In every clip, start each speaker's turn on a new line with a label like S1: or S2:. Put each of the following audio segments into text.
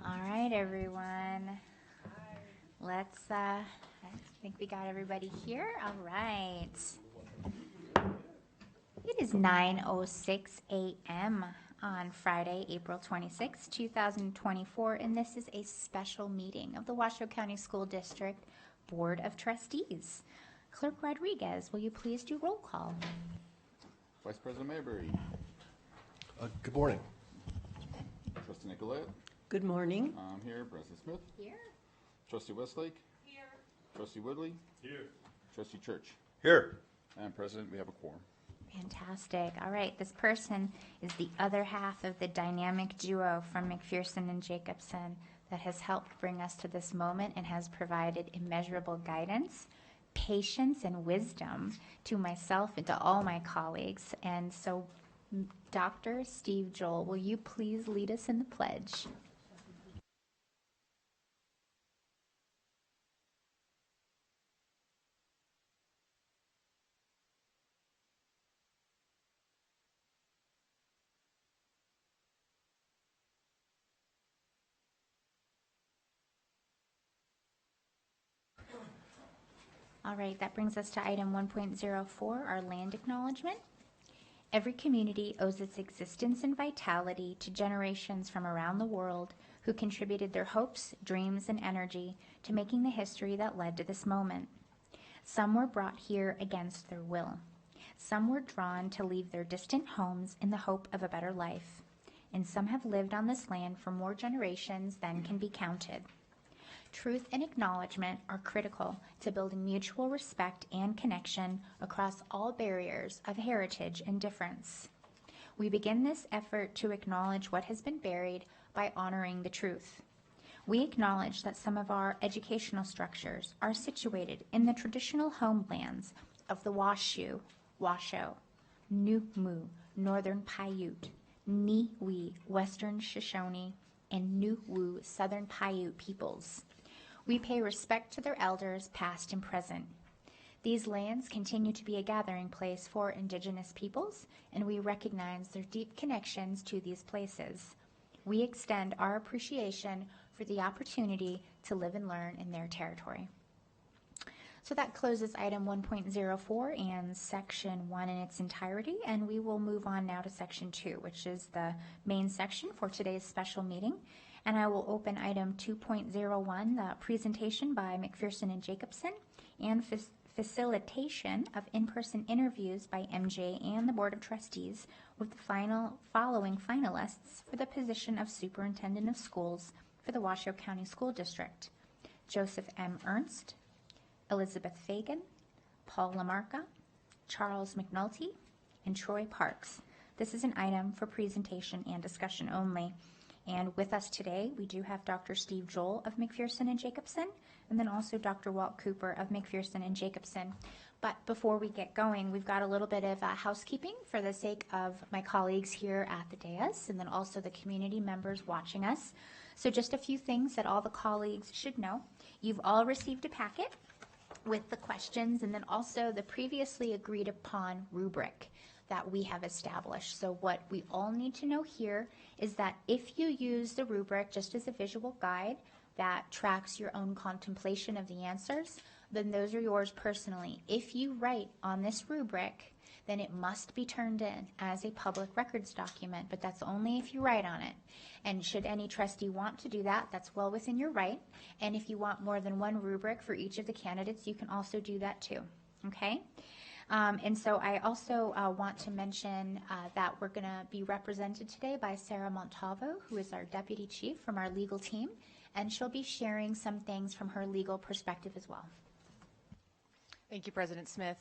S1: All right, everyone. Let's, I think we got everybody here. All right. It is 9:06 a.m. on Friday, April 26, 2024, and this is a special meeting of the Washoe County School District Board of Trustees. Clerk Rodriguez, will you please do roll call?
S2: Vice President Mayberry.
S3: Good morning.
S2: Trustee Nicolette.
S4: Good morning.
S2: I'm here. President Smith.
S1: Here.
S2: Trustee Westlake.
S1: Here.
S2: Trustee Woodley.
S3: Here.
S2: Trustee Church.
S3: Here.
S2: And President, we have a quorum.
S1: Fantastic. All right, this person is the other half of the dynamic duo from McPherson and Jacobson that has helped bring us to this moment and has provided immeasurable guidance, patience, and wisdom to myself and to all my colleagues. And so, Dr. Steve Joel, will you please lead us in the pledge? All right, that brings us to item 1.04, our land acknowledgement. Every community owes its existence and vitality to generations from around the world who contributed their hopes, dreams, and energy to making the history that led to this moment. Some were brought here against their will. Some were drawn to leave their distant homes in the hope of a better life. And some have lived on this land for more generations than can be counted. Truth and acknowledgement are critical to building mutual respect and connection across all barriers of heritage and difference. We begin this effort to acknowledge what has been buried by honoring the truth. We acknowledge that some of our educational structures are situated in the traditional homelands of the Washoe, Nukmu, Northern Paiute, Niwi, Western Shoshone, and Nuwu, Southern Paiute peoples. We pay respect to their elders, past and present. These lands continue to be a gathering place for Indigenous peoples, and we recognize their deep connections to these places. We extend our appreciation for the opportunity to live and learn in their territory. So that closes item 1.04 and section 1 in its entirety, and we will move on now to section 2, which is the main section for today's special meeting. And I will open item 2.01, the presentation by McPherson and Jacobson, and facilitation of in-person interviews by MJ and the Board of Trustees with the following finalists for the position of Superintendent of Schools for the Washoe County School District: Joseph M. Ernst, Elizabeth Fagan, Paul Lamarca, Charles McNulty, and Troy Parks. This is an item for presentation and discussion only. And with us today, we do have Dr. Steve Joel of McPherson and Jacobson, and then also Dr. Walt Cooper of McPherson and Jacobson. But before we get going, we've got a little bit of housekeeping for the sake of my colleagues here at the dais, and then also the community members watching us. So just a few things that all the colleagues should know. You've all received a packet with the questions, and then also the previously agreed upon rubric that we have established. So what we all need to know here is that if you use the rubric just as a visual guide that tracks your own contemplation of the answers, then those are yours personally. If you write on this rubric, then it must be turned in as a public records document, but that's only if you write on it. And should any trustee want to do that, that's well within your right. And if you want more than one rubric for each of the candidates, you can also do that too, okay? And so I also want to mention that we're going to be represented today by Sarah Montalvo, who is our deputy chief from our legal team, and she'll be sharing some things from her legal perspective as well.
S5: Thank you, President Smith.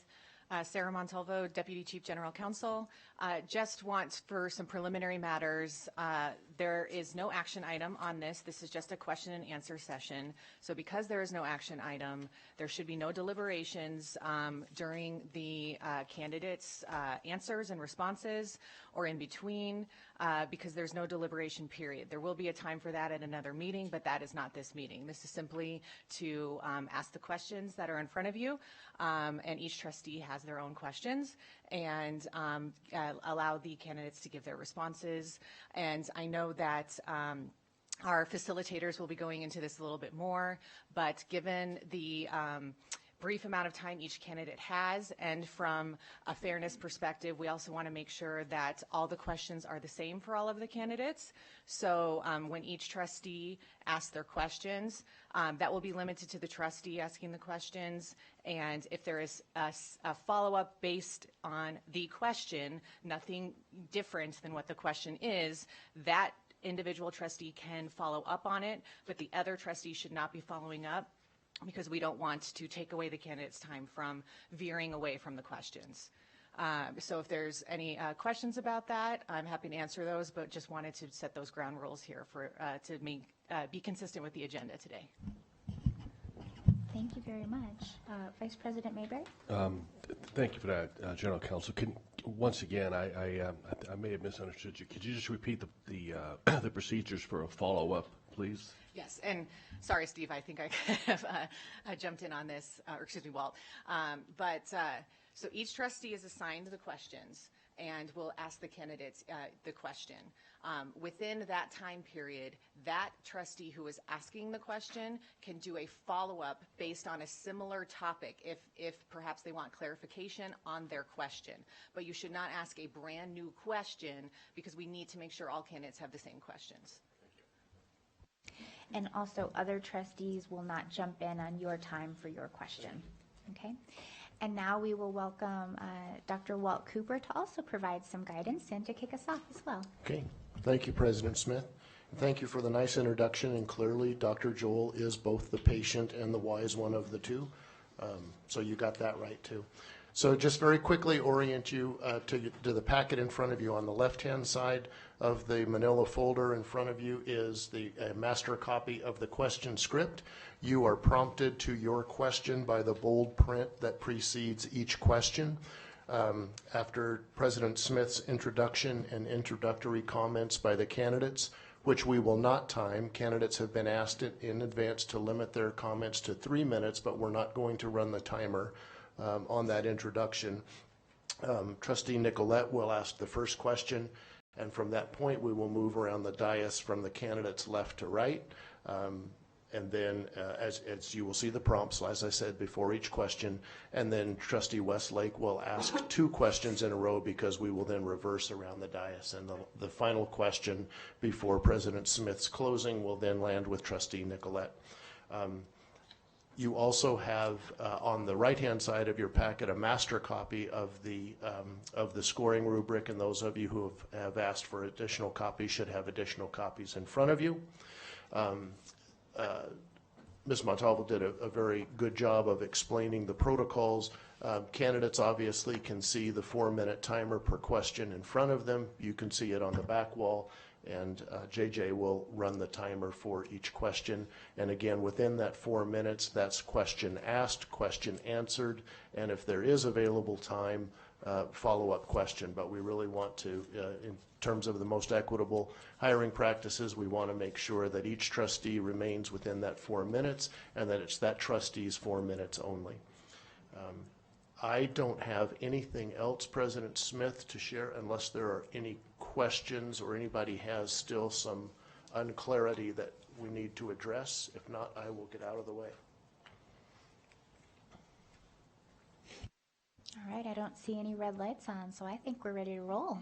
S5: Sarah Montalvo, Deputy Chief General Counsel. Just want for some preliminary matters, there is no action item on this. This is just a question and answer session. So because there is no action item, there should be no deliberations during the candidates' answers and responses or in between because there's no deliberation period. There will be a time for that at another meeting, but that is not this meeting. This is simply to ask the questions that are in front of you, and each trustee has their own questions, and allow the candidates to give their responses. And I know that Our facilitators will be going into this a little bit more, but given the brief amount of time each candidate has, and from a fairness perspective, we also want to make sure that all the questions are the same for all of the candidates. So when each trustee asks their questions, that will be limited to the trustee asking the questions, and if there is a follow-up based on the question, nothing different than what the question is, that individual trustee can follow up on it, but the other trustee should not be following up, because we don't want to take away the candidate's time from veering away from the questions. So if there's any questions about that, I'm happy to answer those, but just wanted to set those ground rules here for to be consistent with the agenda today.
S1: Thank you very much. Vice President Mayberry?
S3: Thank you for that, General Counsel. Once again, I may have misunderstood you. Could you just repeat the procedures for a follow-up, please?
S5: Yes, and sorry, Steve, I think I kind of jumped in on this, or excuse me, Walt. So each trustee is assigned the questions and will ask the candidates the question. Within that time period, that trustee who is asking the question can do a follow-up based on a similar topic if perhaps they want clarification on their question. But you should not ask a brand new question, because we need to make sure all candidates have the same questions.
S1: And also, other trustees will not jump in on your time for your question. Okay? And now we will welcome Dr. Walt Cooper to also provide some guidance and to kick us off as well.
S4: Okay. Thank you, President Smith. Thank you for the nice introduction. And clearly, Dr. Joel is both the patient and the wise one of the two. So you got that right, too. So just very quickly orient you to the packet in front of you. On the left-hand side of the manila folder in front of you is the master copy of the question script. You are prompted to your question by the bold print that precedes each question. After President Smith's introduction and introductory comments by the candidates, which we will not time. Candidates have been asked in advance to limit their comments to 3 minutes, but we're not going to run the timer on that introduction. Trustee Nicolette will ask the first question, and from that point we will move around the dais from the candidates left to right. And then as you will see the prompts, as I said, before each question, and then Trustee Westlake will ask 2 questions in a row, because we will then reverse around the dais, and the final question before President Smith's closing will then land with Trustee Nicolette. You also have on the right-hand side of your packet a master copy of the scoring rubric, and those of you who have asked for additional copies should have additional copies in front of you. Ms. Montalvo did a very good job of explaining the protocols. Candidates obviously can see the 4-minute timer per question in front of them. You can see it on the back wall, and JJ will run the timer for each question. And again, within that 4 minutes, that's question asked, question answered, and if there is available time, follow-up question. But we really want to, in terms of the most equitable hiring practices, we want to make sure that each trustee remains within that 4 minutes, and that it's that trustee's 4 minutes only. I don't have anything else, President Smith, to share unless there are any questions or anybody has still some unclarity that we need to address. If not, I will get out of the way.
S1: All right, I don't see any red lights on, so I think we're ready to roll.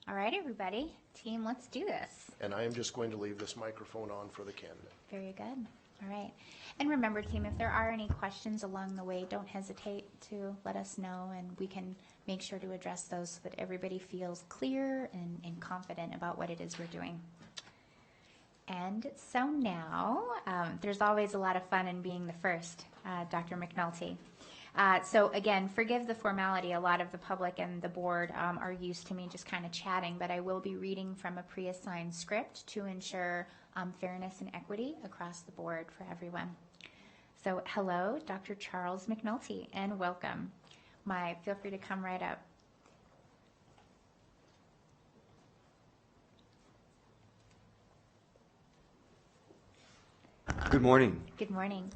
S1: All right, everybody. Team, let's do this.
S4: And I am just going to leave this microphone on for the candidate.
S1: Very good. All right. And remember, team, if there are any questions along the way, don't hesitate to let us know, and we can make sure to address those so that everybody feels clear and confident about what it is we're doing. And so now, there's always a lot of fun in being the first, Dr. McNulty. So again, forgive the formality. A lot of the public and the board are used to me just kind of chatting, but I will be reading from a pre-assigned script to ensure fairness and equity across the board for everyone. So hello, Dr. Charles McNulty, and welcome. Feel free to come right up.
S6: Good morning.
S1: Good morning.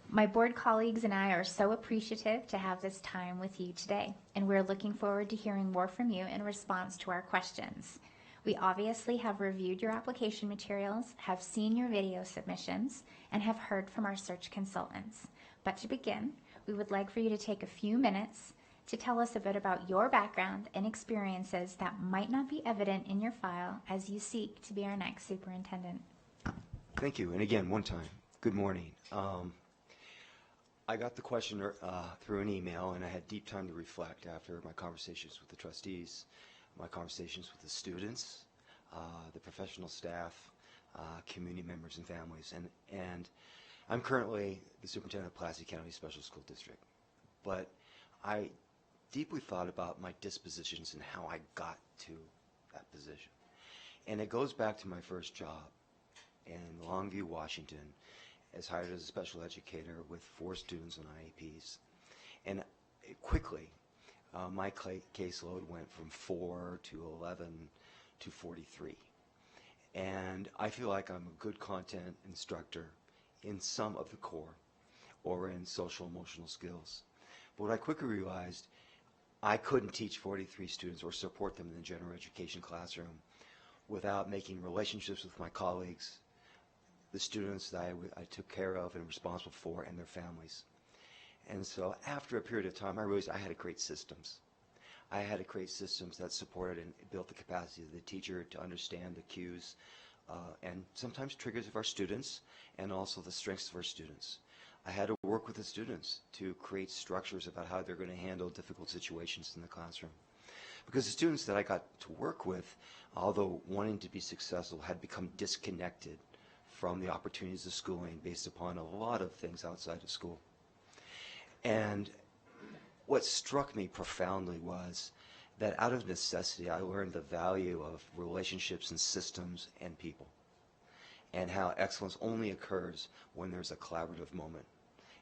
S1: My board colleagues and I are so appreciative to have this time with you today, and we're looking forward to hearing more from you in response to our questions. We obviously have reviewed your application materials, have seen your video submissions, and have heard from our search consultants. But to begin, we would like for you to take a few minutes to tell us a bit about your background and experiences that might not be evident in your file as you seek to be our next superintendent.
S6: Thank you. And again, one time, good morning. I got the question through an email, and I had deep time to reflect after my conversations with the trustees, my conversations with the students, the professional staff, community members and families. And I'm currently the superintendent of Pulaski County Special School District. But I deeply thought about my dispositions and how I got to that position. And it goes back to my first job in Longview, Washington, as hired as a special educator with 4 students on IEPs. And quickly, my caseload went from 4 to 11 to 43. And I feel like I'm a good content instructor in some of the core or in social emotional skills. But what I quickly realized, I couldn't teach 43 students or support them in the general education classroom without making relationships with my colleagues, the students that I took care of and responsible for, and their families. And so after a period of time, I realized I had to create systems. I had to create systems that supported and built the capacity of the teacher to understand the cues and sometimes triggers of our students, and also the strengths of our students. I had to work with the students to create structures about how they're going to handle difficult situations in the classroom. Because the students that I got to work with, although wanting to be successful, had become disconnected from the opportunities of schooling based upon a lot of things outside of school. And what struck me profoundly was that out of necessity, I learned the value of relationships and systems and people, and how excellence only occurs when there's a collaborative moment.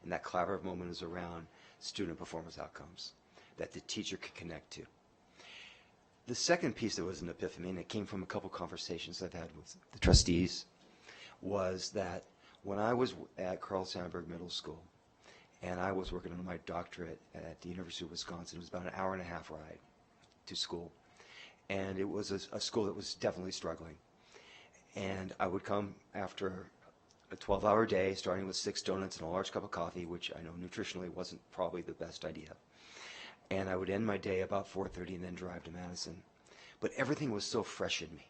S6: And that collaborative moment is around student performance outcomes that the teacher can connect to. The second piece that was an epiphany, and it came from a couple conversations I've had with the trustees, was that when I was at Carl Sandburg Middle School and I was working on my doctorate at the University of Wisconsin, it was about an hour-and-a-half ride to school. And it was a school that was definitely struggling. And I would come after a 12-hour day, starting with 6 donuts and a large cup of coffee, which I know nutritionally wasn't probably the best idea. And I would end my day about 4:30 and then drive to Madison. But everything was so fresh in me,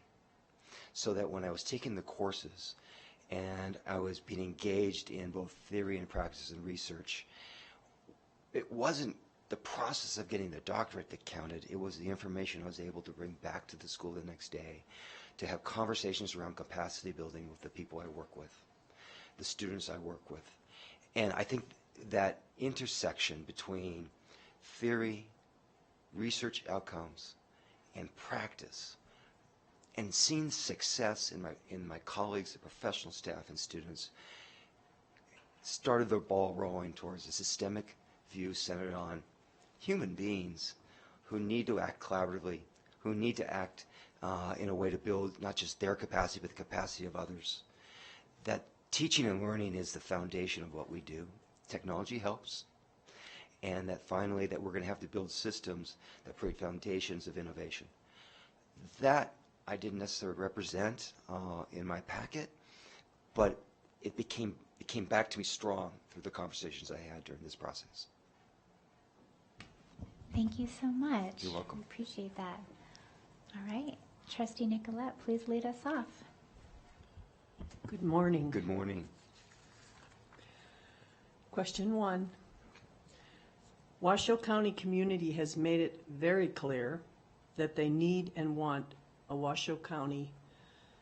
S6: so that when I was taking the courses and I was being engaged in both theory and practice and research, it wasn't the process of getting the doctorate that counted. It was the information I was able to bring back to the school the next day, to have conversations around capacity building with the people I work with, the students I work with. And I think that intersection between theory, research outcomes, and practice, and seeing success in my colleagues, the professional staff and students, started the ball rolling towards a systemic view centered on human beings who need to act collaboratively, who need to act in a way to build not just their capacity, but the capacity of others. That teaching and learning is the foundation of what we do. Technology helps. And that finally that we're going to have to build systems that create foundations of innovation. That I didn't necessarily represent in my packet, but it came back to me strong through the conversations I had during this process.
S1: Thank you so much.
S6: You're welcome.
S1: We appreciate that. All right. Trustee Nicolette, please lead us off.
S7: Good morning.
S6: Good morning.
S7: Question 1. Washoe County community has made it very clear that they need and want a Washoe County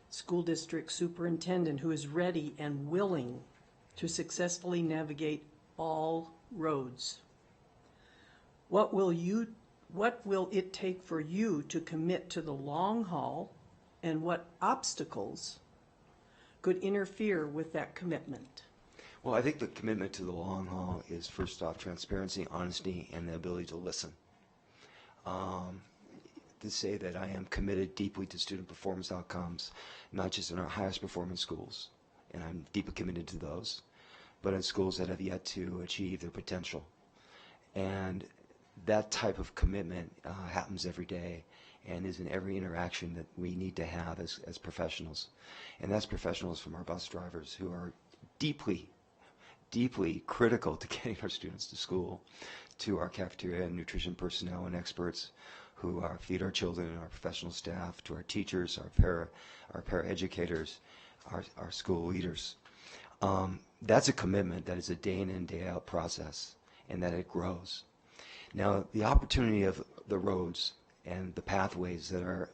S7: School District Superintendent who is ready and willing to successfully navigate all roads. What will it take for you to commit to the long haul, and what obstacles could interfere with that commitment?
S6: Well, I think the commitment to the long haul is, first off, transparency, honesty, and the ability to listen. To say that I am committed deeply to student performance outcomes, not just in our highest performing schools, and I'm deeply committed to those, but in schools that have yet to achieve their potential. And that type of commitment happens every day, and is in every interaction that we need to have as professionals. And that's professionals from our bus drivers who are deeply, deeply critical to getting our students to school, to our cafeteria and nutrition personnel and experts who feed our children and our professional staff, to our teachers, our paraeducators, our school leaders. That's a commitment that is a day in and day out process, and that it grows. Now, the opportunity of the roads and the pathways that are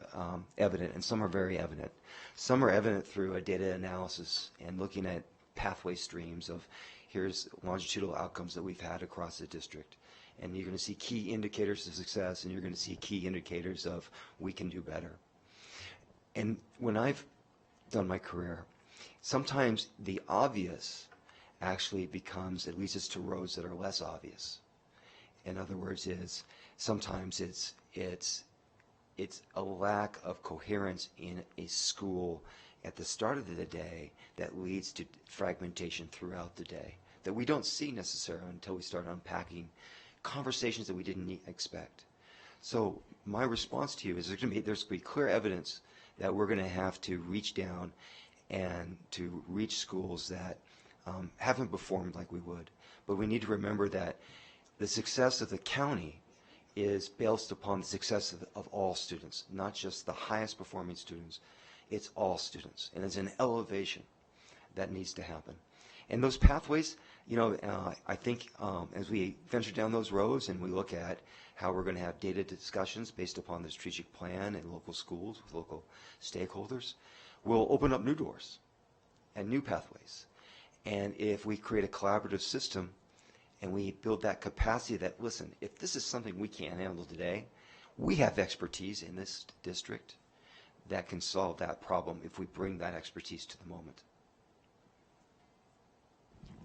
S6: evident, and some are very evident. Some are evident through a data analysis and looking at pathway streams of here's longitudinal outcomes that we've had across the district. And you're going to see key indicators of success, and you're going to see key indicators of we can do better. And when I've done my career, sometimes the obvious actually becomes, it leads us to roads that are less obvious. In other words, sometimes it's a lack of coherence in a school at the start of the day that leads to fragmentation throughout the day that we don't see necessarily until we start unpacking conversations that we didn't expect. So my response to you is there's going to be clear evidence that we're going to have to reach down and to reach schools that haven't performed like we would. But we need to remember that the success of the county is based upon the success of all students, not just the highest performing students. It's all students, and it's an elevation that needs to happen. And those pathways, I think as we venture down those roads and we look at how we're going to have data discussions based upon the strategic plan in local schools with local stakeholders, we'll open up new doors and new pathways. And if we create a collaborative system and we build that capacity that, listen, if this is something we can't handle today, we have expertise in this district that can solve that problem if we bring that expertise to the moment.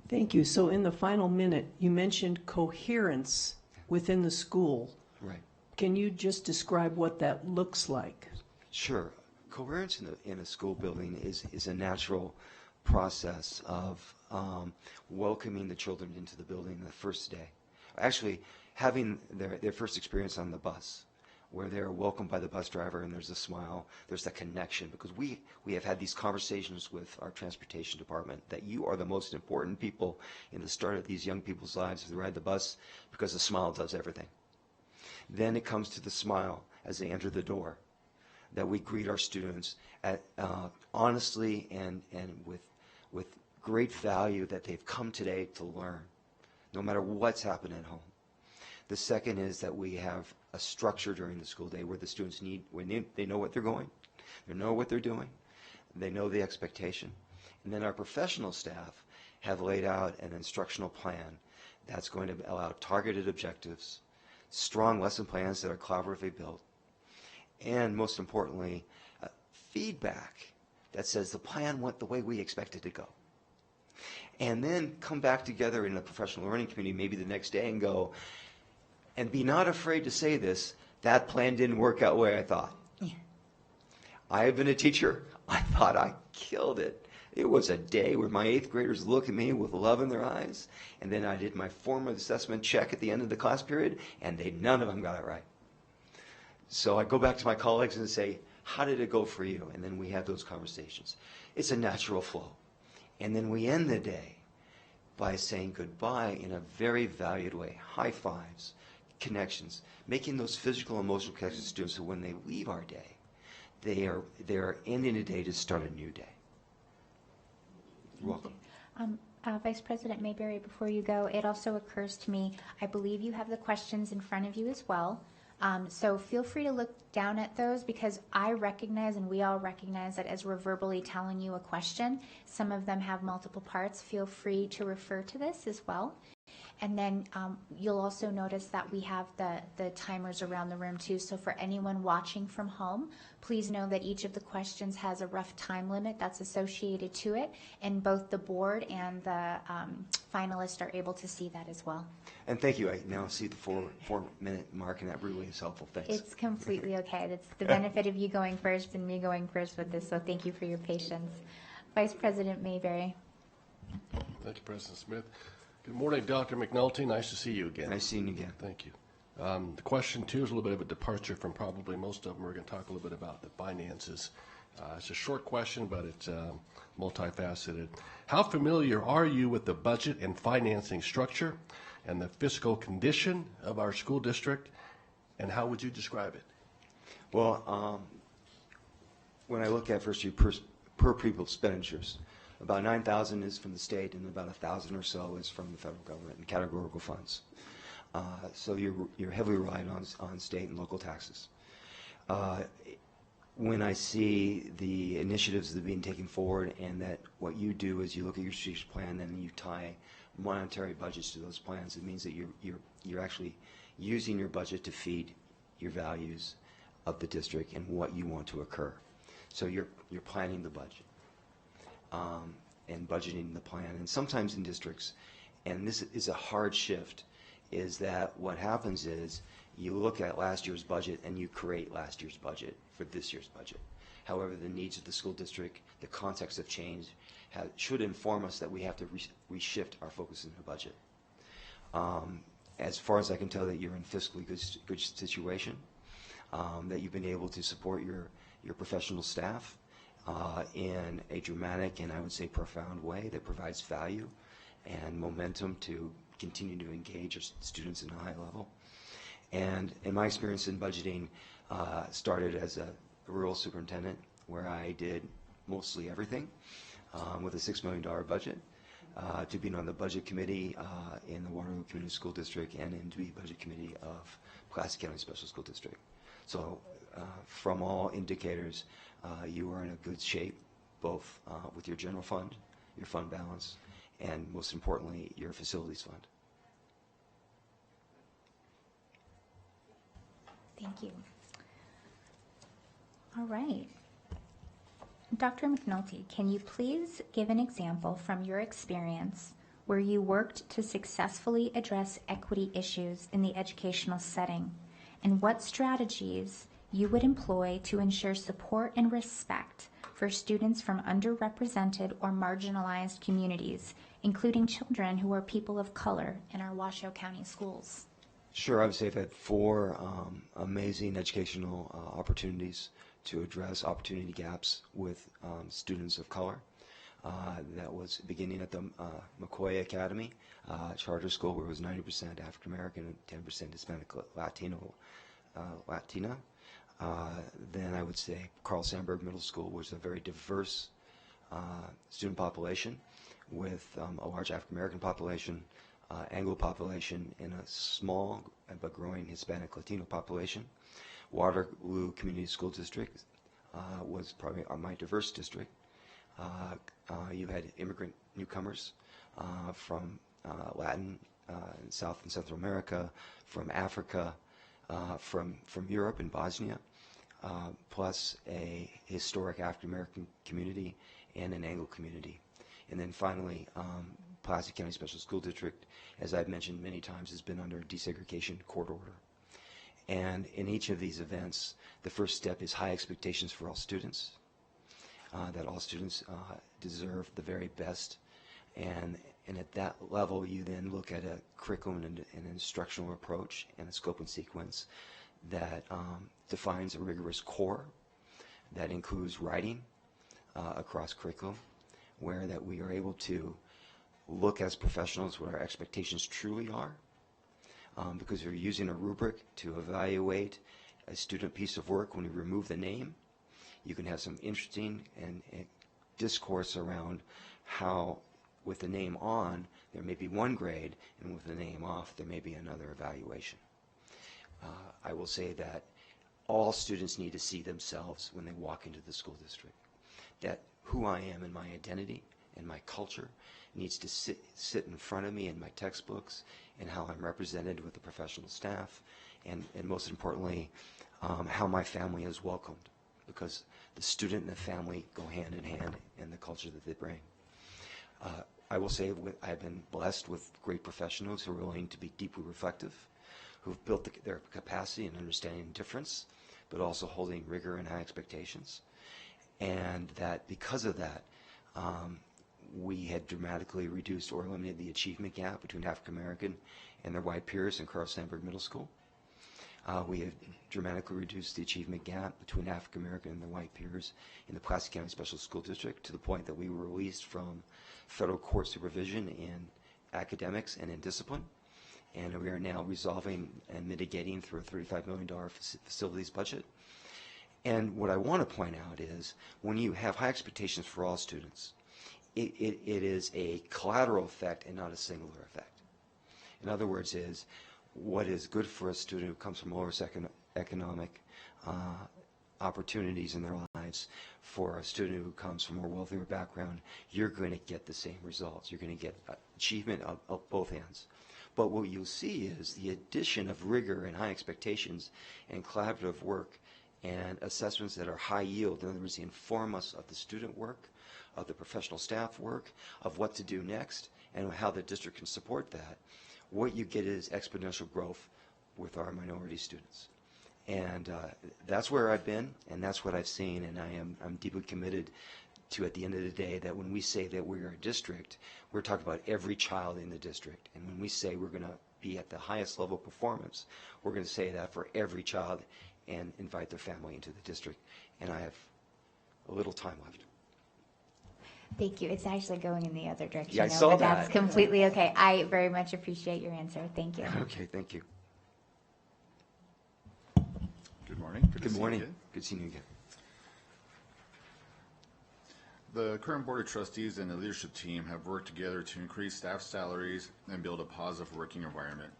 S7: Thank you. So in the final minute, you mentioned coherence within the school.
S6: Right.
S7: Can you just describe what that looks like?
S6: Sure. Coherence in a school building is a natural process of welcoming the children into the building the first day. Actually, having their first experience on the bus, where they're welcomed by the bus driver and there's a smile, there's that connection, because we have had these conversations with our transportation department that you are the most important people in the start of these young people's lives as they ride the bus, because the smile does everything. Then it comes to the smile as they enter the door, that we greet our students honestly and with great value that they've come today to learn, no matter what's happened at home. The second is that we have a structure during the school day where the students they know what they're going, they know what they're doing, they know the expectation. And then our professional staff have laid out an instructional plan that's going to allow targeted objectives, strong lesson plans that are collaboratively built, and most importantly, feedback that says the plan went the way we expected it to go. And then come back together in a professional learning community maybe the next day and go, and be not afraid to say this, that plan didn't work out the way I thought.
S1: Yeah.
S6: I have been a teacher. I thought I killed it. It was a day where my 8th graders look at me with love in their eyes, and then I did my formal assessment check at the end of the class period, and none of them got it right. So I go back to my colleagues and say, how did it go for you? And then we have those conversations. It's a natural flow. And then we end the day by saying goodbye in a very valued way. High fives, connections, making those physical, emotional connections to students so when they leave our day, they are ending a day to start a new day. You're welcome.
S1: Vice President Mayberry, before you go, it also occurs to me, I believe you have the questions in front of you as well. So feel free to look down at those, because I recognize, and we all recognize, that as we're verbally telling you a question, some of them have multiple parts. Feel free to refer to this as well. And then you'll also notice that we have the timers around the room too. So for anyone watching from home, please know that each of the questions has a rough time limit that's associated to it. And both the board and the finalists are able to see that as well.
S6: And thank you. I now see the 4-minute mark, and that really is helpful. Thanks.
S1: It's completely okay. That's the benefit of you going first and me going first with this. So thank you for your patience. Vice President Mayberry.
S3: Thank you, President Smith. Good morning, Dr. McNulty. Nice to see you again.
S6: Nice seeing you again.
S3: Thank you. The question two is a little bit of a departure from probably most of them. We're going to talk a little bit about the finances. It's a short question, but it's multifaceted. How familiar are you with the budget and financing structure and the fiscal condition of our school district, and how would you describe it?
S6: Well, when I look at first year per pupil expenditures, about 9,000 is from the state and about 1,000 or so is from the federal government in categorical funds. So you're heavily reliant on state and local taxes. When I see the initiatives that are being taken forward, and that what you do is you look at your strategic plan and you tie monetary budgets to those plans, it means that you're actually using your budget to feed your values of the district and what you want to occur. So you're planning the budget and budgeting the plan. And sometimes in districts, and this is a hard shift, is that what happens is you look at last year's budget and you create last year's budget for this year's budget. However, the needs of the school district, the context of change, should inform us that we have to reshift our focus in the budget. As far as I can tell, that you're in fiscally good situation, that you've been able to support your professional staff in a dramatic and I would say profound way that provides value and momentum to continue to engage your students at a high level. And in my experience in budgeting, started as a rural superintendent where I did mostly everything with a $6 million budget, to being on the budget committee in the Waterloo Community School District and in the budget committee of Pulaski County Special School District. So from all indicators, you are in a good shape, both with your general fund, your fund balance, and most importantly, your facilities fund.
S1: Thank you. All right. Dr. McNulty, can you please give an example from your experience where you worked to successfully address equity issues in the educational setting, and what strategies you would employ to ensure support and respect for students from underrepresented or marginalized communities, including children who are people of color in our Washoe County schools?
S6: Sure, I would say I've had 4 amazing educational opportunities to address opportunity gaps with students of color. That was beginning at the McCoy Academy charter school, where it was 90% African American and 10% Hispanic Latina. Then I would say Carl Sandburg Middle School was a very diverse student population with a large African American population, Anglo population, and a small but growing Hispanic Latino population. Waterloo Community School District was probably my diverse district. You had immigrant newcomers from Latin, South and Central America, from Africa, from Europe and Bosnia, plus a historic African American community and an Anglo community. And then finally, Pulaski County Special School District, as I've mentioned many times, has been under desegregation court order. And in each of these events, the first step is high expectations for all students, that all students deserve the very best. And at that level, you then look at a curriculum and an instructional approach and a scope and sequence that defines a rigorous core that includes writing across curriculum, where that we are able to look as professionals what our expectations truly are, because we're using a rubric to evaluate a student piece of work. When you remove the name, you can have some interesting and discourse around how with the name on there may be one grade, and with the name off there may be another evaluation. I will say that all students need to see themselves when they walk into the school district, that who I am and my identity and my culture needs to sit in front of me in my textbooks and how I'm represented with the professional staff, and most importantly, how my family is welcomed, because the student and the family go hand in hand in the culture that they bring. I will say I've been blessed with great professionals who are willing to be deeply reflective, who've built their capacity in understanding difference, but also holding rigor and high expectations. And that because of that, we had dramatically reduced or eliminated the achievement gap between African American and their white peers in Carl Sandburg Middle School. We have dramatically reduced the achievement gap between African American and their white peers in the Pulaski County Special School District, to the point that we were released from federal court supervision in academics and in discipline. And we are now resolving and mitigating through a $35 million facilities budget. And what I want to point out is, when you have high expectations for all students, it is a collateral effect and not a singular effect. In other words, is what is good for a student who comes from lower economic opportunities in their lives, for a student who comes from a more wealthier background, you're going to get the same results. You're going to get achievement of both ends. But what you'll see is the addition of rigor and high expectations and collaborative work and assessments that are high yield. In other words, they inform us of the student work, of the professional staff work, of what to do next, and how the district can support that. What you get is exponential growth with our minority students. And that's where I've been, and that's what I've seen, and I'm deeply committed to, at the end of the day, that when we say that we're a district, we're talking about every child in the district. And when we say we're going to be at the highest level of performance, we're going to say that for every child and invite their family into the district. And I have a little time left.
S1: Thank you. It's actually going in the other direction.
S6: Yeah, I
S1: now,
S6: saw
S1: but
S6: that.
S1: That's completely okay. I very much appreciate your answer. Thank you.
S6: Okay, thank you.
S2: Good morning.
S6: Good morning. Good seeing you again.
S2: The current Board of Trustees and the leadership team have worked together to increase staff salaries and build a positive working environment.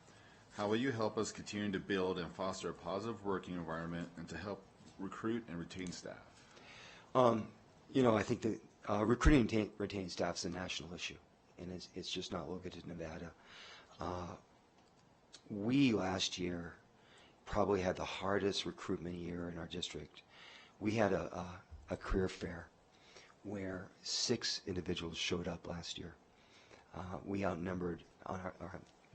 S2: How will you help us continue to build and foster a positive working environment and to help recruit and retain staff?
S6: You know, I think that recruiting and retaining staff is a national issue, and it's just not limited to Nevada. We last year probably had the hardest recruitment year in our district. We had a career fair where 6 individuals showed up last year. We outnumbered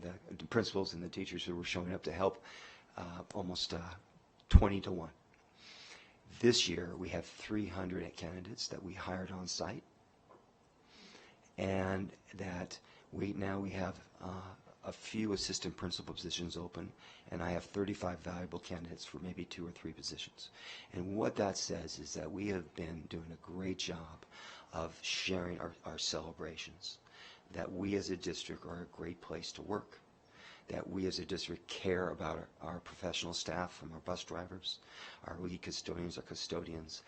S6: the principals and the teachers who were showing up to help almost 20 to 1. This year we have 300 candidates that we hired on site, and that we have a few assistant principal positions open, and I have 35 valuable candidates for maybe 2 or 3 positions. And what that says is that we have been doing a great job of sharing our celebrations, that we as a district are a great place to work, that we as a district care about our professional staff, from our bus drivers, our lead custodians, our custodians,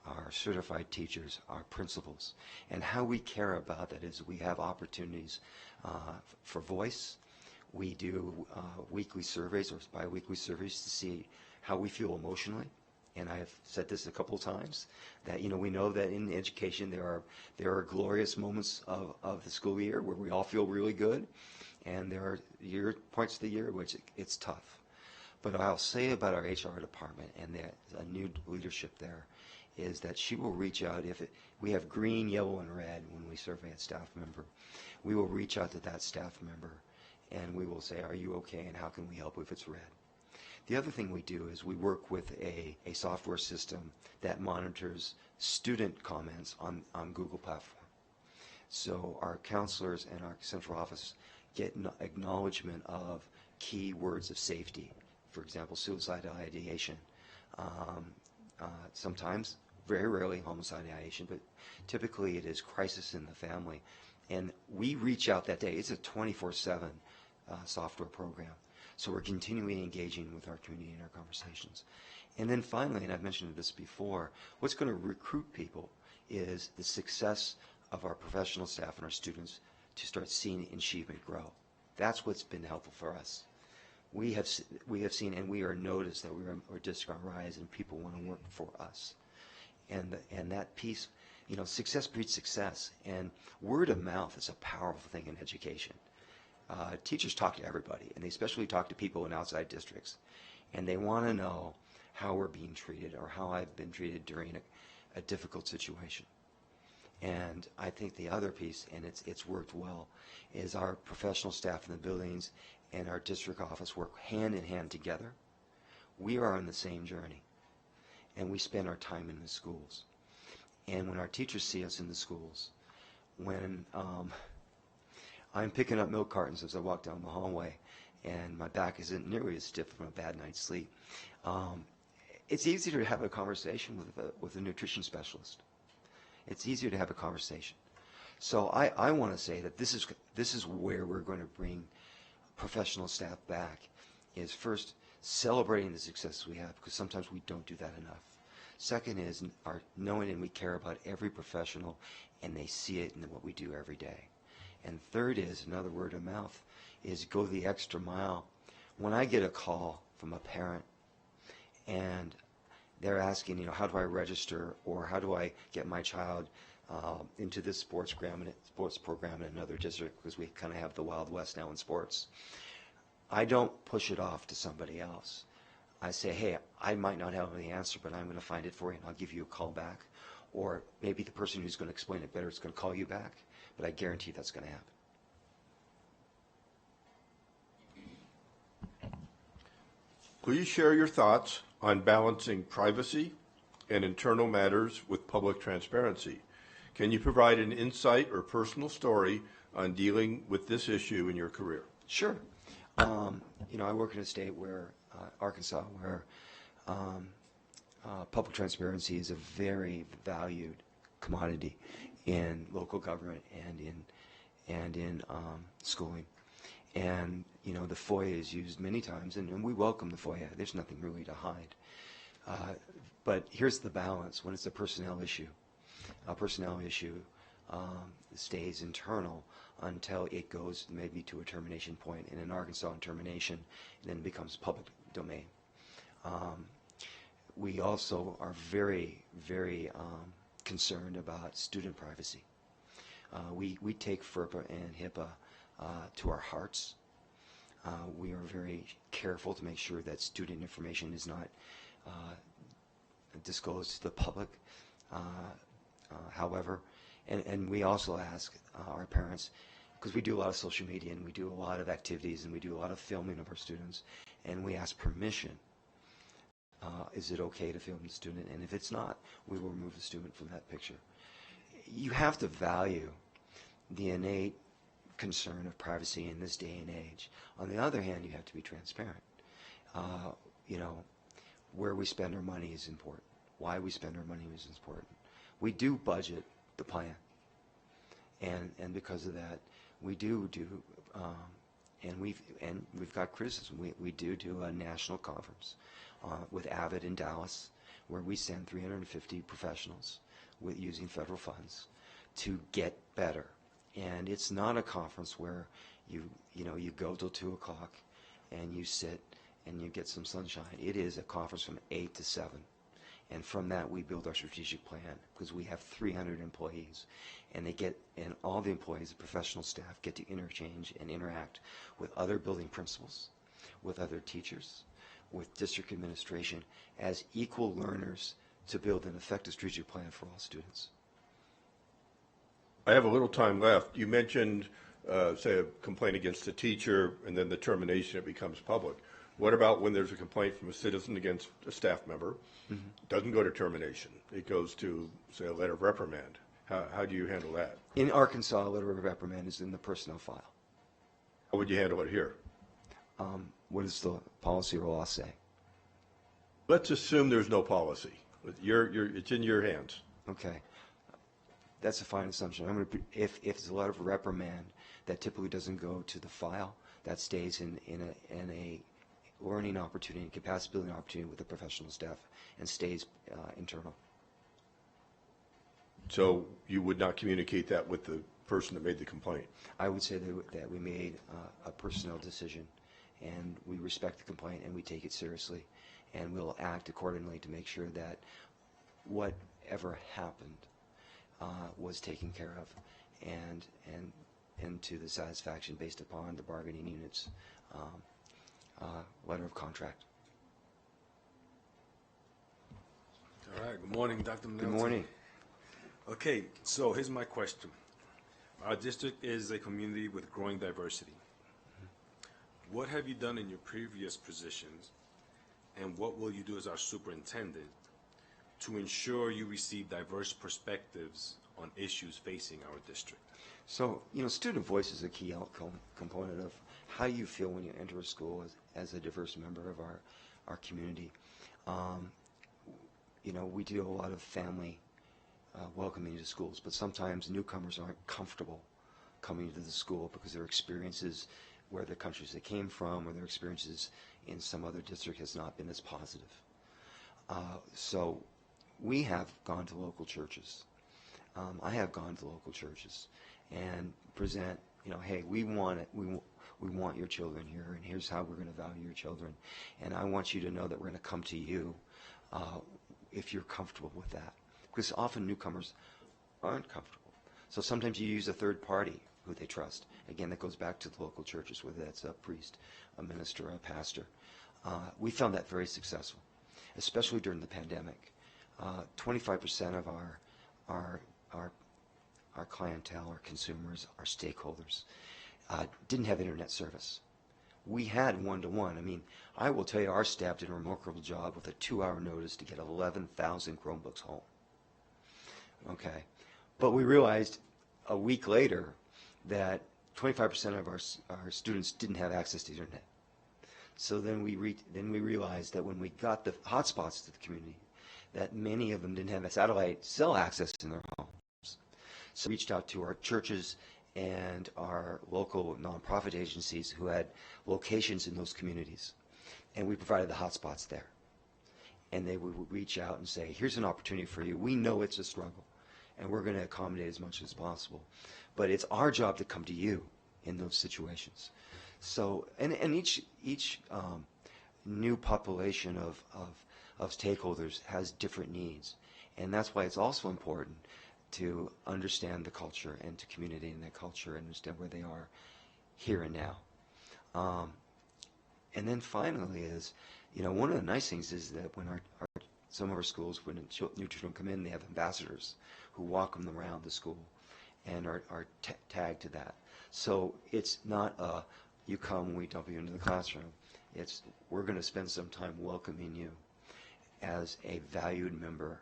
S6: our certified teachers, our principals. And how we care about that is we have opportunities for voice. We do weekly surveys or bi-weekly surveys to see how we feel emotionally. And I have said this a couple of times, that we know that in education there are glorious moments of the school year where we all feel really good, and there are points of the year which it's tough. But I'll say about our HR department and a new leadership there is that she will reach out we have green, yellow, and red when we survey a staff member. We will reach out to that staff member and we will say, are you okay, and how can we help if it's red? The other thing we do is we work with a software system that monitors student comments on Google platform. So our counselors and our central office get acknowledgement of key words of safety. For example, suicidal ideation. Sometimes, very rarely, homicide ideation, but typically it is crisis in the family. And we reach out that day. It's a 24/7 software program. So we're continually engaging with our community in our conversations. And then finally, and I've mentioned this before, what's going to recruit people is the success of our professional staff and our students to start seeing achievement grow. That's what's been helpful for us. We have seen, and we are noticed that we're district on rise, and people want to work for us. And that piece, success breeds success, and word of mouth is a powerful thing in education. Teachers talk to everybody, and they especially talk to people in outside districts, and they want to know how we're being treated or how I've been treated during a difficult situation. And I think the other piece, and it's worked well, is our professional staff in the buildings and our district office work hand in hand together. We are on the same journey, and we spend our time in the schools. And when our teachers see us in the schools, when I'm picking up milk cartons as I walk down the hallway, and my back isn't nearly as stiff from a bad night's sleep. It's easier to have a conversation with a nutrition specialist. It's easier to have a conversation. So I want to say that this is where we're going to bring professional staff back, is first celebrating the success we have, because sometimes we don't do that enough. Second is our knowing and we care about every professional, and they see it in what we do every day. And third is, another word of mouth, is go the extra mile. When I get a call from a parent and they're asking, you know, how do I register, or how do I get my child into this sports program in another district, because we kind of have the Wild West now in sports, I don't push it off to somebody else. I say, hey, I might not have the answer, but I'm going to find it for you, and I'll give you a call back. Or maybe the person who's going to explain it better is going to call you back, but I guarantee that's going to happen.
S8: Please share your thoughts on balancing privacy and internal matters with public transparency. Can you provide an insight or personal story on dealing with this issue in your career?
S6: Sure. You know, I work in a state where, Arkansas, where public transparency is a very valued commodity in local government and in schooling. And, you know, the FOIA is used many times, and we welcome the FOIA. There's nothing really to hide. But here's the balance. When it's a personnel issue stays internal until it goes maybe to a termination point, and in Arkansas, termination, and then becomes public domain. We also are very, very concerned about student privacy. We take FERPA and HIPAA to our hearts. We are very careful to make sure that student information is not disclosed to the public. However, and we also ask our parents, because we do a lot of social media and we do a lot of activities and we do a lot of filming of our students, and we ask permission. Is it okay to film the student? And if it's not, we will remove the student from that picture. You have to value the innate concern of privacy in this day and age. On the other hand, you have to be transparent. You know, where we spend our money is important. Why we spend our money is important. We do budget the plan, and because of that, we do and we've got criticism. We do a national conference with AVID in Dallas, where we send 350 professionals with using federal funds to get better. And it's not a conference where you go till 2 o'clock and you sit and you get some sunshine. It is a conference from 8 to 7. And from that, we build our strategic plan, because we have 300 employees, and all the employees, the professional staff, get to interchange and interact with other building principals, with other teachers, with district administration, as equal learners to build an effective strategic plan for all students.
S8: I have a little time left. You mentioned, say, a complaint against a teacher, and then the termination, it becomes public. What about when there's a complaint from a citizen against a staff member? Mm-hmm. Doesn't go to termination. It goes to, say, a letter of reprimand. How do you handle that?
S6: In Arkansas, a letter of reprimand is in the personnel file.
S8: How would you handle it here?
S6: What does the policy or law say?
S8: Let's assume there's no policy. It's in your hands.
S6: Okay. That's a fine assumption. If it's a letter of reprimand that typically doesn't go to the file, that stays in a learning opportunity, capacity building opportunity with the professional staff, and stays internal.
S8: So you would not communicate that with the person that made the complaint?
S6: I would say that we made a personnel decision, and we respect the complaint and we take it seriously, and we'll act accordingly to make sure that whatever happened was taken care of, and to the satisfaction based upon the bargaining unit's letter of contract.
S9: All right. Good morning, Dr. Milton.
S6: Good morning.
S9: Okay, so here's my question. Our district is a community with growing diversity. What have you done in your previous positions, and what will you do as our superintendent to ensure you receive diverse perspectives on issues facing our district?
S6: So, student voice is a key component of how you feel when you enter a school as a diverse member of our community. We do a lot of family welcoming to schools, but sometimes newcomers aren't comfortable coming to the school because their experiences where the countries they came from or their experiences in some other district has not been as positive. So we have gone to local churches. I have gone to local churches and present, hey, we want it. We want your children here, and here's how we're going to value your children. And I want you to know that we're going to come to you if you're comfortable with that. Because often newcomers aren't comfortable. So sometimes you use a third party who they trust. Again, that goes back to the local churches, whether that's a priest, a minister, a pastor. We found that very successful, especially during the pandemic. 25% of our clientele, our consumers, our stakeholders, didn't have internet service. We had one-to-one. I mean, I will tell you, our staff did a remarkable job with a 2-hour notice to get 11,000 Chromebooks home. Okay, but we realized a week later that 25% of our students didn't have access to the internet. So then we realized that when we got the hotspots to the community, that many of them didn't have a satellite cell access in their homes. So we reached out to our churches and our local nonprofit agencies who had locations in those communities, and we provided the hotspots there. And they would reach out and say, here's an opportunity for you. We know it's a struggle, and we're going to accommodate as much as possible. But it's our job to come to you in those situations. So, and each new population of stakeholders has different needs. And that's why it's also important to understand the culture and to communicate in that culture and understand where they are here and now. And then finally is, one of the nice things is that when some of our schools, when new children come in, they have ambassadors who walk them around the school and are tagged to that. So it's not you come, we dump you into the classroom. It's we're going to spend some time welcoming you as a valued member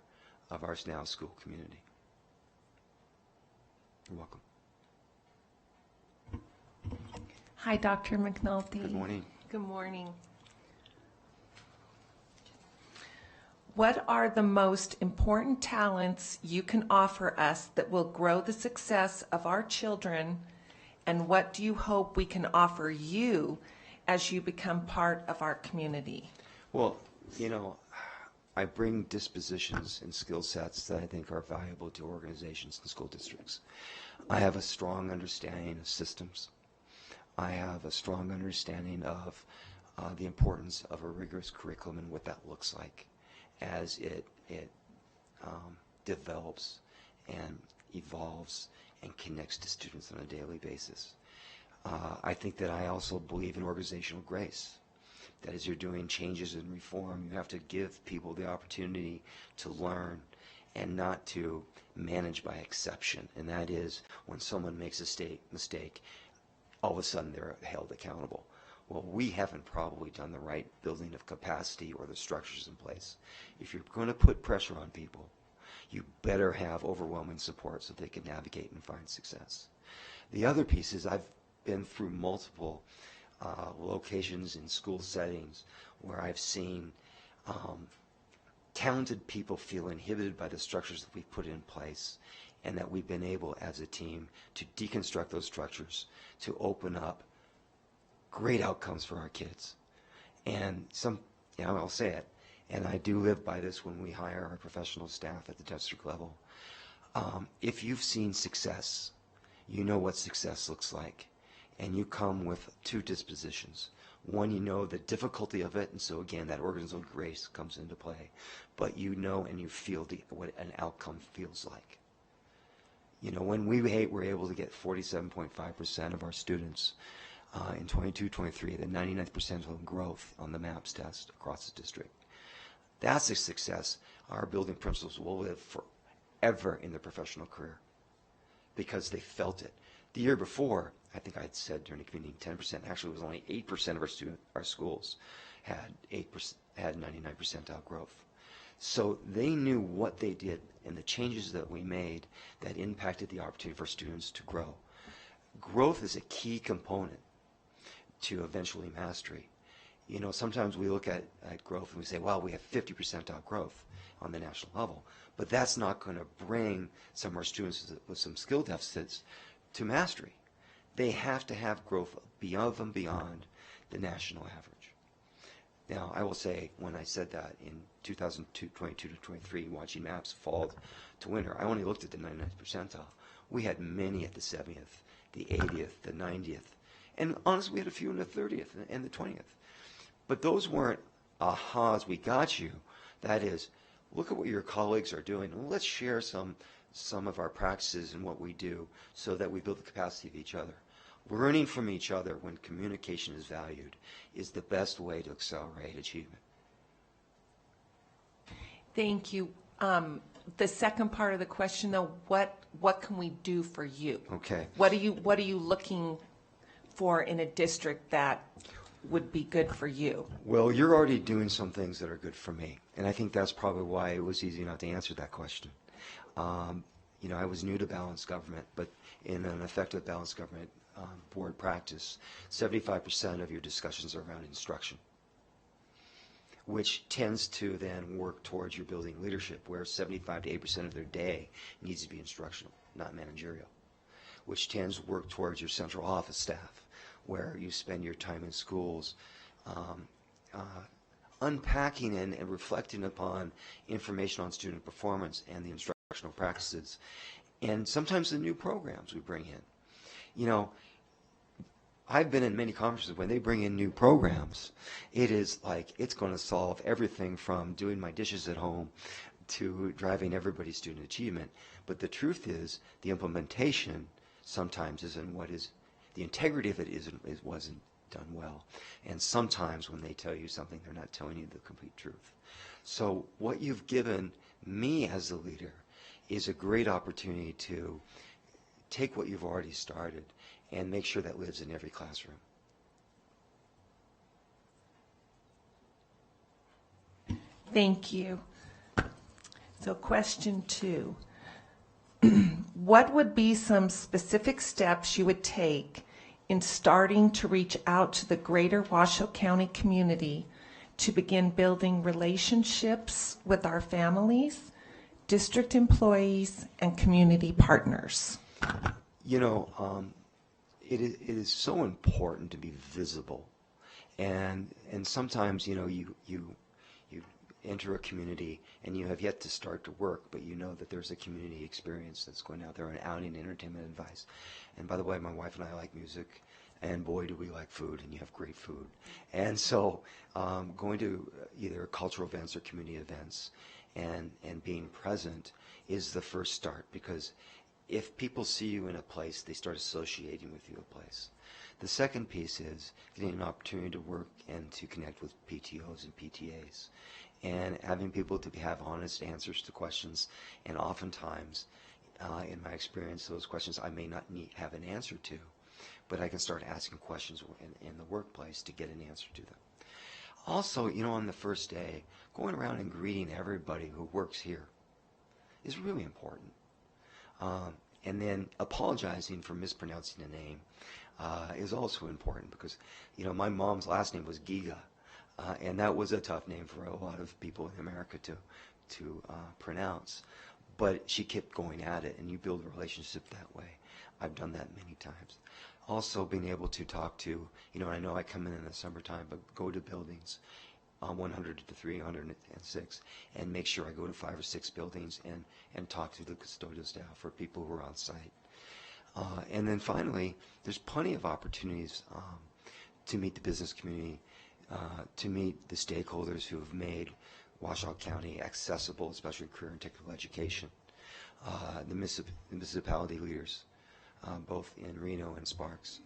S6: of our now school community. You're welcome.
S10: Hi, Dr. McNulty.
S6: Good morning.
S10: Good morning. What are the most important talents you can offer us that will grow the success of our children, and what do you hope we can offer you as you become part of our community?
S6: Well, I bring dispositions and skill sets that I think are valuable to organizations and school districts. I have a strong understanding of systems. I have a strong understanding of the importance of a rigorous curriculum and what that looks like as it develops and evolves and connects to students on a daily basis. I think that I also believe in organizational grace. That as you're doing changes and reform, you have to give people the opportunity to learn and not to manage by exception. And that is when someone makes a mistake, all of a sudden they're held accountable. Well, we haven't probably done the right building of capacity or the structures in place. If you're going to put pressure on people, you better have overwhelming support so they can navigate and find success. The other piece is I've been through multiple locations in school settings where I've seen talented people feel inhibited by the structures that we've put in place, and that we've been able as a team to deconstruct those structures to open up great outcomes for our kids. And I'll say it, and I do live by this when we hire our professional staff at the district level. If you've seen success, you know what success looks like. And you come with two dispositions. One, you know the difficulty of it, and so again, that organizational grace comes into play. But you know and you feel what an outcome feels like. When we were able to get 47.5% of our students in 22-23, the 99th percentile growth on the MAPS test across the district, that's a success. Our building principals will live forever in their professional career because they felt it. The year before, I think I had said during the community 10%. Actually, it was only 8% of our schools had 99 percentile growth. So they knew what they did and the changes that we made that impacted the opportunity for students to grow. Growth is a key component to eventually mastery. You know, sometimes we look at growth and we say, well, we have 50 percentile growth on the national level, but that's not going to bring some of our students with some skill deficits to mastery. They have to have growth above and beyond the national average. Now, I will say, when I said that in 2022 to 23, watching maps fall to winter, I only looked at the 99th percentile. We had many at the 70th, the 80th, the 90th, and honestly, we had a few in the 30th and the 20th. But those weren't ahas, we got you. That is, look at what your colleagues are doing, and let's share some of our practices and what we do so that we build the capacity of each other. Learning from each other when communication is valued is the best way to accelerate achievement.
S10: Thank you. The second part of the question, though, what can we do for you?
S6: Okay.
S10: What are you looking for in a district that would be good for you?
S6: Well, you're already doing some things that are good for me, and I think that's probably why it was easy not to answer that question. You know, I was new to balanced government, but in an effective balanced government board practice, 75% of your discussions are around instruction, which tends to then work towards your building leadership, where 75 to 8% of their day needs to be instructional, not managerial, which tends to work towards your central office staff, where you spend your time in schools unpacking and reflecting upon information on student performance and the instructional practices, and sometimes the new programs we bring in. You know, I've been in many conferences when they bring in new programs, it is like it's going to solve everything from doing my dishes at home to driving everybody's student achievement. But the truth is, the implementation sometimes isn't what is, the integrity of it wasn't done well. And sometimes when they tell you something, they're not telling you the complete truth. So what you've given me as a leader is a great opportunity to take what you've already started and make sure that lives in every classroom.
S10: Thank you. So question 2. What would be some specific steps you would take in starting to reach out to the greater Washoe County community to begin building relationships with our families, district employees, and community partners?
S6: You know, it is so important to be visible, and sometimes, you know, you enter a community and you have yet to start to work, but you know that there's a community experience that's going out there, an outing, entertainment, advice. And by the way, my wife and I like music, and boy, do we like food, and you have great food. And so going to either cultural events or community events and being present is the first start, because if people see you in a place, they start associating with you a place. The second piece is getting an opportunity to work and to connect with PTOs and PTAs, and having people to have honest answers to questions. And oftentimes, in my experience, those questions I may not have an answer to, but I can start asking questions in the workplace to get an answer to them. Also, you know, on the first day, going around and greeting everybody who works here is really important. And then apologizing for mispronouncing a name is also important, because, you know, my mom's last name was Giga, and that was a tough name for a lot of people in America to pronounce. But she kept going at it, and you build a relationship that way. I've done that many times. Also, being able to talk to, you know, I know I come in the summertime, but go to buildings, 100 to 306, and make sure I go to 5 or 6 buildings and talk to the custodial staff or people who are on site. And then finally, there's plenty of opportunities to meet the business community, to meet the stakeholders who have made Washoe County accessible, especially career and technical education, the municipality leaders, both in Reno and Sparks,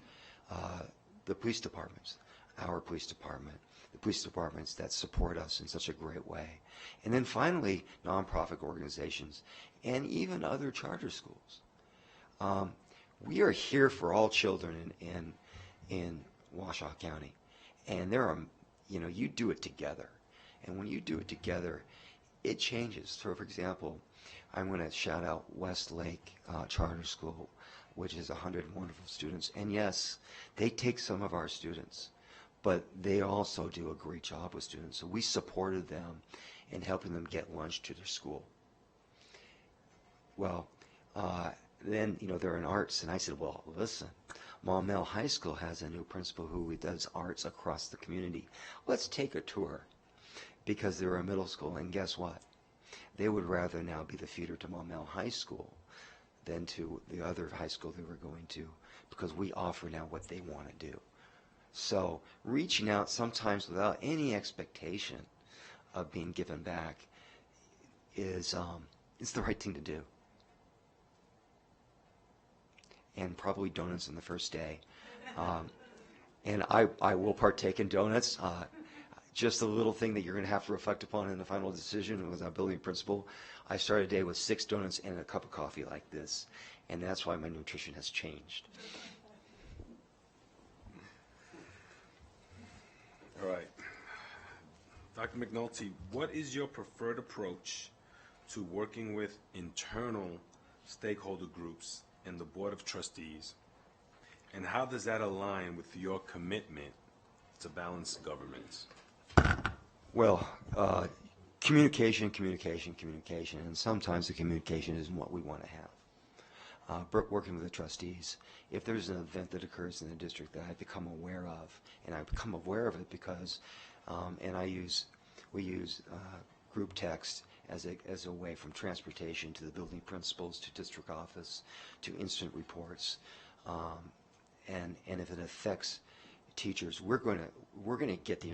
S6: the police departments, our police department, the police departments that support us in such a great way. And then finally, nonprofit organizations and even other charter schools. We are here for all children in Washoe County. And there are, you know, you do it together. And when you do it together, it changes. So, for example, I'm going to shout out Westlake Charter School, which is 100 wonderful students. And yes, they take some of our students, but they also do a great job with students. So we supported them in helping them get lunch to their school. Well, then, they're in arts, and I said, well, listen, Maumelle High School has a new principal who does arts across the community. Let's take a tour, because they're a middle school, and guess what? They would rather now be the feeder to Maumelle High School than to the other high school they were going to, because we offer now what they want to do. So reaching out sometimes without any expectation of being given back is it's the right thing to do. And probably donuts on the first day. And I will partake in donuts. Just a little thing that you're going to have to reflect upon in the final decision was our building principal. I started a day with 6 donuts and a cup of coffee like this, and that's why my nutrition has changed.
S9: All right. Dr. McNulty, what is your preferred approach to working with internal stakeholder groups and the Board of Trustees, and how does that align with your commitment to balanced government?
S6: Well, communication, and sometimes the communication isn't what we want to have. Working with the trustees, if there's an event that occurs in the district that I've become aware of, and I've become aware of it because, we use group text as a way from transportation to the building principals to district office to instant reports, and if it affects teachers, we're going to get the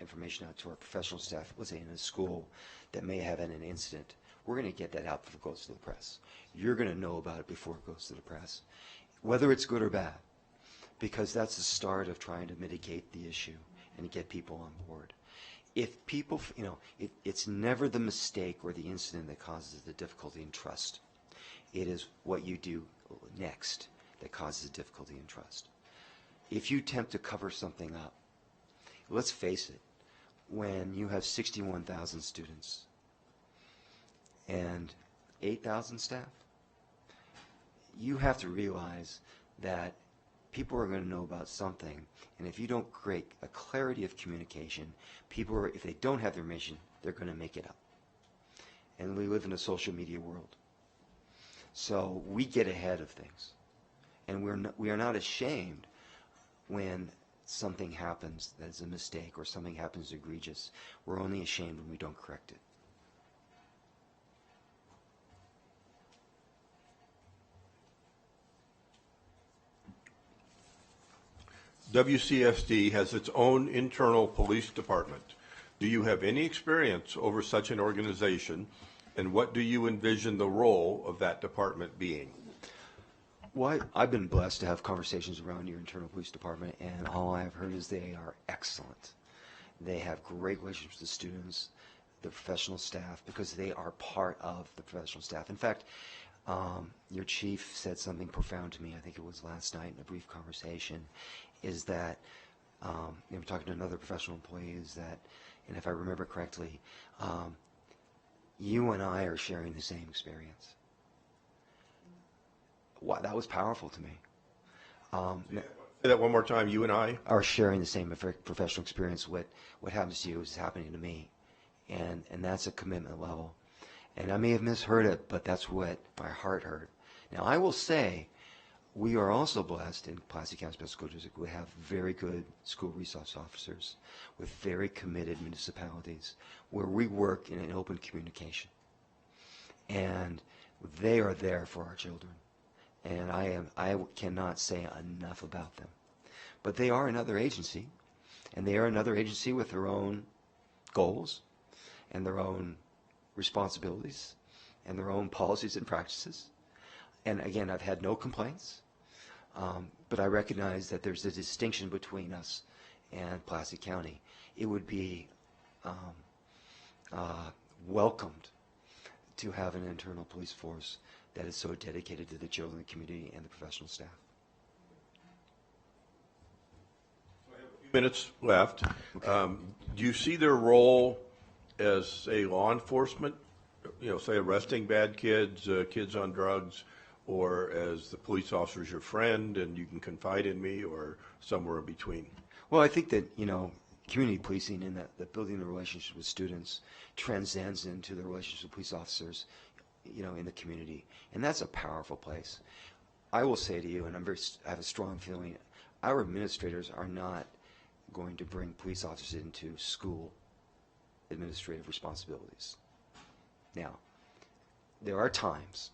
S6: information out to our professional staff. Let's say in a school that may have had an incident, we're going to get that out before it goes to the press. You're going to know about it before it goes to the press, whether it's good or bad, because that's the start of trying to mitigate the issue and get people on board. If people, it's never the mistake or the incident that causes the difficulty in trust. It is what you do next that causes the difficulty in trust. If you attempt to cover something up, let's face it, when you have 61,000 students and 8,000 staff, you have to realize that people are going to know about something, and if you don't create a clarity of communication, people are, if they don't have the information, they're going to make it up. And we live in a social media world. So we get ahead of things. And we are not ashamed when something happens that is a mistake or something happens egregious. We're only ashamed when we don't correct it.
S8: WCSD has its own internal police department. Do you have any experience over such an organization, and what do you envision the role of that department being?
S6: Well, I've been blessed to have conversations around your internal police department, and all I've heard is they are excellent. They have great relationships with the students, the professional staff, because they are part of the professional staff. In fact, your chief said something profound to me, I think it was last night in a brief conversation, is that, I'm talking to another professional employee, is that, and if I remember correctly, you and I are sharing the same experience. Wow, that was powerful to me.
S8: Say that one more time, you and I?
S6: Are sharing the same professional experience. What happens to you is happening to me. And that's a commitment level. And I may have misheard it, but that's what my heart heard. Now, I will say, we are also blessed in Pulaski County Special School District. We have very good school resource officers with very committed municipalities where we work in an open communication. And they are there for our children. And I cannot say enough about them. But they are another agency, and they are another agency with their own goals and their own responsibilities and their own policies and practices. And again, I've had no complaints, but I recognize that there's a distinction between us and Pulaski County. It would be welcomed to have an internal police force that is so dedicated to the children, the community, and the professional staff.
S8: So I have a few minutes left. Okay. Do you see their role as, say, law enforcement, say arresting bad kids, kids on drugs, or as the police officer's your friend and you can confide in me, or somewhere in between?
S6: Well, I think that, community policing and that building the relationship with students transcends into the relationship with police officers, in the community. And that's a powerful place. I will say to you, and I have a strong feeling, our administrators are not going to bring police officers into school administrative responsibilities. Now, there are times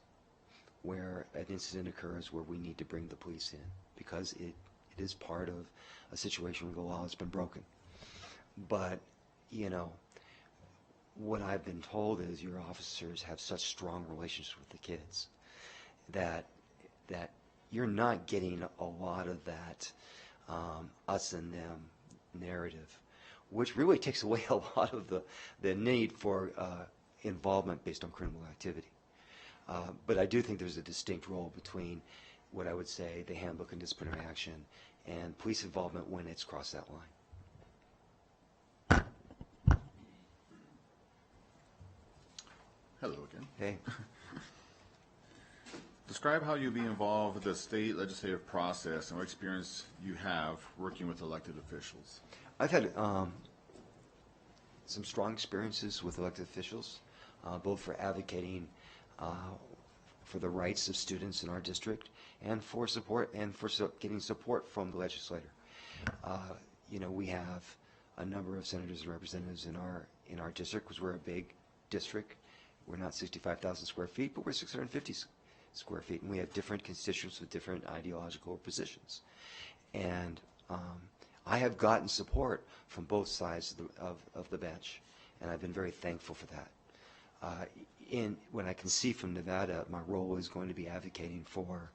S6: where an incident occurs where we need to bring the police in because it is part of a situation where the law has been broken. But, what I've been told is your officers have such strong relationships with the kids that you're not getting a lot of that us and them narrative, which really takes away a lot of the need for involvement based on criminal activity. But I do think there's a distinct role between what I would say the handbook and disciplinary action and police involvement when it's crossed that line.
S2: Hello again.
S6: Hey.
S2: Describe how you'll be involved with the state legislative process and what experience you have working with elected officials.
S6: I've had some strong experiences with elected officials, both for advocating for the rights of students in our district and for support and for getting support from the legislator. We have a number of senators and representatives in our district because we're a big district. We're not 65,000 square feet, but we're 650 square feet, and we have different constituents with different ideological positions. And I have gotten support from both sides of the bench, and I've been very thankful for that. When I can see from Nevada, my role is going to be advocating for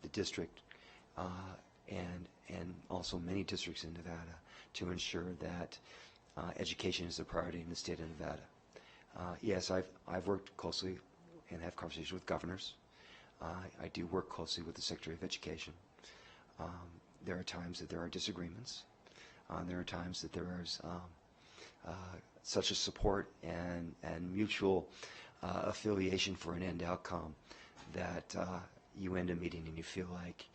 S6: the district and also many districts in Nevada to ensure that education is a priority in the state of Nevada. Yes, I've worked closely and have conversations with governors. I do work closely with the Secretary of Education. There are times that there are disagreements. There are times that there is such a support and mutual affiliation for an end outcome that you end a meeting and you feel like,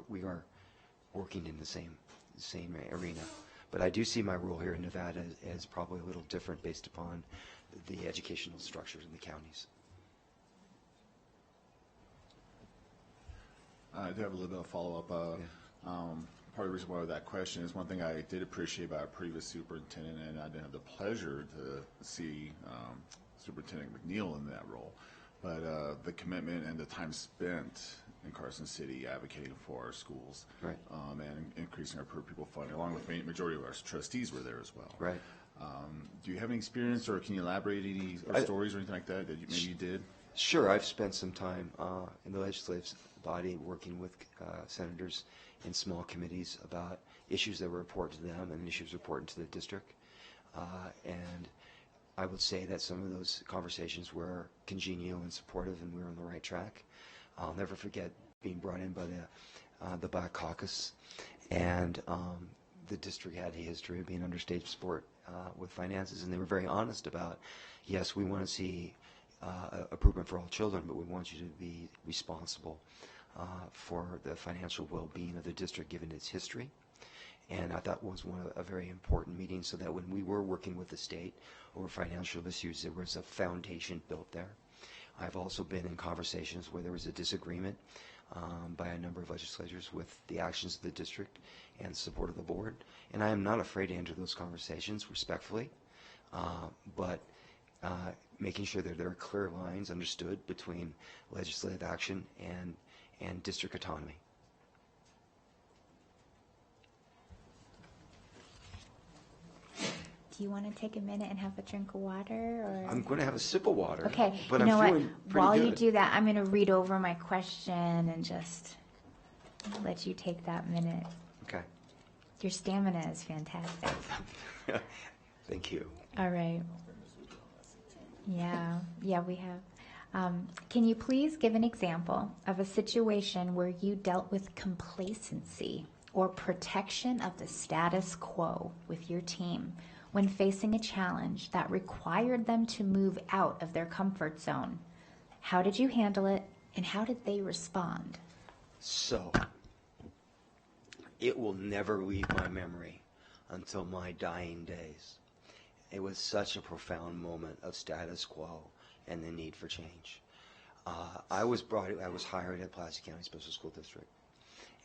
S6: we are working in the same arena. But I do see my role here in Nevada as probably a little different based upon the educational structures in the counties.
S2: I do have a little bit of follow-up. Part of the reason why that question is one thing I did appreciate about our previous superintendent, and I didn't have the pleasure to see Superintendent McNeil in that role, but the commitment and the time spent in Carson City advocating for our schools,
S6: right.
S2: And increasing our per pupil funding, along with the majority of our trustees were there as well.
S6: Right.
S2: Do you have any experience, or can you elaborate any stories or anything like that maybe you did?
S6: Sure. I've spent some time in the legislative body working with senators in small committees about issues that were important to them and issues important to the district. And I would say that some of those conversations were congenial and supportive, and we were on the right track. I'll never forget being brought in by the Black Caucus, and the district had a history of being under state support with finances, and they were very honest about, yes, we want to see improvement for all children, but we want you to be responsible for the financial well-being of the district given its history. And I thought was a very important meeting, so that when we were working with the state over financial issues, there was a foundation built there. I've also been in conversations where there was a disagreement by a number of legislators with the actions of the district and support of the board. And I am not afraid to enter those conversations respectfully, but making sure that there are clear lines understood between legislative action and district autonomy.
S1: Do you want to take a minute and have a drink of water? Or?
S6: I'm going to have a sip of water.
S1: Okay.
S6: But
S1: you know
S6: I'm
S1: what?
S6: feeling pretty
S1: While
S6: good.
S1: you do that, I'm going to read over my question and just let you take that minute.
S6: Okay.
S1: Your stamina is fantastic.
S6: Thank you.
S1: All right. Yeah, we have. Can you please give an example of a situation where you dealt with complacency or protection of the status quo with your team when facing a challenge that required them to move out of their comfort zone? How did you handle it, and how did they respond?
S6: So, it will never leave my memory until my dying days. It was such a profound moment of status quo and the need for change. I was hired at Pulaski County Special School District,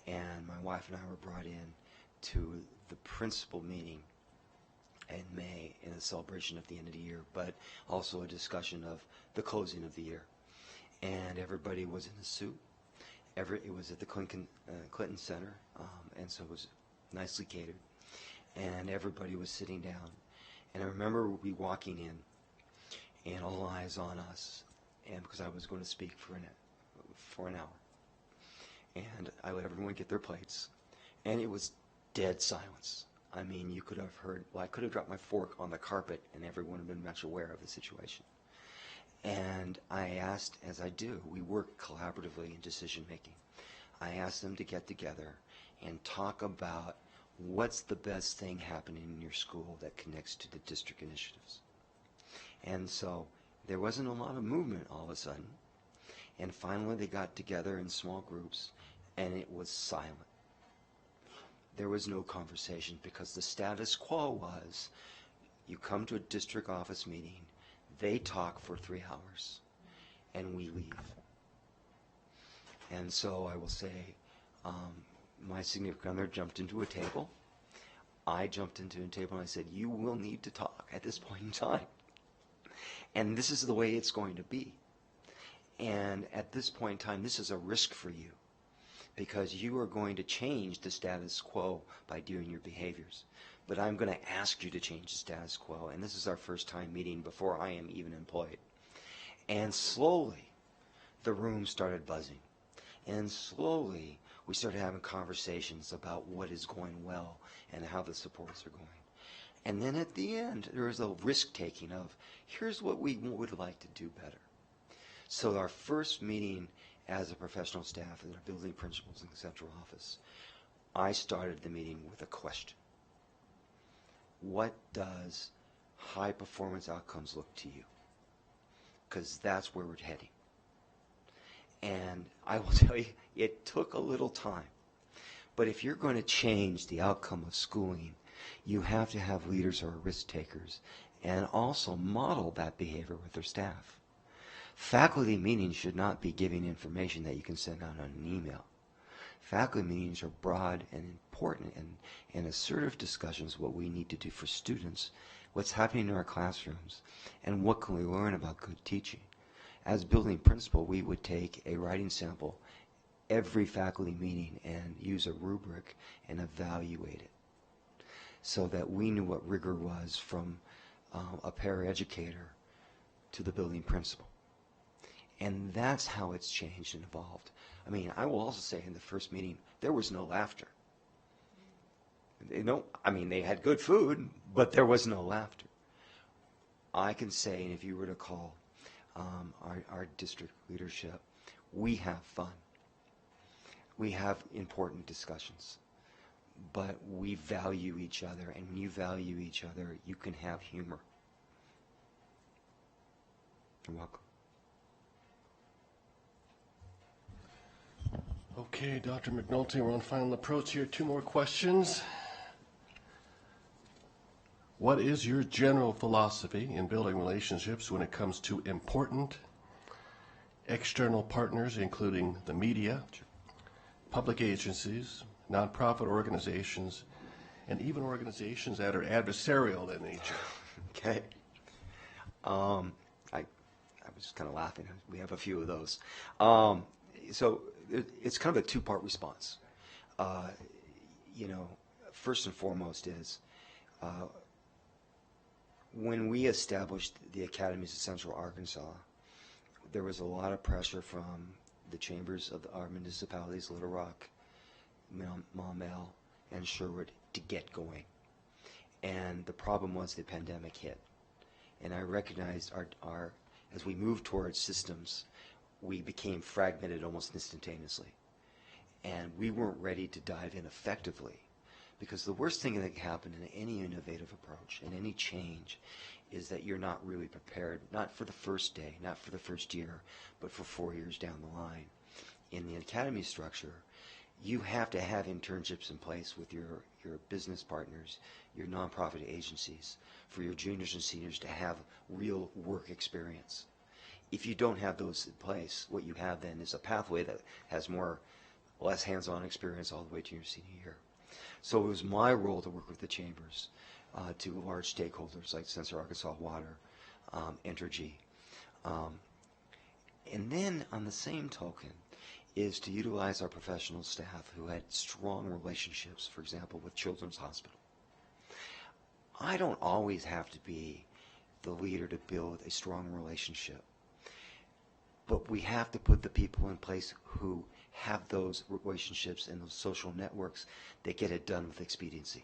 S6: and my wife and I were brought in to the principal meeting in May in a celebration of the end of the year, but also a discussion of the closing of the year. And everybody was in a suit. It was at the Clinton Center, and so it was nicely catered. And everybody was sitting down. And I remember we walking in, and all eyes on us, and because I was going to speak for an hour. And I let everyone get their plates, and it was dead silence. I mean, you could have heard, well, I could have dropped my fork on the carpet, and everyone would have been much aware of the situation. And I asked, as I do, we work collaboratively in decision making. I asked them to get together and talk about what's the best thing happening in your school that connects to the district initiatives. And so there wasn't a lot of movement all of a sudden. And finally they got together in small groups, and it was silent. There was no conversation because the status quo was you come to a district office meeting, they talk for 3 hours, and we leave. And so I will say, my significant other jumped into a table. I jumped into a table and I said, you will need to talk at this point in time. And this is the way it's going to be. And at this point in time, this is a risk for you because you are going to change the status quo by doing your behaviors. But I'm going to ask you to change the status quo. And this is our first time meeting before I am even employed. And slowly, the room started buzzing. And slowly, we started having conversations about what is going well and how the supports are going. And then at the end, there was a risk-taking of, here's what we would like to do better. So our first meeting as a professional staff and our building principals in the central office, I started the meeting with a question. What does high performance outcomes look to you? Because that's where we're heading. And I will tell you, it took a little time. But if you're going to change the outcome of schooling, you have to have leaders who are risk takers and also model that behavior with their staff. Faculty meetings should not be giving information that you can send out on an email. Faculty meetings are broad and important and assertive discussions of what we need to do for students, what's happening in our classrooms, and what can we learn about good teaching. As building principal, we would take a writing sample every faculty meeting and use a rubric and evaluate it so that we knew what rigor was from a paraeducator to the building principal. And that's how it's changed and evolved. I mean, I will also say in the first meeting, there was no laughter. They had good food, but there was no laughter. I can say, and if you were to call our district leadership, we have fun. We have important discussions, but we value each other, and when you value each other, you can have humor. You're welcome.
S3: Okay, Dr. McNulty, we're on final approach here. 2 more questions. What is your general philosophy in building relationships when it comes to important external partners, including the media, public agencies, nonprofit organizations, and even organizations that are adversarial in nature?
S6: Okay. I was kind of laughing. We have a few of those. So it's kind of a 2-part response. First and foremost is when we established the academies of Central Arkansas, there was a lot of pressure from the chambers of our municipalities, Little Rock, Maumelle, and Sherwood, to get going. And the problem was the pandemic hit. And I recognized as we moved towards systems, we became fragmented almost instantaneously. And we weren't ready to dive in effectively Because the worst thing that can happen in any innovative approach, in any change, is that you're not really prepared, not for the first day, not for the first year, but for 4 years down the line. In the academy structure, you have to have internships in place with your business partners, your nonprofit agencies, for your juniors and seniors to have real work experience. If you don't have those in place, what you have then is a pathway that has less hands-on experience all the way to your senior year. So it was my role to work with the chambers, to large stakeholders like Sensor Arkansas Water, Entergy. And then on the same token is to utilize our professional staff who had strong relationships, for example, with Children's Hospital. I don't always have to be the leader to build a strong relationship, but we have to put the people in place who have those relationships and those social networks that get it done with expediency.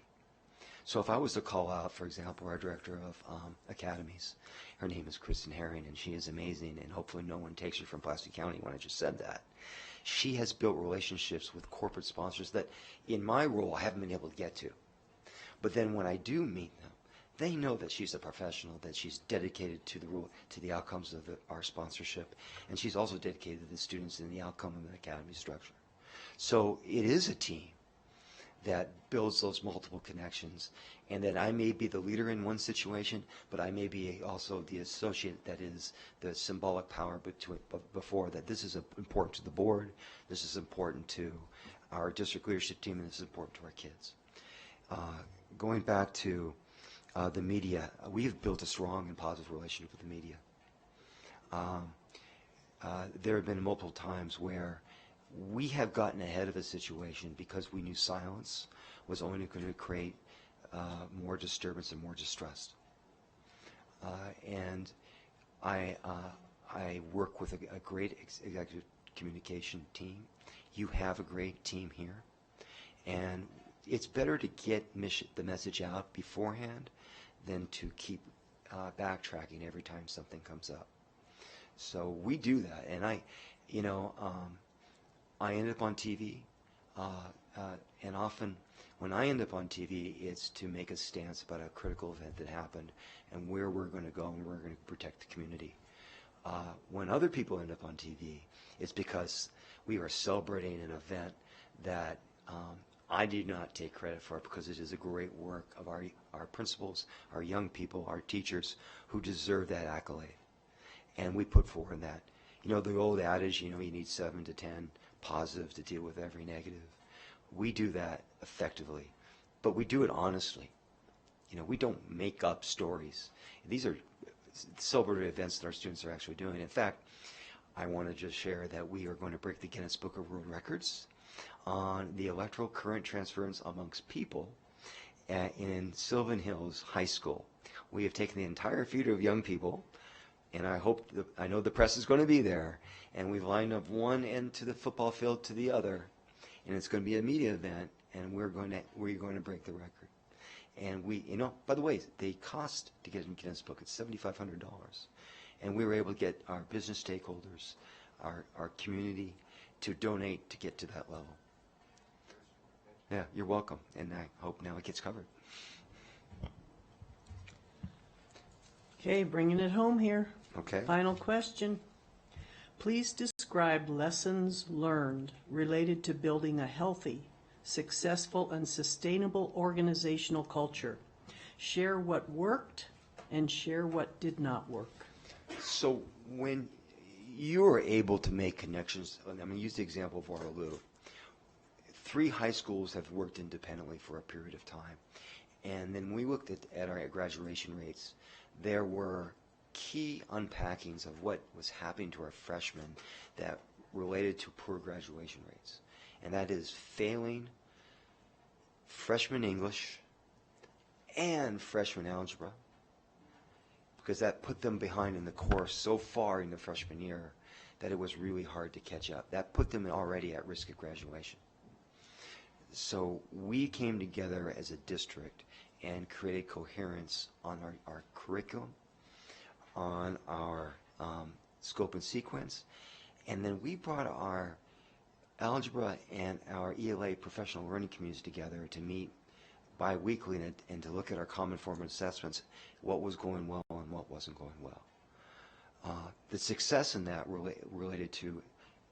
S6: So if I was to call out, for example, our director of academies, her name is Kristen Herring, and she is amazing, and hopefully no one takes her from Pulaski County when I just said that. She has built relationships with corporate sponsors that in my role I haven't been able to get to. But then when I do meet them, they know that she's a professional, that she's dedicated to the outcomes of our sponsorship, and she's also dedicated to the students and the outcome of the academy structure. So it is a team that builds those multiple connections, and that I may be the leader in one situation, but I may be also the associate that is the symbolic power before that. This is important to the board, this is important to our district leadership team, and this is important to our kids. Going back to the media, we've built a strong and positive relationship with the media. There have been multiple times where we have gotten ahead of a situation because we knew silence was only going to create more disturbance and more distrust. And I work with a great executive communication team. You have a great team here. And it's better to get the message out beforehand than to keep backtracking every time something comes up. So we do that. And I end up on TV, and often when I end up on TV, it's to make a stance about a critical event that happened and where we're going to go and we're going to protect the community. When other people end up on TV, it's because we are celebrating an event that I do not take credit for, because it is a great work of our principals, our young people, our teachers who deserve that accolade. And we put forward that. You know, the old adage, you need 7 to 10 positive to deal with every negative. We do that effectively, but we do it honestly. We don't make up stories. These are celebratory events that our students are actually doing. In fact, I want to just share that we are going to break the Guinness Book of World Records on the electrical current transference amongst people in Sylvan Hills High School. We have taken the entire feeder of young people, and I know the press is going to be there, and we've lined up one end to the football field to the other, and it's going to be a media event, and we're going to break the record. And by the way, they cost to get in Guinness Book. It's $7,500, and we were able to get our business stakeholders, our community, to donate to get to that level. Yeah, you're welcome, and I hope now it gets covered.
S7: Okay, bringing it home here.
S6: Okay.
S7: Final question. Please describe lessons learned related to building a healthy, successful, and sustainable organizational culture. Share what worked and share what did not work.
S6: So when you are able to make connections, I'm going to use the example of Waterloo. 3 high schools have worked independently for a period of time. And then we looked at our graduation rates. There were key unpackings of what was happening to our freshmen that related to poor graduation rates. And that is failing freshman English and freshman algebra, because that put them behind in the course so far in the freshman year that it was really hard to catch up. That put them already at risk of graduation. So we came together as a district and created coherence on our curriculum, on our scope and sequence, and then we brought our algebra and our ELA professional learning communities together to meet bi-weekly and to look at our common formative assessments, what was going well and what wasn't going well. The success in that related to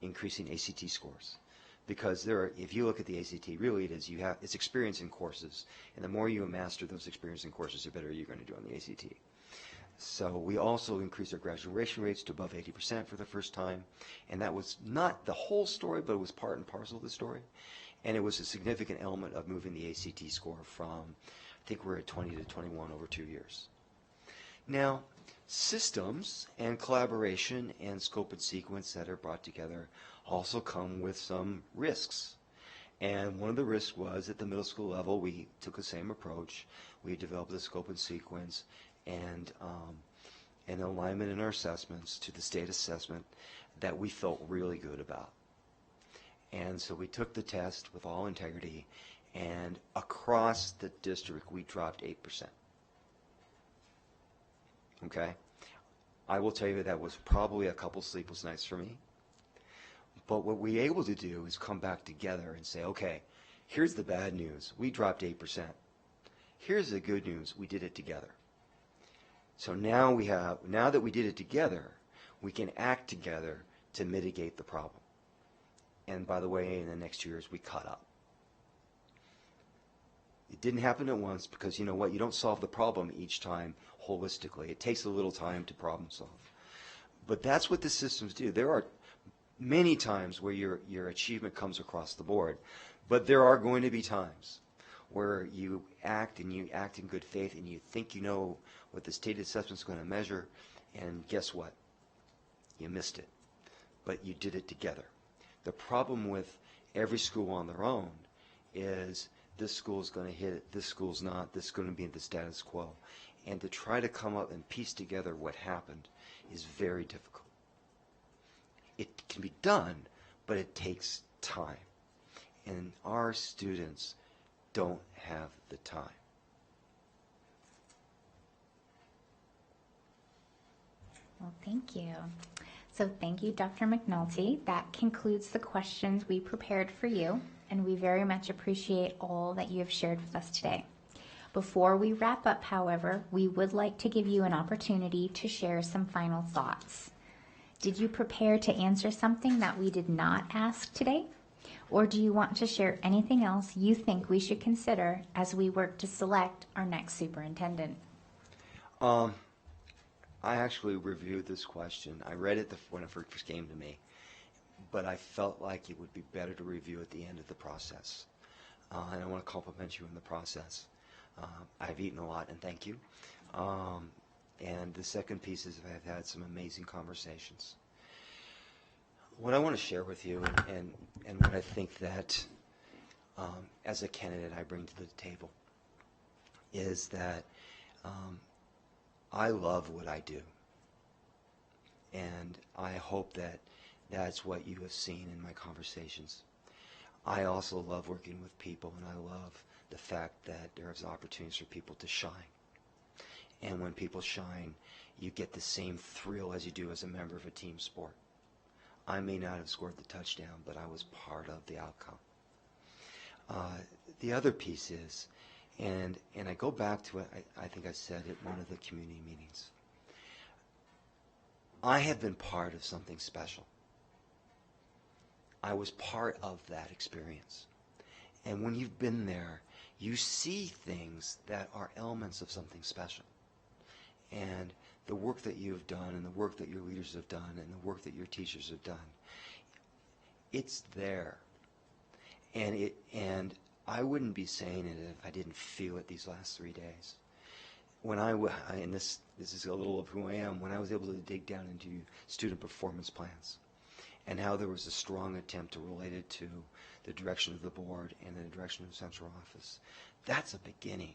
S6: increasing ACT scores. Because if you look at the ACT, really it's experience in courses, and the more you master those experience in courses, the better you're going to do on the ACT. So we also increased our graduation rates to above 80% for the first time, and that was not the whole story, but it was part and parcel of the story, and it was a significant element of moving the ACT score from, I think we're at 20 to 21 over 2 years. Now, systems and collaboration and scope and sequence that are brought together also come with some risks. And one of the risks was at the middle school level, we took the same approach. We developed the scope and sequence and an alignment in our assessments to the state assessment that we felt really good about. And so we took the test with all integrity, and across the district, we dropped 8%. Okay? I will tell you that was probably a couple sleepless nights for me. But what we were able to do is come back together and say, okay, here's the bad news. We dropped 8%. Here's the good news. We did it together. So now that we did it together, we can act together to mitigate the problem. And by the way, in the next 2 years, we caught up. It didn't happen at once because you know what? You don't solve the problem each time holistically. It takes a little time to problem solve. But that's what the systems do. There are many times where your achievement comes across the board, but there are going to be times where you act in good faith and you think you know what the state assessment is going to measure, and guess what? You missed it, but you did it together. The problem with every school on their own is this school is going to hit it, this school's not, this is going to be the status quo. And to try to come up and piece together what happened is very difficult. It can be done, but it takes time. And our students don't have the time.
S1: Well, thank you. So thank you, Dr. McNulty. That concludes the questions we prepared for you, and we very much appreciate all that you have shared with us today. Before we wrap up, however, we would like to give you an opportunity to share some final thoughts. Did you prepare to answer something that we did not ask today? Or do you want to share anything else you think we should consider as we work to select our next superintendent?
S6: I actually reviewed this question. I read it when it first came to me, but I felt like it would be better to review at the end of the process. And I want to compliment you in the process. I've eaten a lot, and thank you. And the second piece is I've had some amazing conversations. What I want to share with you, and what I think that as a candidate I bring to the table, is that I love what I do. And I hope that that's what you have seen in my conversations. I also love working with people, and I love the fact that there's opportunities for people to shine. And when people shine, you get the same thrill as you do as a member of a team sport. I may not have scored the touchdown, but I was part of the outcome. The other piece is, and I go back to what I think I said at one of the community meetings, I have been part of something special. I was part of that experience. And when you've been there, you see things that are elements of something special. And the work that you've done, and the work that your leaders have done, and the work that your teachers have done, it's there. And I wouldn't be saying it if I didn't feel it these last 3 days. When and this is a little of who I am, when I was able to dig down into student performance plans, and how there was a strong attempt to relate it to the direction of the board and the direction of the central office, that's a beginning.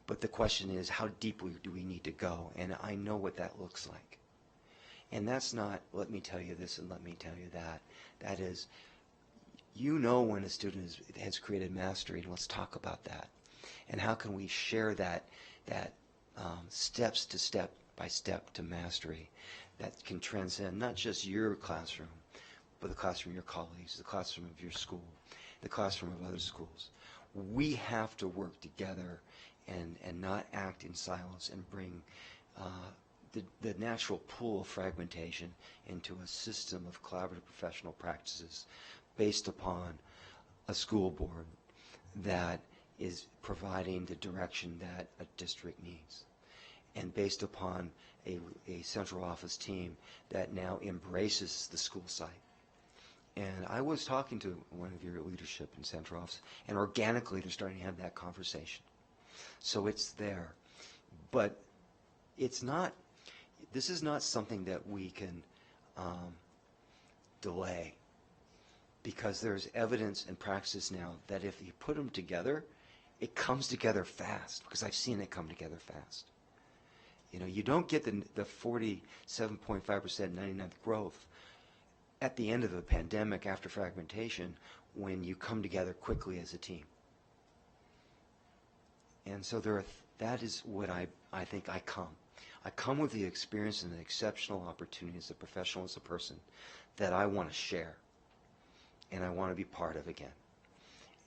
S6: But the question is, how deeply do we need to go? And I know what that looks like. And that's not, let me tell you this and let me tell you that. That is, you know when a student has created mastery, and let's talk about that. And how can we share that steps to step by step to mastery that can transcend not just your classroom, but the classroom of your colleagues, the classroom of your school, the classroom of other schools. we have to work together and not act in silence and bring the natural pool of fragmentation into a system of collaborative professional practices based upon a school board that is providing the direction that a district needs, and based upon a central office team that now embraces the school site. And I was talking to one of your leadership in central office, and organically they're starting to have that conversation. So it's there. But it's not, this is not something that we can delay, because there's evidence and practice now that if you put them together, it comes together fast, because I've seen it come together fast. You know, you don't get the 47.5% 99th growth at the end of a pandemic after fragmentation when you come together quickly as a team. And so that is what I think I come. I come with the experience and the exceptional opportunity as a professional, as a person, that I want to share and I want to be part of again.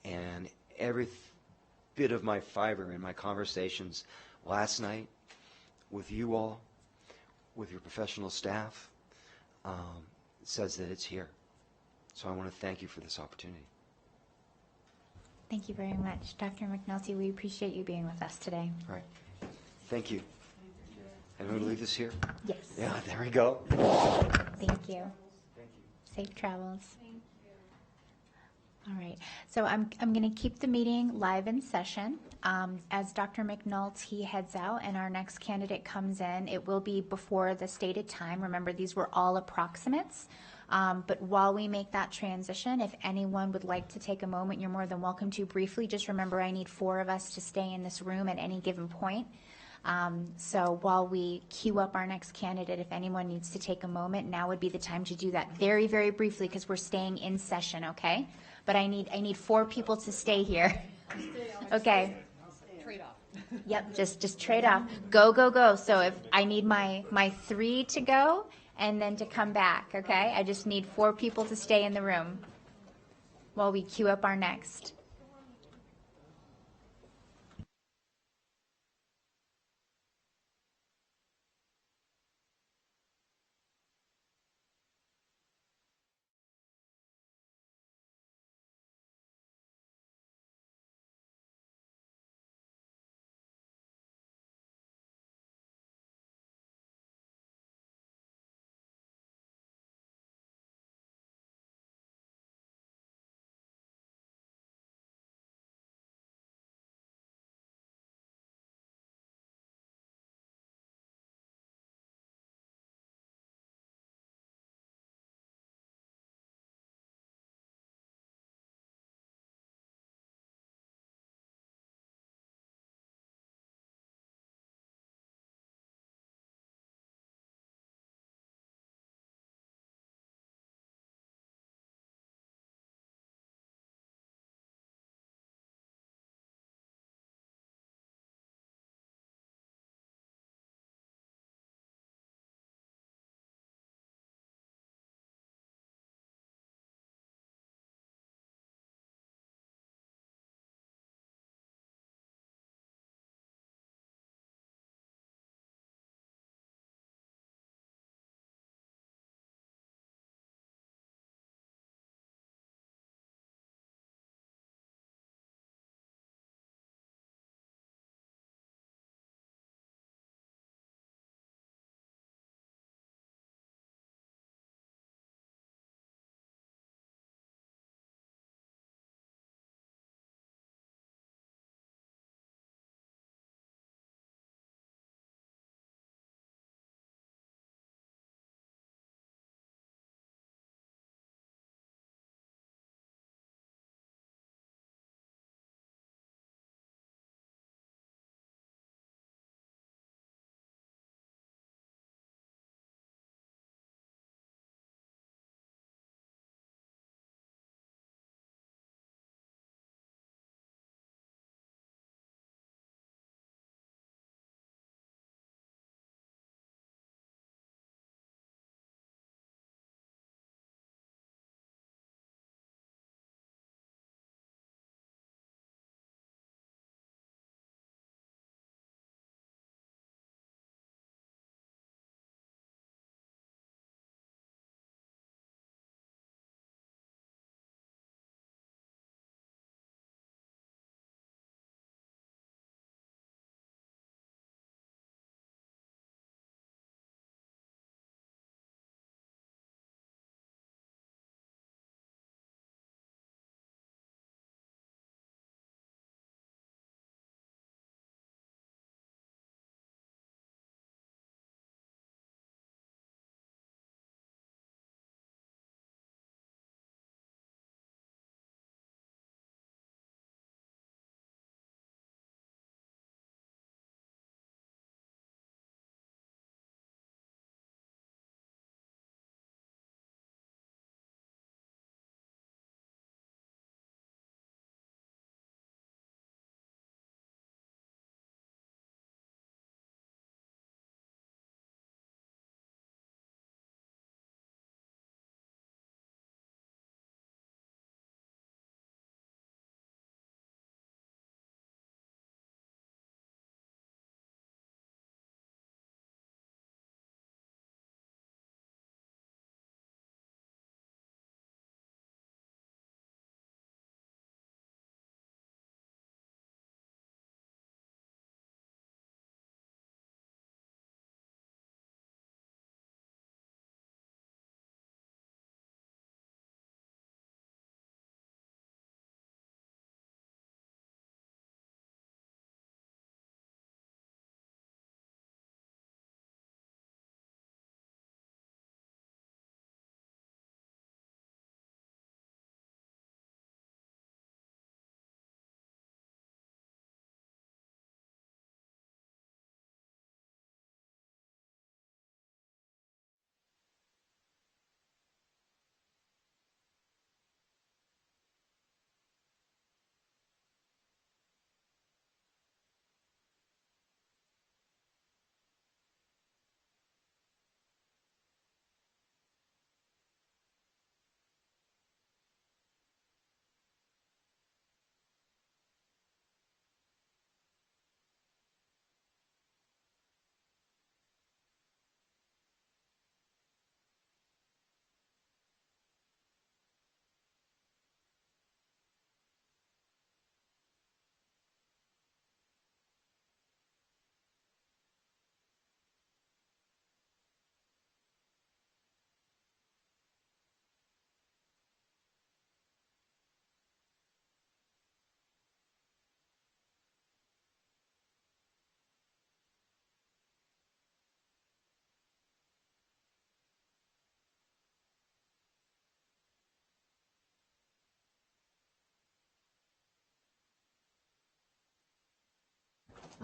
S6: And every bit of my fiber in my conversations last night with you all, with your professional staff, says that it's here. So I want to thank you for this opportunity.
S1: Thank you very much. Dr. McNulty, we appreciate you being with us today.
S6: All right. Thank you. And we'll leave this here?
S1: Yes.
S6: Yeah, there we go.
S1: Thank you. Safe travels. All right, so I'm going to keep the meeting live in session. As Dr. McNulty heads out and our next candidate comes in, it will be before the stated time. Remember, these were all approximates. But while we make that transition, if anyone would like to take a moment, you're more than welcome to briefly. Just remember, I need 4 of us to stay in this room at any given point. So while we queue up our next candidate, if anyone needs to take a moment, now would be the time to do that very, very briefly, because we're staying in session, okay? But I need 4 people to stay here. Okay.
S5: Trade off.
S1: Yep, just trade off. Go, go, go. So if I need my 3 to go and then to come back, okay? I just need 4 people to stay in the room while we queue up our next.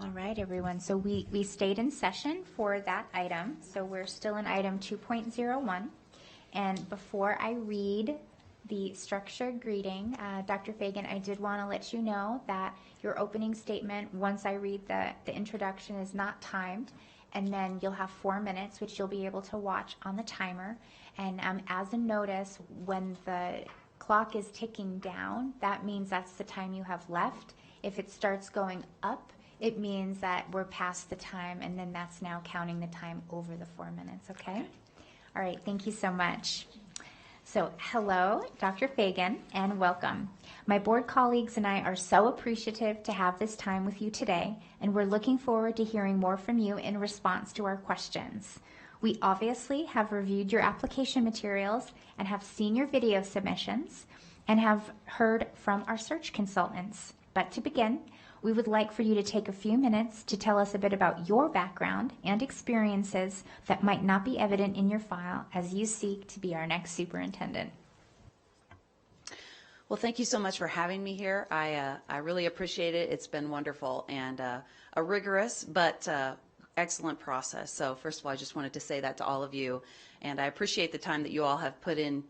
S1: All right, everyone. So we stayed in session for that item. So we're still in item 2.01. And before I read the structured greeting, Dr. Fagan, I did want to let you know that your opening statement, once I read the introduction, is not timed. And then you'll have 4 minutes, which you'll be able to watch on the timer. And as a notice, when the clock is ticking down, that means that's the time you have left. If it starts going up, it means that we're past the time, and then that's now counting the time over the 4 minutes, okay? All right, thank you so much. So, hello, Dr. Fagan, and welcome. My board colleagues and I are so appreciative to have this time with you today, and we're looking forward to hearing more from you in response to our questions. We obviously have reviewed your application materials and have seen your video submissions and have heard from our search consultants. But to begin, we would like for you to take a few minutes to tell us a bit about your background and experiences that might not be evident in your file as you seek to be our next superintendent.
S11: Well, thank you so much for having me here. I really appreciate it. It's been wonderful and a rigorous but excellent process. So first of all, I just wanted to say that to all of you, and I appreciate the time that you all have put in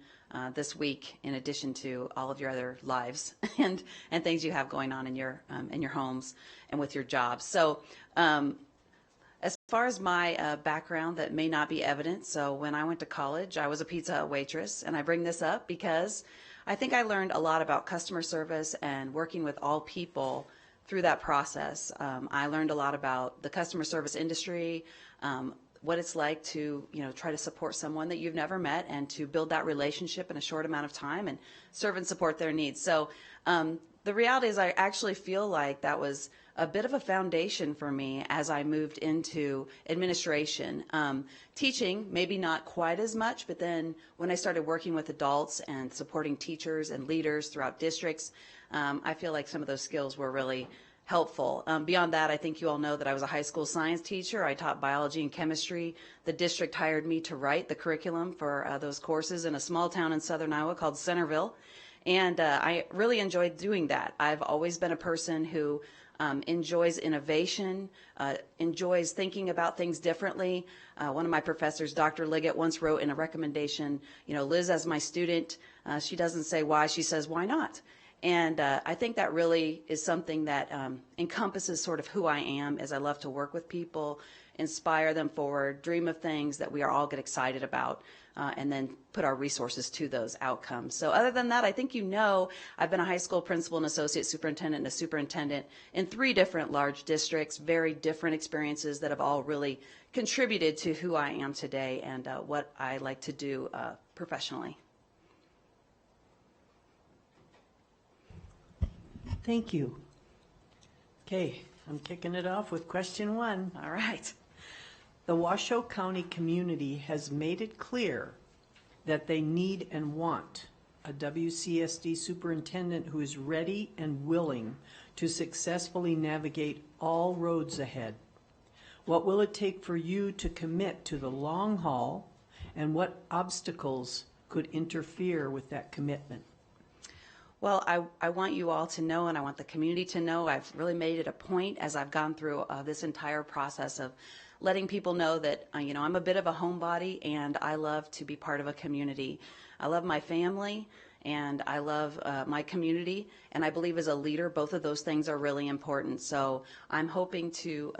S11: this week, in addition to all of your other lives and things you have going on in your homes and with your jobs. So as far as my background that may not be evident, so when I went to college, I was a Pizza Hut waitress, and I bring this up because I think I learned a lot about customer service and working with all people through that process. I learned a lot about the customer service industry, what it's like to, try to support someone that you've never met and to build that relationship in a short amount of time and serve and support their needs. So the reality is I actually feel like that was a bit of a foundation for me as I moved into administration. Teaching, maybe not quite as much, but then when I started working with adults and supporting teachers and leaders throughout districts, I feel like some of those skills were really helpful. Beyond that, I think you all know that I was a high school science teacher. I taught biology and chemistry. The district hired me to write the curriculum for those courses in a small town in southern Iowa called Centerville. And I really enjoyed doing that. I've always been a person who enjoys innovation, enjoys thinking about things differently. One of my professors, Dr. Liggett, once wrote in a recommendation, Liz, as my student, she doesn't say why, she says why not. And I think that really is something that encompasses sort of who I am, as I love to work with people, inspire them forward, dream of things that we are all get excited about, and then put our resources to those outcomes. So other than that, I think I've been a high school principal and associate superintendent and a superintendent in 3 different large districts, very different experiences that have all really contributed to who I am today and what I like to do professionally.
S7: Thank you. Okay, I'm kicking it off with question 1.
S11: All right.
S7: The Washoe County community has made it clear that they need and want a WCSD superintendent who is ready and willing to successfully navigate all roads ahead. What will it take for you to commit to the long haul, and what obstacles could interfere with that commitment?
S11: Well, I want you all to know, and I want the community to know, I've really made it a point as I've gone through this entire process of letting people know that, I'm a bit of a homebody and I love to be part of a community. I love my family and I love my community, and I believe as a leader, both of those things are really important. So I'm hoping to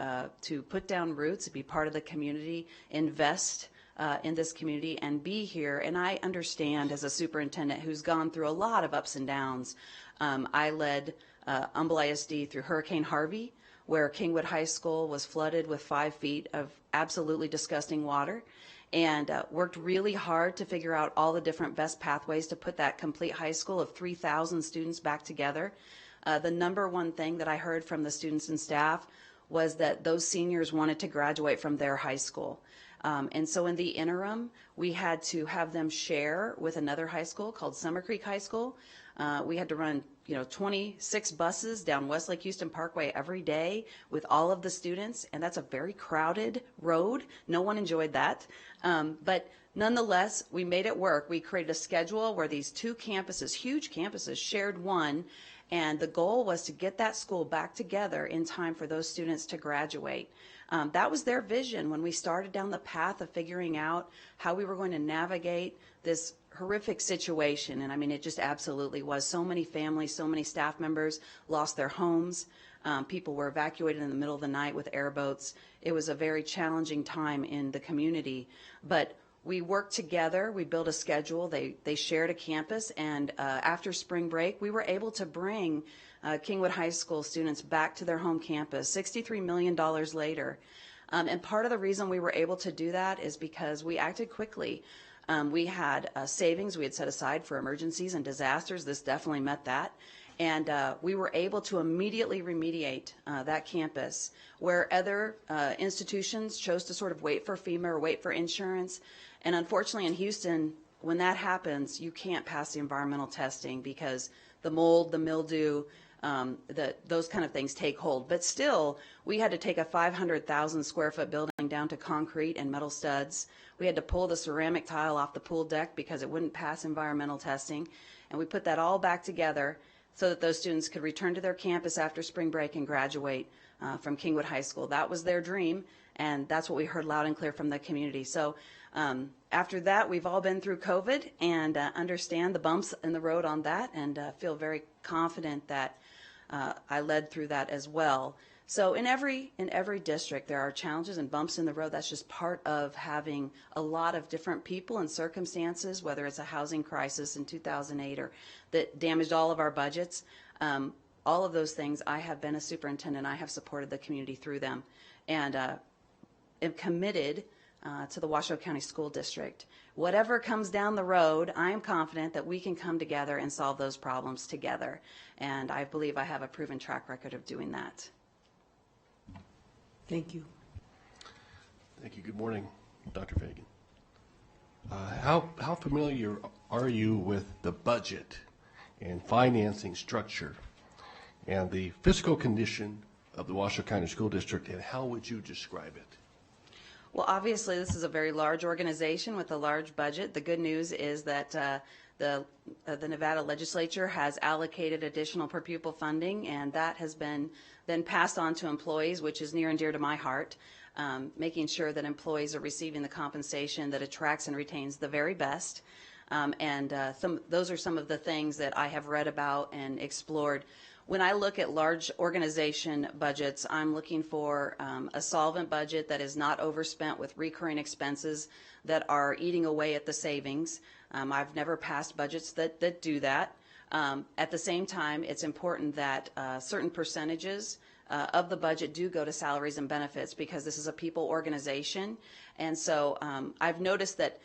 S11: put down roots, be part of the community, invest in this community and be here. And I understand as a superintendent who's gone through a lot of ups and downs. I led Humble ISD through Hurricane Harvey, where Kingwood High School was flooded with 5 feet of absolutely disgusting water, and worked really hard to figure out all the different best pathways to put that complete high school of 3,000 students back together. The number one thing that I heard from the students and staff was that those seniors wanted to graduate from their high school. And so in the interim, we had to have them share with another high school called Summer Creek High School. We had to run 26 buses down Westlake Houston Parkway every day with all of the students, and that's a very crowded road. No one enjoyed that. But nonetheless, we made it work. We created a schedule where these two campuses, huge campuses, shared one, and the goal was to get that school back together in time for those students to graduate. That was their vision when we started down the path of figuring out how we were going to navigate this horrific situation. And I mean, it just absolutely was. So many families, so many staff members lost their homes. People were evacuated in the middle of the night with airboats. It was a very challenging time in the community. But we worked together. We built a schedule. They shared a campus. And after spring break, we were able to bring Kingwood High School students back to their home campus, $63 million later. And part of the reason we were able to do that is because we acted quickly. We had savings we had set aside for emergencies and disasters. This definitely met that. And we were able to immediately remediate that campus where other institutions chose to sort of wait for FEMA or wait for insurance. And unfortunately in Houston, when that happens, you can't pass the environmental testing because the mold, the mildew, those kind of things take hold. But still, we had to take a 500,000 square foot building down to concrete and metal studs. We had to pull the ceramic tile off the pool deck because it wouldn't pass environmental testing. And we put that all back together so that those students could return to their campus after spring break and graduate from Kingwood High School. That was their dream, and that's what we heard loud and clear from the community. So after that, we've all been through COVID and understand the bumps in the road on that, and feel very confident that I led through that as well. So in every district, there are challenges and bumps in the road. That's just part of having a lot of different people and circumstances, whether it's a housing crisis in 2008 or that damaged all of our budgets. All of those things, I have been a superintendent. I have supported the community through them, and am committed to the Washoe County School District. Whatever comes down the road, I am confident that we can come together and solve those problems together. And I believe I have a proven track record of doing that.
S7: Thank you.
S3: Thank you. Good morning, Dr. Fagan. How familiar are you with the budget and financing structure and the fiscal condition of the Washoe County School District, and how would you describe it?
S11: Well, obviously, this is a very large organization with a large budget. The good news is that the Nevada legislature has allocated additional per pupil funding, and that has been then passed on to employees, which is near and dear to my heart, making sure that employees are receiving the compensation that attracts and retains the very best. Those are some of the things that I have read about and explored. When I look at large organization budgets, I'm looking for a solvent budget that is not overspent with recurring expenses that are eating away at the savings. I've never passed budgets that do that. At the same time, it's important that certain percentages of the budget do go to salaries and benefits because this is a people organization. And so I've noticed that,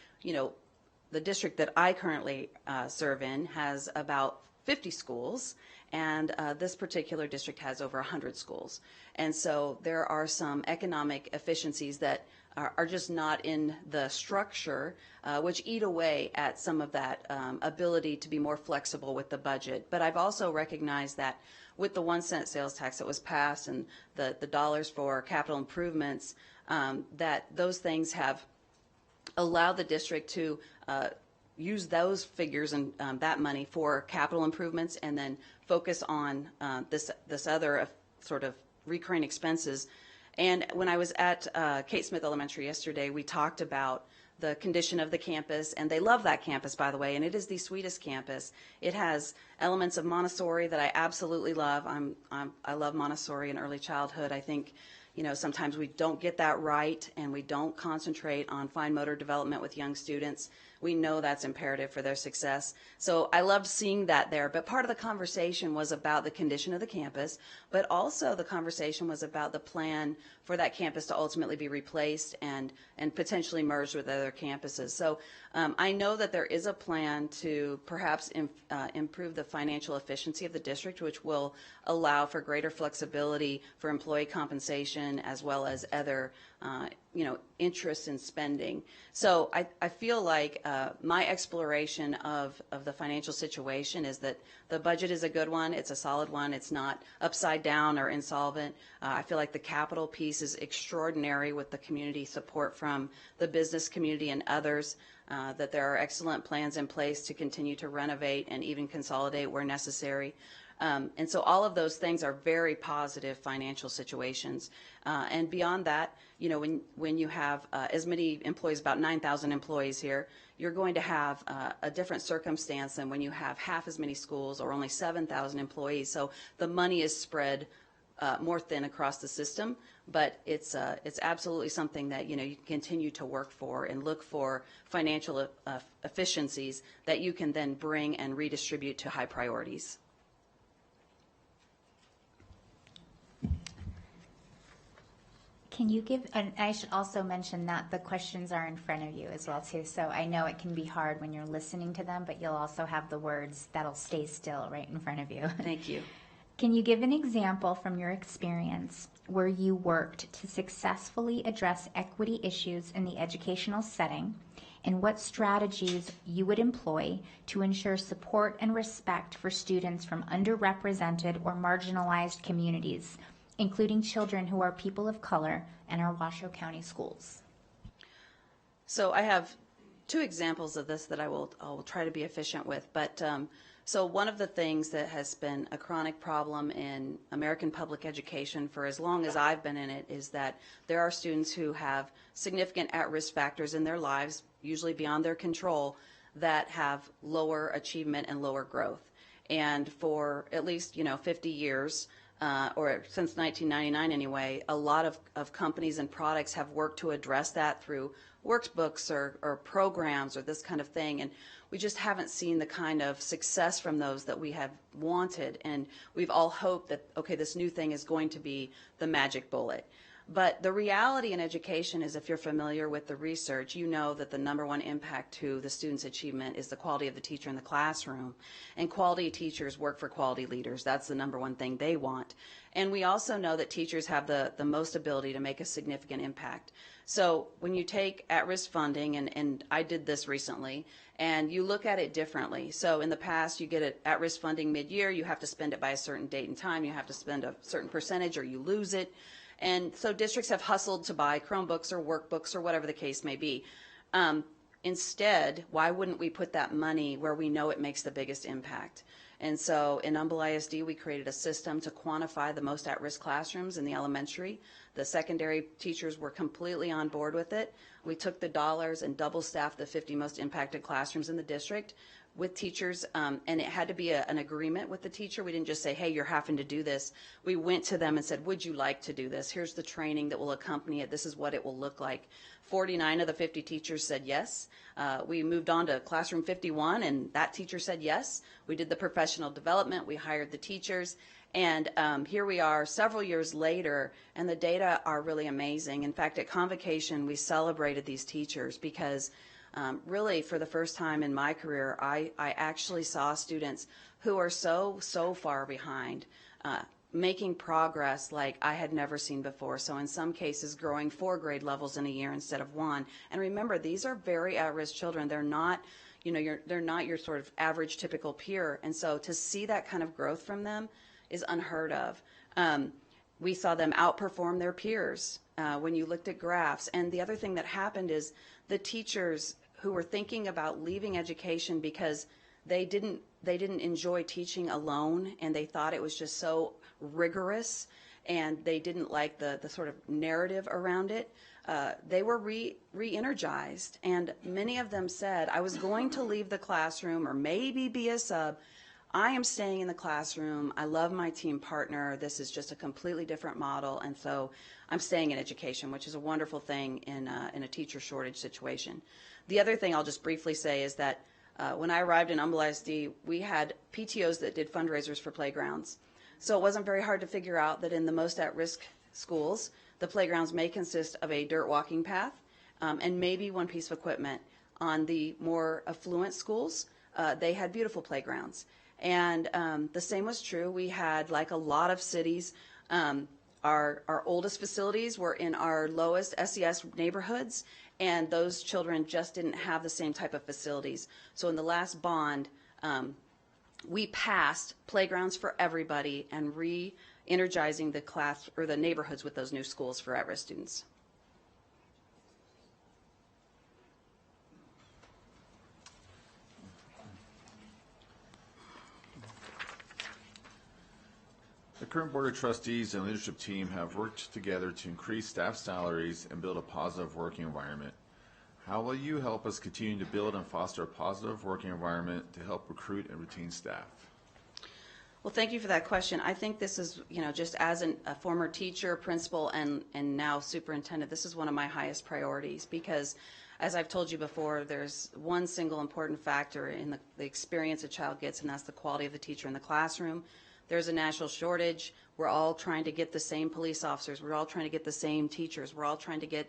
S11: the district that I currently serve in has about 50 schools, and this particular district has over 100 schools. And so there are some economic efficiencies that are just not in the structure, which eat away at some of that ability to be more flexible with the budget. But I've also recognized that with the 1 cent sales tax that was passed and the dollars for capital improvements, that those things have allowed the district to use those figures and that money for capital improvements and then focus on this other sort of recurring expenses. And when I was at Kate Smith Elementary yesterday, we talked about the condition of the campus, and they love that campus, by the way, and it is the sweetest campus. It has elements of Montessori that I absolutely love. I love Montessori in early childhood. I think sometimes we don't get that right, and we don't concentrate on fine motor development with young students. We know that's imperative for their success. So I loved seeing that there. But part of the conversation was about the condition of the campus, but also the conversation was about the plan for that campus to ultimately be replaced and potentially merged with other campuses. So I know that there is a plan to perhaps improve the financial efficiency of the district, which will allow for greater flexibility for employee compensation as well as other interests in spending. So I feel like my exploration of the financial situation is that the budget is a good one. It's a solid one. It's not upside down or insolvent. I feel like the capital piece is extraordinary with the community support from the business community and others, that there are excellent plans in place to continue to renovate and even consolidate where necessary. And so all of those things are very positive financial situations. And beyond that, you know, when you have as many employees, about 9,000 employees here, you're going to have a different circumstance than when you have half as many schools or only 7,000 employees. So the money is spread more thin across the system, but it's absolutely something that, you know, you can continue to work for and look for financial efficiencies that you can then bring and redistribute to high priorities.
S1: Can you give, and I should also mention that the questions are in front of you as well too. So I know it can be hard when you're listening to them, but you'll also have the words that'll stay still right in front of you.
S11: Thank you.
S1: Can you give an example from your experience where you worked to successfully address equity issues in the educational setting, and what strategies you would employ to ensure support and respect for students from underrepresented or marginalized communities, including children who are people of color in our Washoe County schools?
S11: So I have two examples of this that I'll try to be efficient with. But so one of the things that has been a chronic problem in American public education for as long as I've been in it is that there are students who have significant at-risk factors in their lives, usually beyond their control, that have lower achievement and lower growth. And for at least, 50 years, or since 1999 anyway, a lot of companies and products have worked to address that through workbooks or programs or this kind of thing. And we just haven't seen the kind of success from those that we have wanted. And we've all hoped that, okay, this new thing is going to be the magic bullet. But the reality in education is, if you're familiar with the research, you know that the number one impact to the student's achievement is the quality of the teacher in the classroom. And quality teachers work for quality leaders. That's the number one thing they want. And we also know that teachers have the most ability to make a significant impact. So when you take at-risk funding, and I did this recently, and you look at it differently. So in the past, you get it at-risk funding mid-year, you have to spend it by a certain date and time, you have to spend a certain percentage or you lose it. And so districts have hustled to buy Chromebooks or workbooks or whatever the case may be. Instead, why wouldn't we put that money where we know it makes the biggest impact? And so in Humble ISD, we created a system to quantify the most at-risk classrooms in the elementary. The secondary teachers were completely on board with it. We took the dollars and double staffed the 50 most impacted classrooms in the district with teachers, and it had to be an agreement with the teacher. We didn't just say, hey, you're having to do this. We went to them and said, would you like to do this? Here's the training that will accompany it. This is what it will look like. 49 of the 50 teachers said yes. We moved on to classroom 51, and that teacher said yes. We did the professional development. We hired the teachers. And here we are several years later, and the data are really amazing. In fact, at Convocation, we celebrated these teachers because really, for the first time in my career, I actually saw students who are so far behind making progress like I had never seen before. So in some cases, growing 4 grade levels in a year instead of 1. And remember, these are very at-risk children. They're not, they're not your sort of average, typical peer. And so to see that kind of growth from them is unheard of. We saw them outperform their peers when you looked at graphs. And the other thing that happened is the teachers who were thinking about leaving education because they didn't enjoy teaching alone, and they thought it was just so rigorous, and they didn't like the sort of narrative around it. They were re-energized, and many of them said, I was going to leave the classroom or maybe be a sub. I am staying in the classroom. I love my team partner. This is just a completely different model, and so I'm staying in education, which is a wonderful thing in a teacher shortage situation. The other thing I'll just briefly say is that when I arrived in Humble ISD, we had PTOs that did fundraisers for playgrounds. So it wasn't very hard to figure out that in the most at-risk schools, the playgrounds may consist of a dirt walking path and maybe one piece of equipment. On the more affluent schools, they had beautiful playgrounds. And the same was true. We had, like a lot of cities, our oldest facilities were in our lowest SES neighborhoods, and those children just didn't have the same type of facilities. So in the last bond, we passed playgrounds for everybody and re-energizing the class or the neighborhoods with those new schools for at-risk students.
S2: The current Board of Trustees and leadership team have worked together to increase staff salaries and build a positive working environment. How will you help us continue to build and foster a positive working environment to help recruit and retain staff?
S11: Well, thank you for that question. I think this is, just as a former teacher, principal, and now superintendent, this is one of my highest priorities because, as I've told you before, there's one single important factor in the experience a child gets, and that's the quality of the teacher in the classroom. There's a national shortage. We're all trying to get the same police officers. We're all trying to get the same teachers. We're all trying to get,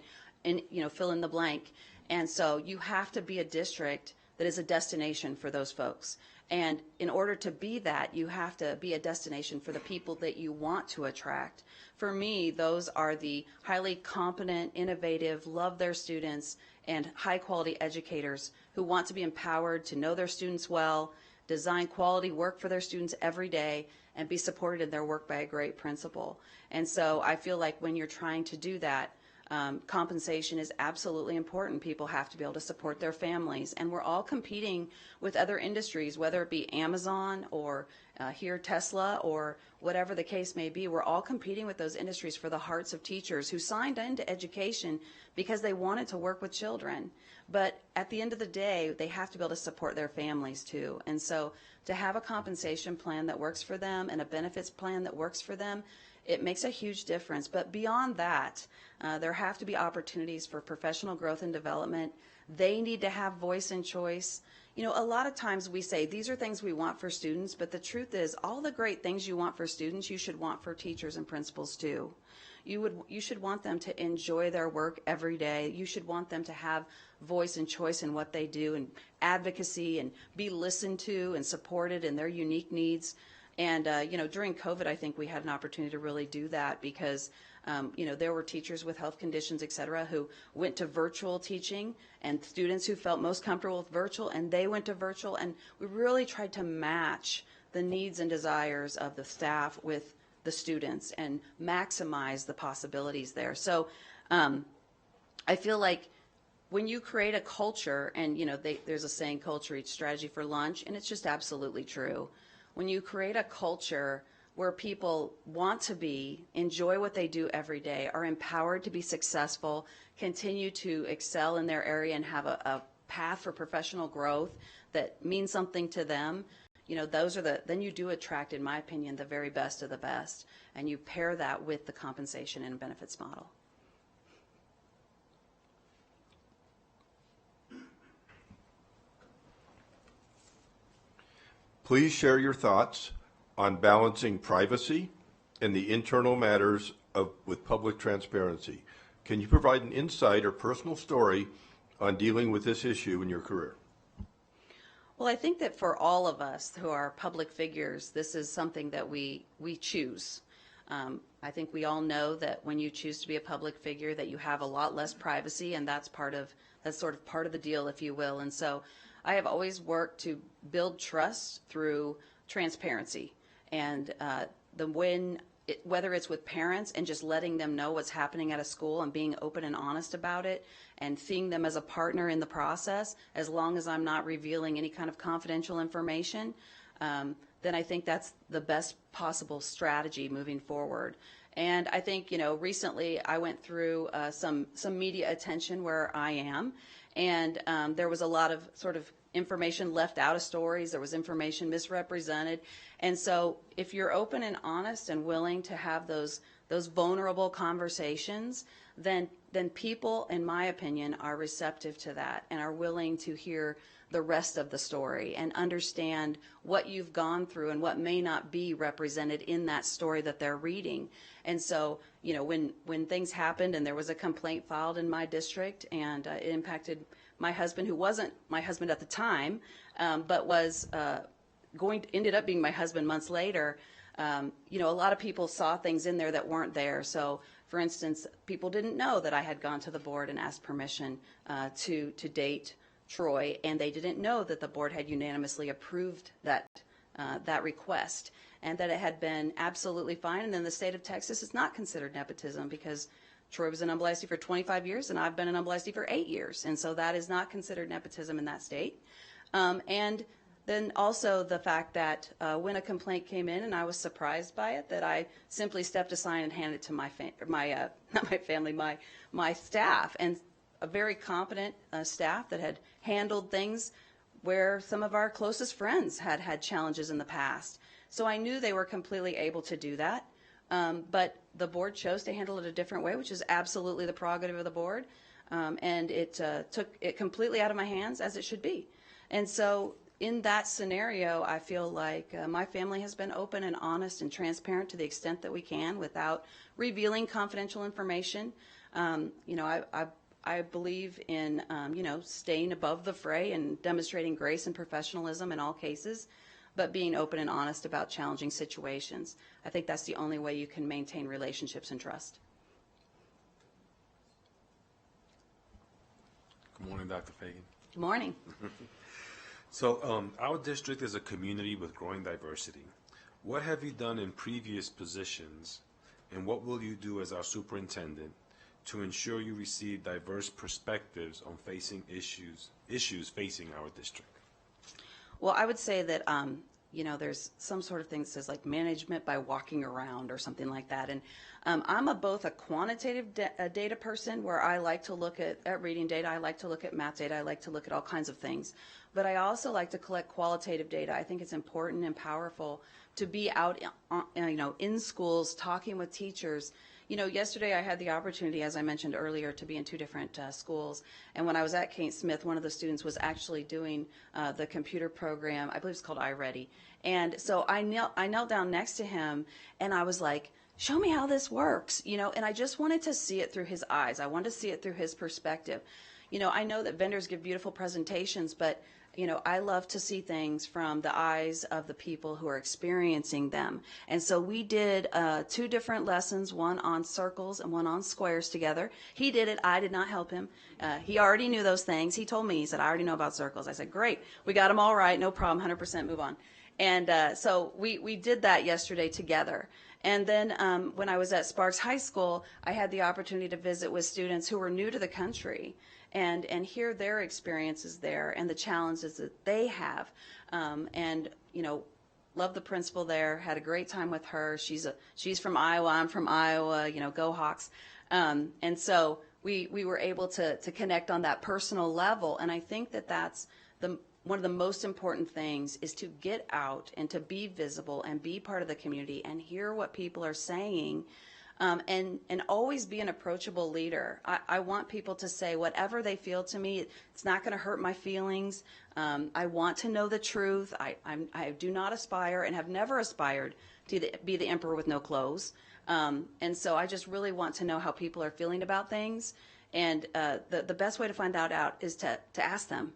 S11: fill in the blank. And so you have to be a district that is a destination for those folks. And in order to be that, you have to be a destination for the people that you want to attract. For me, those are the highly competent, innovative, love their students, and high-quality educators who want to be empowered to know their students well, design quality work for their students every day, and be supported in their work by a great principal. And so I feel like when you're trying to do that, compensation is absolutely important. People have to be able to support their families. And we're all competing with other industries, whether it be Amazon or here Tesla or whatever the case may be. We're all competing with those industries for the hearts of teachers who signed into education because they wanted to work with children. But at the end of the day, they have to be able to support their families too. And so to have a compensation plan that works for them and a benefits plan that works for them, it makes a huge difference. But beyond that, there have to be opportunities for professional growth and development. They need to have voice and choice. A lot of times we say these are things we want for students, but the truth is all the great things you want for students, you should want for teachers and principals too. You should want them to enjoy their work every day. You should want them to have voice and choice in what they do and advocacy and be listened to and supported in their unique needs. And, during COVID, I think we had an opportunity to really do that because, there were teachers with health conditions, et cetera, who went to virtual teaching and students who felt most comfortable with virtual, and they went to virtual. And we really tried to match the needs and desires of the staff with the students and maximize the possibilities there. So I feel like when you create a culture, and, there's a saying, culture eats strategy for lunch, and it's just absolutely true. When you create a culture where people want to be, enjoy what they do every day, are empowered to be successful, continue to excel in their area and have a path for professional growth that means something to them, then you do attract, in my opinion, the very best of the best. And you pair that with the compensation and benefits model.
S8: Please share your thoughts on balancing privacy and the internal matters with public transparency. Can you provide an insight or personal story on dealing with this issue in your career?
S11: Well, I think that for all of us who are public figures, this is something that we choose. I think we all know that when you choose to be a public figure that you have a lot less privacy, and that's sort of part of the deal, if you will. And so I have always worked to build trust through transparency. And whether it's with parents and just letting them know what's happening at a school and being open and honest about it and seeing them as a partner in the process, as long as I'm not revealing any kind of confidential information, then I think that's the best possible strategy moving forward. And I think, recently I went through some media attention where I am, and there was a lot of sort of information left out of stories. There was information misrepresented. And so if you're open and honest and willing to have those vulnerable conversations, then people, in my opinion, are receptive to that and are willing to hear the rest of the story and understand what you've gone through and what may not be represented in that story that they're reading. And so, when things happened and there was a complaint filed in my district and it impacted my husband, who wasn't my husband at the time, but was ended up being my husband months later, a lot of people saw things in there that weren't there. So For instance, people didn't know that I had gone to the board and asked permission to date Troy, and they didn't know that the board had unanimously approved that request, and that it had been absolutely fine. And then the state of Texas is not considered nepotism because Troy was in Humble ISD for 25 years, and I've been in Humble ISD for 8 years, and so that is not considered nepotism in that state. And then also the fact that when a complaint came in and I was surprised by it, that I simply stepped aside and handed it to my staff, and a very competent staff that had handled things where some of our closest friends had had challenges in the past. So I knew they were completely able to do that, but the board chose to handle it a different way, which is absolutely the prerogative of the board, and it took it completely out of my hands, as it should be. And so in that scenario, I feel like my family has been open and honest and transparent to the extent that we can without revealing confidential information. I believe in, staying above the fray and demonstrating grace and professionalism in all cases, but being open and honest about challenging situations. I think that's the only way you can maintain relationships and trust.
S9: Good morning, Dr. Fagan.
S11: Good morning.
S9: So our district is a community with growing diversity. What have you done in previous positions, and what will you do as our superintendent to ensure you receive diverse perspectives on facing issues facing our district?
S11: Well, I would say that, there's some sort of thing that says like management by walking around or something like that. And I'm both a quantitative data person where I like to look at reading data, I like to look at math data, I like to look at all kinds of things. But I also like to collect qualitative data. I think it's important and powerful to be out, in schools talking with teachers. Yesterday I had the opportunity, as I mentioned earlier, to be in 2 different schools. And when I was at Kate Smith, one of the students was actually doing the computer program, I believe it's called iReady. And so I knelt down next to him, and I was like, show me how this works, and I just wanted to see it through his eyes. I wanted to see it through his perspective. I know that vendors give beautiful presentations, but I love to see things from the eyes of the people who are experiencing them. And so we did 2 different lessons, one on circles and one on squares together. He did it. I did not help him. He already knew those things. He told me, he said, I already know about circles. I said, great. We got them all right. No problem. 100%, move on. And so we did that yesterday together. And then when I was at Sparks High School, I had the opportunity to visit with students who were new to the country and hear their experiences there and the challenges that they have. Love the principal there, had a great time with her. She's from Iowa, I'm from Iowa, go Hawks. And so we were able to connect on that personal level. And I think that that's one of the most important things is to get out and to be visible and be part of the community and hear what people are saying, and always be an approachable leader. I want people to say whatever they feel to me. It's not going to hurt my feelings. I want to know the truth. I do not aspire and have never aspired to be the emperor with no clothes. And so I just really want to know how people are feeling about things. And the best way to find that out is to ask them.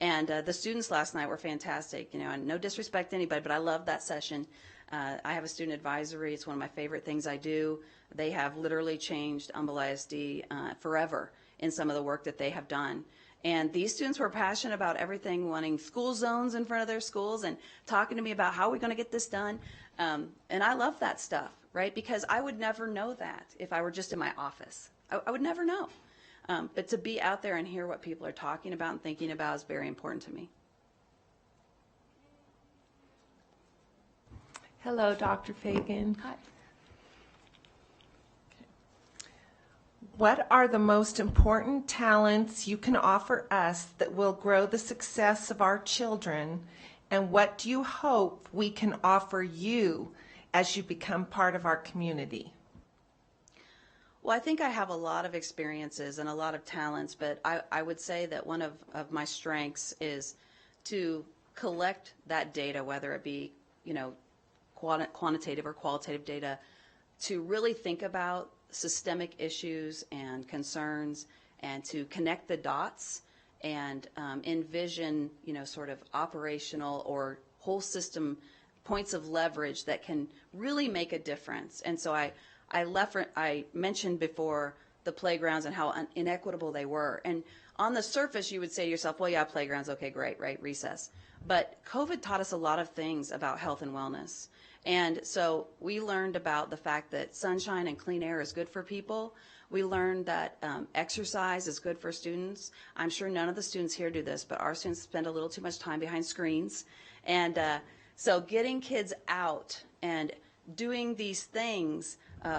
S11: And the students last night were fantastic. And no disrespect to anybody, but I loved that session. I have a student advisory. It's one of my favorite things I do. They have literally changed Humble ISD forever in some of the work that they have done. And these students were passionate about everything, wanting school zones in front of their schools and talking to me about how we're going to get this done. And I love that stuff, right? Because I would never know that if I were just in my office. I would never know. But to be out there and hear what people are talking about and thinking about is very important to me.
S10: Hello, Dr. Fagan.
S11: Hi.
S10: What are the most important talents you can offer us that will grow the success of our children, and what do you hope we can offer you as you become part of our community?
S11: Well, I think I have a lot of experiences and a lot of talents, but I would say that one of my strengths is to collect that data, whether it be, quantitative or qualitative data, to really think about systemic issues and concerns and to connect the dots and envision, sort of operational or whole system points of leverage that can really make a difference. And so I mentioned before the playgrounds and how inequitable they were. And on the surface, you would say to yourself, well, yeah, playgrounds, okay, great, right, recess. But COVID taught us a lot of things about health and wellness. And so we learned about the fact that sunshine and clean air is good for people. We learned that exercise is good for students. I'm sure none of the students here do this, but our students spend a little too much time behind screens. And so getting kids out and doing these things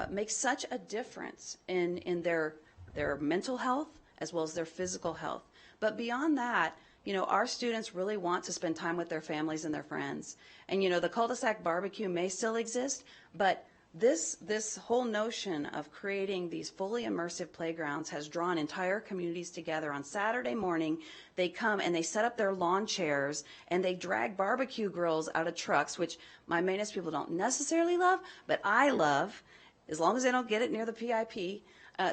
S11: makes such a difference in their mental health as well as their physical health. But beyond that, you know, our students really want to spend time with their families and their friends. And, you know, the cul-de-sac barbecue may still exist, but this whole notion of creating these fully immersive playgrounds has drawn entire communities together. On Saturday morning, they come and they set up their lawn chairs and they drag barbecue grills out of trucks, which my Manus people don't necessarily love, but I love, as long as they don't get it near the PIP.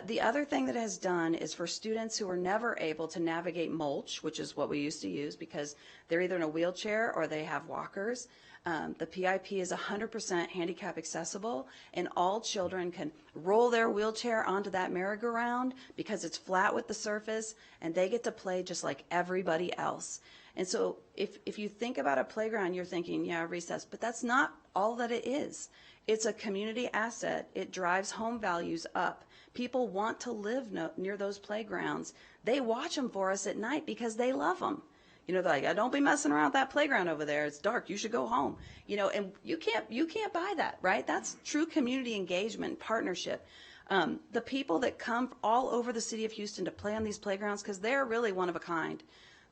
S11: The other thing that it has done is for students who are never able to navigate mulch, which is what we used to use because they're either in a wheelchair or they have walkers. The PIP is 100% handicap accessible, and all children can roll their wheelchair onto that merry-go-round because it's flat with the surface, and they get to play just like everybody else. And so if you think about a playground, you're thinking, yeah, recess, but that's not all that it is. It's a community asset. It drives home values up. People want to live near those playgrounds. They watch them for us at night because they love them. You know, they're like, don't be messing around that playground over there. It's dark. You should go home. You know, and you can't buy that, right? That's true community engagement and partnership. The people that come all over the city of Houston to play on these playgrounds, because they're really one of a kind.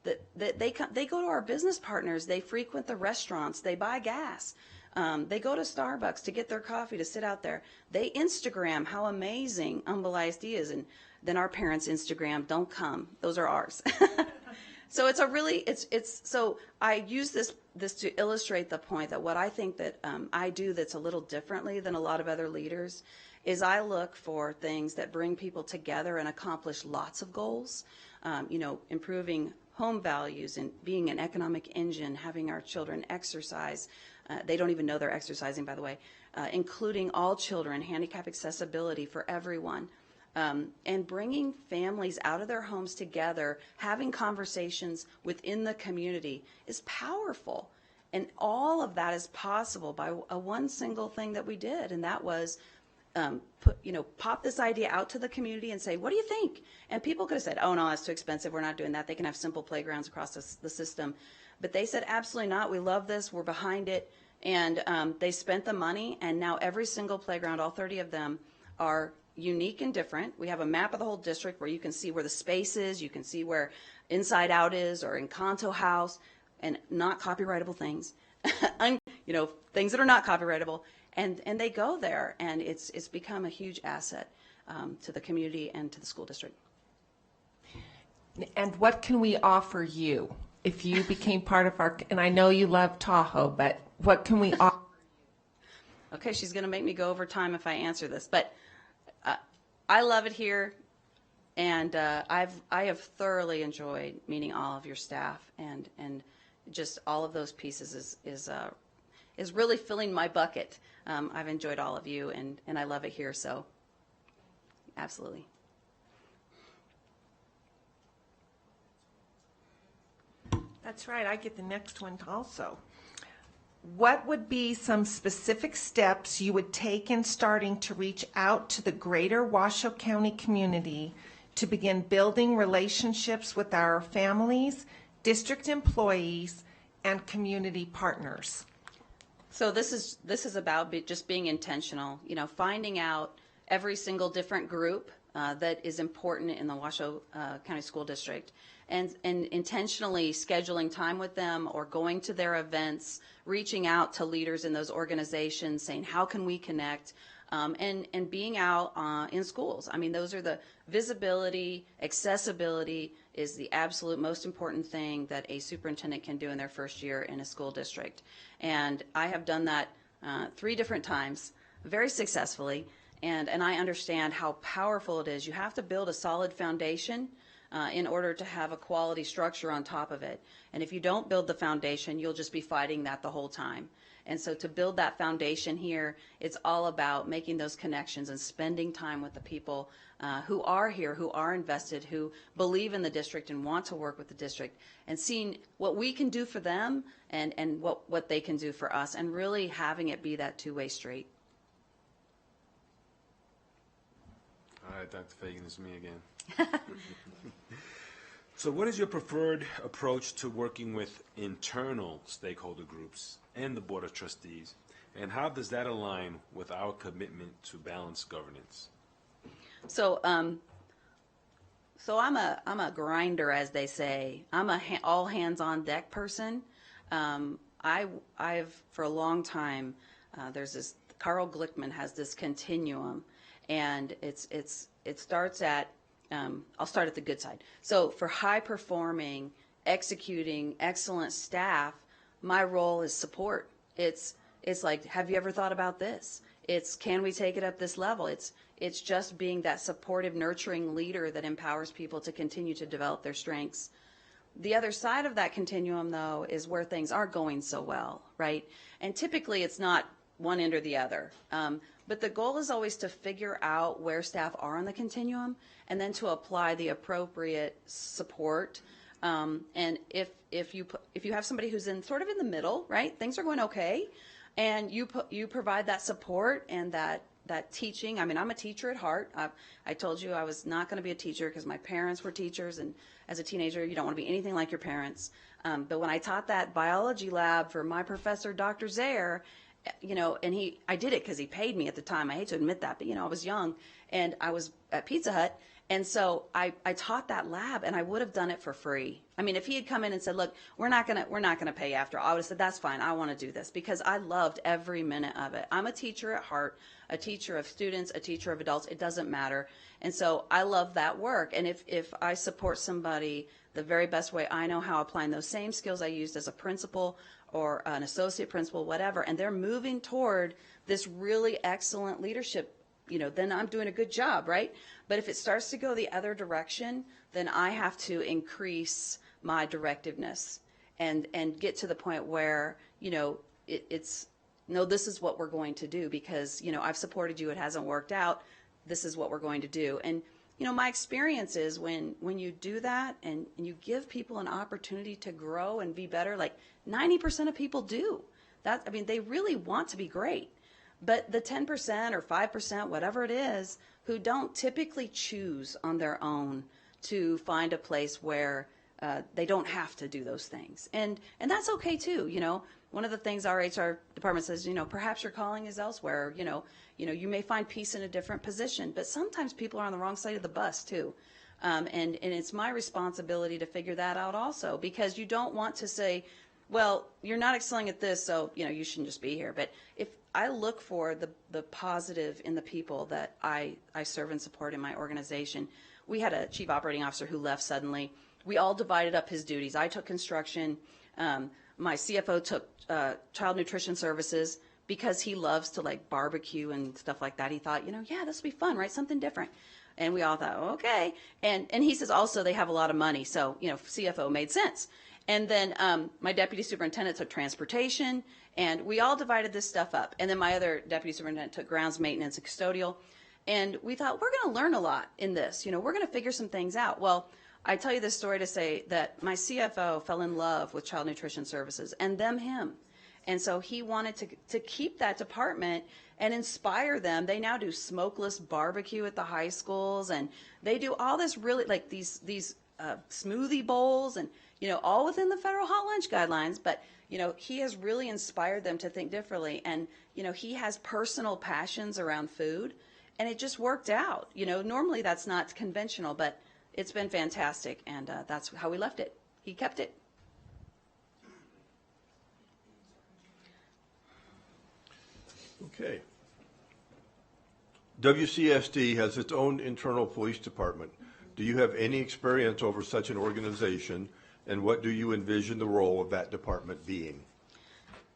S11: That they go to our business partners. They frequent the restaurants. They buy gas. They go to Starbucks to get their coffee to sit out there. They Instagram how amazing Humble ISD is, and then our parents Instagram, don't come. Those are ours. So it's a really, so I use this to illustrate the point that what I think that I do that's a little differently than a lot of other leaders is I look for things that bring people together and accomplish lots of goals. You know, improving home values and being an economic engine, having our children exercise. They don't even know they're exercising, by the way. Including all children, handicap accessibility for everyone. And bringing families out of their homes together, having conversations within the community is powerful. And all of that is possible by one single thing that we did, and that was pop this idea out to the community and say, what do you think? And people could have said, oh, no, that's too expensive. We're not doing that. They can have simple playgrounds across the system. But they said, absolutely not. We love this. We're behind it. And they spent the money, and now every single playground, all 30 of them, are unique and different. We have a map of the whole district where you can see where the space is, you can see where Inside Out is, or Encanto House, and not copyrightable things, things that are not copyrightable, and they go there, and it's become a huge asset to the community and to the school district.
S10: And what can we offer you if you became part of our, and I know you love Tahoe, but what can we offer?
S11: Okay, she's going to make me go over time if I answer this, but I love it here, and I have thoroughly enjoyed meeting all of your staff, and just all of those pieces is really filling my bucket. I've enjoyed all of you, and I love it here, so absolutely.
S10: That's right, I get the next one also. What would be some specific steps you would take in starting to reach out to the greater Washoe County community to begin building relationships with our families, district employees, and community partners?
S11: So this is about just being intentional, finding out every single different group that is important in the Washoe County School District, and intentionally scheduling time with them or going to their events, reaching out to leaders in those organizations, saying, how can we connect, and being out in schools. I mean, those are the visibility, accessibility is the absolute most important thing that a superintendent can do in their first year in a school district. And I have done that 3 different times, very successfully, and I understand how powerful it is. You have to build a solid foundation in order to have a quality structure on top of it. And if you don't build the foundation, you'll just be fighting that the whole time. And so to build that foundation here, it's all about making those connections and spending time with the people who are here, who are invested, who believe in the district and want to work with the district, and seeing what we can do for them and what they can do for us, and really having it be that two-way street.
S9: All right, Dr. Fagan, it's me again. So what is your preferred approach to working with internal stakeholder groups and the Board of Trustees? And how does that align with our commitment to balanced governance? So,
S11: so I'm a grinder, as they say. I'm a all hands on deck person. I've for a long time, there's this, Carl Glickman has this continuum, and it starts at, I'll start at the good side. So for high performing, executing, excellent staff, my role is support. It's like, have you ever thought about this? It's, can we take it up this level? It's just being that supportive, nurturing leader that empowers people to continue to develop their strengths. The other side of that continuum, though, is where things aren't going so well, right? And typically it's not one end or the other. But the goal is always to figure out where staff are on the continuum and then to apply the appropriate support. And if you have somebody who's in sort of in the middle, right? Things are going okay, and you provide that support and that teaching. I mean, I'm a teacher at heart. I told you I was not going to be a teacher because my parents were teachers, and as a teenager, you don't want to be anything like your parents. But when I taught that biology lab for my professor, Dr. Zaire, you know, and I did it because he paid me at the time. I hate to admit that, but you know, I was young and I was at Pizza Hut. And so I taught that lab, and I would have done it for free. I mean, if he had come in and said, look, we're not gonna pay after all, I would have said, that's fine, I want to do this, because I loved every minute of it. I'm a teacher at heart, a teacher of students, a teacher of adults, it doesn't matter. And so I love that work. And if I support somebody the very best way I know how, applying those same skills I used as a principal or an associate principal, whatever, and they're moving toward this really excellent leadership, you know, then I'm doing a good job, right? But if it starts to go the other direction, then I have to increase my directiveness and get to the point where, you know, it's, no, this is what we're going to do because, you know, I've supported you, it hasn't worked out, this is what we're going to do. And, you know, my experience is when you do that and you give people an opportunity to grow and be better, like 90% of people do. That, I mean, they really want to be great. But the 10% or 5%, whatever it is, who don't typically choose on their own to find a place where they don't have to do those things. And that's okay too, you know. One of the things our HR department says, you know, perhaps your calling is elsewhere, you know, you may find peace in a different position, but sometimes people are on the wrong side of the bus too. And it's my responsibility to figure that out also, because you don't want to say, well, you're not excelling at this, so, you know, you shouldn't just be here. But if I look for the positive in the people that I serve and support in my organization. We had a chief operating officer who left suddenly. We all divided up his duties. I took construction. My CFO took child nutrition services because he loves to like barbecue and stuff like that. He thought, you know, yeah, this will be fun, right? Something different. And we all thought, okay. And he says also they have a lot of money. So, you know, CFO made sense. And then my deputy superintendent took transportation, and we all divided this stuff up. And then my other deputy superintendent took grounds maintenance and custodial. And we thought, we're going to learn a lot in this. You know, we're going to figure some things out. Well, I tell you this story to say that my CFO fell in love with child nutrition services and him. And so he wanted to keep that department and inspire them. They now do smokeless barbecue at the high schools, and they do all this really, like these smoothie bowls, and, you know, all within the federal hot lunch guidelines. But, you know, he has really inspired them to think differently. And, you know, he has personal passions around food, and it just worked out. You know, normally that's not conventional, but it's been fantastic, and that's how we left it. He kept it.
S8: Okay. WCSD has its own internal police department. Do you have any experience over such an organization, and what do you envision the role of that department being?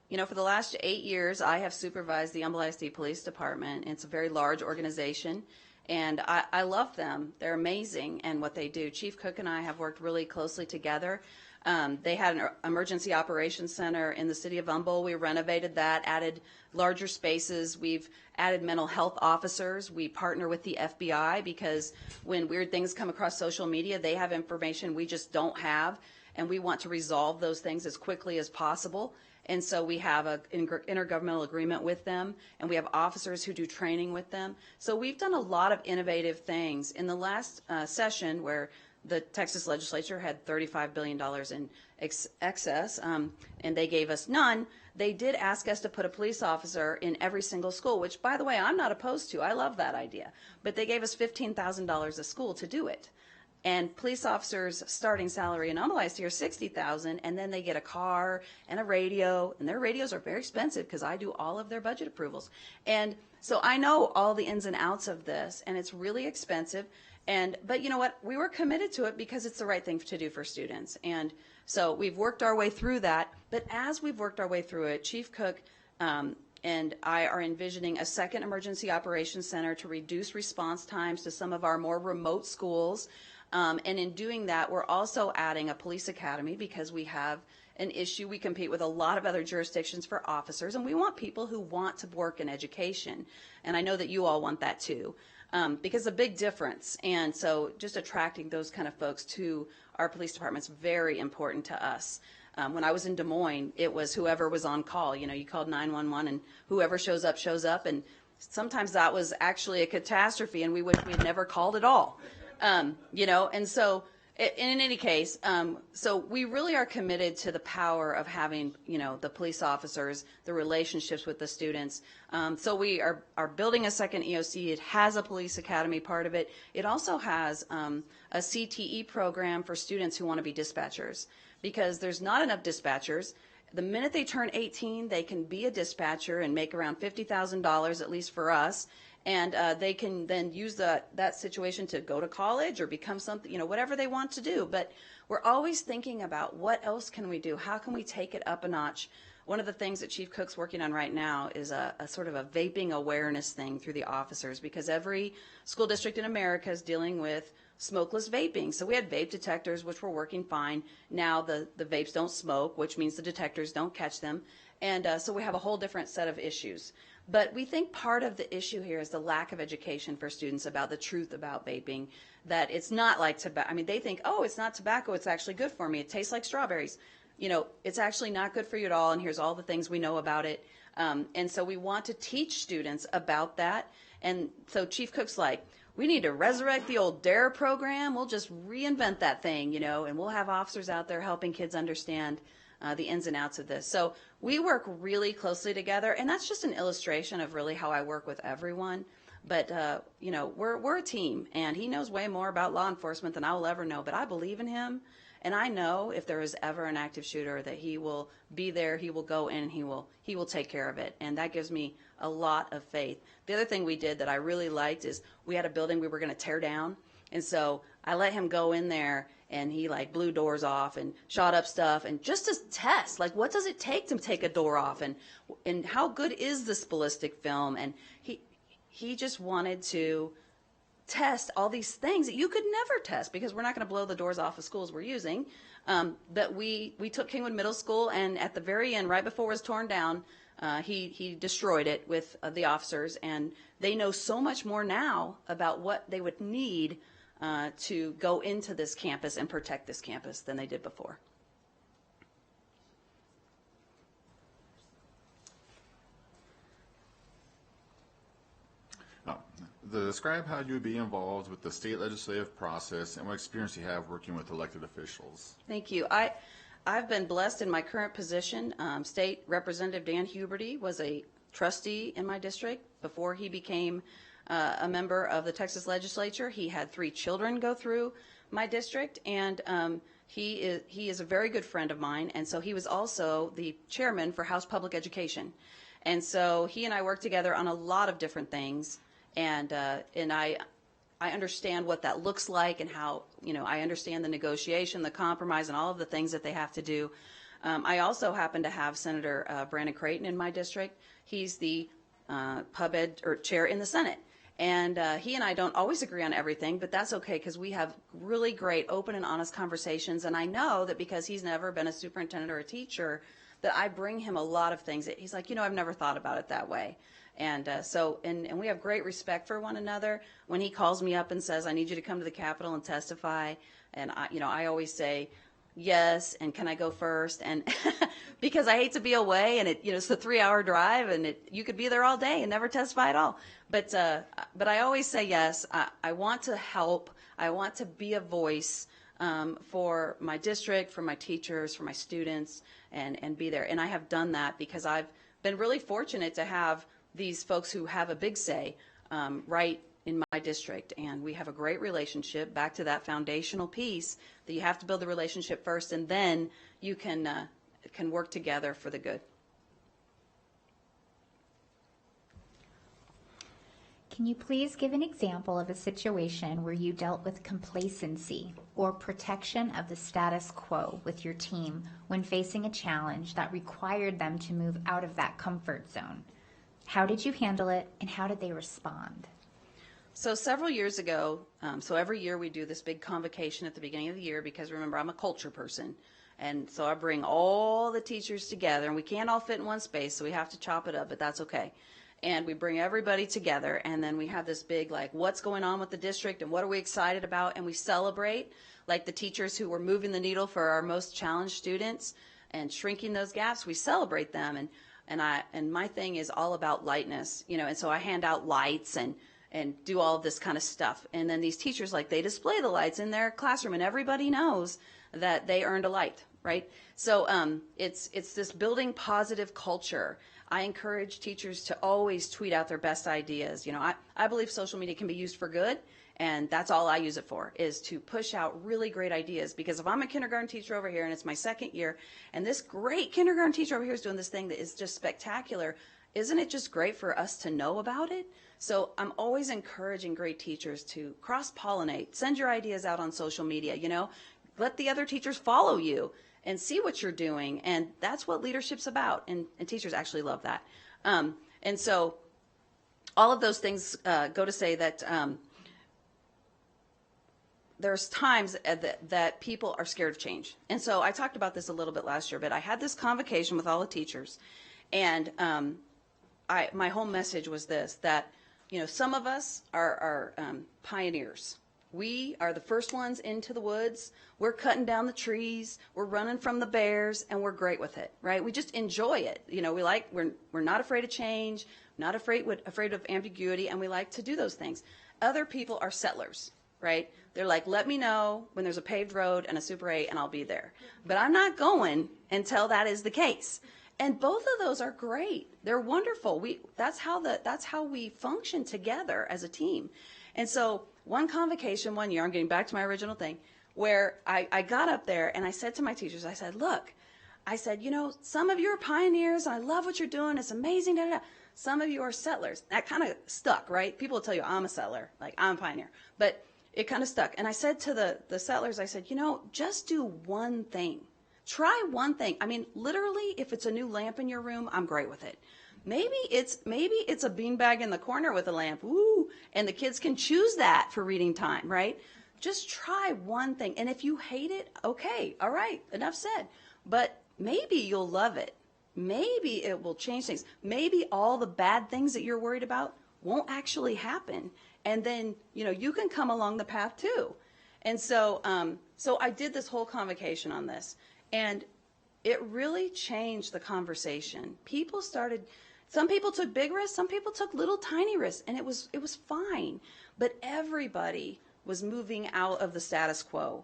S11: You know, for the last 8 years, I have supervised the Humble ISD Police Department. It's a very large organization, and I love them. They're amazing in what they do. Chief Cook and I have worked really closely together. They had an emergency operations center in the city of Humboldt. We renovated that, added larger spaces. We've added mental health officers. We partner with the FBI because when weird things come across social media, they have information we just don't have, and we want to resolve those things as quickly as possible. And so we have an intergovernmental agreement with them, and we have officers who do training with them. So we've done a lot of innovative things. In the last session, where the Texas legislature had $35 billion in excess, and they gave us none, they did ask us to put a police officer in every single school, which, by the way, I'm not opposed to. I love that idea. But they gave us $15,000 a school to do it. And police officers' starting salary in Humboldt ISD are $60,000, and then they get a car and a radio, and their radios are very expensive because I do all of their budget approvals. And so I know all the ins and outs of this, and it's really expensive. But you know what? We were committed to it because it's the right thing to do for students. And so we've worked our way through that. But as we've worked our way through it, Chief Cook and I are envisioning a second emergency operations center to reduce response times to some of our more remote schools. And in doing that, we're also adding a police academy because we have an issue. We compete with a lot of other jurisdictions for officers, and we want people who want to work in education. And I know that you all want that too, because a big difference. And so just attracting those kind of folks to our police department is very important to us. When I was in Des Moines, it was whoever was on call. You know, you called 911 and whoever shows up, shows up. And sometimes that was actually a catastrophe, and we wish we had never called at all. You know, and so in any case, so we really are committed to the power of having, you know, the police officers, the relationships with the students. So we are building a second EOC. It has a police academy part of it. It also has a CTE program for students who want to be dispatchers, because there's not enough dispatchers. The minute they turn 18, they can be a dispatcher and make around $50,000, at least for us. And they can then use that situation to go to college or become something, you know, whatever they want to do. But we're always thinking about what else can we do? How can we take it up a notch? One of the things that Chief Cook's working on right now is a sort of a vaping awareness thing through the officers, because every school district in America is dealing with smokeless vaping. So we had vape detectors, which were working fine. Now the vapes don't smoke, which means the detectors don't catch them. And so we have a whole different set of issues. But we think part of the issue here is the lack of education for students about the truth about vaping, that it's not like tobacco. I mean, they think, oh, it's not tobacco, it's actually good for me. It tastes like strawberries. You know, it's actually not good for you at all, and here's all the things we know about it. And so we want to teach students about that. And so Chief Cook's like, we need to resurrect the old DARE program. We'll just reinvent that thing, you know, and we'll have officers out there helping kids understand the ins and outs of this. So we work really closely together, and that's just an illustration of really how I work with everyone. But, you know, we're a team, and he knows way more about law enforcement than I will ever know, but I believe in him, and I know if there is ever an active shooter that he will be there, he will go in, and he will take care of it, and that gives me a lot of faith. The other thing we did that I really liked is we had a building we were going to tear down, and so I let him go in there, and he like blew doors off and shot up stuff, and just to test, like, what does it take to take a door off, and how good is this ballistic film? And he just wanted to test all these things that you could never test, because we're not going to blow the doors off of schools we're using. But we took Kingwood Middle School, and at the very end, right before it was torn down, he destroyed it with the officers, and they know so much more now about what they would need to go into this campus and protect this campus than they did before.
S2: Describe how you would be involved with the state legislative process and what experience you have working with elected officials.
S11: Thank you. I've been blessed in my current position. State Representative Dan Huberty was a trustee in my district before he became a member of the Texas legislature. He had 3 children go through my district, and he is a very good friend of mine, and so he was also the chairman for House Public Education. And so he and I worked together on a lot of different things, and I understand what that looks like, and how, you know, I understand the negotiation, the compromise, and all of the things that they have to do. I also happen to have Senator Brandon Creighton in my district. He's the pub ed or chair in the Senate. And he and I don't always agree on everything, but that's okay because we have really great open and honest conversations. And I know that because he's never been a superintendent or a teacher, that I bring him a lot of things that he's like, I've never thought about it that way. And and we have great respect for one another. When he calls me up and says, I need you to come to the Capitol and testify, and I always say, yes, and can I go first? And because I hate to be away, and it's a 3-hour drive, and you could be there all day and never testify at all. But I always say yes. I want to help. I want to be a voice for my district, for my teachers, for my students, and be there. And I have done that because I've been really fortunate to have these folks who have a big say right in my district, and we have a great relationship. Back to that foundational piece that you have to build the relationship first, and then you can work together for the good.
S1: Can you please give an example of a situation where you dealt with complacency or protection of the status quo with your team when facing a challenge that required them to move out of that comfort zone? How did you handle it, and how did they respond?
S11: So several years ago, so every year we do this big convocation at the beginning of the year because remember, I'm a culture person. And so I bring all the teachers together, and we can't all fit in one space, so we have to chop it up, but that's okay. And we bring everybody together, and then we have this big, what's going on with the district and what are we excited about? And we celebrate, the teachers who were moving the needle for our most challenged students and shrinking those gaps. We celebrate them, and my thing is all about lightness, and so I hand out lights and do all of this kind of stuff. And then these teachers, they display the lights in their classroom, and everybody knows that they earned a light, right? So it's this building positive culture. I encourage teachers to always tweet out their best ideas. I believe social media can be used for good, and that's all I use it for, is to push out really great ideas. Because if I'm a kindergarten teacher over here, and it's my second year, and this great kindergarten teacher over here is doing this thing that is just spectacular, isn't it just great for us to know about it? So I'm always encouraging great teachers to cross-pollinate, send your ideas out on social media, let the other teachers follow you and see what you're doing. And that's what leadership's about. And teachers actually love that. And so all of those things go to say that there's times that people are scared of change. And so I talked about this a little bit last year, but I had this convocation with all the teachers. And my whole message was this, that some of us are pioneers. We are the first ones into the woods. We're cutting down the trees. We're running from the bears, and we're great with it, right? We just enjoy it. We're not afraid of change, not afraid of ambiguity, and we like to do those things. Other people are settlers, right? They're like, let me know when there's a paved road and a Super 8, and I'll be there. But I'm not going until that is the case. And both of those are great. They're wonderful. That's how we function together as a team. And so one convocation one year, I'm getting back to my original thing, where I got up there and I said to my teachers, I said, look, some of you are pioneers, and I love what you're doing. It's amazing. Da, da, da. Some of you are settlers. That kind of stuck, right? People will tell you I'm a settler, I'm a pioneer. But it kind of stuck. And I said to the settlers, I said, just do one thing. Try one thing. I mean, literally, if it's a new lamp in your room, I'm great with it. Maybe it's a beanbag in the corner with a lamp. Ooh, and the kids can choose that for reading time, right? Just try one thing. And if you hate it, okay, all right, enough said. But maybe you'll love it. Maybe it will change things. Maybe all the bad things that you're worried about won't actually happen. And then, you can come along the path too. And so I did this whole convocation on this. And it really changed the conversation. Some people took big risks, some people took little tiny risks, and it was fine. But everybody was moving out of the status quo.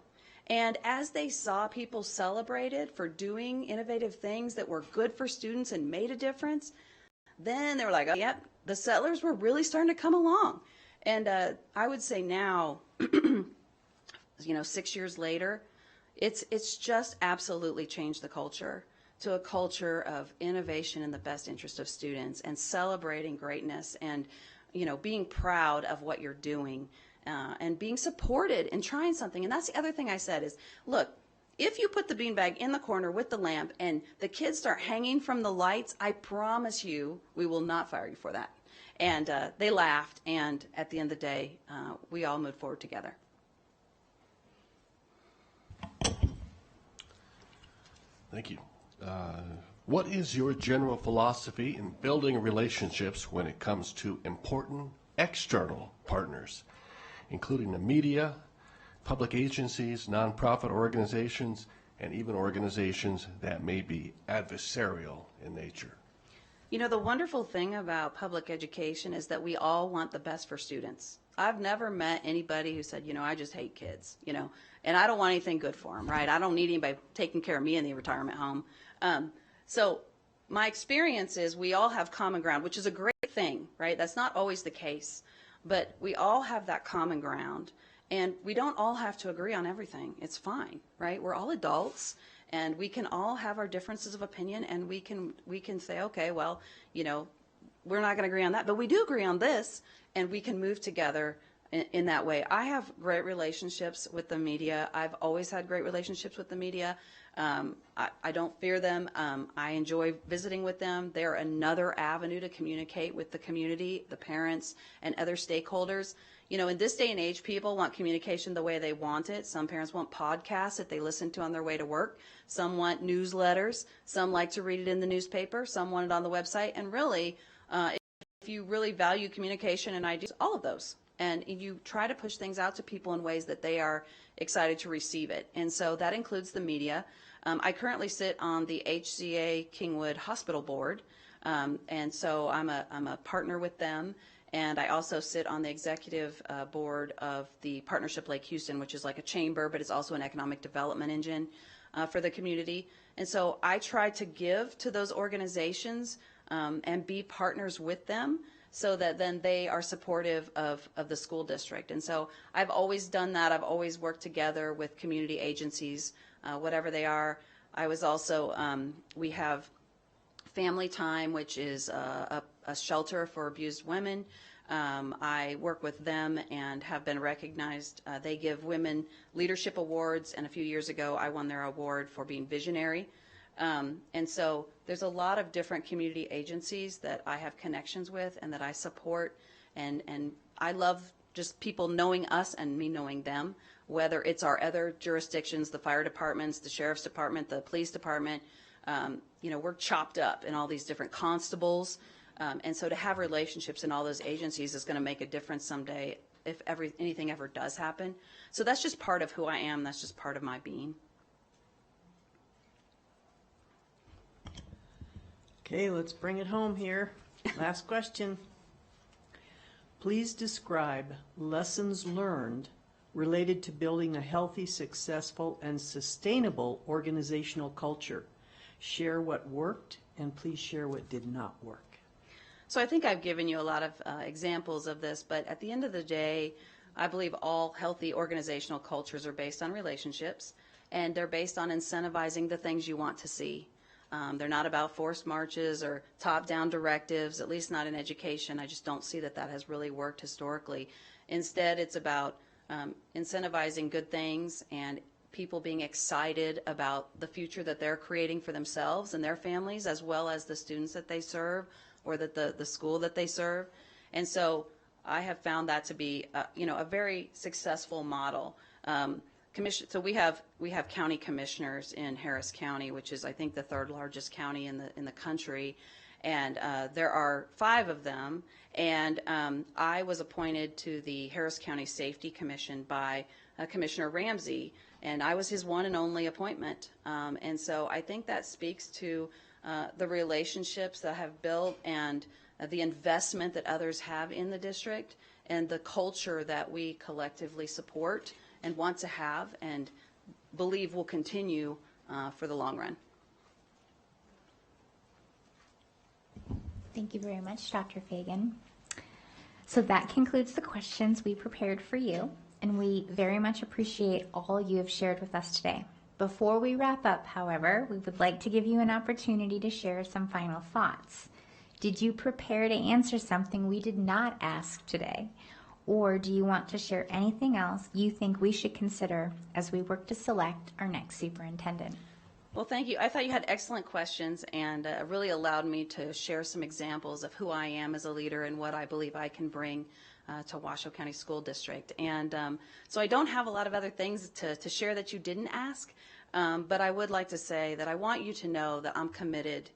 S11: And as they saw people celebrated for doing innovative things that were good for students and made a difference, then they were like, oh, yep, the settlers were really starting to come along. And I would say now, 6 years later, it's just absolutely changed the culture to a culture of innovation in the best interest of students and celebrating greatness and, being proud of what you're doing and being supported and trying something. And that's the other thing I said is, look, if you put the beanbag in the corner with the lamp and the kids start hanging from the lights, I promise you we will not fire you for that. And they laughed, and at the end of the day, we all moved forward together.
S3: Thank you. What is your general philosophy in building relationships when it comes to important external partners, including the media, public agencies, nonprofit organizations, and even organizations that may be adversarial in nature?
S11: You know, the wonderful thing about public education is that we all want the best for students. I've never met anybody who said, I just hate kids, and I don't want anything good for them, right? I don't need anybody taking care of me in the retirement home. So my experience is we all have common ground, which is a great thing, right? That's not always the case, but we all have that common ground, and we don't all have to agree on everything. It's fine, right? We're all adults, and we can all have our differences of opinion, and we can say, okay, well, we're not going to agree on that, but we do agree on this, and we can move together in that way. I have great relationships with the media. I've always had great relationships with the media. I don't fear them. I enjoy visiting with them. They're another avenue to communicate with the community, the parents, and other stakeholders. In this day and age, people want communication the way they want it. Some parents want podcasts that they listen to on their way to work. Some want newsletters. Some like to read it in the newspaper. Some want it on the website. And really, if you really value communication and ideas, all of those. And you try to push things out to people in ways that they are excited to receive it. And so that includes the media. I currently sit on the HCA Kingwood Hospital Board, and so I'm a partner with them. And I also sit on the executive board of the Partnership Lake Houston, which is like a chamber, but it's also an economic development engine for the community. And so I try to give to those organizations and be partners with them, so that then they are supportive of the school district. And so I've always done that. I've always worked together with community agencies, whatever they are. I was also, we have Family Time, which is a shelter for abused women. I work with them and have been recognized. They give women leadership awards, and a few years ago I won their award for being visionary. And so there's a lot of different community agencies that I have connections with and that I support, and I love just people knowing us and me knowing them, whether it's our other jurisdictions, the fire departments, the sheriff's department, the police department. We're chopped up in all these different constables, and so to have relationships in all those agencies is going to make a difference someday if anything ever does happen. So that's just part of who I am. That's just part of my being.
S7: Okay, let's bring it home here. Last question. Please describe lessons learned related to building a healthy, successful, and sustainable organizational culture. Share what worked, and please share what did not work.
S11: So I think I've given you a lot of examples of this, but at the end of the day, I believe all healthy organizational cultures are based on relationships, and they're based on incentivizing the things you want to see. They're not about forced marches or top-down directives, at least not in education. I just don't see that has really worked historically. Instead, it's about incentivizing good things and people being excited about the future that they're creating for themselves and their families, as well as the students that they serve or the school that they serve. And so I have found that to be a very successful model. So we have county commissioners in Harris County, which is I think the third largest county in the country, and there are 5 of them. And I was appointed to the Harris County Safety Commission by Commissioner Ramsey, and I was his one and only appointment. And so I think that speaks to the relationships that I have built and the investment that others have in the district and the culture that we collectively support and want to have and believe will continue for the long run.
S1: Thank you very much, Dr. Fagan. So that concludes the questions we prepared for you, and we very much appreciate all you have shared with us today. Before we wrap up, however, we would like to give you an opportunity to share some final thoughts. Did you prepare to answer something we did not ask today? Or do you want to share anything else you think we should consider as we work to select our next superintendent?
S11: Well, thank you. I thought you had excellent questions and really allowed me to share some examples of who I am as a leader and what I believe I can bring to Washoe County School District. And so I don't have a lot of other things to share that you didn't ask, but I would like to say that I want you to know that I'm committed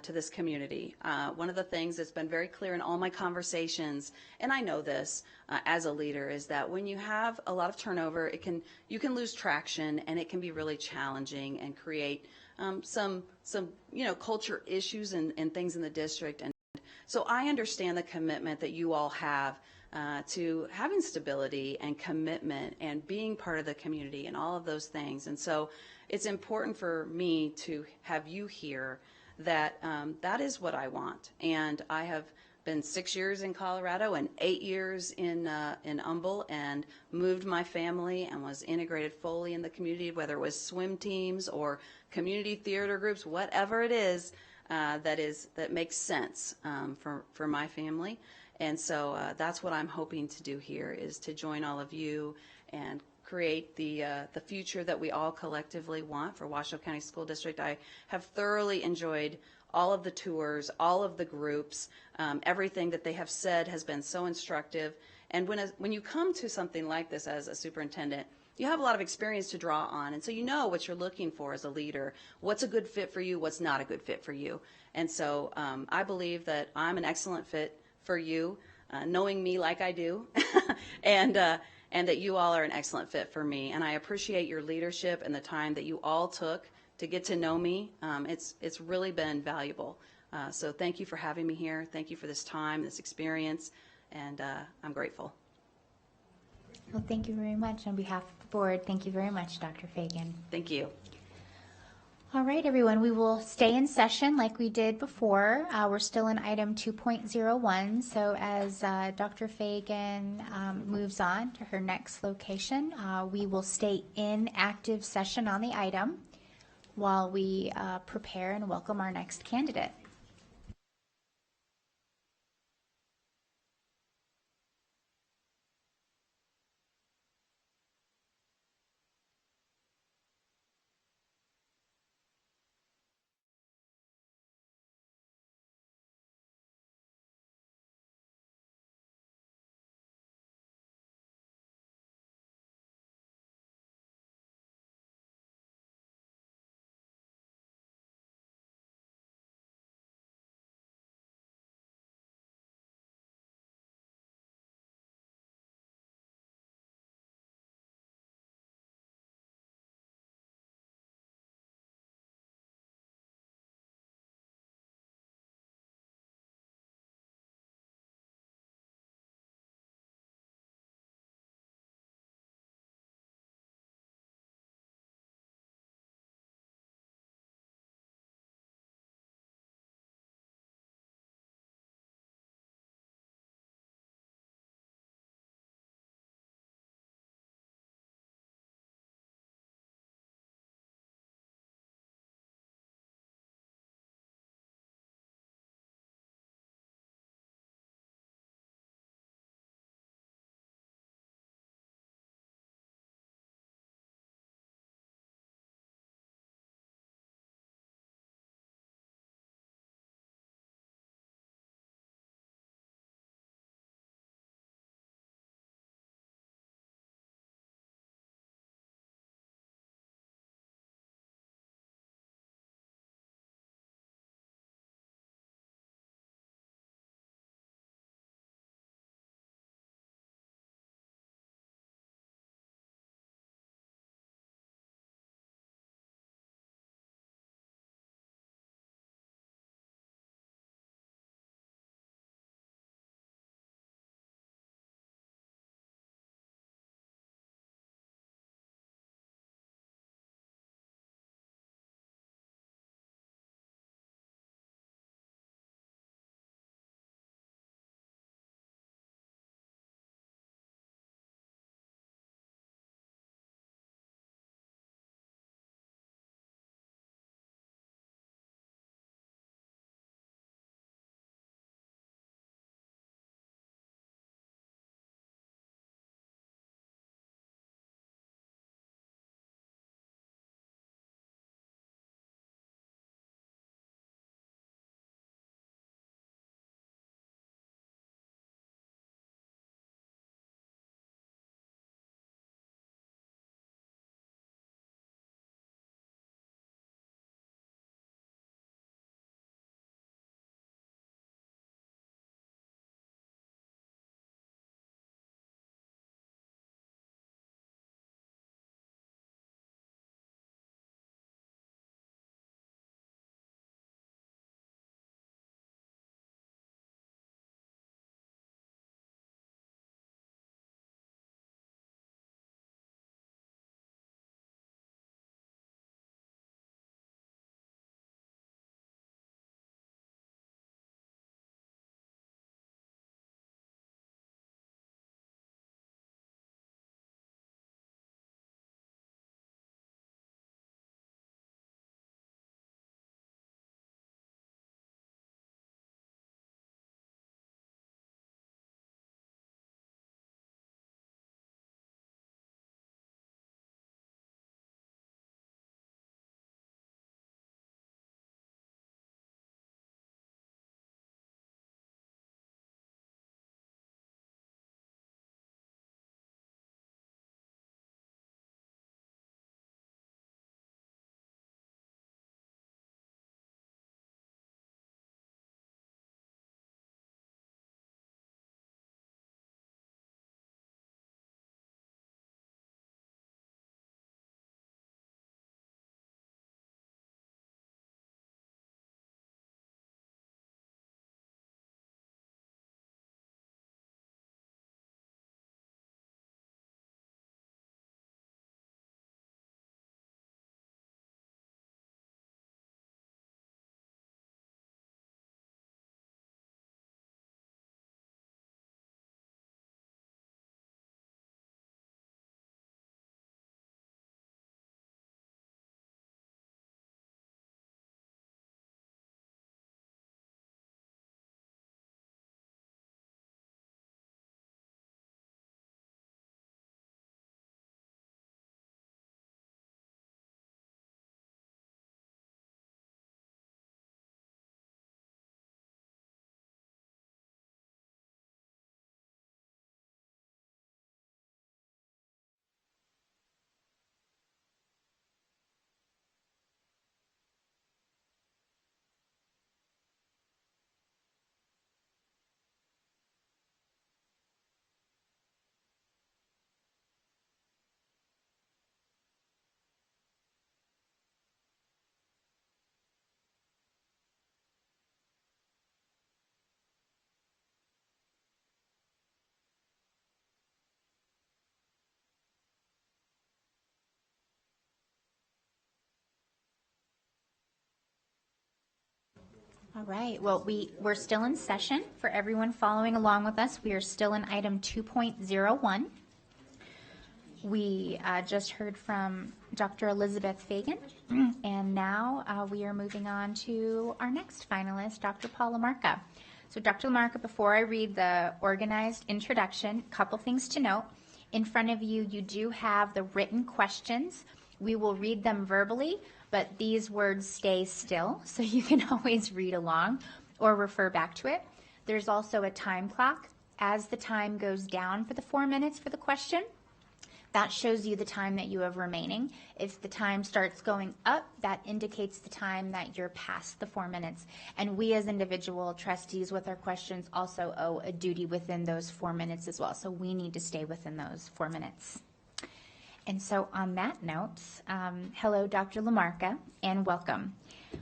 S11: to this community. One of the things that's been very clear in all my conversations, and I know this as a leader, is that when you have a lot of turnover, you can lose traction, and it can be really challenging and create some culture issues and things in the district. And so I understand the commitment that you all have to having stability and commitment and being part of the community and all of those things. And so it's important for me to have you here that that is what I want. And I have been 6 years in Colorado and 8 years in Humble, and moved my family and was integrated fully in the community, whether it was swim teams or community theater groups, whatever it is that makes sense for my family. And so that's what I'm hoping to do here, is to join all of you and create the future that we all collectively want for Washoe County School District. I have thoroughly enjoyed all of the tours, all of the groups. Everything that they have said has been so instructive. And when you come to something like this as a superintendent, you have a lot of experience to draw on, and so you know what you're looking for as a leader, what's a good fit for you, what's not a good fit for you. And so I believe that I'm an excellent fit for you, knowing me like I do, and that you all are an excellent fit for me. And I appreciate your leadership and the time that you all took to get to know me. It's really been valuable. So thank you for having me here. Thank you for this time, this experience, and I'm grateful.
S1: Well, thank you very much. On behalf of the board, thank you very much, Dr. Fagan.
S11: Thank you.
S1: All right, everyone, we will stay in session like we did before. We're still in item 2.01, so as Dr. Fagan moves on to her next location, we will stay in active session on the item while we prepare and welcome our next candidate. All right, well, we're still in session. For everyone following along with us, we are still in item 2.01. We just heard from Dr. Elizabeth Fagan, and now we are moving on to our next finalist, Dr. Paul Lamarca. So Dr. Lamarca, before I read the organized introduction, a couple things to note. In front of you, you do have the written questions. We will read them verbally, but these words stay still, so you can always read along or refer back to it. There's also a time clock. As the time goes down for the 4 minutes for the question, that shows you the time that you have remaining. If the time starts going up, that indicates the time that you're past the 4 minutes. And we as individual trustees with our questions also owe a duty within those 4 minutes as well. So we need to stay within those 4 minutes. And so on that note, hello, Dr. Lamarca, and welcome.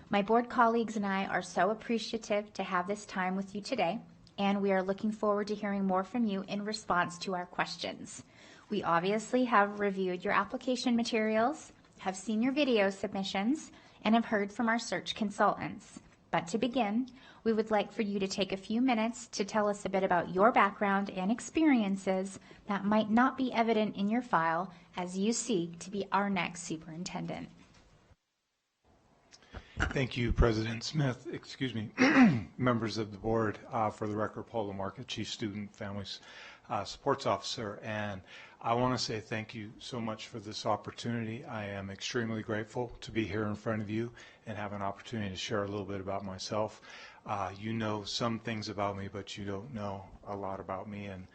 S1: My board colleagues and I are so appreciative to have this time with you today, and we are looking forward to hearing more from you in response to our questions. We obviously have reviewed your application materials, have seen your video submissions, and have heard from our search consultants. But to begin, we would like for you to take a few minutes to tell us a bit about your background and experiences that might not be evident in your file as you seek to be our next superintendent.
S12: Thank you, President Smith, members of the board. For the record, Paul Lamarca, Chief Student Families Supports Officer, and I want to say thank you so much for this opportunity. I am extremely grateful to be here in front of you and have an opportunity to share a little bit about myself. You know some things about me, but you don't know a lot about me, and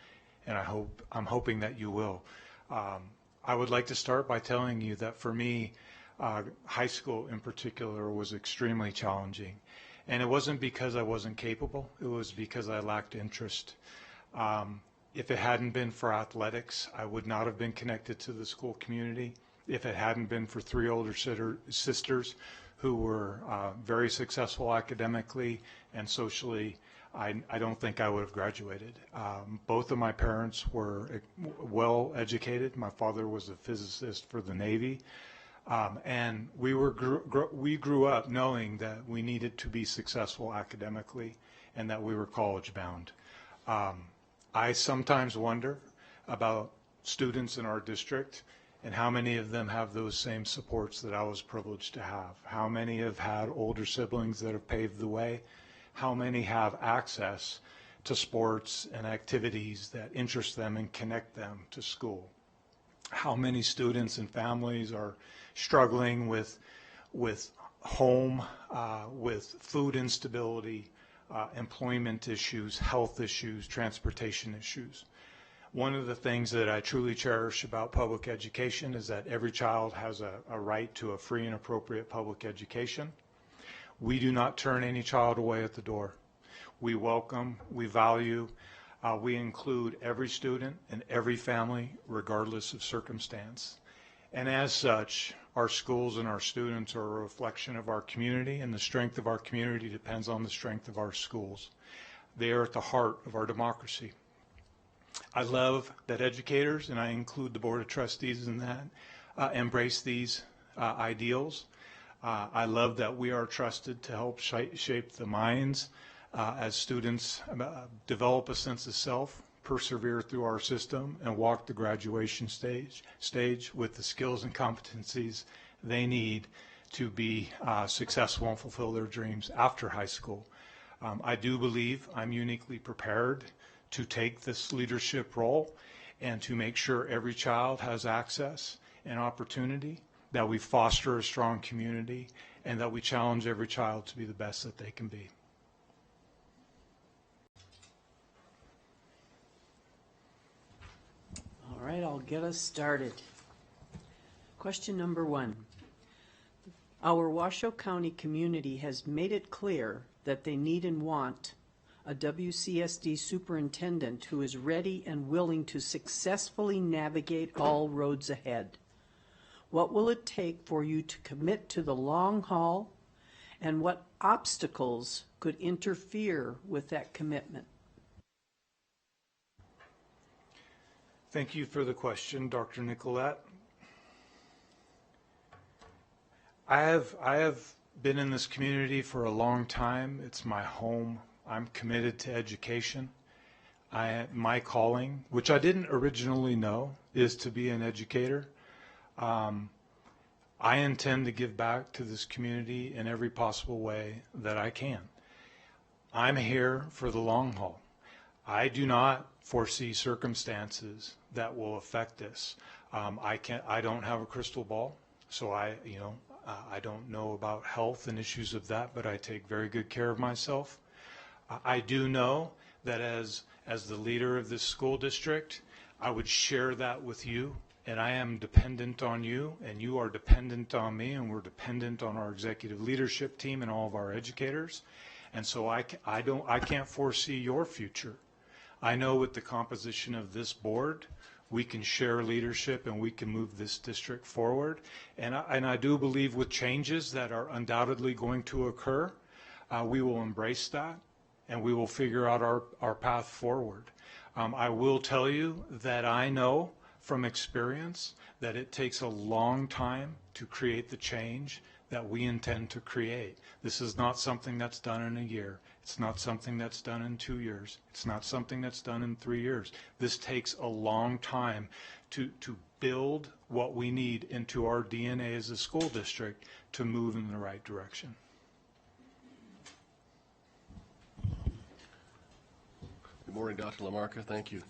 S12: I'm hoping that you will. I would like to start by telling you that for me, high school in particular was extremely challenging. And it wasn't because I wasn't capable, it was because I lacked interest. If it hadn't been for athletics, I would not have been connected to the school community. If it hadn't been for 3 older sisters who were very successful academically and socially, I don't think I would have graduated. Both of my parents were well educated. My father was a physicist for the Navy. And we grew up knowing that we needed to be successful academically and that we were college bound. I sometimes wonder about students in our district and how many of them have those same supports that I was privileged to have. How many have had older siblings that have paved the way? How many have access to sports and activities that interest them and connect them to school? How many students and families are struggling with home, with food instability, employment issues, health issues, transportation issues. One of the things that I truly cherish about public education is that every child has a right to a free and appropriate public education. We do not turn any child away at the door. We welcome, we value, we include every student and every family regardless of circumstance. And as such, our schools and our students are a reflection of our community, and the strength of our community depends on the strength of our schools. They are at the heart of our democracy. I love that educators, and I include the Board of Trustees in that, embrace these ideals. I love that we are trusted to help shape the minds as students develop a sense of self, persevere through our system, and walk the graduation stage with the skills and competencies they need to be successful and fulfill their dreams after high school. I do believe I'm uniquely prepared to take this leadership role and to make sure every child has access and opportunity, that we foster a strong community, and that we challenge every child to be the best that they can be.
S7: All right, I'll get us started. Question number 1. Our Washoe County community has made it clear that they need and want a WCSD superintendent who is ready and willing to successfully navigate all roads ahead. What will it take for you to commit to the long haul, and what obstacles could interfere with that commitment?
S12: Thank you for the question, Dr. Nicolette. I have been in this community for a long time. It's my home. I'm committed to education. My calling, which I didn't originally know, is to be an educator. I intend to give back to this community in every possible way that I can. I'm here for the long haul. I do not foresee circumstances that will affect this. I don't have a crystal ball, so I don't know about health and issues of that, but I take very good care of myself. I do know that as the leader of this school district, I would share that with you, and I am dependent on you, and you are dependent on me, and we're dependent on our executive leadership team and all of our educators. And so I can't foresee your future. I know with the composition of this board, we can share leadership and we can move this district forward. And I do believe with changes that are undoubtedly going to occur, we will embrace that and we will figure out our path forward. I will tell you that I know from experience that it takes a long time to create the change that we intend to create. This is not something that's done in a year. It's not something that's done in 2 years. It's not something that's done in 3 years. This takes a long time to build what we need into our DNA as a school district to move in the right direction.
S3: Good morning, Dr. LaMarca. Thank you.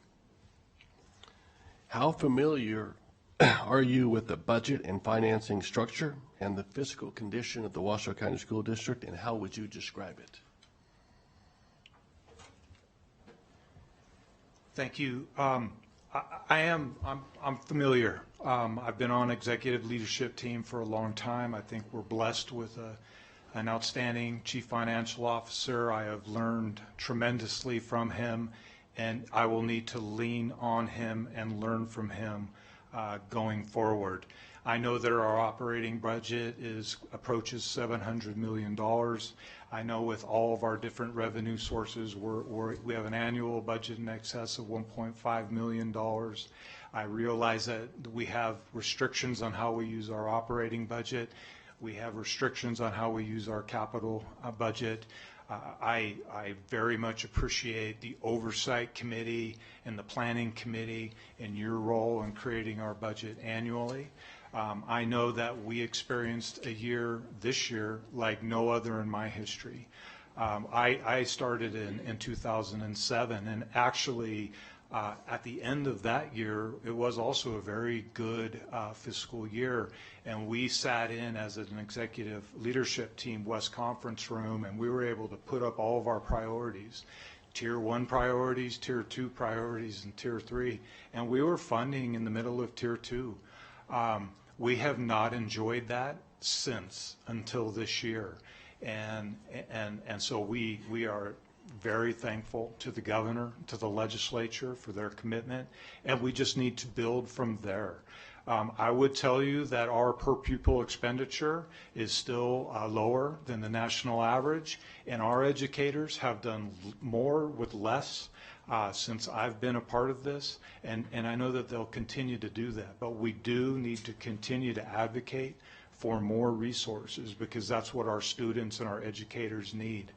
S3: How familiar are you with the budget and financing structure and the fiscal condition of the Washoe County School District, and how would you describe it?
S12: Thank you. I'm familiar. I've been on executive leadership team for a long time. I think we're blessed with an outstanding chief financial officer. I have learned tremendously from him, and I will need to lean on him and learn from him going forward. I know that our operating budget approaches $700 million. I know with all of our different revenue sources, we have an annual budget in excess of $1.5 million. I realize that we have restrictions on how we use our operating budget. We have restrictions on how we use our capital budget. I very much appreciate the oversight committee and the planning committee and your role in creating our budget annually. I know that we experienced a year this year like no other in my history. I started in 2007, and actually at the end of that year, it was also a very good fiscal year, and we sat in as an executive leadership team, West Conference Room, and we were able to put up all of our priorities. Tier 1 priorities, Tier 2 priorities, and Tier 3, and we were funding in the middle of Tier 2. We have not enjoyed that since until this year, and so we are very thankful to the governor, to the legislature for their commitment, and we just need to build from there. I would tell you that our per pupil expenditure is still lower than the national average, and our educators have done more with less since I've been a part of this, and I know that they'll continue to do that. But we do need to continue to advocate for more resources, because that's what our students and our educators need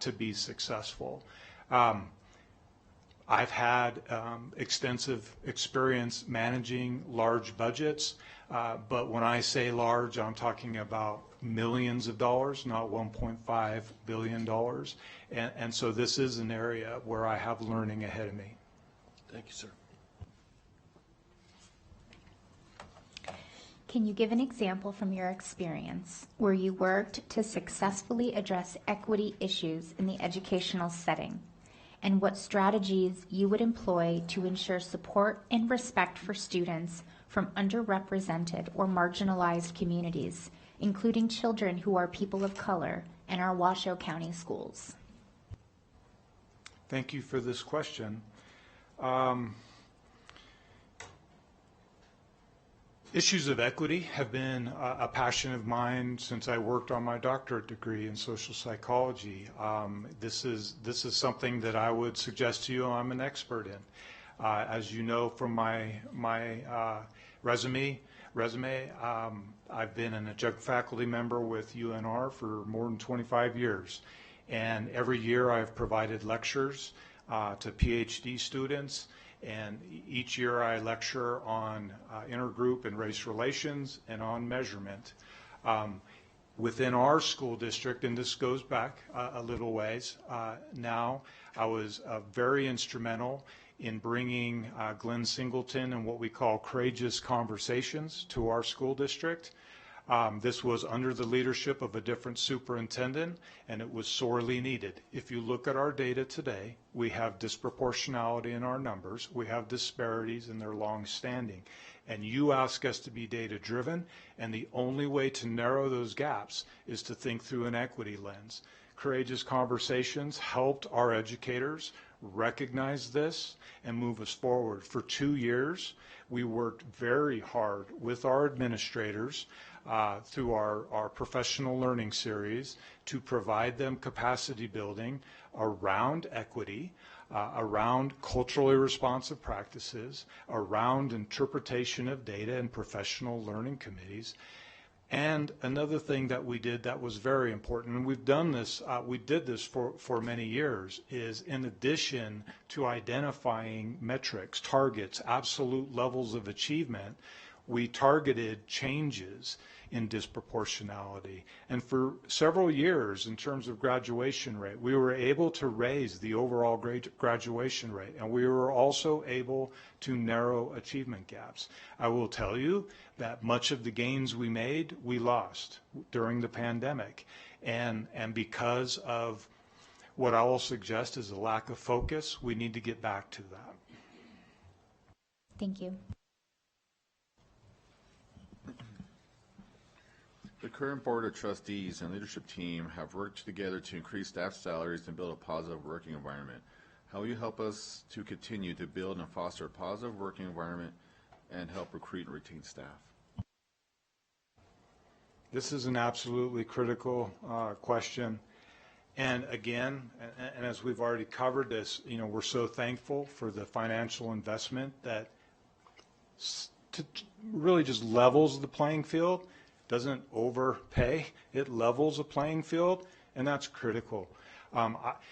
S12: to be successful. I've had extensive experience managing large budgets, but when I say large, I'm talking about millions of dollars, not $1.5 billion. And so this is an area where I have learning ahead of me.
S3: Thank you, sir.
S1: Can you give an example from your experience where you worked to successfully address equity issues in the educational setting, and what strategies you would employ to ensure support and respect for students from underrepresented or marginalized communities, including children who are people of color in our Washoe County schools?
S12: Thank you for this question. Issues of equity have been a passion of mine since I worked on my doctorate degree in social psychology. This is something that I would suggest to you I'm an expert in. As you know from my resume, I've been an adjunct faculty member with UNR for more than 25 years. And every year I've provided lectures to PhD students. And each year I lecture on intergroup and race relations and on measurement. Within our school district, and this goes back a little ways now, I was very instrumental in bringing Glenn Singleton and what we call courageous conversations to our school district. This was under the leadership of a different superintendent, and it was sorely needed. If you look at our data today, we have disproportionality in our numbers. We have disparities, and they're long-standing. And you ask us to be data-driven, and the only way to narrow those gaps is to think through an equity lens. Courageous Conversations helped our educators recognize this and move us forward. For 2 years, we worked very hard with our administrators through our professional learning series to provide them capacity building around equity, around culturally responsive practices, around interpretation of data and professional learning committees. And another thing that we did that was very important, and we've done this, we did this for many years, is in addition to identifying metrics, targets, absolute levels of achievement, we targeted changes in disproportionality. And for several years, in terms of graduation rate, we were able to raise the overall graduation rate, and we were also able to narrow achievement gaps. I will tell you that much of the gains we made, we lost during the pandemic. And because of what I will suggest is a lack of focus, we need to get back to that.
S1: Thank you.
S2: The current Board of Trustees and leadership team have worked together to increase staff salaries and build a positive working environment. How will you help us to continue to build and foster a positive working environment and help recruit and retain staff?
S12: This is an absolutely critical question. And again, and as we've already covered this, you know, we're so thankful for the financial investment that really just levels the playing field, doesn't overpay, it levels a playing field, and that's critical.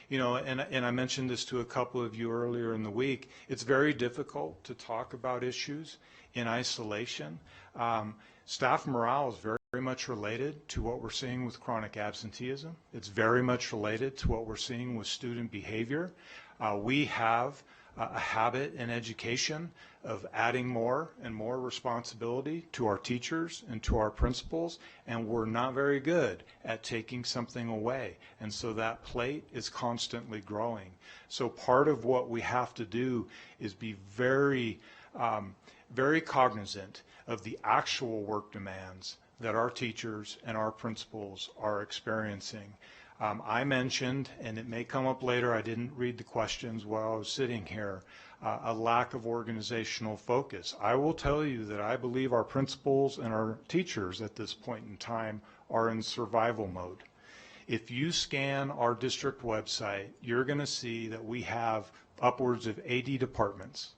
S12: You know, and I mentioned this to a couple of you earlier in the week, it's very difficult to talk about issues in isolation. Staff morale is very much related to what we're seeing with chronic absenteeism. It's very much related to what we're seeing with student behavior. We have a habit in education of adding more and more responsibility to our teachers and to our principals, and we're not very good at taking something away. And so that plate is constantly growing. So part of what we have to do is be very, very cognizant of the actual work demands that our teachers and our principals are experiencing. I mentioned, and it may come up later, I didn't read the questions while I was sitting here, a lack of organizational focus. I will tell you that I believe our principals and our teachers at this point in time are in survival mode. If you scan our district website, you're going to see that we have upwards of 80 departments.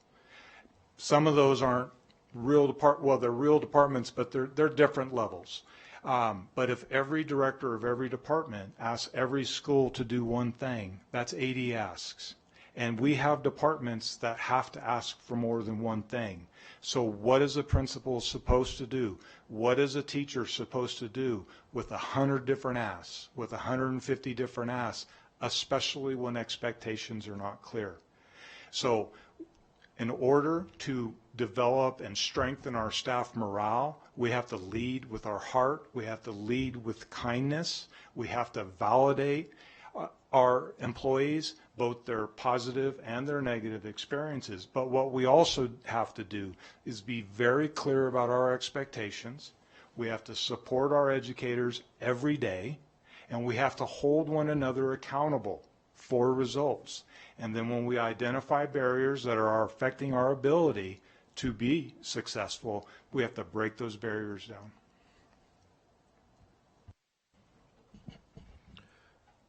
S12: Some of those aren't real they're real departments, but they're different levels. But if every director of every department asks every school to do one thing, that's 80 asks. And we have departments that have to ask for more than one thing. So what is a principal supposed to do? What is a teacher supposed to do with 100 different asks, with 150 different asks, especially when expectations are not clear? So in order to develop and strengthen our staff morale, we have to lead with our heart, we have to lead with kindness, we have to validate our employees, both their positive and their negative experiences. But what we also have to do is be very clear about our expectations. We have to support our educators every day, and we have to hold one another accountable for results. And then when we identify barriers that are affecting our ability to be successful, we have to break those barriers down.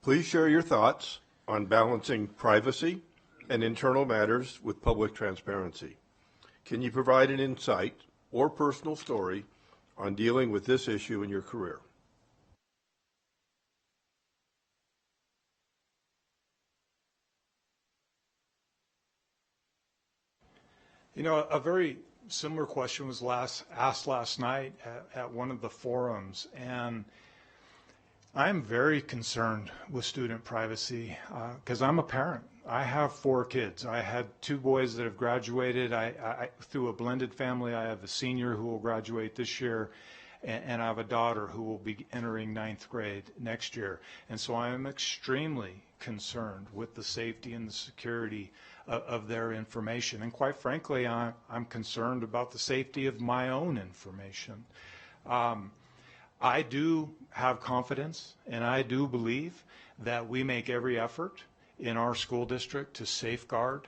S8: Please share your thoughts on balancing privacy and internal matters with public transparency. Can you provide an insight or personal story on dealing with this issue in your career?
S12: You know, a very similar question was asked last night at one of the forums, and I'm very concerned with student privacy because I'm a parent. I have 4 kids. I had 2 boys that have graduated. Through a blended family, I have a senior who will graduate this year, and I have a daughter who will be entering 9th grade next year. And so I am extremely concerned with the safety and the security of their information. And quite frankly, I'm concerned about the safety of my own information. I do have confidence, and I do believe that we make every effort in our school district to safeguard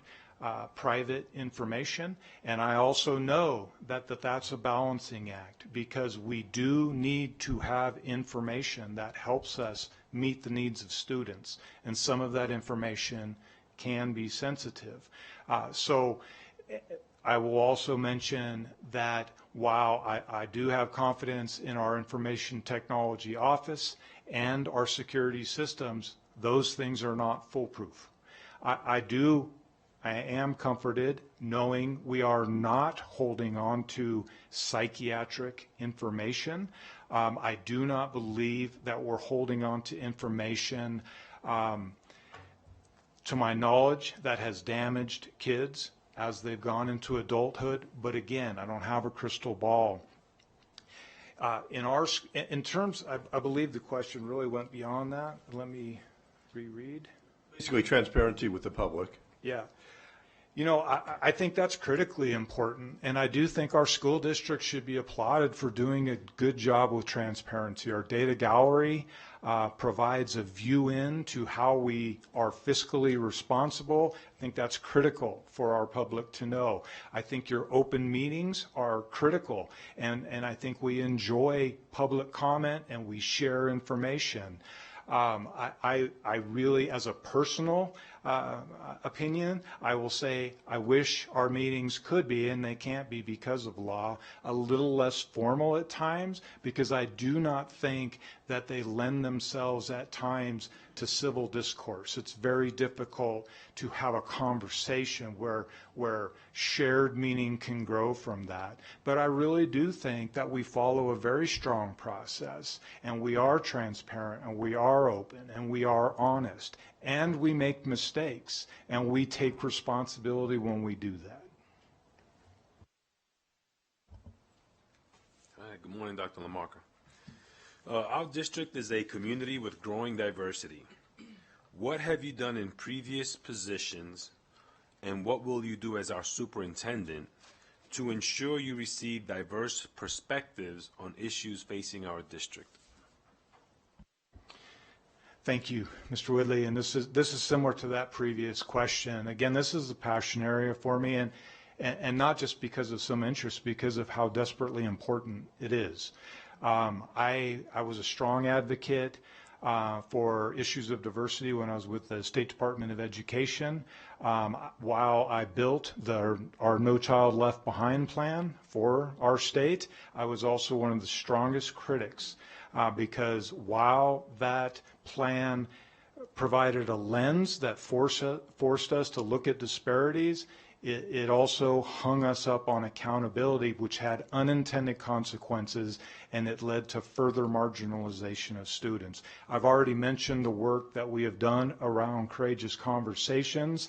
S12: private information. And I also know that that's a balancing act, because we do need to have information that helps us meet the needs of students. And some of that information can be sensitive. So I will also mention that while I do have confidence in our information technology office and our security systems, those things are not foolproof. I am comforted knowing we are not holding on to psychiatric information. I do not believe that we're holding on to information, to my knowledge, that has damaged kids as they've gone into adulthood. But again, I don't have a crystal ball. In terms, I believe the question really went beyond that. Let me reread.
S8: Basically, transparency with the public.
S12: Yeah. You know, I think that's critically important, and I do think our school district should be applauded for doing a good job with transparency. Our data gallery provides a view into how we are fiscally responsible. I think that's critical for our public to know. I think your open meetings are critical, and I think we enjoy public comment and we share information. I really, as a personal opinion, I will say I wish our meetings could be, and they can't be because of law, a little less formal at times, because I do not think that they lend themselves at times to civil discourse. It's very difficult to have a conversation where shared meaning can grow from that. But I really do think that we follow a very strong process, and we are transparent, and we are open, and we are honest, and we make mistakes, and we take responsibility when we do that.
S9: Hi, good morning, Dr. Lamarca. Our district is a community with growing diversity. What have you done in previous positions, and what will you do as our superintendent to ensure you receive diverse perspectives on issues facing our district?
S12: Thank you, Mr. Woodley. And this is similar to that previous question. Again, this is a passion area for me, and not just because of some interest, because of how desperately important it is. I was a strong advocate for issues of diversity when I was with the State Department of Education. While I built our No Child Left Behind plan for our state, I was also one of the strongest critics because while that plan provided a lens that forced us to look at disparities, it also hung us up on accountability, which had unintended consequences, and it led to further marginalization of students. I've already mentioned the work that we have done around courageous conversations.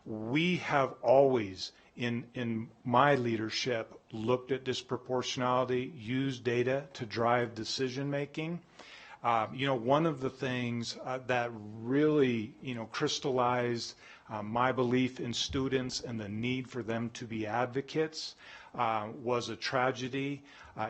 S12: We have always, in my leadership, looked at disproportionality, used data to drive decision making. One of the things that really, crystallized my belief in students and the need for them to be advocates was a tragedy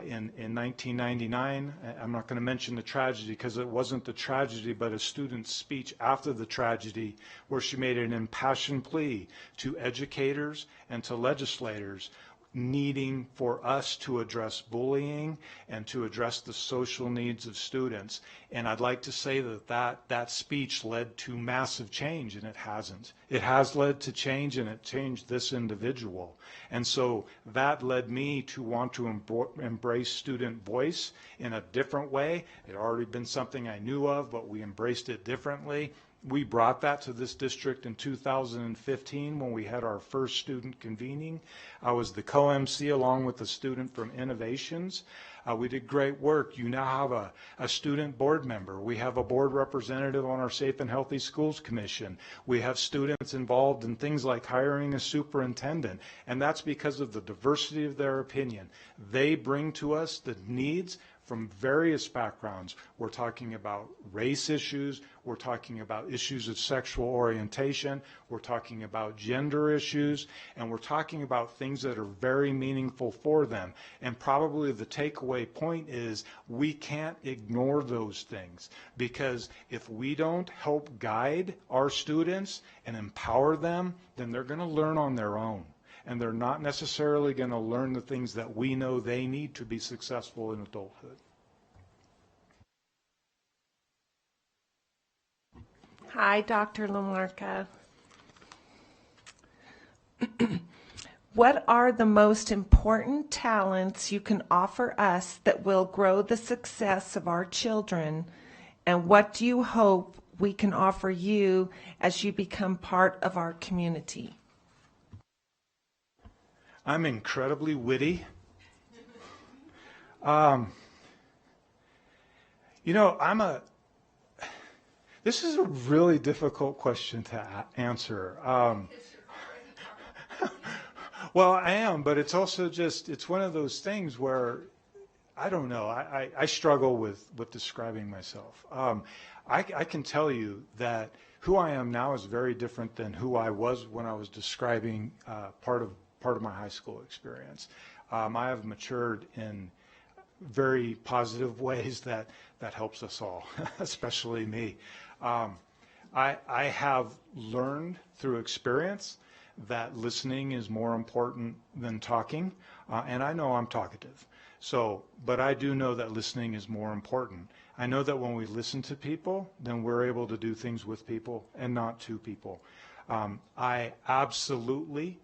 S12: in 1999. I'm not going to mention the tragedy because it wasn't the tragedy, but a student's speech after the tragedy where she made an impassioned plea to educators and to legislators needing for us to address bullying and to address the social needs of students. And I'd like to say that speech led to massive change, and it hasn't. It has led to change, and it changed this individual. And so that led me to want to embrace student voice in a different way. It had already been something I knew of, but we embraced it differently. We brought that to this district in 2015 when we had our first student convening. I was the co-MC along with a student from Innovations. We did great work. You now have a student board member. We have a board representative on our Safe and Healthy Schools Commission. We have students involved in things like hiring a superintendent, and that's because of the diversity of their opinion. They bring to us the needs from various backgrounds. We're talking about race issues, we're talking about issues of sexual orientation, we're talking about gender issues, and we're talking about things that are very meaningful for them. And probably the takeaway point is we can't ignore those things, because if we don't help guide our students and empower them, then they're going to learn on their own. And they're not necessarily going to learn the things that we know they need to be successful in adulthood.
S10: Hi, Dr. Lamarca. What are the most important talents you can offer us that will grow the success of our children? And what do you hope we can offer you as you become part of our community?
S12: I'm incredibly witty. This is a really difficult question to answer. Well, I am, but it's also it's one of those things where, I don't know, I struggle with describing myself. I can tell you that who I am now is very different than who I was when I was describing part of my high school experience. I have matured in very positive ways that helps us all, especially me. I have learned through experience that listening is more important than talking, and I know I'm talkative. But I do know that listening is more important. I know that when we listen to people, then we're able to do things with people and not to people. I absolutely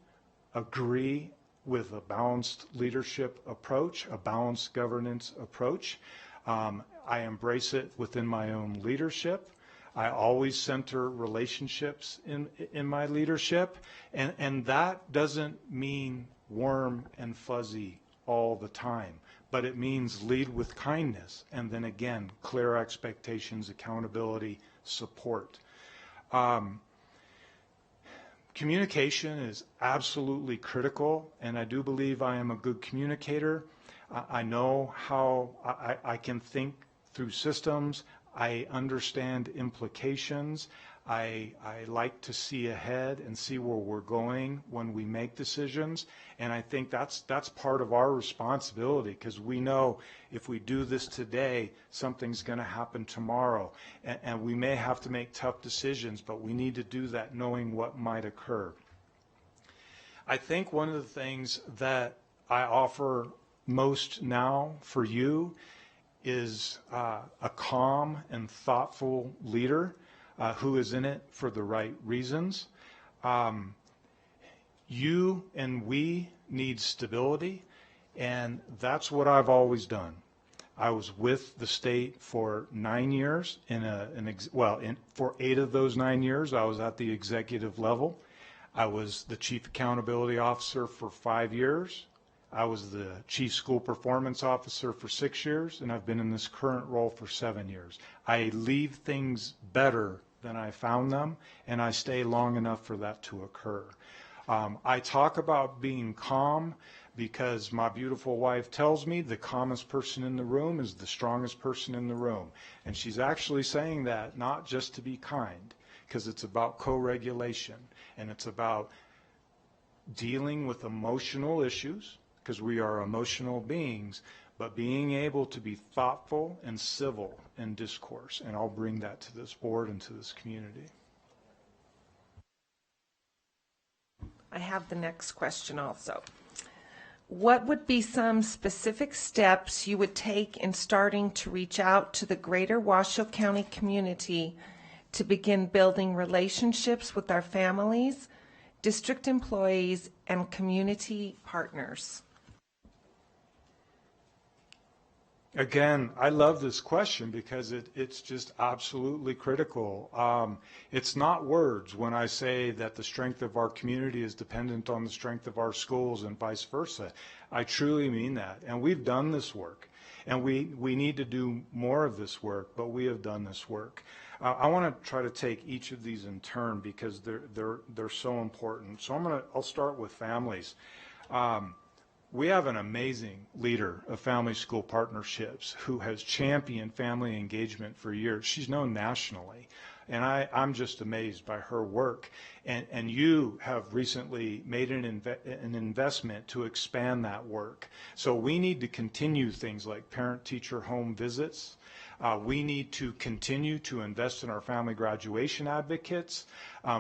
S12: agree with a balanced leadership approach, a balanced governance approach. I embrace it within my own leadership. I always center relationships in my leadership, and that doesn't mean warm and fuzzy all the time, but it means lead with kindness, and then again, clear expectations, accountability, support. Communication is absolutely critical, and I do believe I am a good communicator. I know how I can think through systems. I understand implications. I like to see ahead and see where we're going when we make decisions, and I think that's part of our responsibility, because we know if we do this today, something's going to happen tomorrow, and we may have to make tough decisions, but we need to do that knowing what might occur. I think one of the things that I offer most now for you is a calm and thoughtful leader who is in it for the right reasons. You and we need stability, and that's what I've always done. I was with the state for 9 years. For 8 of those 9 years, I was at the executive level. I was the chief accountability officer for 5 years. I was the chief school performance officer for 6 years, and I've been in this current role for 7 years. I leave things better than I found them, and I stay long enough for that to occur. I talk about being calm because my beautiful wife tells me the calmest person in the room is the strongest person in the room. And she's actually saying that not just to be kind, because it's about co-regulation, and it's about dealing with emotional issues, because we are emotional beings, but being able to be thoughtful and civil in discourse. And I'll bring that to this board and to this community.
S10: I have the next question also. what would be some specific steps you would take in starting to reach out to the greater Washoe County community to begin building relationships with our families, district employees, and community partners?
S12: Again, I love this question because it's just absolutely critical. It's not words when I say that the strength of our community is dependent on the strength of our schools and vice versa. I truly mean that. And we've done this work. And we need to do more of this work, but we have done this work. I want to try to take each of these in turn because they're so important. So I'll start with families. We have an amazing leader of family school partnerships who has championed family engagement for years. She's known nationally, and I'm just amazed by her work. And you have recently made an investment to expand that work. So we need to continue things like parent-teacher home visits. We need to continue to invest in our family graduation advocates.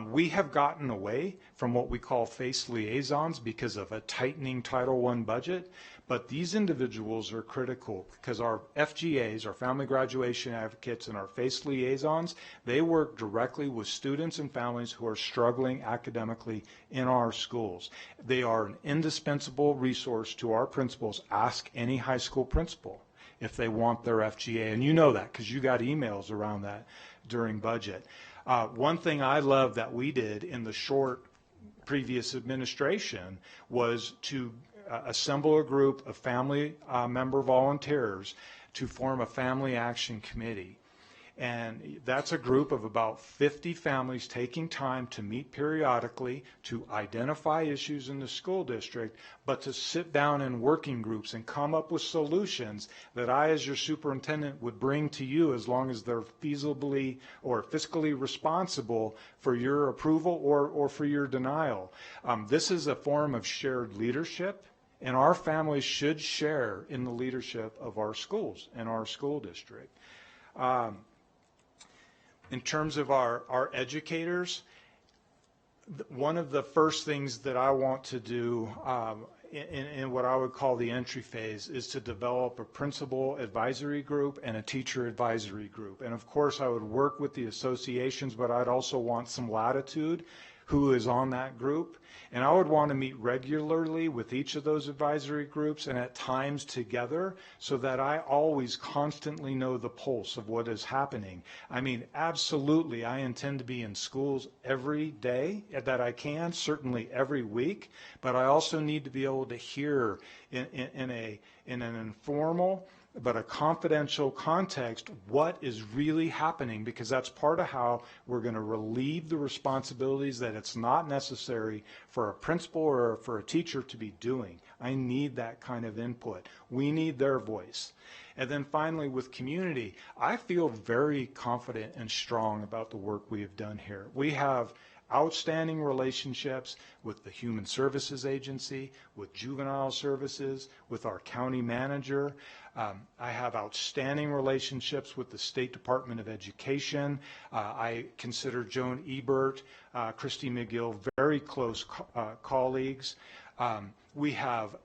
S12: We have gotten away from what we call FACE liaisons because of a tightening Title I budget, but these individuals are critical because our FGAs, our family graduation advocates, and our FACE liaisons, they work directly with students and families who are struggling academically in our schools. They are an indispensable resource to our principals. Ask any high school principal if they want their FGA, and you know that because you got emails around that during budget. One thing I love that we did in the short previous administration was to assemble a group of family member volunteers to form a family action committee. And that's a group of about 50 families taking time to meet periodically to identify issues in the school district, but to sit down in working groups and come up with solutions that I, as your superintendent, would bring to you as long as they're feasibly or fiscally responsible for your approval or for your denial. This is a form of shared leadership, and our families should share in the leadership of our schools and our school district. In terms of our educators, one of the first things that I want to do in what I would call the entry phase is to develop a principal advisory group and a teacher advisory group. And of course I would work with the associations, but I'd also want some latitude who is on that group. And I would want to meet regularly with each of those advisory groups and at times together so that I always constantly know the pulse of what is happening. I mean, absolutely, I intend to be in schools every day that I can, certainly every week, but I also need to be able to hear in an informal but a confidential context what is really happening, because that's part of how we're going to relieve the responsibilities that it's not necessary for a principal or for a teacher to be doing. I need that kind of input. We need their voice. And then finally, with community, I feel very confident and strong about the work we have done here. We have outstanding relationships with the Human Services Agency, with Juvenile Services, with our county manager. I have outstanding relationships with the State Department of Education. I consider Joan Ebert, Christy McGill very close colleagues. We have,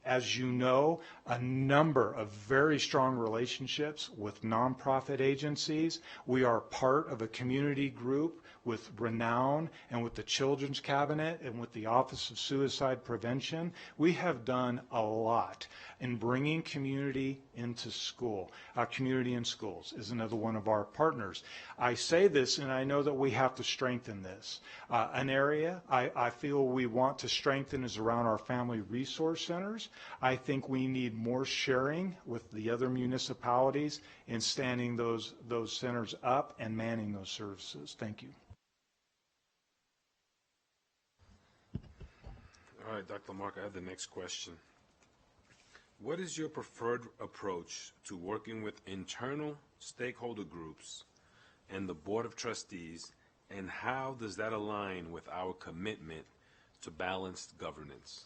S12: as you know, a number of very strong relationships with nonprofit agencies. We are part of a community group with Renown and with the Children's Cabinet and with the Office of Suicide Prevention. We have done a lot in bringing community into school. Community in Schools is another one of our partners. I say this, and I know that we have to strengthen this. An area I feel we want to strengthen is around our family resource centers. I think we need more sharing with the other municipalities in standing those centers up and manning those services. Thank you.
S9: All right, Dr. Lamarck, I have the next question. What is your preferred approach to working with internal stakeholder groups and the Board of Trustees, and how does that align with our commitment to balanced governance?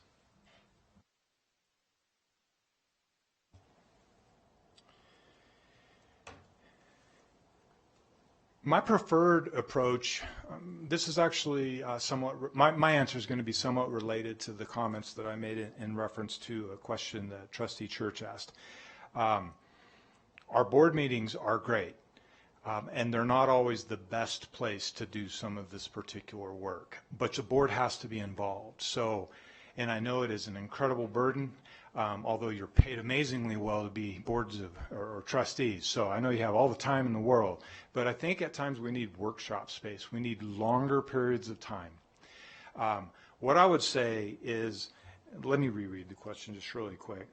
S12: My preferred approach, this is actually somewhat, my answer is going to be somewhat related to the comments that I made in reference to a question that Trustee Church asked. Our board meetings are great, and they're not always the best place to do some of this particular work, but the board has to be involved. So, and I know it is an incredible burden, although you're paid amazingly well to be boards of, or trustees. So I know you have all the time in the world, but I think at times we need workshop space. We need longer periods of time. What I would say is, let me reread the question just really quick.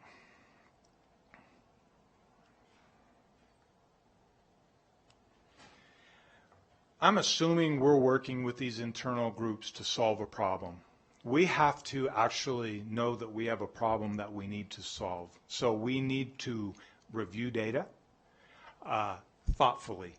S12: I'm assuming we're working with these internal groups to solve a problem. We have to actually know that we have a problem that we need to solve. So we need to review data thoughtfully.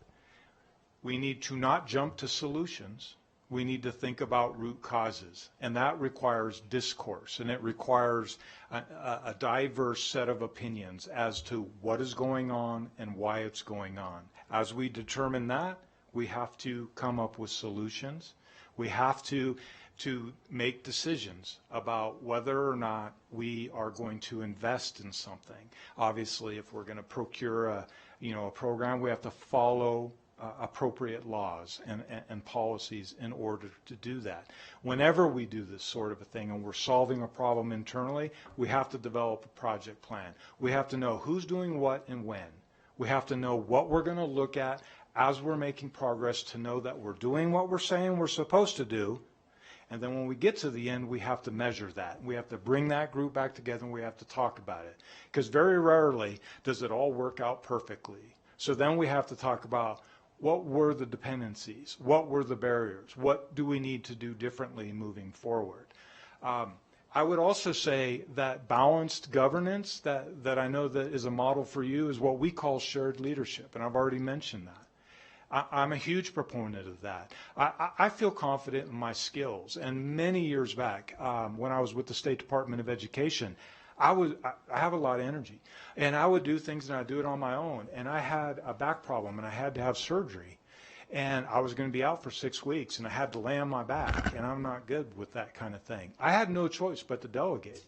S12: We need to not jump to solutions. We need to think about root causes, and that requires discourse, and it requires a diverse set of opinions as to what is going on and why it's going on. As we determine that, we have to come up with solutions. We have to make decisions about whether or not we are going to invest in something. Obviously, if we're going to procure a program, we have to follow appropriate laws and policies in order to do that. Whenever we do this sort of a thing and we're solving a problem internally, we have to develop a project plan. We have to know who's doing what and when. We have to know what we're going to look at as we're making progress to know that we're doing what we're saying we're supposed to do. And then when we get to the end, we have to measure that. We have to bring that group back together and we have to talk about it. Because very rarely does it all work out perfectly. So then we have to talk about what were the dependencies? What were the barriers? What do we need to do differently moving forward? I would also say that balanced governance that I know that is a model for you is what we call shared leadership, and I've already mentioned that. I'm a huge proponent of that. I feel confident in my skills, and many years back when I was with the State Department of Education, I have a lot of energy, and I would do things and I'd do it on my own, and I had a back problem and I had to have surgery, and I was going to be out for 6 weeks and I had to lay on my back, and I'm not good with that kind of thing. I had no choice but to delegate.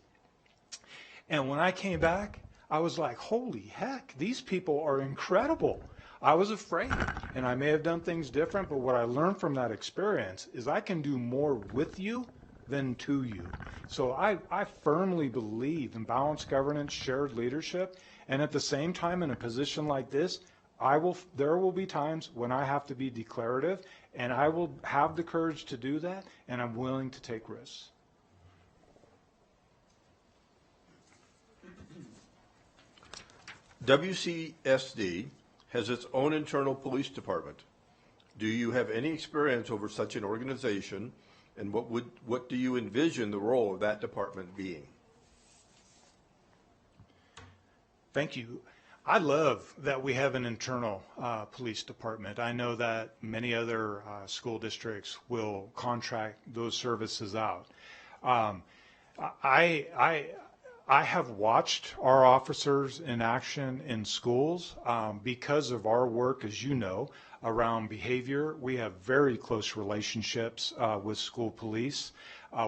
S12: And when I came back, I was like, holy heck, these people are incredible. I was afraid, and I may have done things different, but what I learned from that experience is I can do more with you than to you. So I firmly believe in balanced governance, shared leadership, and at the same time, in a position like this, there will be times when I have to be declarative, and I will have the courage to do that, and I'm willing to take risks.
S8: WCSD has its own internal police department. Do you have any experience over such an organization, and what do you envision the role of that department being?
S12: Thank you. I love that we have an internal police department. I know that many other school districts will contract those services out. I have watched our officers in action in schools because of our work, as you know, around behavior. We have very close relationships with school police.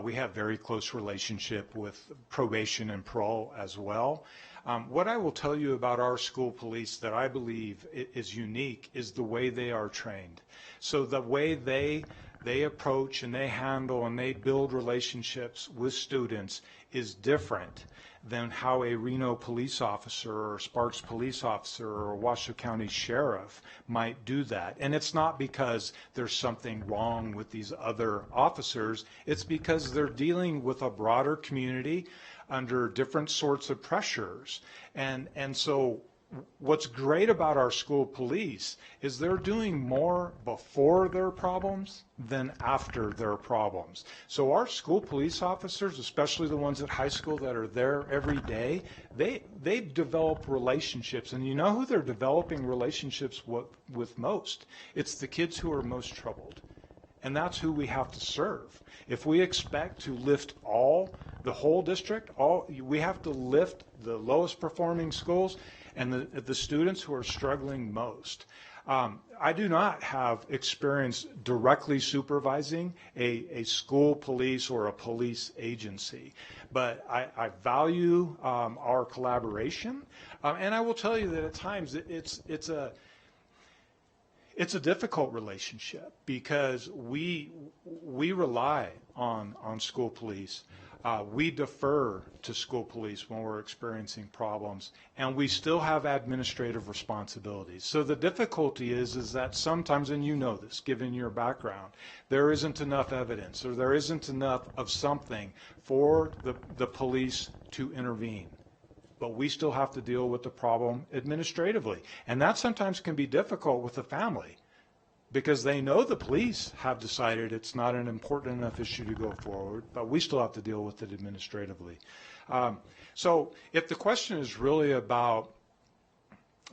S12: We have very close relationship with probation and parole as well. What I will tell you about our school police that I believe is unique is the way they are trained. So the way they approach and they handle and they build relationships with students is different than how a Reno police officer or Sparks police officer or Washoe County sheriff might do that. And it's not because there's something wrong with these other officers. It's because they're dealing with a broader community under different sorts of pressures. And so what's great about our school police is they're doing more before their problems than after their problems. So our school police officers, especially the ones at high school that are there every day, they develop relationships. And you know who they're developing relationships with most? It's the kids who are most troubled. And that's who we have to serve. If we expect to lift the whole district, we have to lift the lowest performing schools and the students who are struggling most. I do not have experience directly supervising a school police or a police agency, but I value our collaboration, and I will tell you that at times it's a difficult relationship because we rely on school police. We defer to school police when we're experiencing problems, and we still have administrative responsibilities. So the difficulty is that sometimes, and you know this, given your background, there isn't enough evidence or there isn't enough of something for the police to intervene. But we still have to deal with the problem administratively. And that sometimes can be difficult with the family, because they know the police have decided it's not an important enough issue to go forward, but we still have to deal with it administratively. So if the question is really about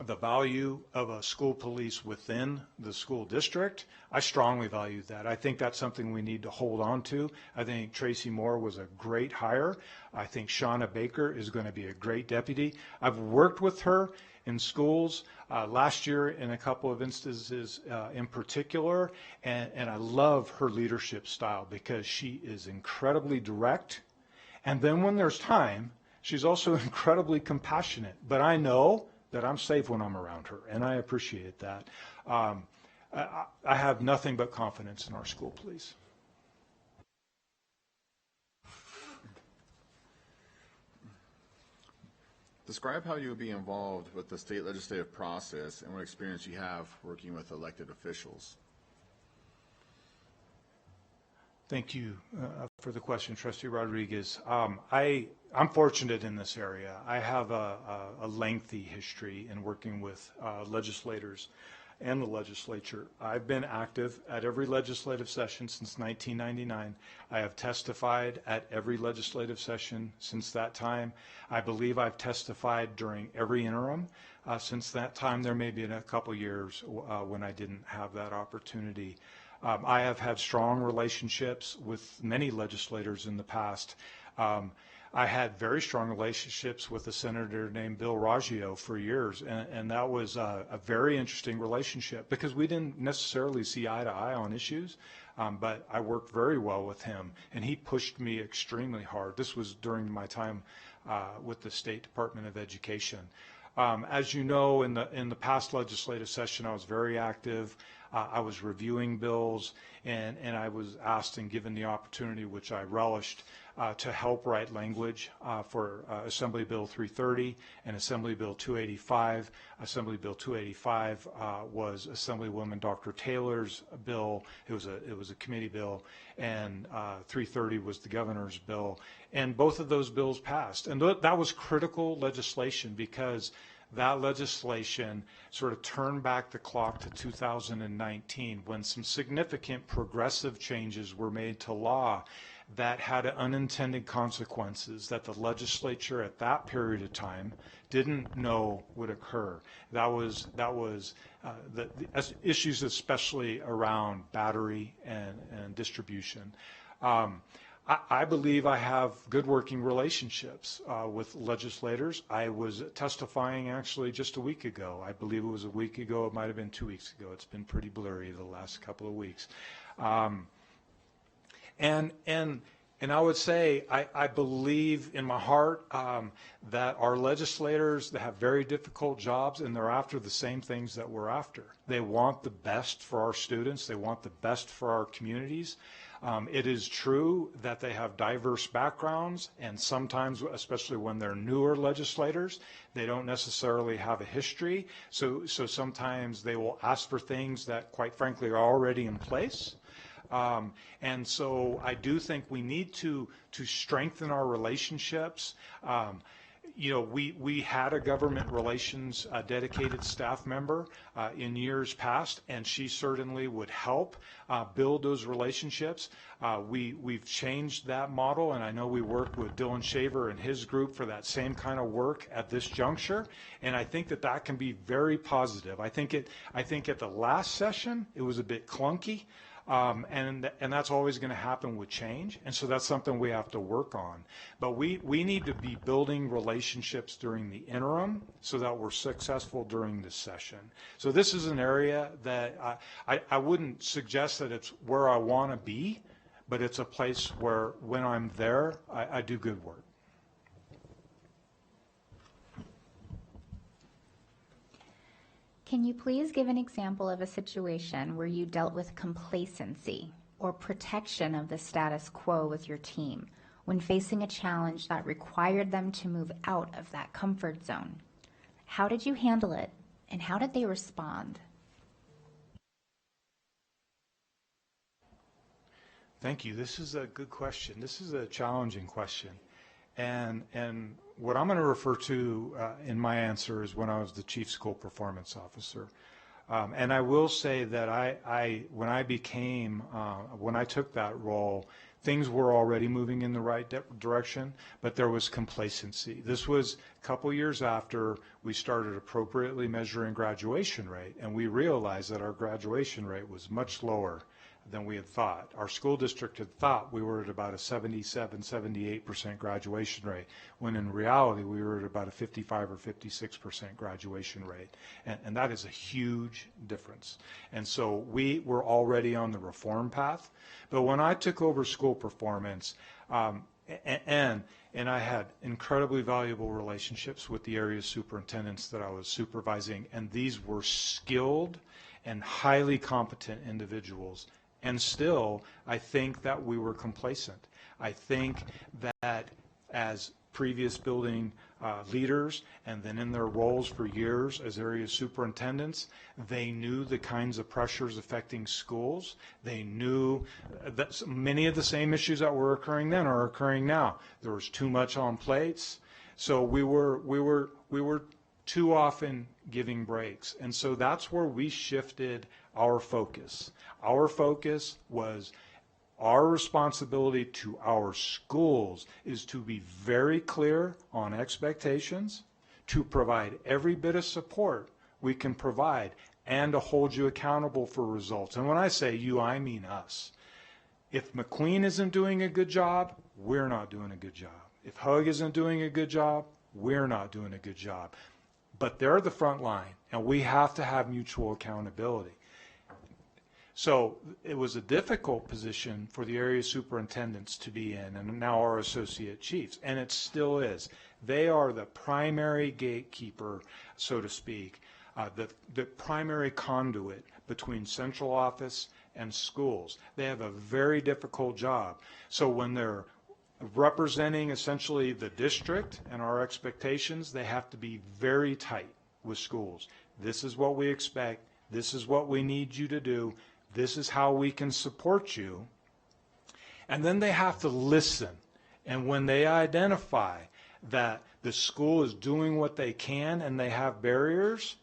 S12: the value of a school police within the school district, I strongly value that. I think that's something we need to hold on to. I think Tracy Moore was a great hire. I think Shauna Baker is going to be a great deputy. I've worked with her in schools last year in a couple of instances in particular, and I love her leadership style because she is incredibly direct, and then when there's time, she's also incredibly compassionate. But I know that I'm safe when I'm around her, and I appreciate that. I have nothing but confidence in our school police.
S2: Describe how you would be involved with the state legislative process and what experience you have working with elected officials.
S12: Thank you for the question, Trustee Rodriguez. I'm fortunate in this area. I have a lengthy history in working with legislators and the legislature. I've been active at every legislative session since 1999. I have testified at every legislative session since that time. I believe I've testified during every interim since that time. There may be a couple years when I didn't have that opportunity. I have had strong relationships with many legislators in the past. I had very strong relationships with a senator named Bill Raggio for years, and that was a very interesting relationship because we didn't necessarily see eye to eye on issues, but I worked very well with him, and he pushed me extremely hard. This was during my time with the State Department of Education. As you know, in the past legislative session, I was very active. I was reviewing bills, and I was asked and given the opportunity, which I relished, to help write language for Assembly Bill 330 and Assembly Bill 285. Assembly Bill 285 was Assemblywoman Dr. Taylor's bill. It was a committee bill, and 330 was the governor's bill. And both of those bills passed. And that was critical legislation because that legislation sort of turned back the clock to 2019 when some significant progressive changes were made to law that had unintended consequences that the legislature at that period of time didn't know would occur. That was the issues especially around battery and distribution. I believe I have good working relationships with legislators. I was testifying actually just a week ago. I believe it was a week ago. It might have been 2 weeks ago. It's been pretty blurry the last couple of weeks. And I would say I believe in my heart that our legislators, they have very difficult jobs, and they're after the same things that we're after. They want the best for our students. They want the best for our communities. It is true that they have diverse backgrounds, and sometimes, especially when they're newer legislators, they don't necessarily have a history. So sometimes they will ask for things that, quite frankly, are already in place. And so I do think we need to strengthen our relationships. You know, we had a government relations dedicated staff member in years past, and she certainly would help build those relationships. We've changed that model, and I know we work with Dylan Shaver and his group for that same kind of work at this juncture, and I think that can be very positive. I think at the last session it was a bit clunky. And that's always going to happen with change. And so that's something we have to work on. But we need to be building relationships during the interim so that we're successful during this session. So this is an area that I wouldn't suggest that it's where I want to be, but it's a place where when I'm there, I do good work.
S1: Can you please give an example of a situation where you dealt with complacency or protection of the status quo with your team when facing a challenge that required them to move out of that comfort zone? How did you handle it, and how did they respond?
S12: Thank you. This is a good question. This is a challenging question. And what I'm going to refer to in my answer is when I was the Chief School Performance Officer. And I will say that when I took that role, things were already moving in the right direction, but there was complacency. This was a couple years after we started appropriately measuring graduation rate, and we realized that our graduation rate was much lower than we had thought. Our school district had thought we were at about a 77-78% graduation rate, when in reality we were at about a 55 or 56% graduation rate. And that is a huge difference. And so we were already on the reform path. But when I took over school performance, and I had incredibly valuable relationships with the area superintendents that I was supervising, and these were skilled and highly competent individuals. And still, I think that we were complacent. I think that as previous building leaders, and then in their roles for years as area superintendents, they knew the kinds of pressures affecting schools. They knew that many of the same issues that were occurring then are occurring now. There was too much on plates, so we were too often giving breaks. And so that's where we shifted our focus. Our focus was our responsibility to our schools is to be very clear on expectations, to provide every bit of support we can provide, and to hold you accountable for results. And when I say you, I mean us. If McQueen isn't doing a good job, we're not doing a good job. If Hug isn't doing a good job, we're not doing a good job. But they're the front line, and we have to have mutual accountability. So it was a difficult position for the area superintendents to be in, and now our associate chiefs, and it still is. They are the primary gatekeeper, so to speak, the primary conduit between central office and schools. They have a very difficult job. So when they're representing essentially the district and our expectations, they have to be very tight with schools. This is what we expect. This is what we need you to do. This is how we can support you. And then they have to listen. And when they identify that the school is doing what they can and they have barriers,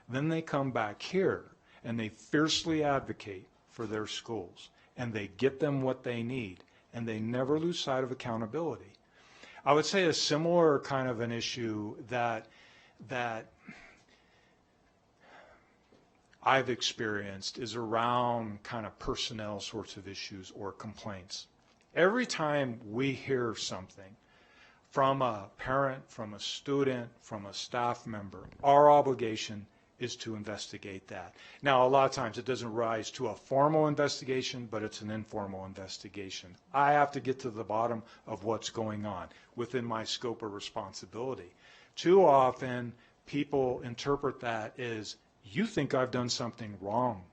S12: then they come back here and they fiercely advocate for their schools. And they get them what they need. And they never lose sight of accountability. I would say a similar kind of an issue that I've experienced is around kind of personnel sorts of issues or complaints. Every time we hear something from a parent, from a student, from a staff member, our obligation is to investigate that. Now, a lot of times it doesn't rise to a formal investigation, but it's an informal investigation. I have to get to the bottom of what's going on within my scope of responsibility. Too often, people interpret that as, you think I've done something wrong.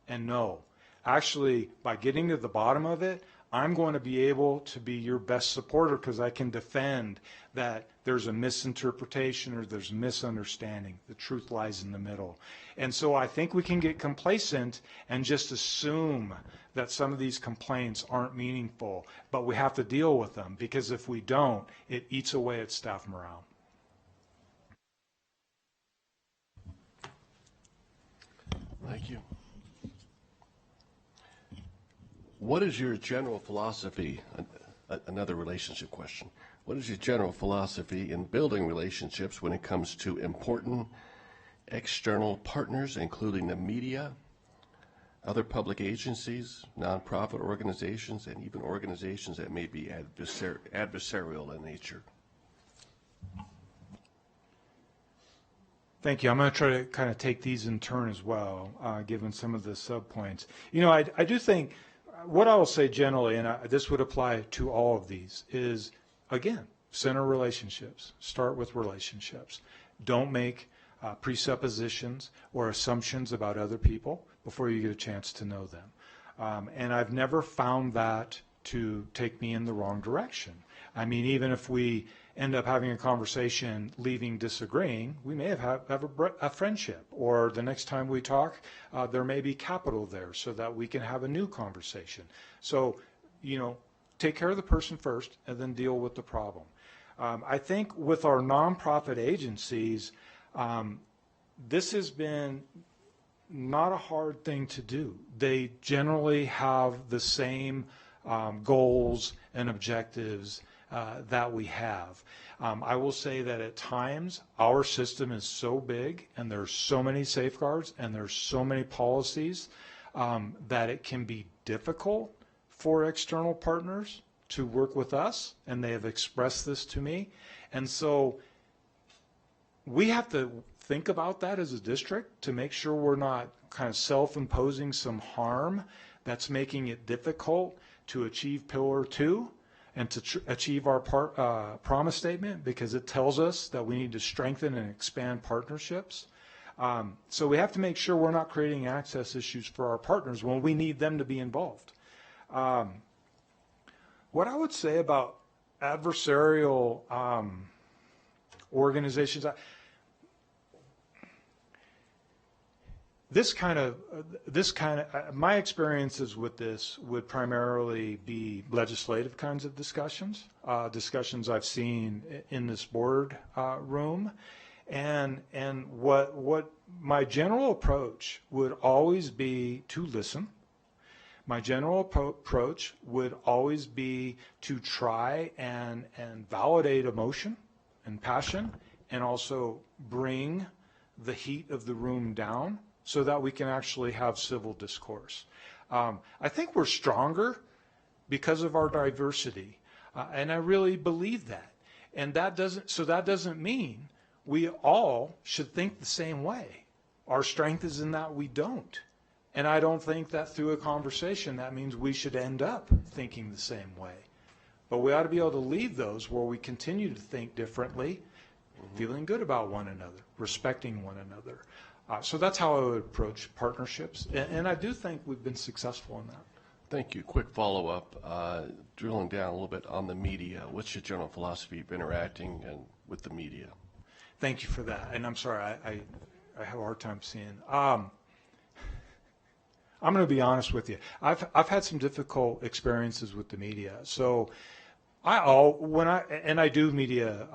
S12: And no, actually, by getting to the bottom of it, I'm going to be able to be your best supporter because I can defend that there's a misinterpretation or there's misunderstanding. The truth lies in the middle. And so I think we can get complacent and just assume that some of these complaints aren't meaningful, but we have to deal with them because if we don't, it eats away at staff morale.
S3: Thank you. What is your general philosophy, another relationship question, what is your general philosophy in building relationships when it comes to important external partners, including the media, other public agencies, nonprofit organizations, and even organizations that may be adversarial in nature?
S12: Thank you. I'm going to try to kind of take these in turn as well, given some of the subpoints. You know, I do think what I will say generally, and this would apply to all of these, is, again, center relationships. Start with relationships. Don't make presuppositions or assumptions about other people before you get a chance to know them. And I've never found that to take me in the wrong direction. I mean, even if we end up having a conversation, leaving disagreeing, we may have a friendship, or the next time we talk, there may be capital there so that we can have a new conversation. So, you know, take care of the person first and then deal with the problem. I think with our nonprofit agencies, this has been not a hard thing to do. They generally have the same goals and objectives that we have. I will say that at times our system is so big and there's so many safeguards and there's so many policies that it can be difficult for external partners to work with us, and they have expressed this to me. And so we have to think about that as a district to make sure we're not kind of self-imposing some harm that's making it difficult to achieve Pillar 2 and to achieve our promise statement, because it tells us that we need to strengthen and expand partnerships. So we have to make sure we're not creating access issues for our partners when we need them to be involved. What I would say about adversarial organizations, my experiences with this would primarily be legislative kinds of discussions, discussions I've seen in this board room, and what my general approach would always be to listen. My general approach would always be to try and validate emotion and passion, and also bring the heat of the room down, so that we can actually have civil discourse. I think we're stronger because of our diversity, and I really believe that. And that doesn't mean we all should think the same way. Our strength is in that we don't. And I don't think that through a conversation that means we should end up thinking the same way. But we ought to be able to leave those where we continue to think differently, feeling good about one another, respecting one another. So that's how I would approach partnerships, and I do think we've been successful in that.
S3: Thank you. Quick follow-up, drilling down a little bit on the media. What's your general philosophy of interacting with the media?
S12: Thank you for that, and I'm sorry, I have a hard time seeing. I'm going to be honest with you. I've had some difficult experiences with the media. So I do media.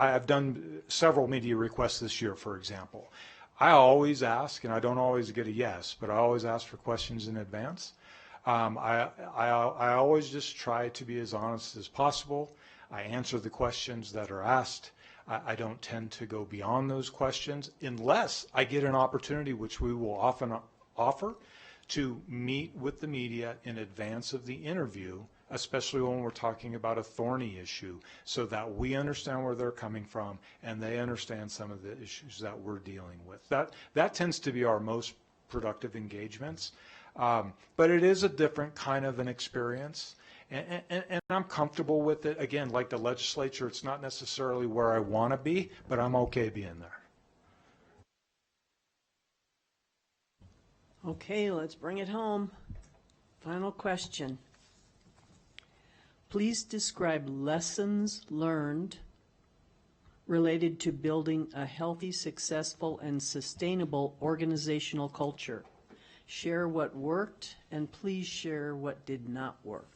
S12: I've done several media requests this year, for example. I always ask, and I don't always get a yes, but I always ask for questions in advance. I always just try to be as honest as possible. I answer the questions that are asked. I don't tend to go beyond those questions unless I get an opportunity, which we will often offer, to meet with the media in advance of the interview, especially when we're talking about a thorny issue, so that we understand where they're coming from and they understand some of the issues that we're dealing with. That tends to be our most productive engagements, but it is a different kind of an experience, and I'm comfortable with it. Again, like the legislature, it's not necessarily where I want to be, but I'm okay being there.
S7: Okay, let's bring it home. Final question. Please describe lessons learned related to building a healthy, successful, and sustainable organizational culture. Share what worked, and please share what did not work.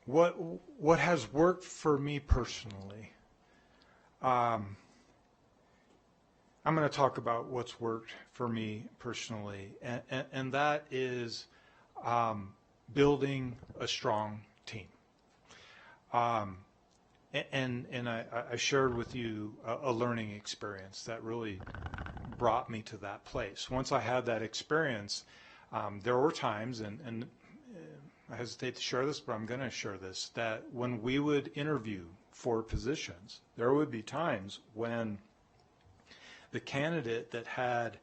S12: What has worked for me personally? I'm going to talk about what's worked for me personally, and that is building a strong team. And I shared with you a learning experience that really brought me to that place. Once I had that experience, there were times, and I hesitate to share this, but I'm going to share this, that when we would interview for positions, there would be times when the candidate that had,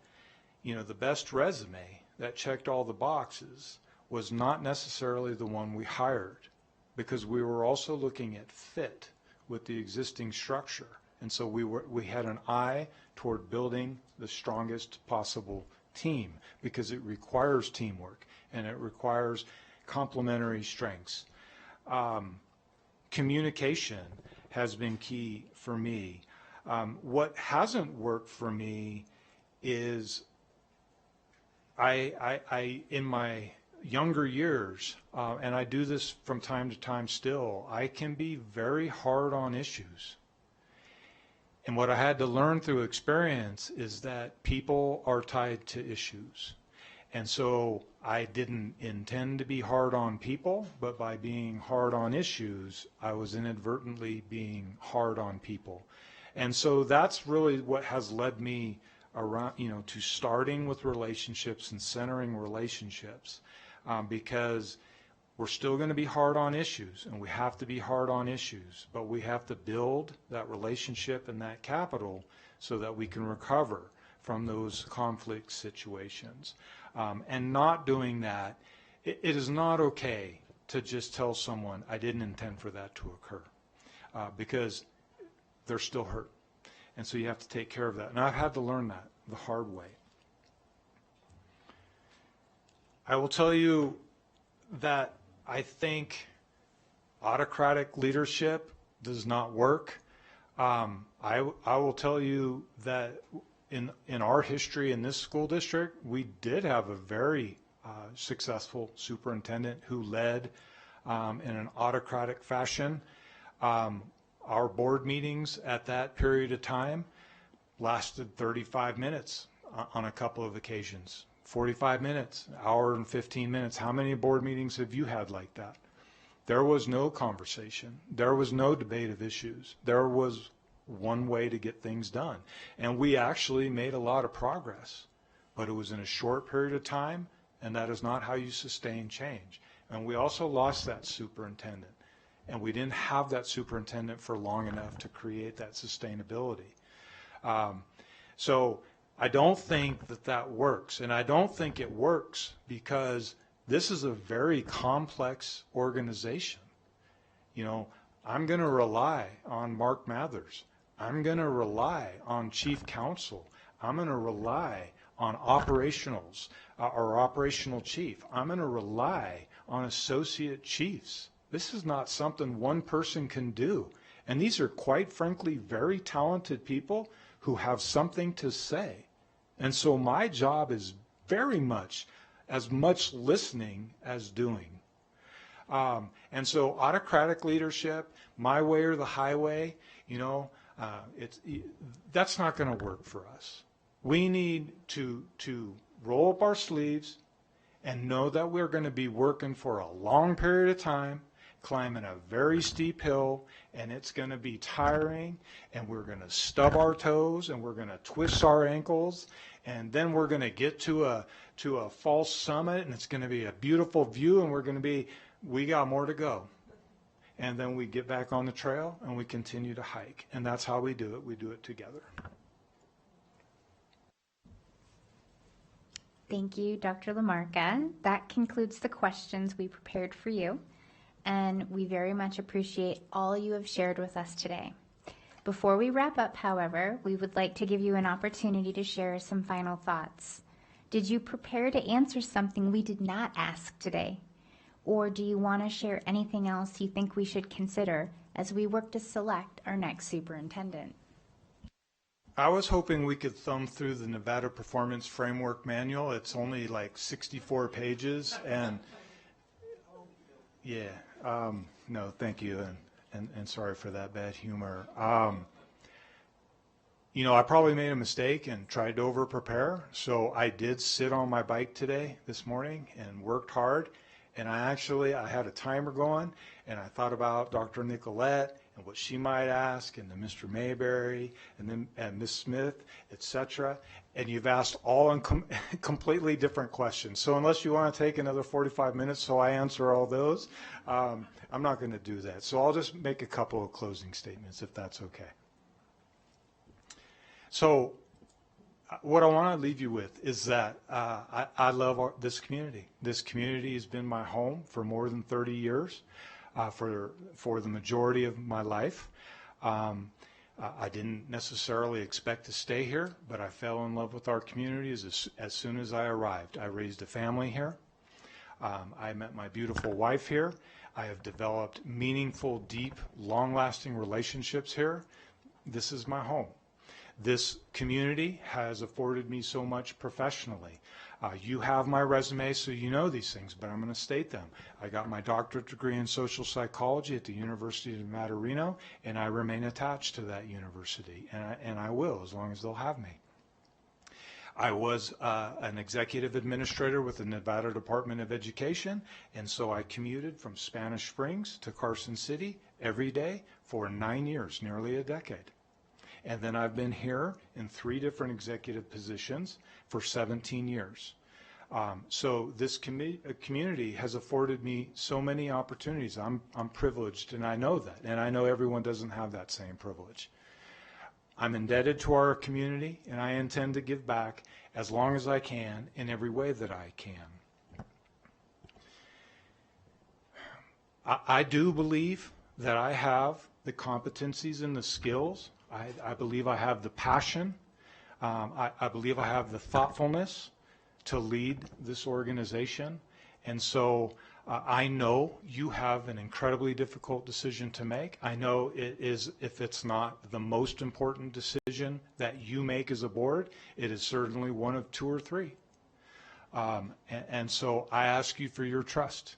S12: the best resume, that checked all the boxes, was not necessarily the one we hired, because we were also looking at fit with the existing structure. And so we had an eye toward building the strongest possible team, because it requires teamwork and it requires complementary strengths. Communication has been key for me. What hasn't worked for me is I in my younger years, and I do this from time to time still, I can be very hard on issues. And what I had to learn through experience is that people are tied to issues. And so I didn't intend to be hard on people, but by being hard on issues, I was inadvertently being hard on people. And so that's really what has led me around, to starting with relationships and centering relationships. Because we're still going to be hard on issues, and we have to be hard on issues, but we have to build that relationship and that capital so that we can recover from those conflict situations. And not doing that, it is not okay to just tell someone, I didn't intend for that to occur, because they're still hurt. And so you have to take care of that. And I've had to learn that the hard way. I will tell you that I think autocratic leadership does not work. I will tell you that in our history in this school district, we did have a very successful superintendent who led in an autocratic fashion. Our board meetings at that period of time lasted 35 minutes on a couple of occasions. 45 minutes, hour and 15 minutes. How many board meetings have you had like that? There was no conversation. There was no debate of issues. There was one way to get things done. And we actually made a lot of progress, but it was in a short period of time, and that is not how you sustain change. And we also lost that superintendent, and we didn't have that superintendent for long enough to create that sustainability. So I don't think that works, and I don't think it works because this is a very complex organization. I'm going to rely on Mark Mathers. I'm going to rely on Chief Counsel. I'm going to rely on operationals or operational chief. I'm going to rely on associate chiefs. This is not something one person can do. And these are, quite frankly, very talented people who have something to say. And so my job is very much as much listening as doing. And so autocratic leadership, my way or the highway, that's not going to work for us. We need to roll up our sleeves and know that we're going to be working for a long period of time, climbing a very steep hill, and it's going to be tiring, and we're going to stub our toes, and we're going to twist our ankles, and then we're going to get to a false summit, and it's going to be a beautiful view, and we got more to go. And then we get back on the trail, and we continue to hike, and that's how we do it. We do it together.
S1: Thank you, Dr. LaMarca. That concludes the questions we prepared for you, and we very much appreciate all you have shared with us today. Before we wrap up, however, we would like to give you an opportunity to share some final thoughts. Did you prepare to answer something we did not ask today? Or do you want to share anything else you think we should consider as we work to select our next superintendent?
S12: I was hoping we could thumb through the Nevada Performance Framework Manual. It's only like 64 pages, and yeah, no, thank you, and sorry for that bad humor. I probably made a mistake and tried to over-prepare, so I did sit on my bike this morning, and worked hard, And I had a timer going, and I thought about Dr. Nicolette and what she might ask, and then Mr. Mayberry, and Ms. Smith, et cetera. And you've asked all completely different questions. So unless you want to take another 45 minutes so I answer all those, I'm not going to do that. So I'll just make a couple of closing statements, if that's okay. So what I want to leave you with is that I love this community. This community has been my home for more than 30 years, for the majority of my life. I didn't necessarily expect to stay here, but I fell in love with our community as soon as I arrived. I raised a family here. I met my beautiful wife here. I have developed meaningful, deep, long-lasting relationships here. This is my home. This community has afforded me so much professionally. You have my resume, so you know these things, but I'm going to state them. I got my doctorate degree in social psychology at the University of Nevada, Reno, and I remain attached to that university, and I will as long as they'll have me. I was an executive administrator with the Nevada Department of Education, and so I commuted from Spanish Springs to Carson City every day for 9 years, nearly a decade. And then I've been here in 3 different executive positions for 17 years. So this community has afforded me so many opportunities. I'm privileged, and I know that. And I know everyone doesn't have that same privilege. I'm indebted to our community, and I intend to give back as long as I can in every way that I can. I do believe that I have the competencies and the skills. I believe I have the passion. I believe I have the thoughtfulness to lead this organization. And so I know you have an incredibly difficult decision to make. I know it is, if it's not the most important decision that you make as a board, it is certainly one of 2 or 3. And so I ask you for your trust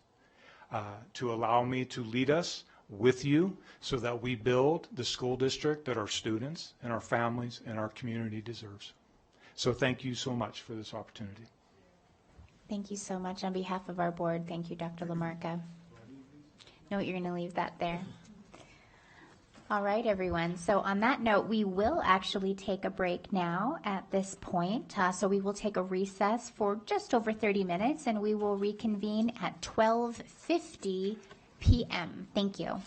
S12: to allow me to lead us with you so that we build the school district that our students and our families and our community deserves. So thank you so much for this opportunity.
S1: Thank you so much on behalf of our board. Thank you, Dr. LaMarca. No, you're going to leave that there. All right, everyone. So on that note, we will actually take a break now at this point. So we will take a recess for just over 30 minutes, and we will reconvene at 12:50 p.m. Thank you.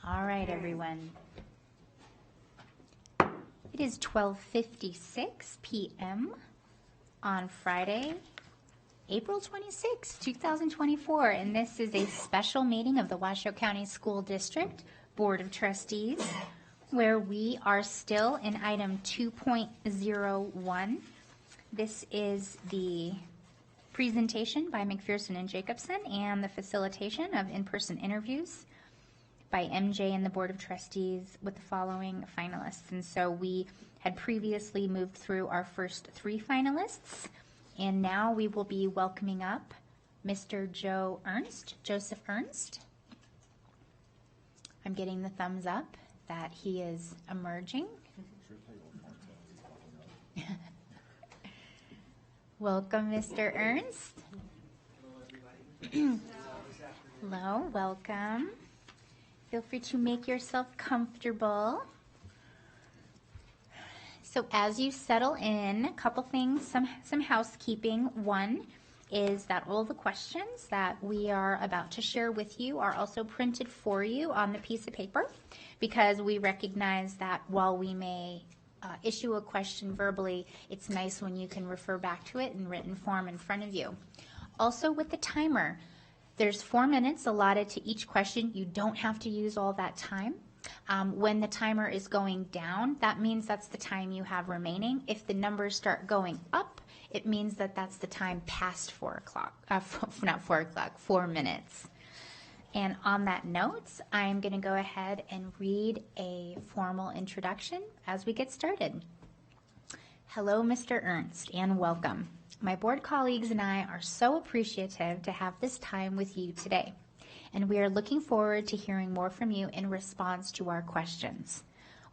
S1: All right, everyone. It is 12:56 p.m. on Friday, April 26, 2024, and this is a special meeting of the Washoe County School District Board of Trustees, where we are still in item 2.01. This is the presentation by McPherson and Jacobson and the facilitation of in-person interviews by MJ and the Board of Trustees with the following finalists. And so we had previously moved through our first 3 finalists, and now we will be welcoming up Mr. Joseph Ernst. I'm getting the thumbs up that he is emerging. Welcome, Mr. Ernst. Hello, welcome. Feel free to make yourself comfortable. So as you settle in, a couple things, some housekeeping. One is that all the questions that we are about to share with you are also printed for you on the piece of paper, because we recognize that while we may issue a question verbally, it's nice when you can refer back to it in written form in front of you. Also, with the timer, there's 4 minutes allotted to each question. You don't have to use all that time. When the timer is going down, that means that's the time you have remaining. If the numbers start going up, it means that that's the time past 4 o'clock, not 4 o'clock, 4 minutes. And on that note, I'm going to go ahead and read a formal introduction as we get started. Hello, Mr. Ernst, and welcome. My board colleagues and I are so appreciative to have this time with you today, and we are looking forward to hearing more from you in response to our questions.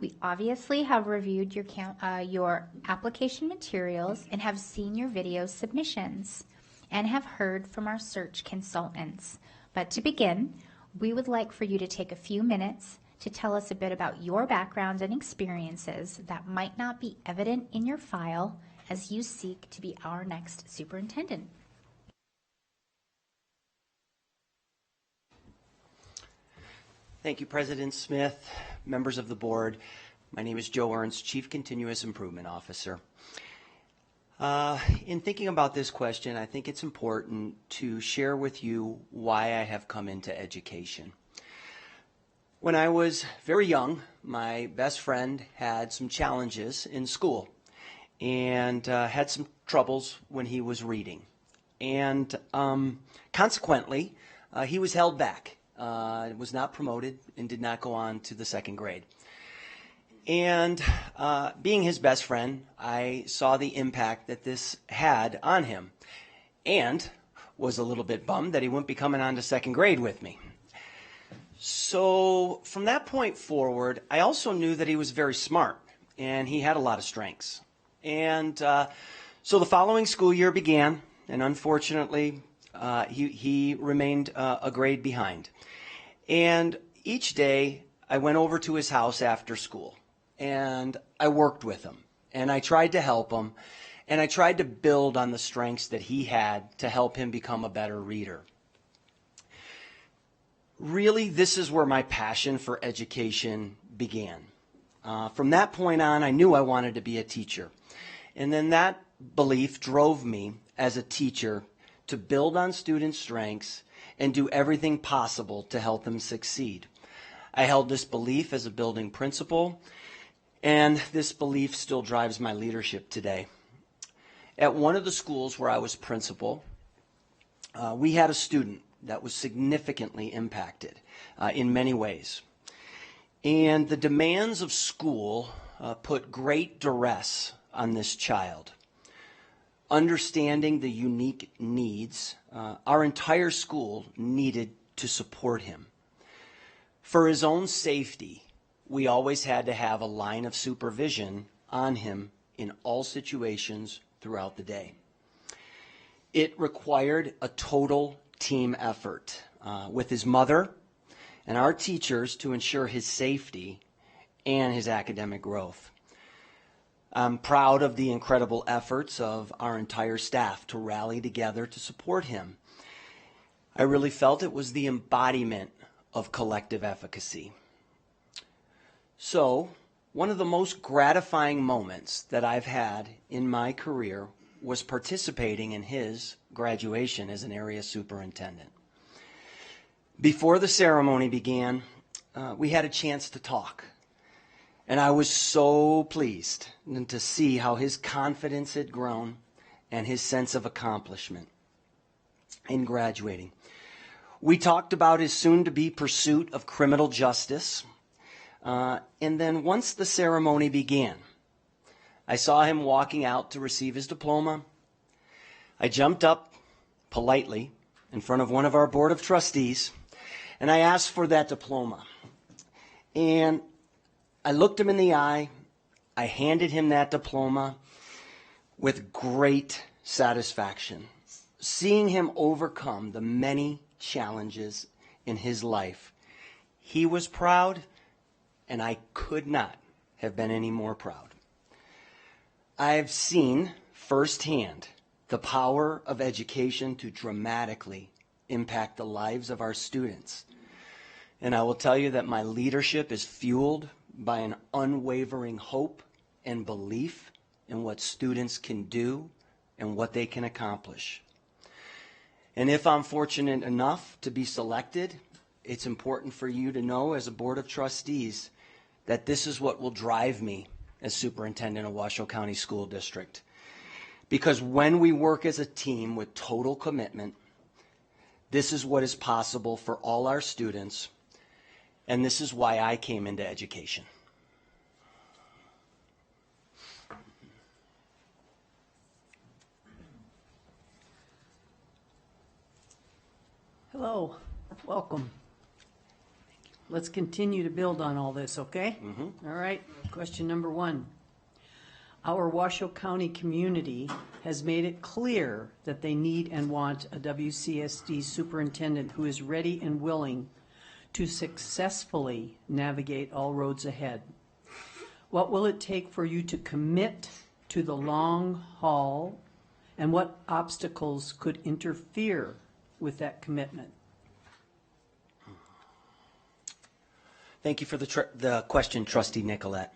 S1: We obviously have reviewed your application materials and have seen your video submissions and have heard from our search consultants. But to begin, we would like for you to take a few minutes to tell us a bit about your background and experiences that might not be evident in your file as you seek to be our next superintendent.
S13: Thank you, President Smith, members of the board. My name is Joe Ernst, Chief Continuous Improvement Officer. In thinking about this question, I think it's important to share with you why I have come into education. When I was very young, my best friend had some challenges in school and had some troubles when he was reading. And consequently, he was held back, was not promoted, and did not go on to the 2nd grade. And being his best friend, I saw the impact that this had on him, and was a little bit bummed that he wouldn't be coming on to 2nd grade with me. So from that point forward, I also knew that he was very smart, and he had a lot of strengths. And so the following school year began, and unfortunately, he remained a grade behind. And each day, I went over to his house after school, and I worked with him, and I tried to help him, and I tried to build on the strengths that he had to help him become a better reader. Really, this is where my passion for education began. From that point on, I knew I wanted to be a teacher, and then that belief drove me as a teacher to build on students' strengths and do everything possible to help them succeed. I held this belief as a building principal, and this belief still drives my leadership today. At one of the schools where I was principal, we had a student that was significantly impacted in many ways. And the demands of school put great duress on this child. Understanding the unique needs, our entire school needed to support him. For his own safety, we always had to have a line of supervision on him in all situations throughout the day. It required a total team effort with his mother and our teachers to ensure his safety and his academic growth. I'm proud of the incredible efforts of our entire staff to rally together to support him. I really felt it was the embodiment of collective efficacy. So, one of the most gratifying moments that I've had in my career was participating in his graduation as an area superintendent. Before the ceremony began, we had a chance to talk. And I was so pleased to see how his confidence had grown and his sense of accomplishment in graduating. We talked about his soon-to-be pursuit of criminal justice. And then once the ceremony began, I saw him walking out to receive his diploma. I jumped up politely in front of one of our board of trustees, and I asked for that diploma. And I looked him in the eye. I handed him that diploma with great satisfaction, seeing him overcome the many challenges in his life. He was proud, and I could not have been any more proud. I've seen firsthand the power of education to dramatically impact the lives of our students. And I will tell you that my leadership is fueled by an unwavering hope and belief in what students can do and what they can accomplish. And if I'm fortunate enough to be selected, it's important for you to know as a board of trustees that this is what will drive me as superintendent of Washoe County School District. Because when we work as a team with total commitment, this is what is possible for all our students, and this is why I came into education.
S7: Hello, welcome. Let's continue to build on all this, okay? All right, question number 1. Our Washoe County community has made it clear that they need and want a WCSD superintendent who is ready and willing to successfully navigate all roads ahead. What will it take for you to commit to the long haul, and what obstacles could interfere with that commitment?
S13: Thank you for the question, Trustee Nicolette.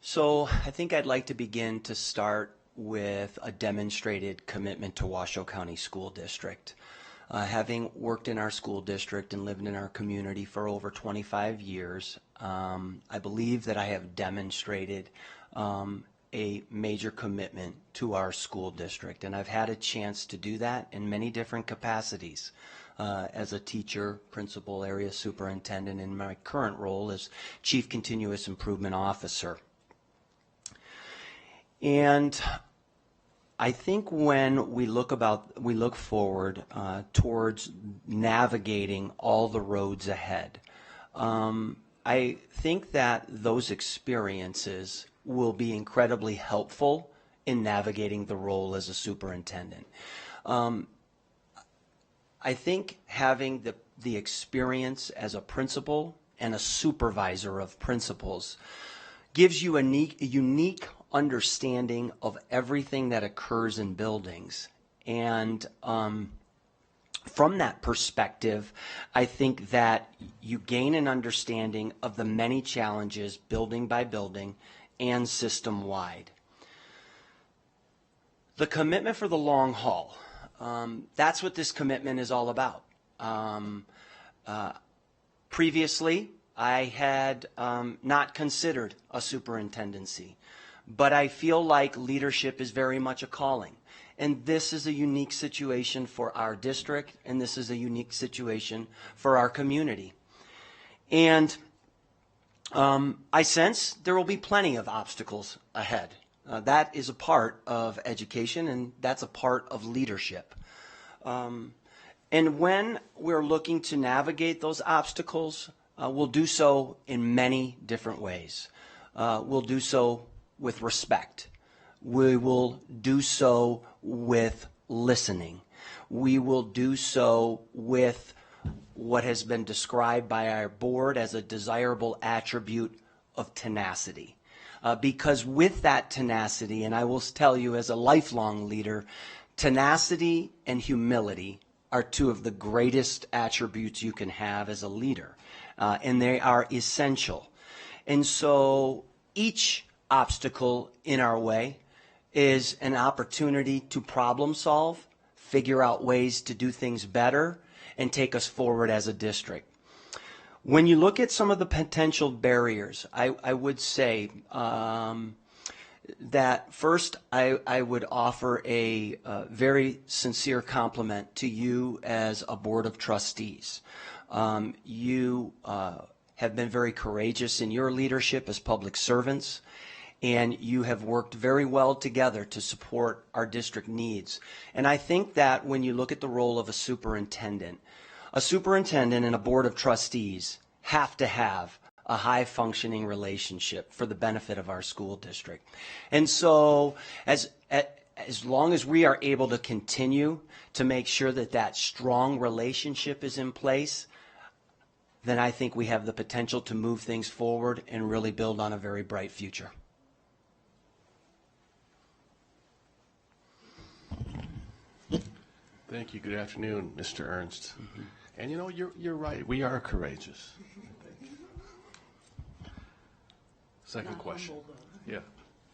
S13: So I think I'd like to begin to start with a demonstrated commitment to Washoe County School District. Having worked in our school district and lived in our community for over 25 years, I believe that I have demonstrated a major commitment to our school district. And I've had a chance to do that in many different capacities. As a teacher, principal, area superintendent, in my current role as Chief Continuous Improvement Officer. And I think when we look forward towards navigating all the roads ahead, I think that those experiences will be incredibly helpful in navigating the role as a superintendent. I think having the experience as a principal and a supervisor of principals gives you a unique understanding of everything that occurs in buildings. And from that perspective, I think that you gain an understanding of the many challenges building by building and system-wide. The commitment for the long haul. That's what this commitment is all about. Previously, I had not considered a superintendency, but I feel like leadership is very much a calling. And this is a unique situation for our district, and this is a unique situation for our community. And I sense there will be plenty of obstacles ahead. That is a part of education, and that's a part of leadership. And when we're looking to navigate those obstacles, we'll do so in many different ways. We'll do so with respect. We will do so with listening. We will do so with what has been described by our board as a desirable attribute of tenacity. Because with that tenacity, and I will tell you as a lifelong leader, tenacity and humility are two of the greatest attributes you can have as a leader. and they are essential. And so each obstacle in our way is an opportunity to problem solve, figure out ways to do things better, and take us forward as a district. When you look at some of the potential barriers, I would say that first I would offer a very sincere compliment to you as a board of trustees. You have been very courageous in your leadership as public servants, and you have worked very well together to support our district needs. And I think that when you look at the role of a superintendent and a board of trustees have to have a high-functioning relationship for the benefit of our school district. And so as long as we are able to continue to make sure that that strong relationship is in place, then I think we have the potential to move things forward and really build on a very bright future.
S3: Thank you. Good afternoon, Mr. Ernst. And you know, you're right. We are courageous. Second question. Yeah.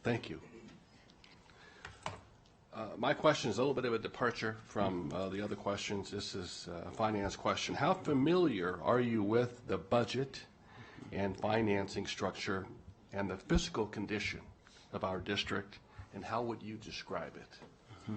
S3: Thank you. My question is a little bit of a departure from the other questions. This is a finance question. How familiar are you with the budget and financing structure and the fiscal condition of our district, and how would you describe it?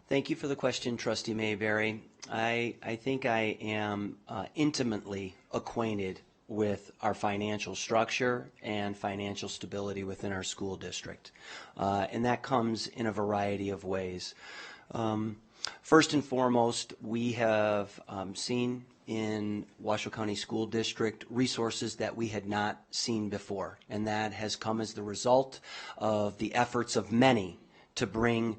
S13: Thank you for the question, Trustee Mayberry. I think I am intimately acquainted with our financial structure and financial stability within our school district. And that comes in a variety of ways. First and foremost, we have seen in Washoe County School District resources that we had not seen before. And that has come as the result of the efforts of many to bring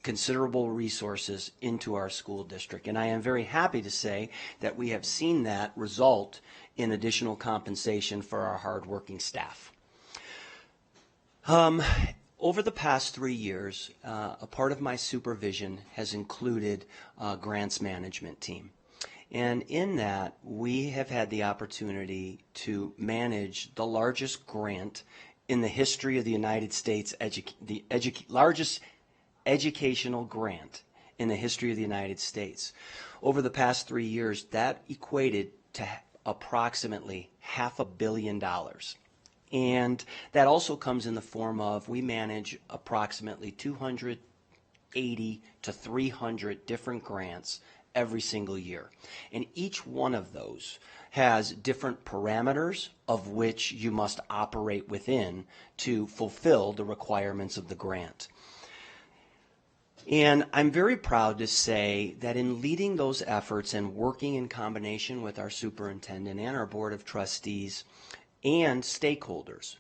S13: considerable resources into our school district. And I am very happy to say that we have seen that result in additional compensation for our hardworking staff. Over the past 3 years, a part of my supervision has included a grants management team. And in that, we have had the opportunity to manage the largest grant in the history of the United States, largest educational grant in the history of the United States. Over the past 3 years, that equated to approximately $500 million. And that also comes in the form of, we manage approximately 280 to 300 different grants every single year. And each one of those has different parameters of which you must operate within to fulfill the requirements of the grant. And I'm very proud to say that in leading those efforts and working in combination with our superintendent and our board of trustees and stakeholders,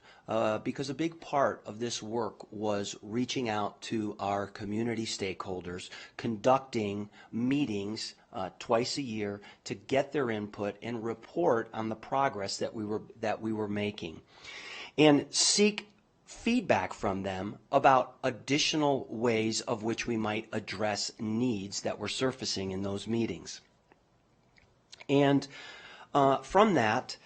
S13: because a big part of this work was reaching out to our community stakeholders, conducting meetings twice a year to get their input and report on the progress that we were making, and seek feedback from them about additional ways of which we might address needs that were surfacing in those meetings. And from that,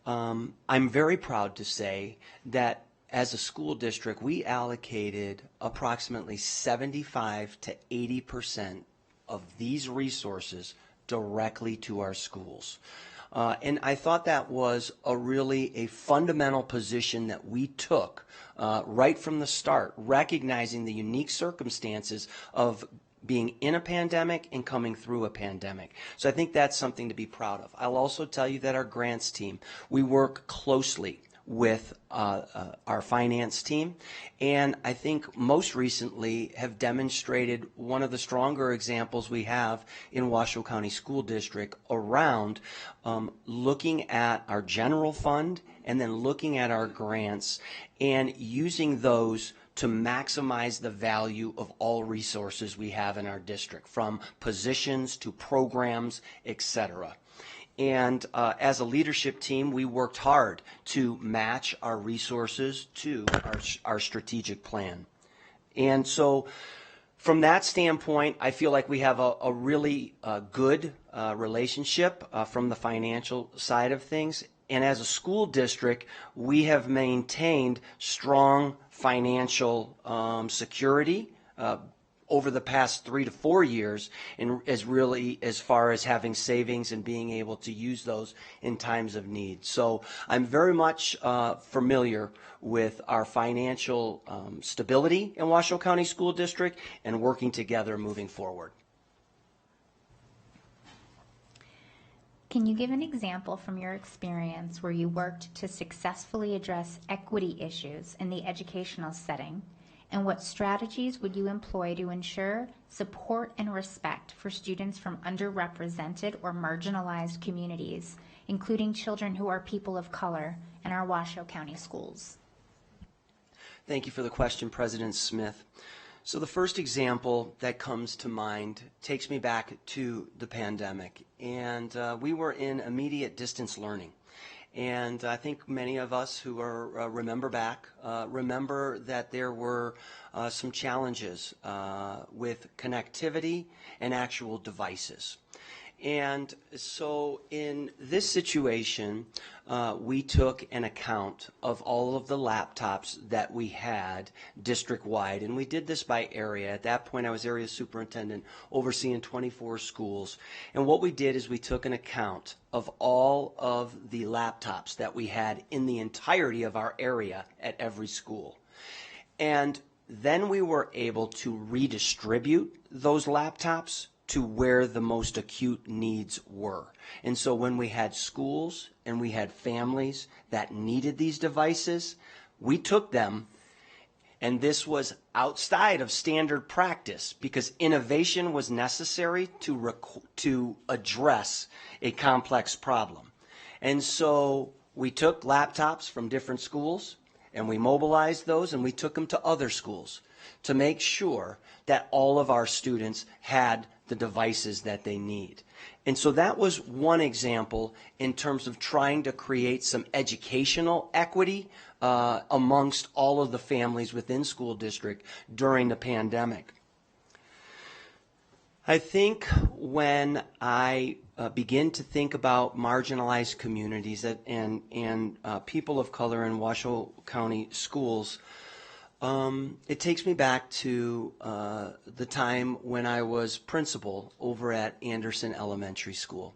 S13: I'm very proud to say that as a school district, we allocated approximately 75 to 80% of these resources directly to our schools. And I thought that was a fundamental position that we took right from the start, recognizing the unique circumstances of being in a pandemic and coming through a pandemic. So I think that's something to be proud of. I'll also tell you that our grants team, we work closely with our finance team, and I think most recently have demonstrated one of the stronger examples we have in Washoe County School District around looking at our general fund and then looking at our grants and using those to maximize the value of all resources we have in our district, from positions to programs, etc. And as a leadership team, we worked hard to match our resources to our strategic plan. And so From that standpoint, I feel like we have a really good relationship from the financial side of things. And as a school district, we have maintained strong financial security over the past 3 to 4 years, and as far as having savings and being able to use those in times of need. So I'm very much familiar with our financial stability in Washoe County School District and working together moving forward.
S1: Can you give an example from your experience where you worked to successfully address equity issues in the educational setting? And what strategies would you employ to ensure support and respect for students from underrepresented or marginalized communities, including children who are people of color in our Washoe County schools?
S13: Thank you for the question, President Smith. So the first example that comes to mind takes me back to the pandemic, and we were in immediate distance learning. And I think many of us who are remember that there were some challenges with connectivity and actual devices. And so in this situation, we took an account of all of the laptops that we had district-wide, and we did this by area. At that point, I was area superintendent overseeing 24 schools. And what we did is we took an account of all of the laptops that we had in the entirety of our area at every school. And then we were able to redistribute those laptops to where the most acute needs were. And so when we had schools and we had families that needed these devices, we took them, and this was outside of standard practice because innovation was necessary to address a complex problem. And so we took laptops from different schools and we mobilized those and we took them to other schools to make sure that all of our students had the devices that they need. And so that was one example in terms of trying to create some educational equity amongst all of the families within school district during the pandemic. I think when I begin to think about marginalized communities and people of color in Washoe County schools, it takes me back to the time when I was principal over at Anderson Elementary School.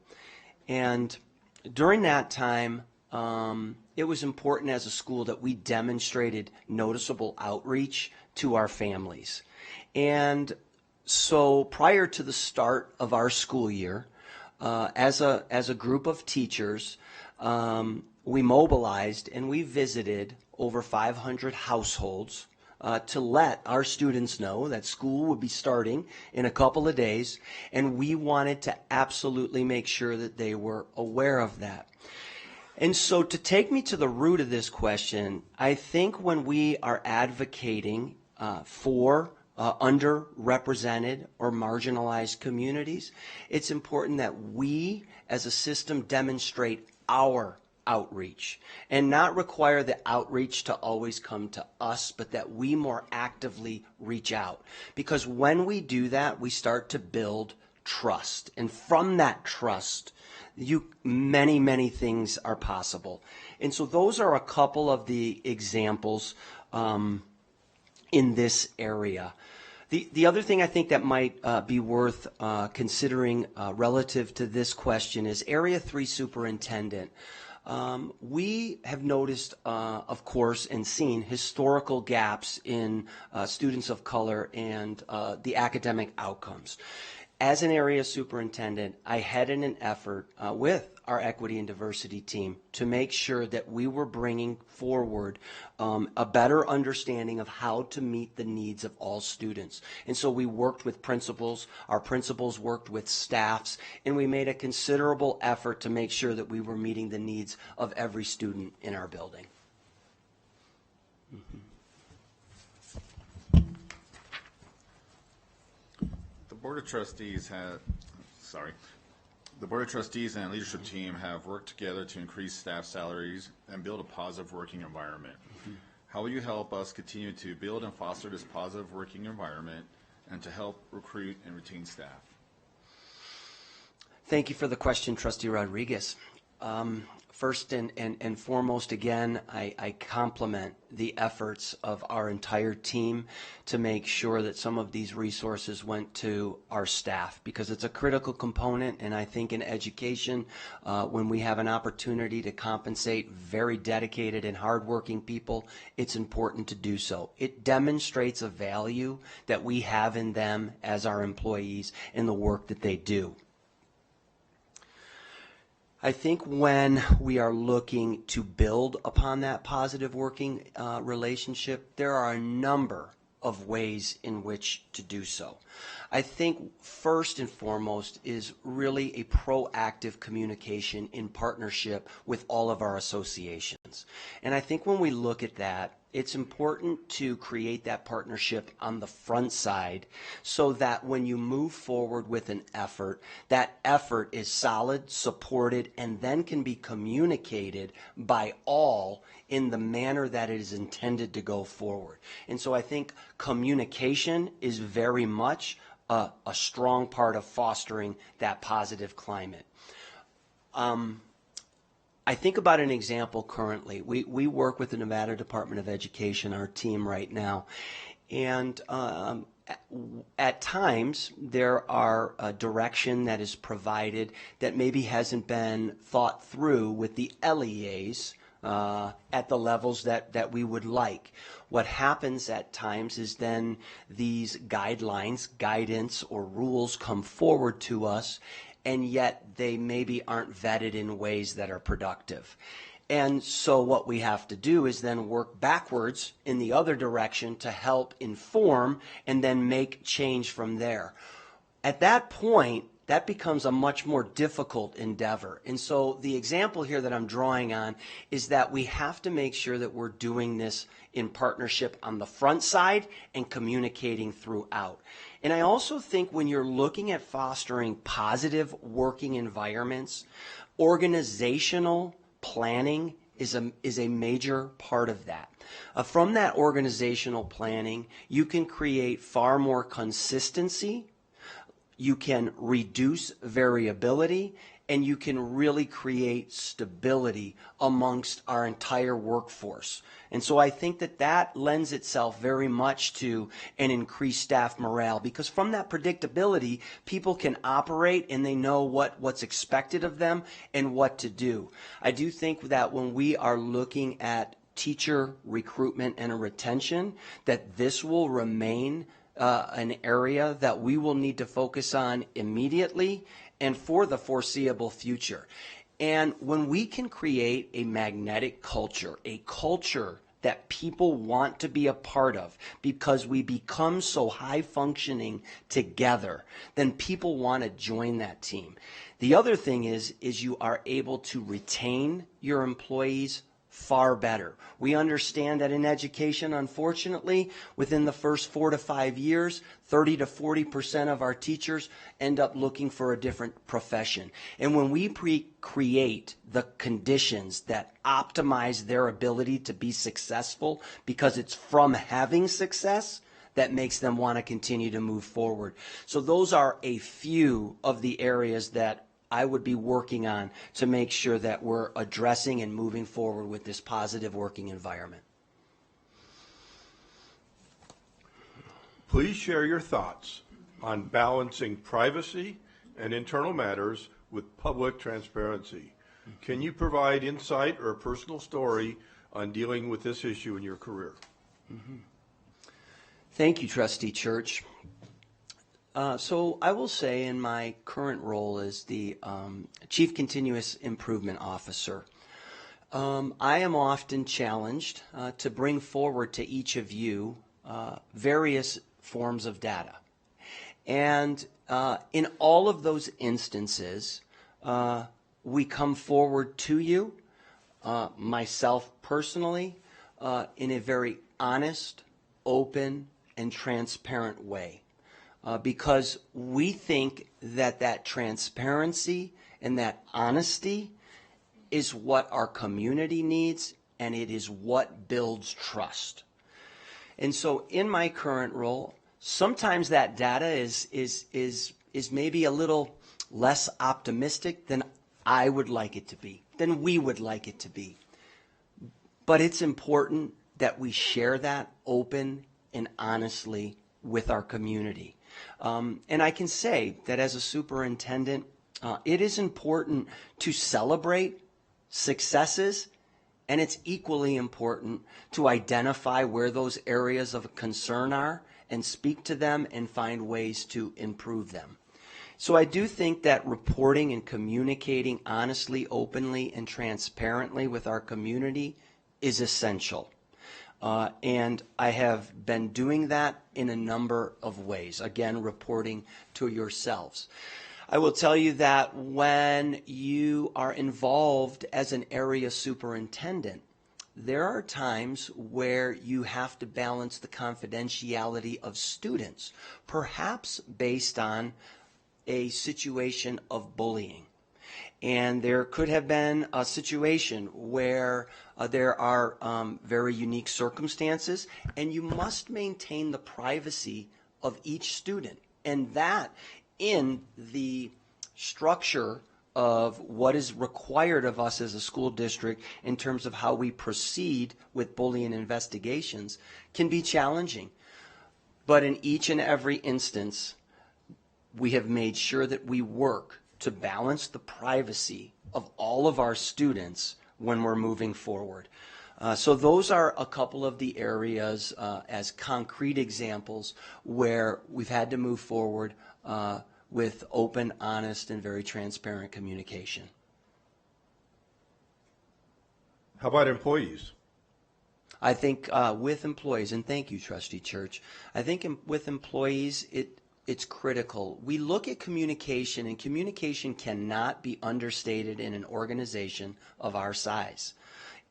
S13: And during that time, it was important as a school that we demonstrated noticeable outreach to our families. And so prior to the start of our school year, as a group of teachers, we mobilized and we visited over 500 households to let our students know that school would be starting in a couple of days, and we wanted to absolutely make sure that they were aware of that. And so to take me to the root of this question, I think when we are advocating for underrepresented or marginalized communities, it's important that we as a system demonstrate our outreach and not require the outreach to always come to us, but that we more actively reach out. Because when we do that, we start to build trust. And from that trust, many things are possible. And so those are a couple of the examples in this area. The other thing I think that might be worth considering relative to this question is Area 3 Superintendent. We have noticed, of course, and seen historical gaps in students of color and the academic outcomes. As an area superintendent, I headed an effort with our equity and diversity team to make sure that we were bringing forward a better understanding of how to meet the needs of all students. And so we worked with principals, our principals worked with staffs, and we made a considerable effort to make sure that we were meeting the needs of every student in our building. Mm-hmm.
S2: The Board of Trustees and leadership team have worked together to increase staff salaries and build a positive working environment. Mm-hmm. How will you help us continue to build and foster this positive working environment? and to help recruit and retain staff?
S13: Thank you for the question, Trustee Rodriguez. First and foremost, again, I compliment the efforts of our entire team to make sure that some of these resources went to our staff, because it's a critical component, and I think in education, when we have an opportunity to compensate very dedicated and hardworking people, it's important to do so. It demonstrates a value that we have in them as our employees and the work that they do. I think when we are looking to build upon that positive working relationship, there are a number of ways in which to do so. I think first and foremost is really a proactive communication in partnership with all of our associations. And I think when we look at that, it's important to create that partnership on the front side so that when you move forward with an effort, that effort is solid, supported, and then can be communicated by all in the manner that it is intended to go forward. And so I think communication is very much a strong part of fostering that positive climate. I think about an example currently. We work with the Nevada Department of Education, our team right now, and at times there are a direction that is provided that maybe hasn't been thought through with the LEAs at the levels that we would like. What happens at times is then these guidelines, guidance, or rules come forward to us, and yet they maybe aren't vetted in ways that are productive. And so what we have to do is then work backwards in the other direction to help inform and then make change from there. At that point, that becomes a much more difficult endeavor. And so the example here that I'm drawing on is that we have to make sure that we're doing this in partnership on the front side and communicating throughout. And I also think when you're looking at fostering positive working environments, organizational planning is a major part of that. From that organizational planning, you can create far more consistency, you can reduce variability, and you can really create stability amongst our entire workforce. And so I think that that lends itself very much to an increased staff morale, because from that predictability, people can operate and they know what's expected of them and what to do. I do think that when we are looking at teacher recruitment and retention, that this will remain an area that we will need to focus on immediately and for the foreseeable future. And when we can create a magnetic culture, a culture that people want to be a part of because we become so high functioning together, then people want to join that team. The other thing is you are able to retain your employees far better. We understand that in education, unfortunately, within the first 4 to 5 years, 30 to 40% of our teachers end up looking for a different profession. And when we create the conditions that optimize their ability to be successful, because it's from having success that makes them want to continue to move forward. So those are a few of the areas that I would be working on to make sure that we're addressing and moving forward with this positive working environment.
S8: Please share your thoughts on balancing privacy and internal matters with public transparency. Can you provide insight or a personal story on dealing with this issue in your career?
S13: Thank you, Trustee Church. So I will say in my current role as the Chief Continuous Improvement Officer, I am often challenged to bring forward to each of you various forms of data. And in all of those instances, we come forward to you, myself personally, in a very honest, open, and transparent way. Because we think that transparency and that honesty is what our community needs, and it is what builds trust. And so in my current role, sometimes that data is maybe a little less optimistic than I would like it to be, than we would like it to be. But it's important that we share that open and honestly with our community. And I can say that as a superintendent, it is important to celebrate successes, and it's equally important to identify where those areas of concern are and speak to them and find ways to improve them. So I do think that reporting and communicating honestly, openly, and transparently with our community is essential. And I have been doing that in a number of ways. Again, reporting to yourselves. I will tell you that when you are involved as an area superintendent, there are times where you have to balance the confidentiality of students, perhaps based on a situation of bullying. And there could have been a situation where there are very unique circumstances, and you must maintain the privacy of each student. And that, in the structure of what is required of us as a school district in terms of how we proceed with bullying investigations, can be challenging. But in each and every instance, we have made sure that we work to balance the privacy of all of our students when we're moving forward. So those are a couple of the areas as concrete examples where we've had to move forward with open, honest, and very transparent communication.
S8: How about employees?
S13: I think with employees, and thank you, Trustee Church, I think with employees, it's critical. We look at communication, and communication cannot be understated in an organization of our size.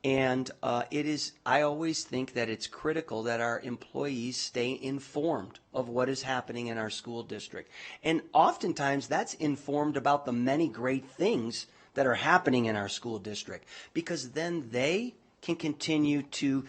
S13: And I always think that it's critical that our employees stay informed of what is happening in our school district. And oftentimes that's informed about the many great things that are happening in our school district, because then they can continue to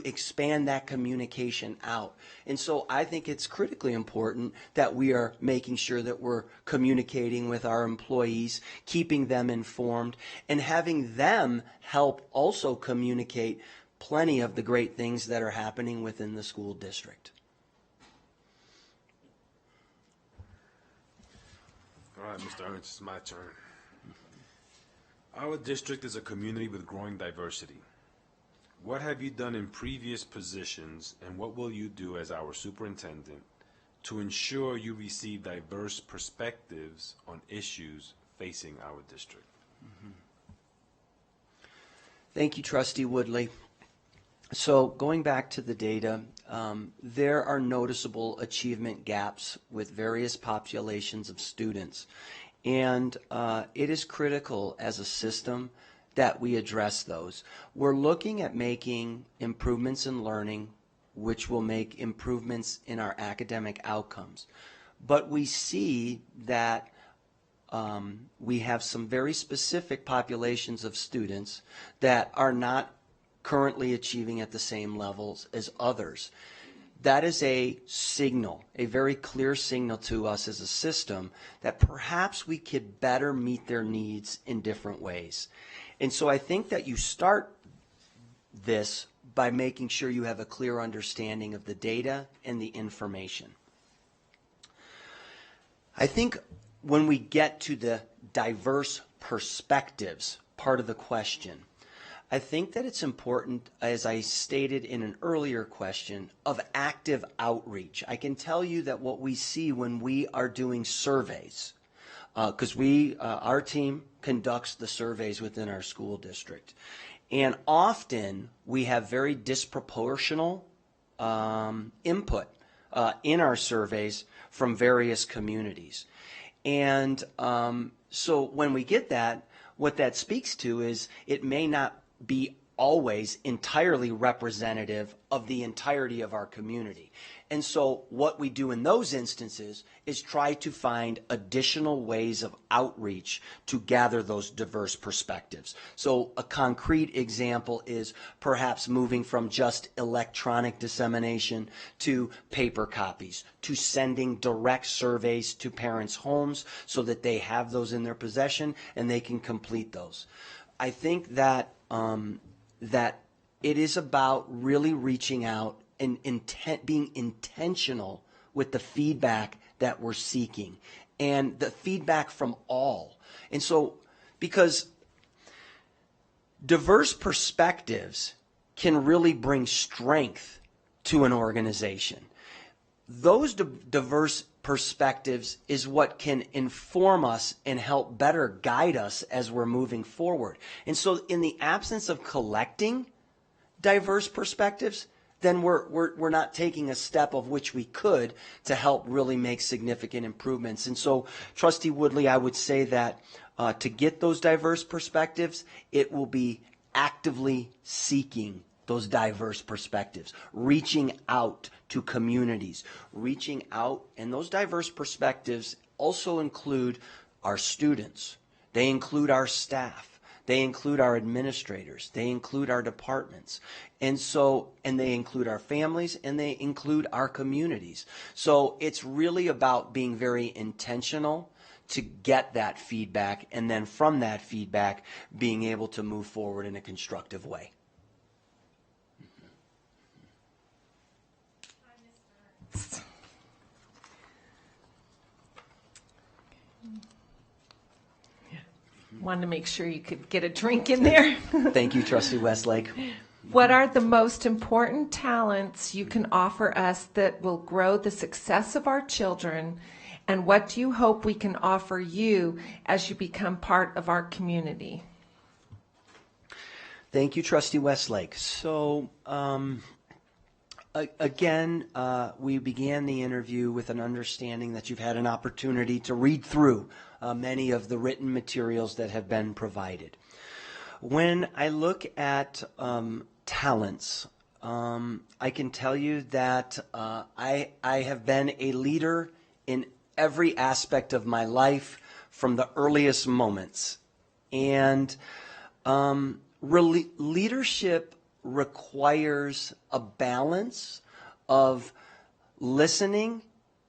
S13: expand that communication out. And so I think it's critically important that we are making sure that we're communicating with our employees, keeping them informed, and having them help also communicate plenty of the great things that are happening within the school district.
S9: All right, Mr. Ernst, it's my turn. Our district is a community with growing diversity. What have you done in previous positions, and what will you do as our superintendent to ensure you receive diverse perspectives on issues facing our district?
S13: Thank you, Trustee Woodley. So going back to the data, there are noticeable achievement gaps with various populations of students. And it is critical as a system that we address those. We're looking at making improvements in learning, which will make improvements in our academic outcomes. But we see that we have some very specific populations of students that are not currently achieving at the same levels as others. That is a signal, a very clear signal to us as a system that perhaps we could better meet their needs in different ways. And so I think that you start this by making sure you have a clear understanding of the data and the information. I think when we get to the diverse perspectives part of the question, I think that it's important, as I stated in an earlier question, of active outreach. I can tell you that what we see when we are doing surveys, because our team conducts the surveys within our school district. And often we have very disproportional input in our surveys from various communities. And so when we get that, what that speaks to is it may not be always entirely representative of the entirety of our community. And so what we do in those instances is try to find additional ways of outreach to gather those diverse perspectives. So a concrete example is perhaps moving from just electronic dissemination to paper copies, to sending direct surveys to parents' homes so that they have those in their possession and they can complete those. I think that that it is about really reaching out and being intentional with the feedback that we're seeking and the feedback from all. And so, because diverse perspectives can really bring strength to an organization. Those diverse perspectives is what can inform us and help better guide us as we're moving forward. And so in the absence of collecting diverse perspectives, then we're not taking a step of which we could to help really make significant improvements. And so, Trustee Woodley, I would say that to get those diverse perspectives, it will be actively seeking those diverse perspectives, reaching out to communities, reaching out, and those diverse perspectives also include our students. They include our staff. They include our administrators. They include our departments. And they include our families, and they include our communities. So it's really about being very intentional to get that feedback, and then from that feedback, being able to move forward in a constructive way.
S10: Wanted to make sure you could get a drink in there.
S13: Thank you, Trustee Westlake.
S10: What are the most important talents you can offer us that will grow the success of our children, and what do you hope we can offer you as you become part of our community?
S13: Thank you, Trustee Westlake. So, again, we began the interview with an understanding that you've had an opportunity to read through many of the written materials that have been provided. When I look at talents, I can tell you that I have been a leader in every aspect of my life from the earliest moments. And leadership requires a balance of listening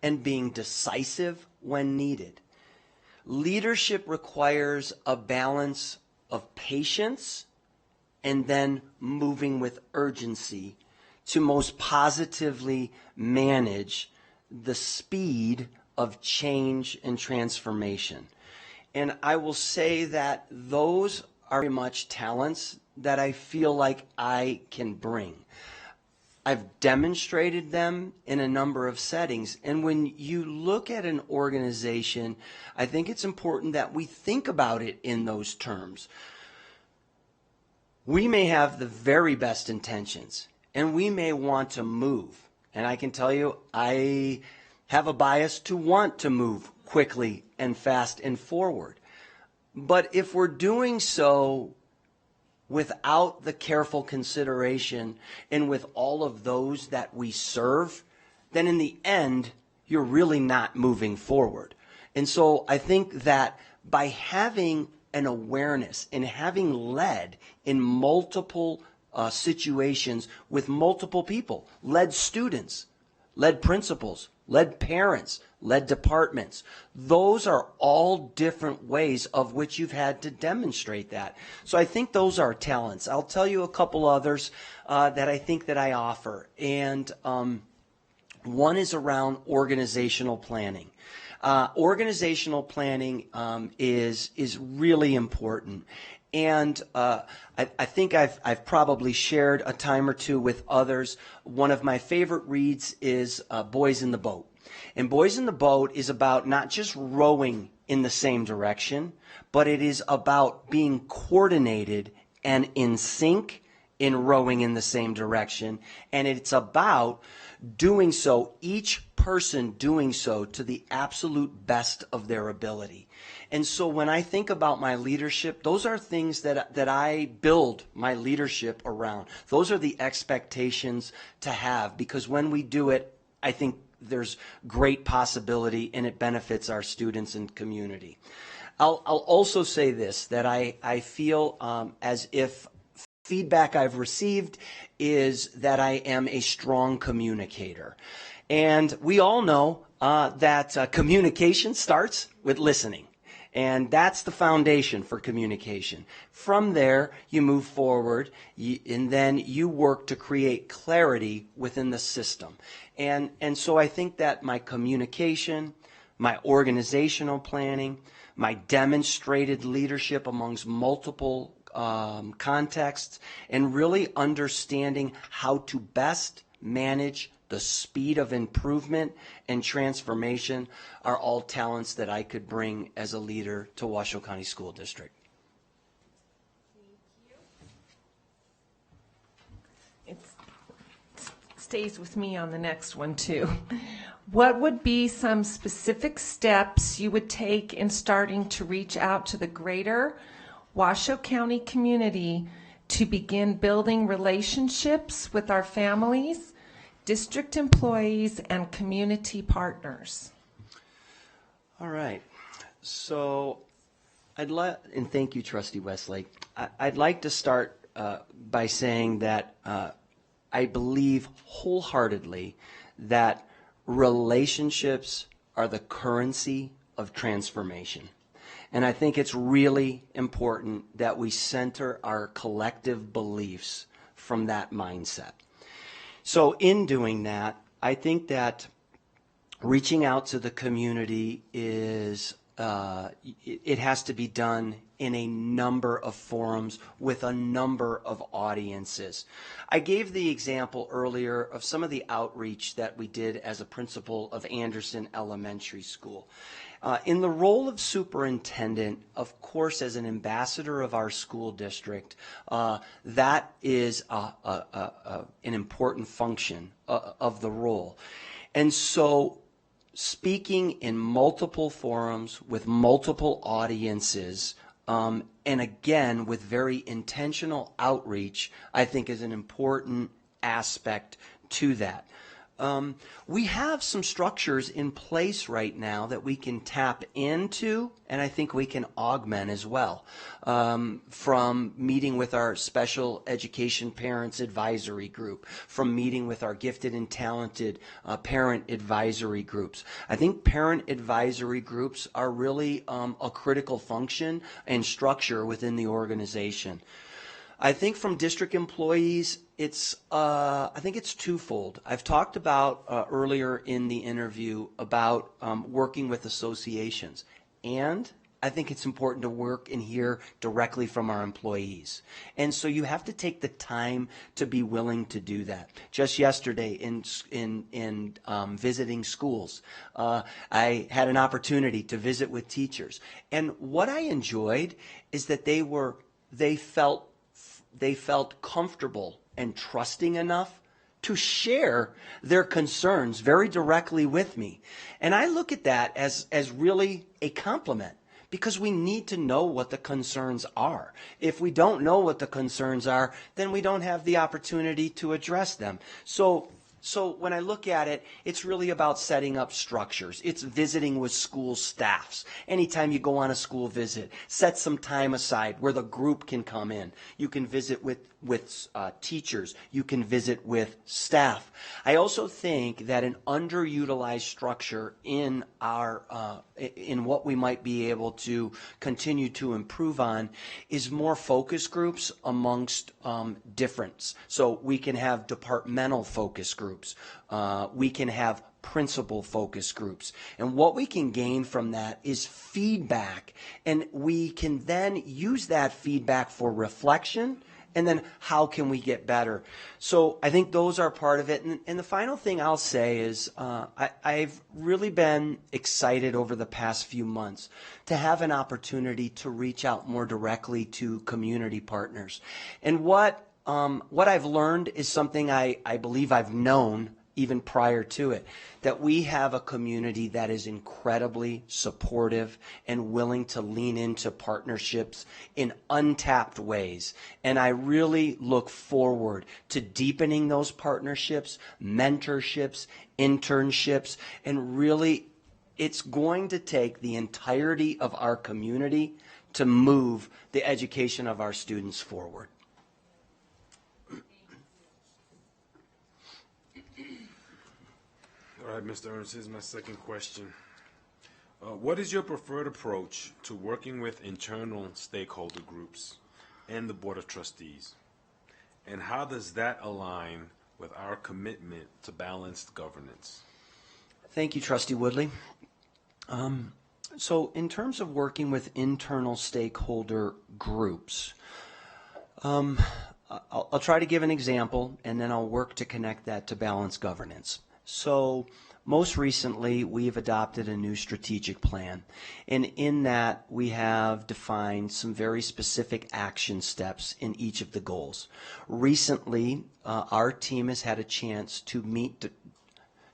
S13: and being decisive when needed. Leadership requires a balance of patience and then moving with urgency to most positively manage the speed of change and transformation. And I will say that those are very much talents that I feel like I can bring. I've demonstrated them in a number of settings. And when you look at an organization, I think it's important that we think about it in those terms. We may have the very best intentions, and we may want to move. And I can tell you, I have a bias to want to move quickly and fast and forward. But if we're doing so without the careful consideration and with all of those that we serve, then in the end, you're really not moving forward. And so I think that by having an awareness and having led in multiple situations with multiple people, led students, led principals, led parents, led departments. Those are all different ways of which you've had to demonstrate that. So I think those are talents. I'll tell you a couple others that I think that I offer. And one is around organizational planning. Organizational planning is really important. And I think I've probably shared a time or two with others. One of my favorite reads is Boys in the Boat. And Boys in the Boat is about not just rowing in the same direction, but it is about being coordinated and in sync in rowing in the same direction, and it's about doing so, each person doing so to the absolute best of their ability. And so when I think about my leadership, those are things that I build my leadership around. Those are the expectations to have, because when we do it, I think there's great possibility and it benefits our students and community. I'll also say this, that I feel as if feedback I've received is that I am a strong communicator. And we all know that communication starts with listening. And that's the foundation for communication. From there, you move forward, and then you work to create clarity within the system. And so I think that my communication, my organizational planning, my demonstrated leadership amongst multiple contexts, and really understanding how to best manage the speed of improvement and transformation are all talents that I could bring as a leader to Washoe County School District.
S10: It stays with me on the next one too. What would be some specific steps you would take in starting to reach out to the greater Washoe County community to begin building relationships with our families, district employees, and community partners?
S13: All right. So and thank you, Trustee Westlake. I'd like to start by saying that I believe wholeheartedly that relationships are the currency of transformation. And I think it's really important that we center our collective beliefs from that mindset. So in doing that, I think that reaching out to the community is, it has to be done in a number of forums with a number of audiences. I gave the example earlier of some of the outreach that we did as a principal of Anderson Elementary School. In the role of superintendent, of course, as an ambassador of our school district, that is an important function of the role. And so speaking in multiple forums with multiple audiences, and again, with very intentional outreach, I think is an important aspect to that. We have some structures in place right now that we can tap into, and I think we can augment as well. From meeting with our special education parents advisory group, from meeting with our gifted and talented parent advisory groups. I think parent advisory groups are really a critical function and structure within the organization. I think from district employees, I think it's twofold. I've talked about earlier in the interview about working with associations, and I think it's important to work and hear directly from our employees. And so you have to take the time to be willing to do that. Just yesterday in visiting schools, I had an opportunity to visit with teachers. And what I enjoyed is that they felt comfortable and trusting enough to share their concerns very directly with me. And I look at that as really a compliment, because we need to know what the concerns are. If we don't know what the concerns are, then we don't have the opportunity to address them. So when I look at it, it's really about setting up structures. It's visiting with school staffs. Anytime you go on a school visit, set some time aside where the group can come in. You can visit with teachers. You can visit with staff. I also think that an underutilized structure in in what we might be able to continue to improve on is more focus groups amongst differents. So we can have departmental focus groups. We can have principal focus groups. And what we can gain from that is feedback. And we can then use that feedback for reflection. And then how can we get better? So I think those are part of it. And the final thing I'll say is I've really been excited over the past few months to have an opportunity to reach out more directly to community partners. And what what I've learned is something I believe I've known even prior to it, that we have a community that is incredibly supportive and willing to lean into partnerships in untapped ways. And I really look forward to deepening those partnerships, mentorships, internships, and really it's going to take the entirety of our community to move the education of our students forward.
S9: All right, Mr. Ernst, here's my second question. What is your preferred approach to working with internal stakeholder groups and the Board of Trustees? And how does that align with our commitment to balanced governance?
S13: Thank you, Trustee Woodley. So in terms of working with internal stakeholder groups, I'll try to give an example and then I'll work to connect that to balanced governance. So most recently, we've adopted a new strategic plan, and in that we have defined some very specific action steps in each of the goals. Recently, our team has had a chance to meet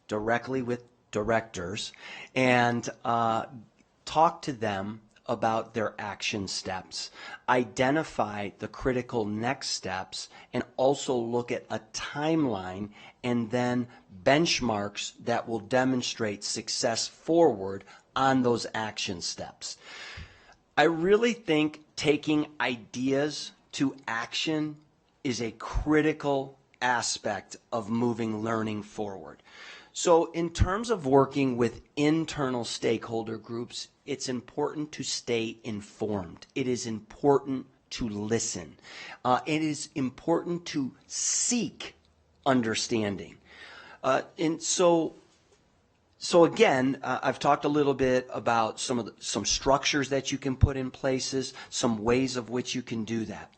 S13: directly with directors and talk to them about their action steps, identify the critical next steps, and also look at a timeline and then benchmarks that will demonstrate success forward on those action steps. I really think taking ideas to action is a critical aspect of moving learning forward. So in terms of working with internal stakeholder groups, it's important to stay informed. It is important to listen. It is important to seek understanding. And so again, I've talked a little bit about some structures that you can put in places, some ways of which you can do that.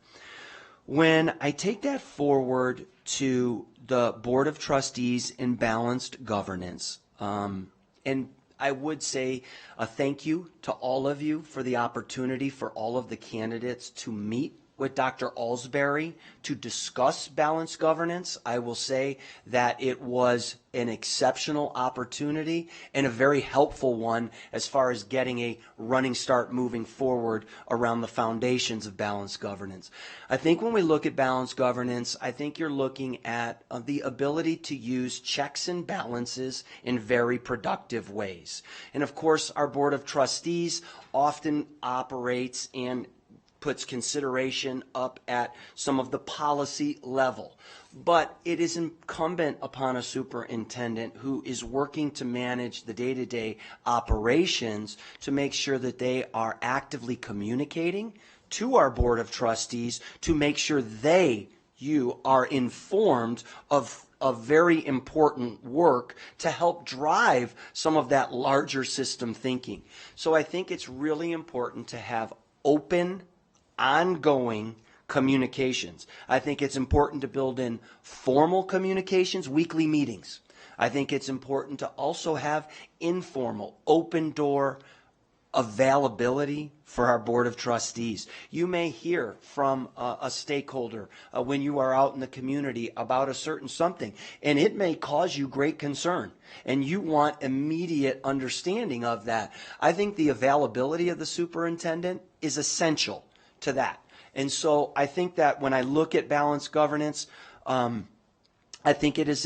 S13: When I take that forward to the Board of Trustees in balanced governance, and I would say a thank you to all of you for the opportunity for all of the candidates to meet with Dr. Alsbury to discuss balanced governance. I will say that it was an exceptional opportunity and a very helpful one as far as getting a running start moving forward around the foundations of balanced governance. I think when we look at balanced governance, I think you're looking at the ability to use checks and balances in very productive ways. And of course, our Board of Trustees often operates and puts consideration up at some of the policy level. But it is incumbent upon a superintendent who is working to manage the day-to-day operations to make sure that they are actively communicating to our Board of Trustees to make sure you are informed of very important work to help drive some of that larger system thinking. So I think it's really important to have open, ongoing communications. I think it's important to build in formal communications, weekly meetings. I think it's important to also have informal, open door availability for our Board of Trustees. You may hear from a stakeholder when you are out in the community about a certain something, and it may cause you great concern, and you want immediate understanding of that. I think the availability of the superintendent is essential to that. And so I think that when I look at balanced governance, I think it's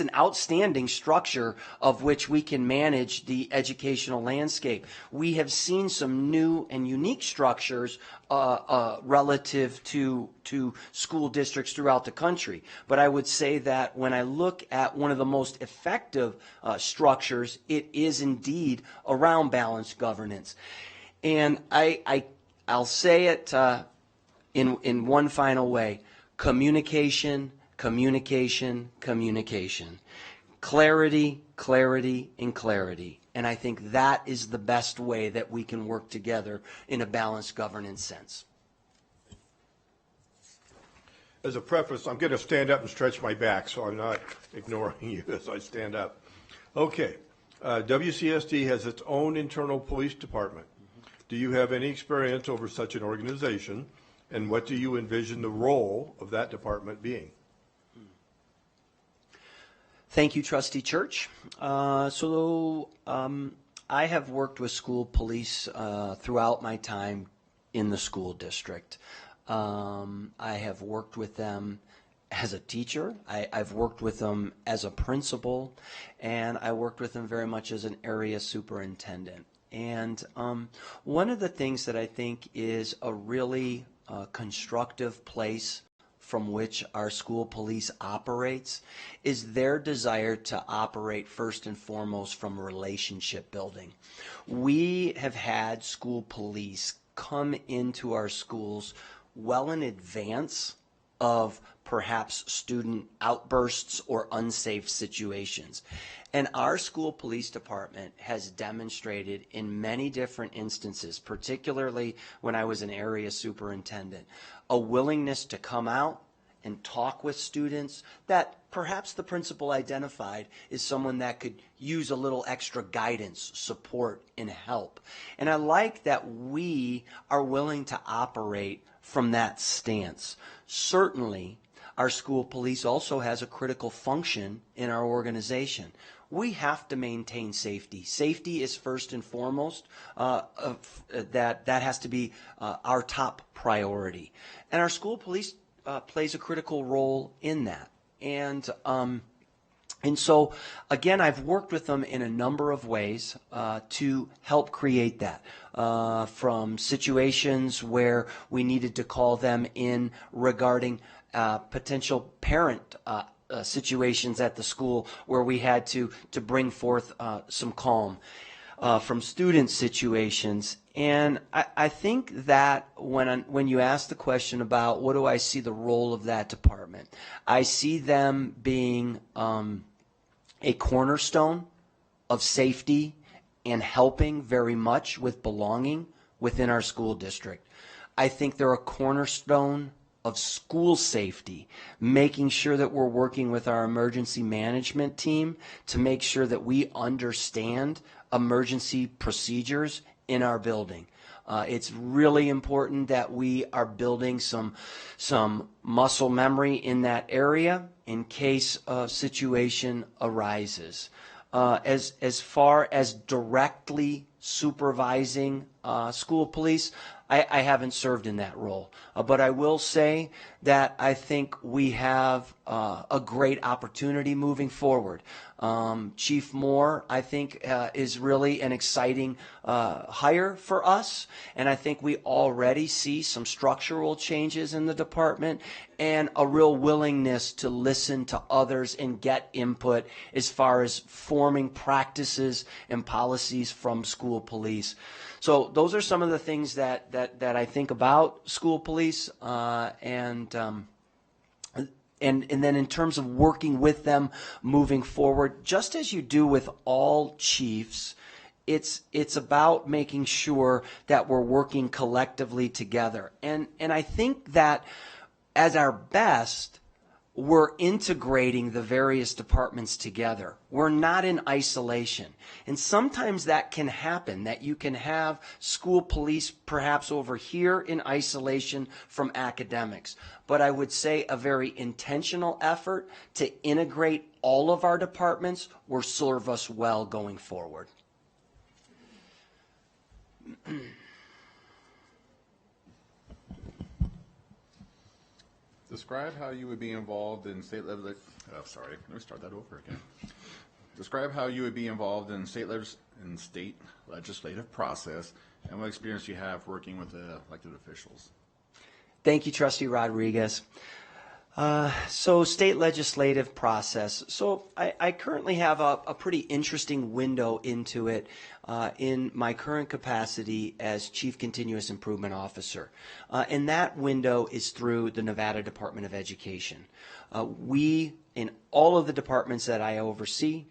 S13: an outstanding structure of which we can manage the educational landscape. We have seen some new and unique structures relative to school districts throughout the country. But I would say that when I look at one of the most effective structures, it is indeed around balanced governance. And I'll say it in one final way: communication, communication, communication. Clarity, clarity, and clarity. And I think that is the best way that we can work together in a balanced governance sense.
S8: As a preface, I'm going to stand up and stretch my back, so I'm not ignoring you as I stand up. Okay. WCSD has its own internal police department. Do you have any experience over such an organization? And what do you envision the role of that department being?
S13: Thank you, Trustee Church. I have worked with school police throughout my time in the school district. I have worked with them as a teacher, I've worked with them as a principal, and I worked with them very much as an area superintendent. And one of the things that I think is a really constructive place from which our school police operates is their desire to operate first and foremost from relationship building. We have had school police come into our schools well in advance of perhaps student outbursts or unsafe situations. And our school police department has demonstrated in many different instances, particularly when I was an area superintendent, a willingness to come out and talk with students that perhaps the principal identified is someone that could use a little extra guidance, support, and help. And I like that we are willing to operate from that stance. Certainly, our school police also has a critical function in our organization. We have to maintain safety. Safety is first and foremost. That has to be our top priority. And our school police plays a critical role in that. And so, again, I've worked with them in a number of ways to help create that. From situations where we needed to call them in regarding potential parent situations at the school where we had to bring forth some calm, from student situations. And I think that when you ask the question about what do I see the role of that department, I see them being a cornerstone of safety and helping very much with belonging within our school district. I think they're a cornerstone of school safety, making sure that we're working with our emergency management team to make sure that we understand emergency procedures in our building. It's really important that we are building some muscle memory in that area in case a situation arises. As far as directly supervising school police, I haven't served in that role. But I will say that I think we have a great opportunity moving forward. Chief Moore, I think, is really an exciting hire for us, and I think we already see some structural changes in the department and a real willingness to listen to others and get input as far as forming practices and policies from school police. So those are some of the things that I think about school police, and then in terms of working with them moving forward, just as you do with all chiefs, it's about making sure that we're working collectively together. And I think that as our best, we're integrating the various departments together. We're not in isolation. And sometimes that can happen, that you can have school police perhaps over here in isolation from academics. But I would say a very intentional effort to integrate all of our departments will serve us well going forward.
S2: Describe how you would be involved in state Describe how you would be involved in state legislative process and what experience you have working with the elected officials.
S13: Thank you, Trustee Rodriguez. So state legislative process. So I currently have a pretty interesting window into it in my current capacity as Chief Continuous Improvement Officer. And that window is through the Nevada Department of Education. We, in all of the departments that I oversee,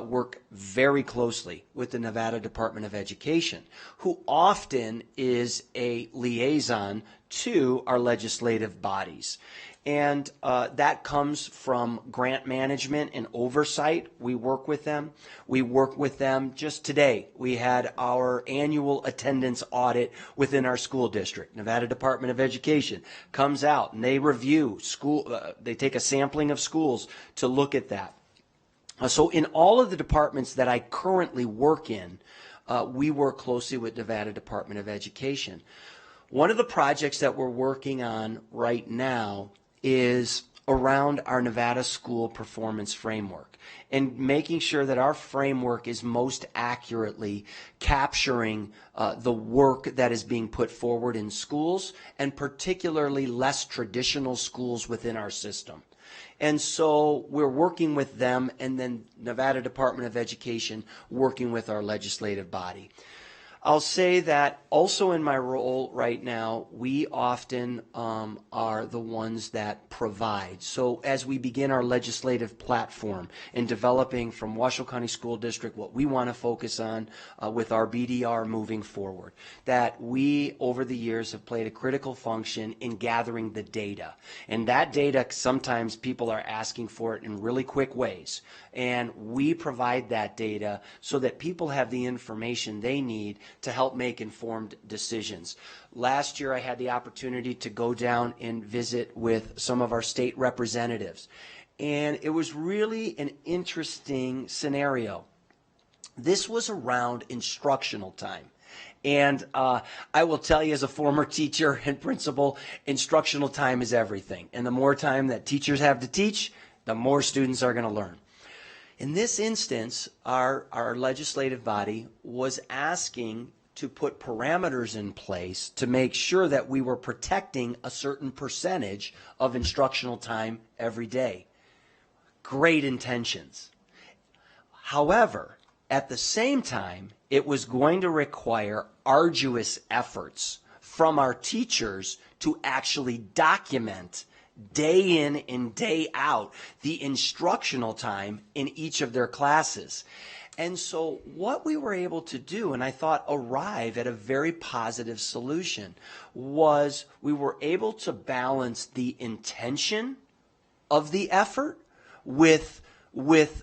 S13: work very closely with the Nevada Department of Education, who often is a liaison to our legislative bodies. And that comes from grant management and oversight. We work with them. We work with them just today. We had our annual attendance audit within our school district. Nevada Department of Education comes out and they review they take a sampling of schools to look at that. So in all of the departments that I currently work in, we work closely with Nevada Department of Education. One of the projects that we're working on right now is around our Nevada School Performance Framework and making sure that our framework is most accurately capturing the work that is being put forward in schools, and particularly less traditional schools within our system. And so we're working with them, and then Nevada Department of Education working with our legislative body. I'll say that also in my role right now, we often are the ones that provide. So as we begin our legislative platform in developing from Washoe County School District what we want to focus on with our BDR moving forward, that we over the years have played a critical function in gathering the data. And that data, sometimes people are asking for it in really quick ways. And we provide that data so that people have the information they need to help make informed decisions. Last year I had the opportunity to go down and visit with some of our state representatives. And it was really an interesting scenario. This was around instructional time. And I will tell you, as a former teacher and principal, instructional time is everything. And the more time that teachers have to teach, the more students are going to learn. In this instance, our legislative body was asking to put parameters in place to make sure that we were protecting a certain percentage of instructional time every day. Great intentions. However, at the same time, it was going to require arduous efforts from our teachers to actually document day in and day out the instructional time in each of their classes. And so what we were able to do, and I thought arrive at a very positive solution, was we were able to balance the intention of the effort with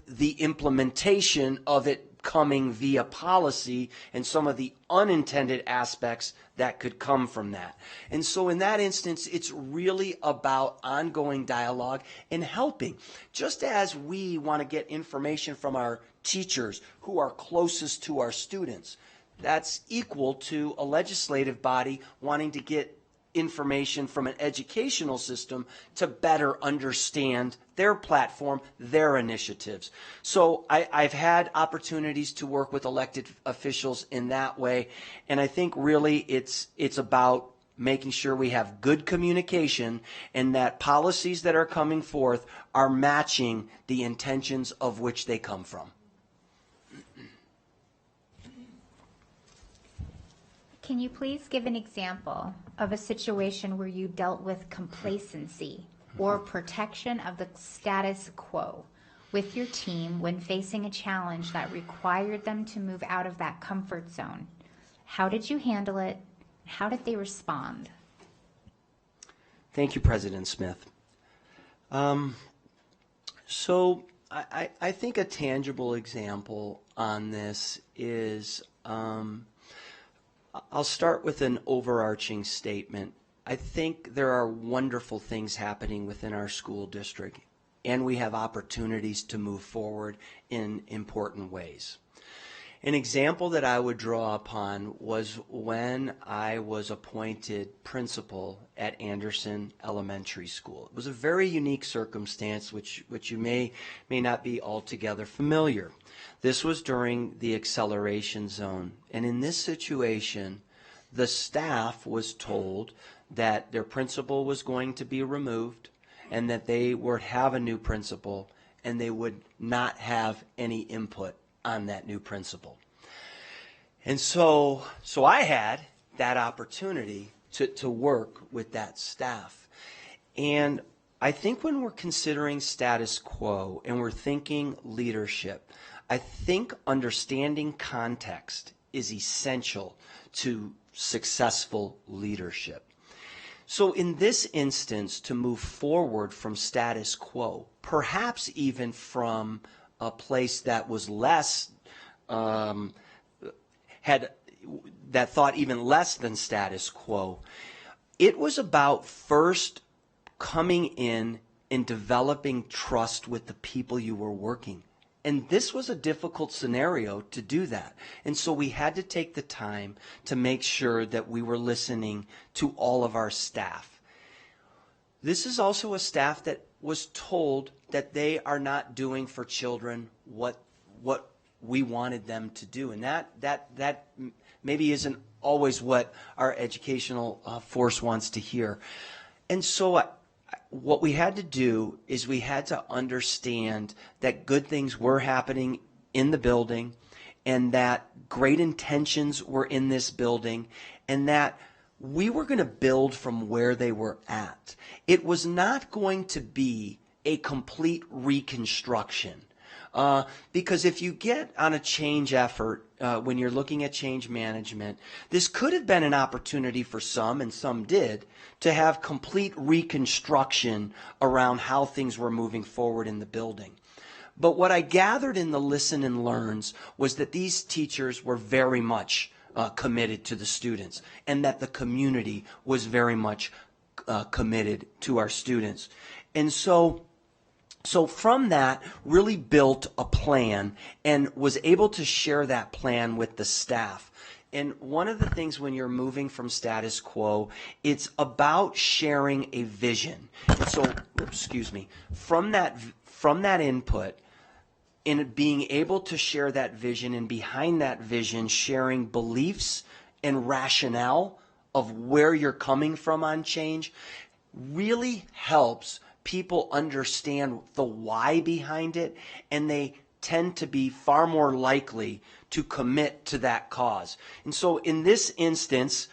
S13: the implementation of it coming via policy and some of the unintended aspects that could come from that. And so in that instance, it's really about ongoing dialogue and helping. Just as we want to get information from our teachers who are closest to our students, that's equal to a legislative body wanting to get information from an educational system to better understand their platform, their initiatives. So I've had opportunities to work with elected officials in that way, and I think really it's about making sure we have good communication and that policies that are coming forth are matching the intentions of which they come from.
S1: Can you please give an example of a situation where you dealt with complacency or protection of the status quo with your team when facing a challenge that required them to move out of that comfort zone? How did you handle it? How did they respond?
S13: Thank you, President Smith. So I think a tangible example on this is I'll start with an overarching statement. I think there are wonderful things happening within our school district, and we have opportunities to move forward in important ways. An example that I would draw upon was when I was appointed principal at Anderson Elementary School. It was a very unique circumstance which you may not be altogether familiar. This was during the acceleration zone, and in this situation, the staff was told that their principal was going to be removed and that they would have a new principal and they would not have any input on that new principal. And so I had that opportunity to work with that staff. And I think when we're considering status quo and we're thinking leadership, I think understanding context is essential to successful leadership. So in this instance, to move forward from status quo, perhaps even from a place that was less, that thought even less than status quo, it was about first coming in and developing trust with the people you were working. And this was a difficult scenario to do that. And so we had to take the time to make sure that we were listening to all of our staff. This is also a staff that was told that they are not doing for children what we wanted them to do. And that maybe isn't always what our educational force wants to hear. And so what we had to do is we had to understand that good things were happening in the building, and that great intentions were in this building, and that we were going to build from where they were at. It was not going to be a complete reconstruction. Because if you get on a change effort, when you're looking at change management, this could have been an opportunity for some, and some did, to have complete reconstruction around how things were moving forward in the building. But what I gathered in the listen and learns was that these teachers were very much committed to the students, and that the community was very much committed to our students. And so from that, really built a plan and was able to share that plan with the staff. And one of the things when you're moving from status quo, it's about sharing a vision. And so, from that input, in being able to share that vision, and behind that vision, sharing beliefs and rationale of where you're coming from on change, really helps people understand the why behind it, and they tend to be far more likely to commit to that cause. And so in this instance,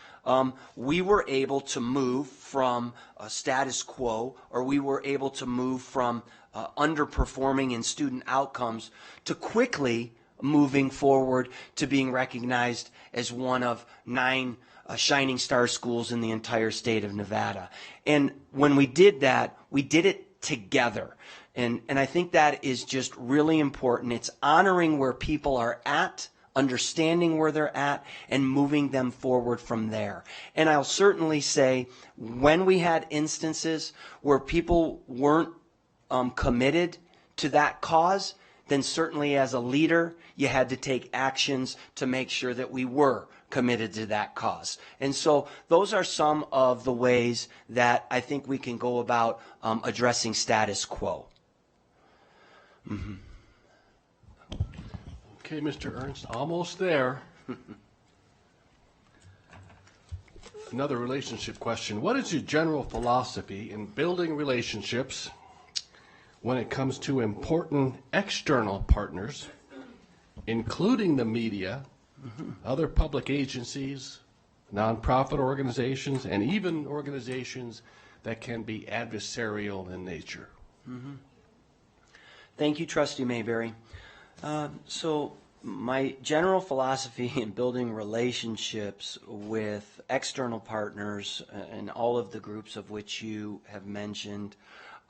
S13: we were able to move from status quo, or we were able to move from underperforming in student outcomes to quickly moving forward to being recognized as one of 9 shining star schools in the entire state of Nevada. And when we did that, we did it together. And I think that is just really important. It's honoring where people are at, understanding where they're at, and moving them forward from there. And I'll certainly say, when we had instances where people weren't committed to that cause, then certainly as a leader, you had to take actions to make sure that we were committed to that cause. And so those are some of the ways that I think we can go about addressing status quo. Mm-hmm.
S3: Okay, Mr. Ernst, almost there. Another relationship question. What is your general philosophy in building relationships when it comes to important external partners, including the media, other public agencies, nonprofit organizations, and even organizations that can be adversarial in nature?
S13: Mm-hmm. Thank you, Trustee Mayberry. So my general philosophy in building relationships with external partners and all of the groups of which you have mentioned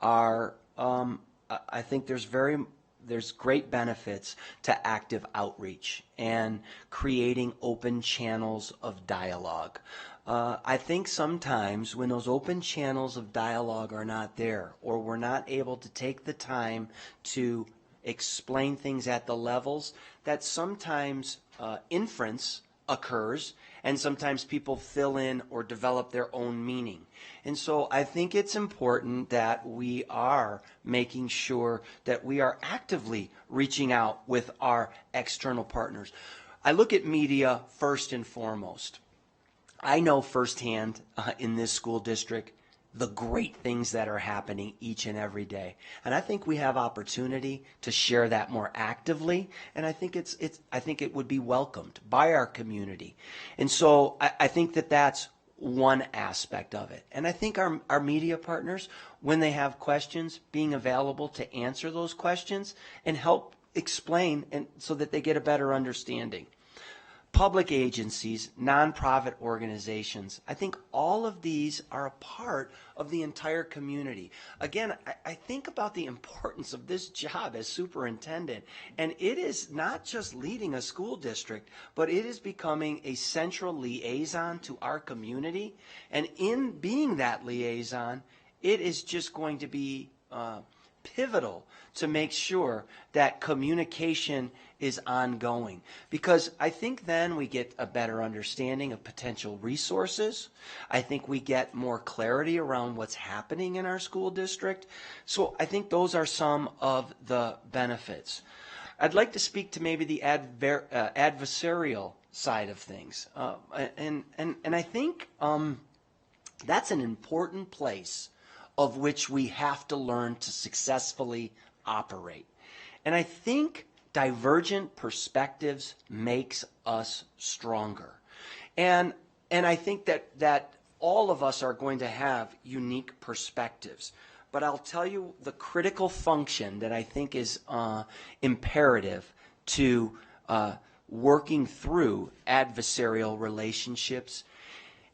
S13: are, I think there's great benefits to active outreach and creating open channels of dialogue. I think sometimes when those open channels of dialogue are not there, or we're not able to take the time to explain things at the levels, that sometimes inference occurs, and sometimes people fill in or develop their own meaning. And so I think it's important that we are making sure that we are actively reaching out with our external partners. I look at media first and foremost. I know firsthand in this school district the great things that are happening each and every day. And I think we have opportunity to share that more actively, and I think it would be welcomed by our community. And so I think that that's one aspect of it. And I think our media partners, when they have questions, being available to answer those questions and help explain and so that they get a better understanding. Public agencies, nonprofit organizations, I think all of these are a part of the entire community. Again, I think about the importance of this job as superintendent, and it is not just leading a school district, but it is becoming a central liaison to our community, and in being that liaison, it is just going to be pivotal to make sure that communication is ongoing, because I think then we get a better understanding of potential resources. I think we get more clarity around what's happening in our school district. So I think those are some of the benefits. I'd like to speak to maybe the adversarial side of things, and I think that's an important place of which we have to learn to successfully operate. And I think divergent perspectives makes us stronger. And I think that all of us are going to have unique perspectives. But I'll tell you the critical function that I think is imperative to working through adversarial relationships.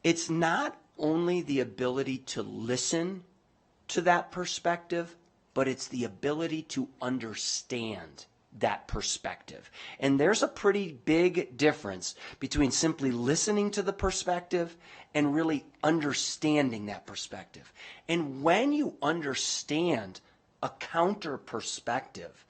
S13: It's not only the ability to listen to that perspective, but it's the ability to understand that perspective. And there's a pretty big difference between simply listening to the perspective and really understanding that perspective. And when you understand a counter perspective,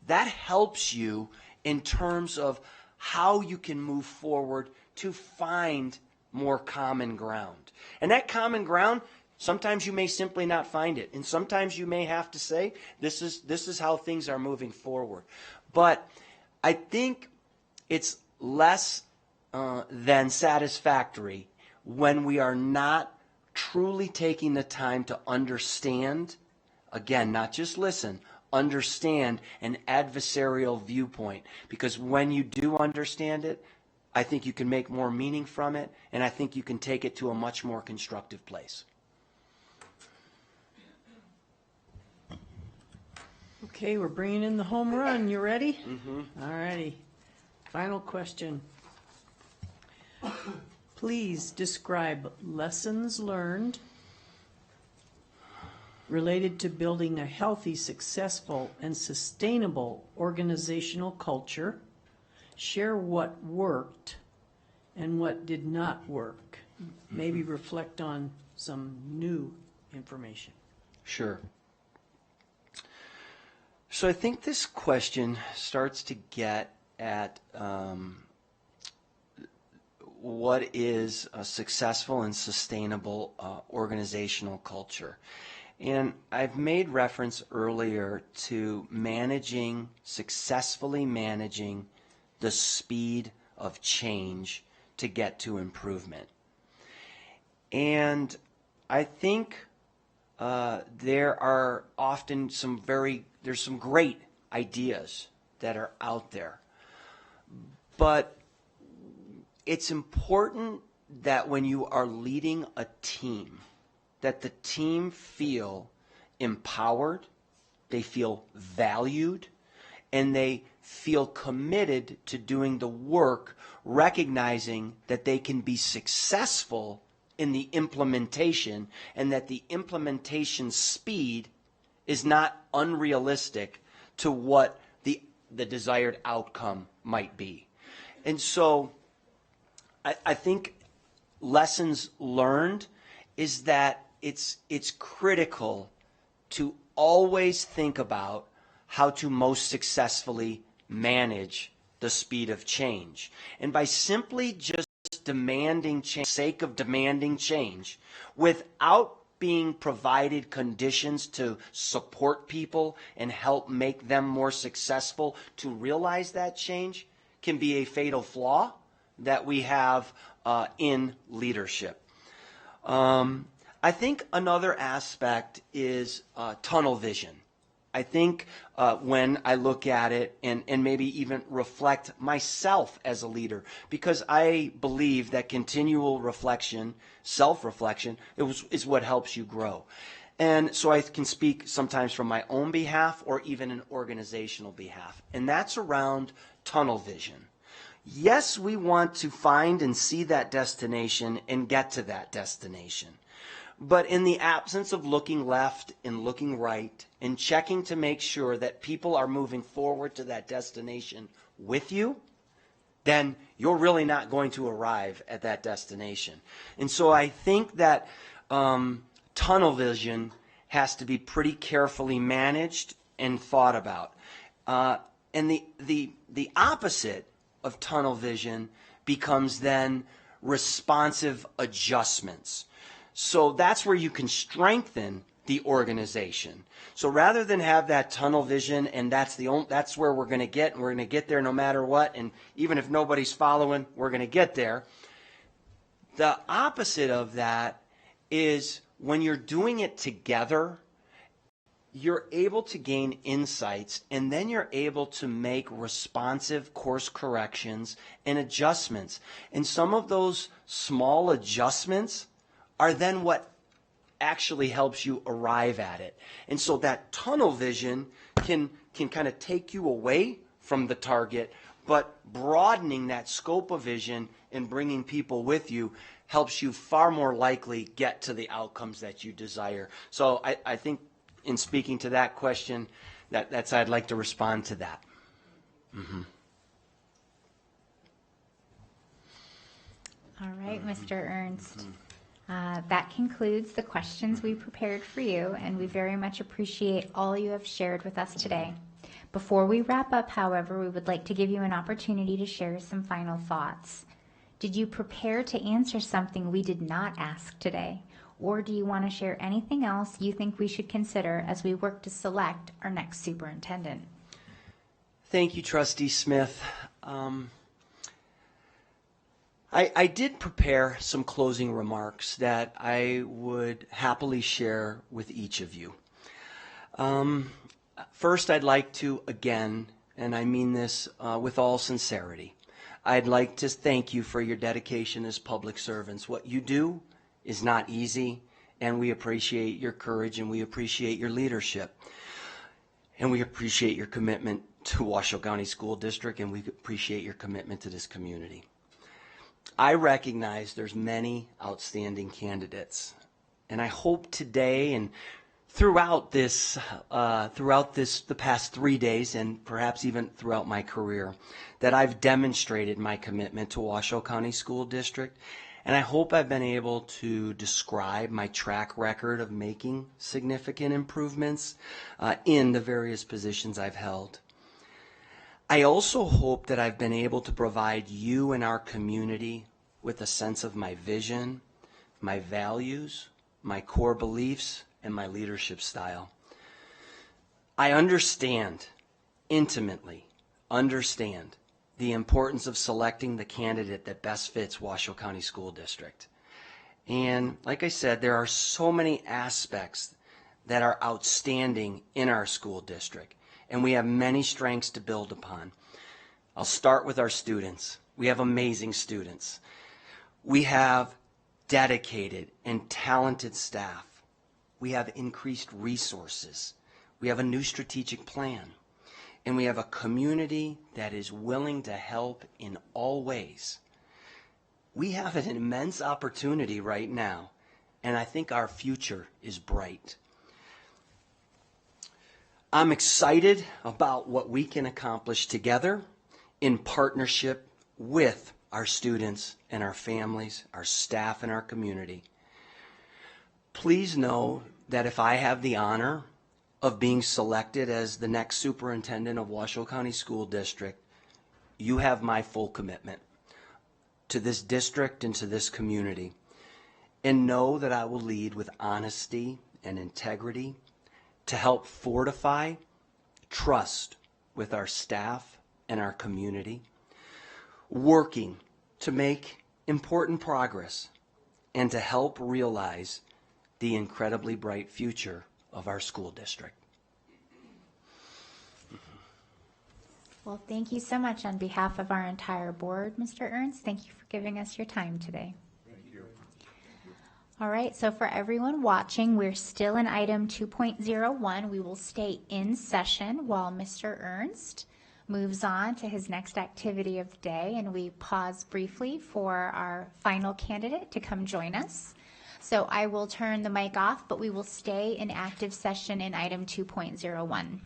S13: that helps you in terms of how you can move forward to find more common ground. And that common ground, sometimes you may simply not find it, and sometimes you may have to say, this is how things are moving forward. But I think it's less than satisfactory when we are not truly taking the time to understand, again, not just listen, understand an adversarial viewpoint. Because when you do understand it, I think you can make more meaning from it, and I think you can take it to a much more constructive place.
S7: Okay, we're bringing in the home run. You ready? Mm-hmm. All righty. Final question. Please describe lessons learned related to building a healthy, successful, and sustainable organizational culture. Share what worked and what did not work. Maybe reflect on some new information.
S13: Sure. So I think this question starts to get at what is a successful and sustainable organizational culture. And I've made reference earlier to successfully managing the speed of change to get to improvement. And I think there are often there's some great ideas that are out there. But it's important that when you are leading a team, that the team feel empowered, they feel valued, and they feel committed to doing the work, recognizing that they can be successful in the implementation and that the implementation speed is not unrealistic to what the desired outcome might be. And so I think lessons learned is that it's critical to always think about how to most successfully manage the speed of change. And by simply just demanding change, for the sake of demanding change, without being provided conditions to support people and help make them more successful to realize that change, can be a fatal flaw that we have in leadership. I think another aspect is tunnel vision. I think when I look at it and maybe even reflect myself as a leader, because I believe that continual reflection, self-reflection, is what helps you grow. And so I can speak sometimes from my own behalf or even an organizational behalf. And that's around tunnel vision. Yes, we want to find and see that destination and get to that destination. But in the absence of looking left and looking right and checking to make sure that people are moving forward to that destination with you, then you're really not going to arrive at that destination. And so I think that tunnel vision has to be pretty carefully managed and thought about. And the opposite of tunnel vision becomes then responsive adjustments. So that's where you can strengthen the organization. So rather than have that tunnel vision and that's where we're going to get, and we're going to get there no matter what, and even if nobody's following, we're going to get there. The opposite of that is when you're doing it together, you're able to gain insights, and then you're able to make responsive course corrections and adjustments. And some of those small adjustments are then what actually helps you arrive at it. And so that tunnel vision can kind of take you away from the target, but broadening that scope of vision and bringing people with you helps you far more likely get to the outcomes that you desire. So I think in speaking to that question, that's I'd like to respond to that. Mm-hmm.
S1: All right, Mr. Ernst. That concludes the questions we prepared for you, and we very much appreciate all you have shared with us today. Before we wrap up, however, we would like to give you an opportunity to share some final thoughts. Did you prepare to answer something we did not ask today? Or do you want to share anything else you think we should consider as we work to select our next superintendent?
S13: Thank you, Trustee Smith. I did prepare some closing remarks that I would happily share with each of you. First, I'd like to, again, and I mean this with all sincerity, I'd like to thank you for your dedication as public servants. What you do is not easy, and we appreciate your courage and we appreciate your leadership. And we appreciate your commitment to Washoe County School District, and we appreciate your commitment to this community. I recognize there's many outstanding candidates, and I hope today and throughout the past 3 days, and perhaps even throughout my career, that I've demonstrated my commitment to Washoe County School District, and I hope I've been able to describe my track record of making significant improvements in the various positions I've held. I also hope that I've been able to provide you and our community with a sense of my vision, my values, my core beliefs, and my leadership style. I intimately understand the importance of selecting the candidate that best fits Washoe County School District. And like I said, there are so many aspects that are outstanding in our school district, and we have many strengths to build upon. I'll start with our students. We have amazing students. We have dedicated and talented staff. We have increased resources. We have a new strategic plan. And we have a community that is willing to help in all ways. We have an immense opportunity right now, and I think our future is bright. I'm excited about what we can accomplish together in partnership with our students and our families, our staff and our community. Please know that if I have the honor of being selected as the next superintendent of Washoe County School District, you have my full commitment to this district and to this community. And know that I will lead with honesty and integrity to help fortify trust with our staff and our community, working to make important progress and to help realize the incredibly bright future of our school district.
S1: Well, thank you so much on behalf of our entire board, Mr. Ernst. Thank you for giving us your time today.
S8: Thank you.
S1: All right, so for everyone watching, we're still in item 2.01. We will stay in session while Mr. Ernst moves on to his next activity of the day, and we pause briefly for our final candidate to come join us. So I will turn the mic off, but we will stay in active session in item 2.01.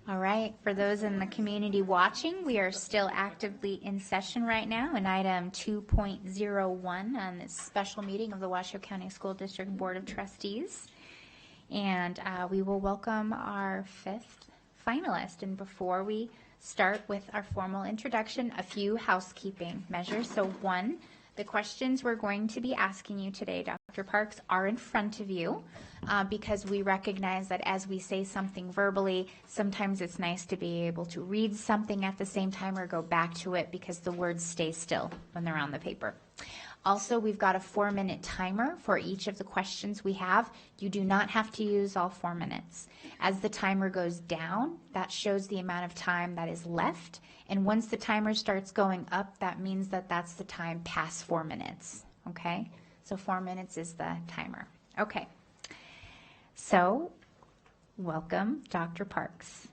S1: All right, for those in the community watching, we are still actively in session right now in item 2.01 on this special meeting of the Washoe County School District Board of Trustees. And we will welcome our fifth finalist. And before we start with our formal introduction, a few housekeeping measures. So one, the questions we're going to be asking you today, Dr. Parks, are in front of you because we recognize that as we say something verbally, sometimes it's nice to be able to read something at the same time or go back to it because the words stay still when they're on the paper. Also, we've got a 4-minute timer for each of the questions we have. You do not have to use all 4 minutes. As the timer goes down, that shows the amount of time that is left. And once the timer starts going up, that means that that's the time past 4 minutes. Okay? So 4 minutes is the timer. Okay. So, welcome, Dr. Parks.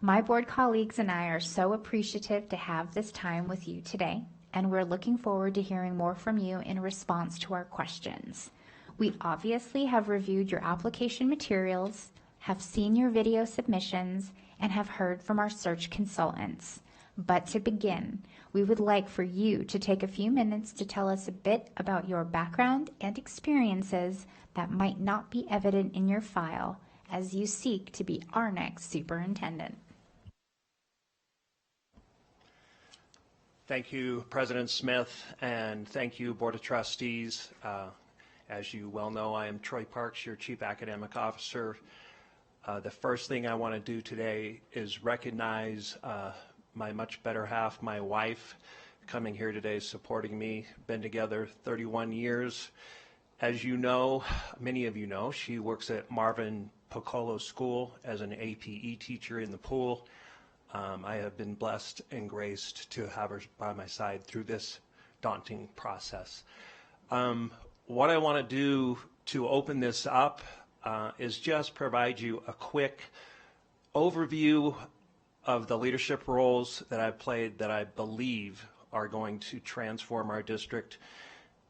S1: My board colleagues and I are so appreciative to have this time with you today, and we're looking forward to hearing more from you in response to our questions. We obviously have reviewed your application materials, have seen your video submissions, and have heard from our search consultants. But to begin, we would like for you to take a few minutes to tell us a bit about your background and experiences that might not be evident in your file as you seek to be our next superintendent.
S14: Thank you, President Smith, and thank you, Board of Trustees. As you well know, I am Troy Parks, your Chief Academic Officer. The first thing I want to do today is recognize my much better half, my wife, coming here today supporting me. Been together 31 years. As you know, many of you know, she works at Marvin Piccolo School as an APE teacher in the pool. I have been blessed and graced to have her by my side through this daunting process. What I want to do to open this up is just provide you a quick overview of the leadership roles that I've played that I believe are going to transform our district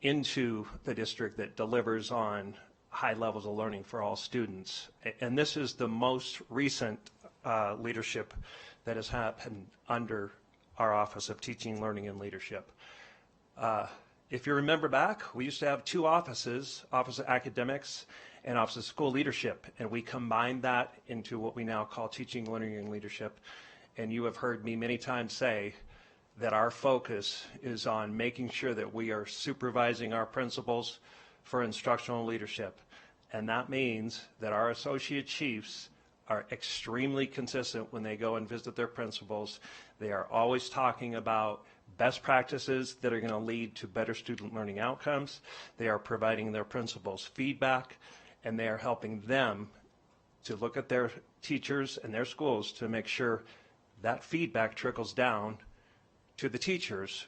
S14: into the district that delivers on high levels of learning for all students. And this is the most recent leadership that has happened under our Office of Teaching, Learning, and Leadership. If you remember back, we used to have two offices, Office of Academics and Office of School Leadership, and we combined that into what we now call Teaching, Learning, and Leadership. And you have heard me many times say that our focus is on making sure that we are supervising our principals for instructional leadership. And that means that our associate chiefs are extremely consistent when they go and visit their principals. They are always talking about best practices that are going to lead to better student learning outcomes. They are providing their principals feedback, and they are helping them to look at their teachers and their schools to make sure that feedback trickles down to the teachers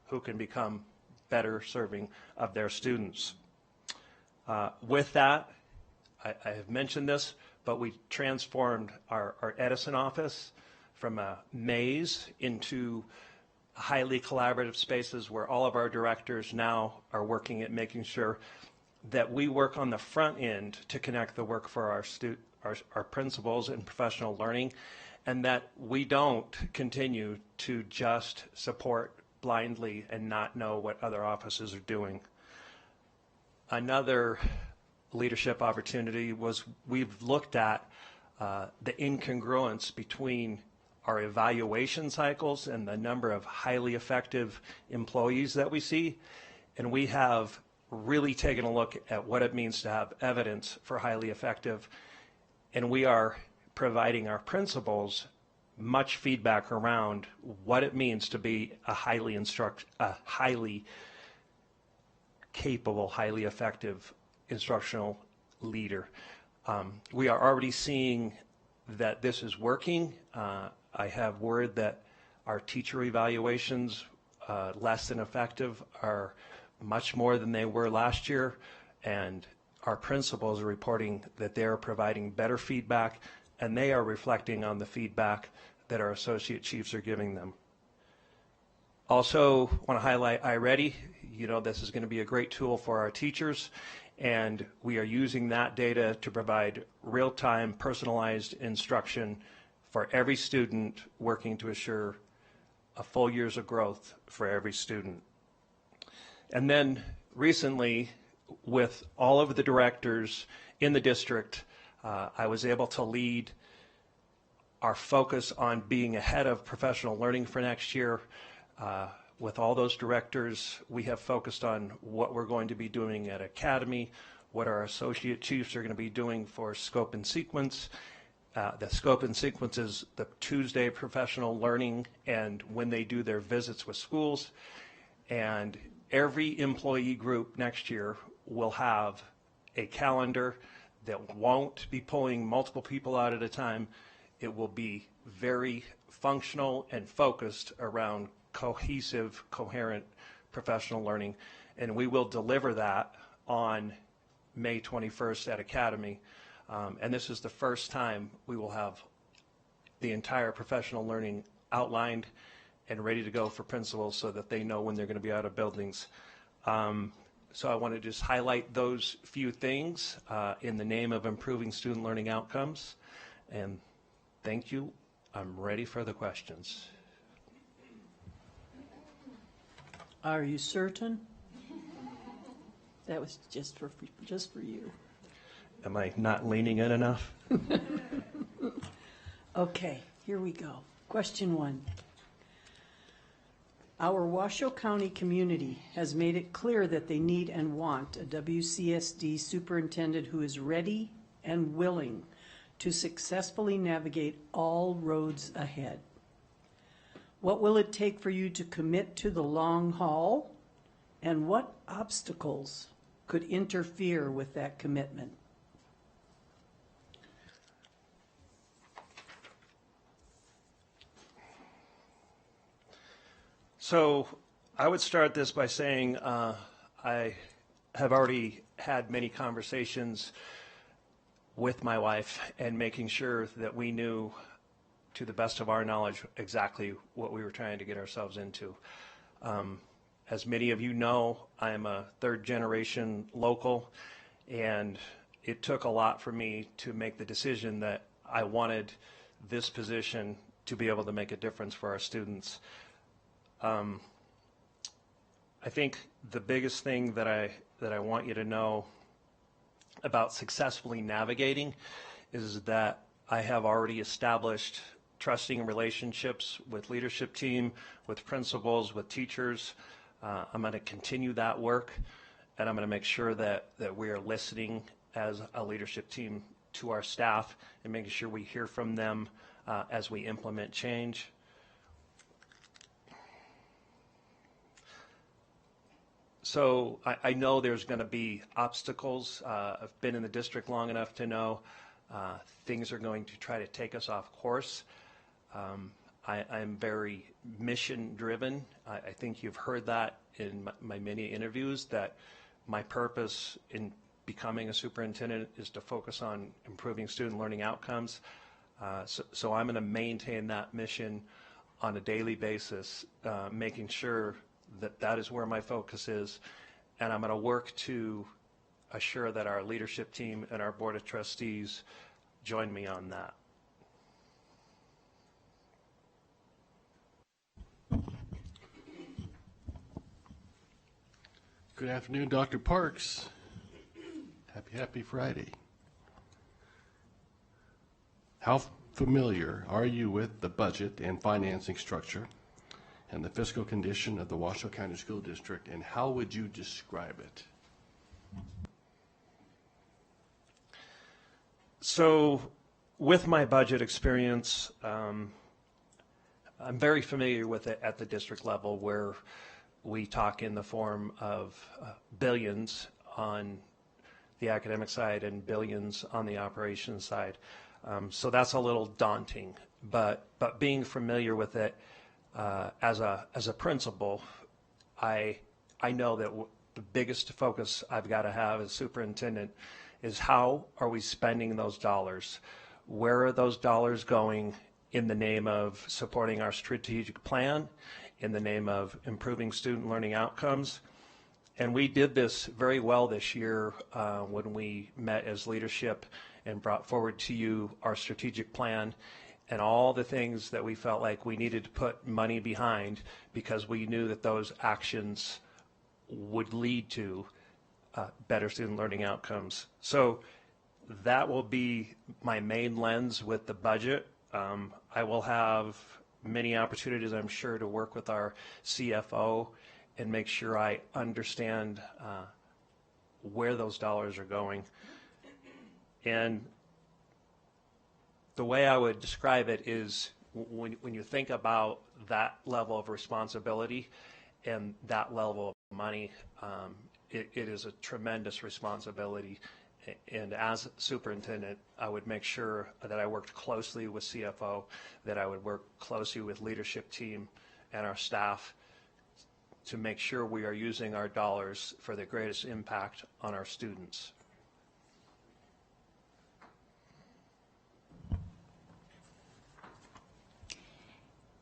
S14: who can become better serving of their students. With that, I have mentioned this, but we transformed our Edison office from a maze into highly collaborative spaces where all of our directors now are working at making sure that we work on the front end to connect the work for our principals and professional learning, and that we don't continue to just support blindly and not know what other offices are doing. Another leadership opportunity was we've looked at the incongruence between our evaluation cycles and the number of highly effective employees that we see, and we have really taken a look at what it means to have evidence for highly effective, and we are providing our principals much feedback around what it means to be a highly capable, highly effective instructional leader. We are already seeing that this is working. I have word that our teacher evaluations, less than effective, are much more than they were last year, and our principals are reporting that they are providing better feedback, and they are reflecting on the feedback that our associate chiefs are giving them. Also want to highlight iReady. You know, this is going to be a great tool for our teachers, and we are using that data to provide real-time personalized instruction for every student, working to assure a full years of growth for every student. And then recently, with all of the directors in the district, I was able to lead our focus on being ahead of professional learning for next year. With all those directors, we have focused on what we're going to be doing at Academy, what our associate chiefs are going to be doing for scope and sequence. The scope and sequence is the Tuesday professional learning and when they do their visits with schools. And every employee group next year will have a calendar that won't be pulling multiple people out at a time. It will be very functional and focused around cohesive, coherent professional learning. And we will deliver that on May 21st at Academy. And this is the first time we will have the entire professional learning outlined and ready to go for principals so that they know when they're going to be out of buildings. So I want to just highlight those few things in the name of improving student learning outcomes. And thank you. I'm ready for the questions.
S7: Are you certain? That was just for you.
S14: Am I not leaning in enough?
S7: Okay, here we go. Question 1. Our Washoe County community has made it clear that they need and want a WCSD superintendent who is ready and willing to successfully navigate all roads ahead. What will it take for you to commit to the long haul? And what obstacles could interfere with that commitment?
S14: So I would start this by saying I have already had many conversations with my wife and making sure that we knew to the best of our knowledge exactly what we were trying to get ourselves into. As many of you know, I am a third generation local, and it took a lot for me to make the decision that I wanted this position to be able to make a difference for our students. I think the biggest thing that I want you to know about successfully navigating is that I have already established trusting relationships with leadership team, with principals, with teachers. I'm going to continue that work, and I'm going to make sure that we are listening as a leadership team to our staff and making sure we hear from them as we implement change. So I know there's going to be obstacles. I've been in the district long enough to know things are going to try to take us off course. I'm very mission driven. I think you've heard that in my many interviews, that my purpose in becoming a superintendent is to focus on improving student learning outcomes. So I'm going to maintain that mission on a daily basis, making sure that is where my focus is, and I'm going to work to assure that our leadership team and our board of trustees join me on that.
S3: Good afternoon, Dr. Parks. Happy Friday. How familiar are you with the budget and financing structure and the fiscal condition of the Washoe County School District, and how would you describe it?
S14: So with my budget experience, I'm very familiar with it at the district level, where we talk in the form of billions on the academic side and billions on the operations side. So that's a little daunting, but being familiar with it as a principal, I know that the biggest focus I've got to have as superintendent is how are we spending those dollars? Where are those dollars going in the name of supporting our strategic plan, in the name of improving student learning outcomes? And we did this very well this year when we met as leadership and brought forward to you our strategic plan. and all the things that we felt like we needed to put money behind because we knew that those actions would lead to better student learning outcomes. So that will be my main lens with the budget. I will have many opportunities, I'm sure, to work with our CFO and make sure I understand where those dollars are going. And the way I would describe it is when you think about that level of responsibility and that level of money, it is a tremendous responsibility. And as superintendent, I would make sure that I worked closely with CFO, that I would work closely with leadership team and our staff to make sure we are using our dollars for the greatest impact on our students.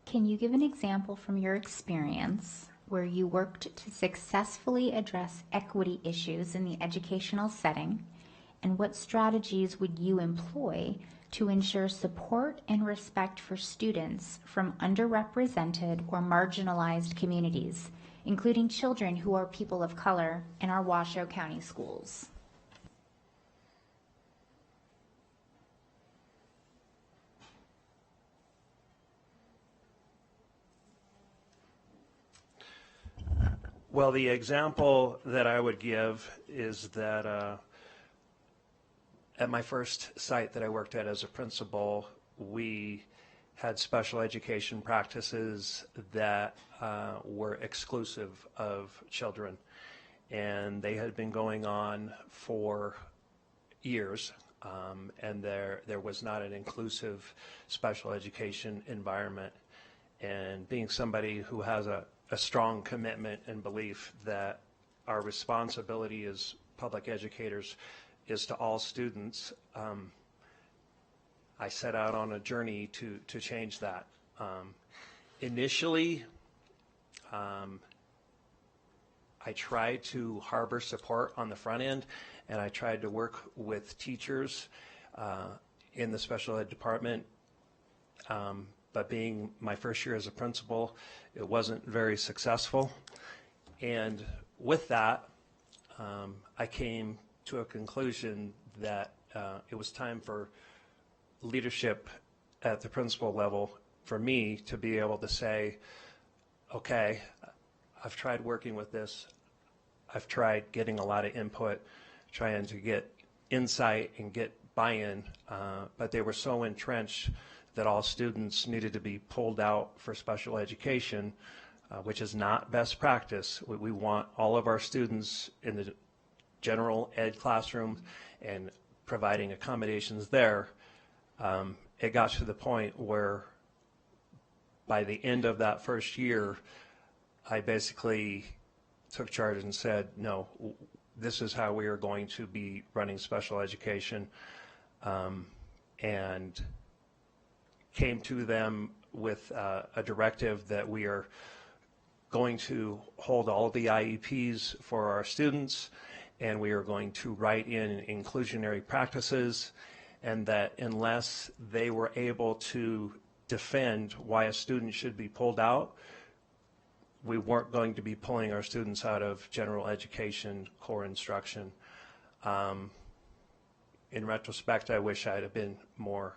S1: Can you give an example from your experience where you worked to successfully address equity issues in the educational setting, and what strategies would you employ to ensure support and respect for students from underrepresented or marginalized communities, including children who are people of color in our Washoe County schools?
S14: Well, the example that I would give is that at my first site that I worked at as a principal, we had special education practices that were exclusive of children, and they had been going on for years, and there was not an inclusive special education environment. And being somebody who has a strong commitment and belief that our responsibility as public educators is to all students, I set out on a journey to change that. Initially, I tried to harbor support on the front end, and I tried to work with teachers in the special ed department. But being my first year as a principal, it wasn't very successful. And with that, I came to a conclusion that it was time for leadership at the principal level for me to be able to say, okay, I've tried working with this. I've tried getting a lot of input, trying to get insight and get buy-in, but they were so entrenched that all students needed to be pulled out for special education, which is not best practice. We want all of our students in the general ed classroom and providing accommodations there. It got to the point where by the end of that first year, I basically took charge and said, no, this is how we are going to be running special education, and came to them with a directive that we are going to hold all of the IEPs for our students, and we are going to write in inclusionary practices, and that unless they were able to defend why a student should be pulled out, we weren't going to be pulling our students out of general education core instruction. In retrospect, I wish I'd have been more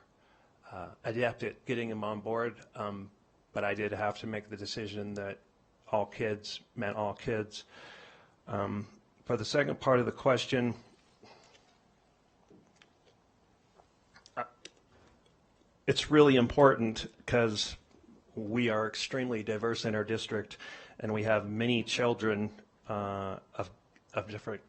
S14: adept at getting them on board, but I did have to make the decision that all kids meant all kids. For the second part of the question, it's really important because we are extremely diverse in our district, and we have many children of different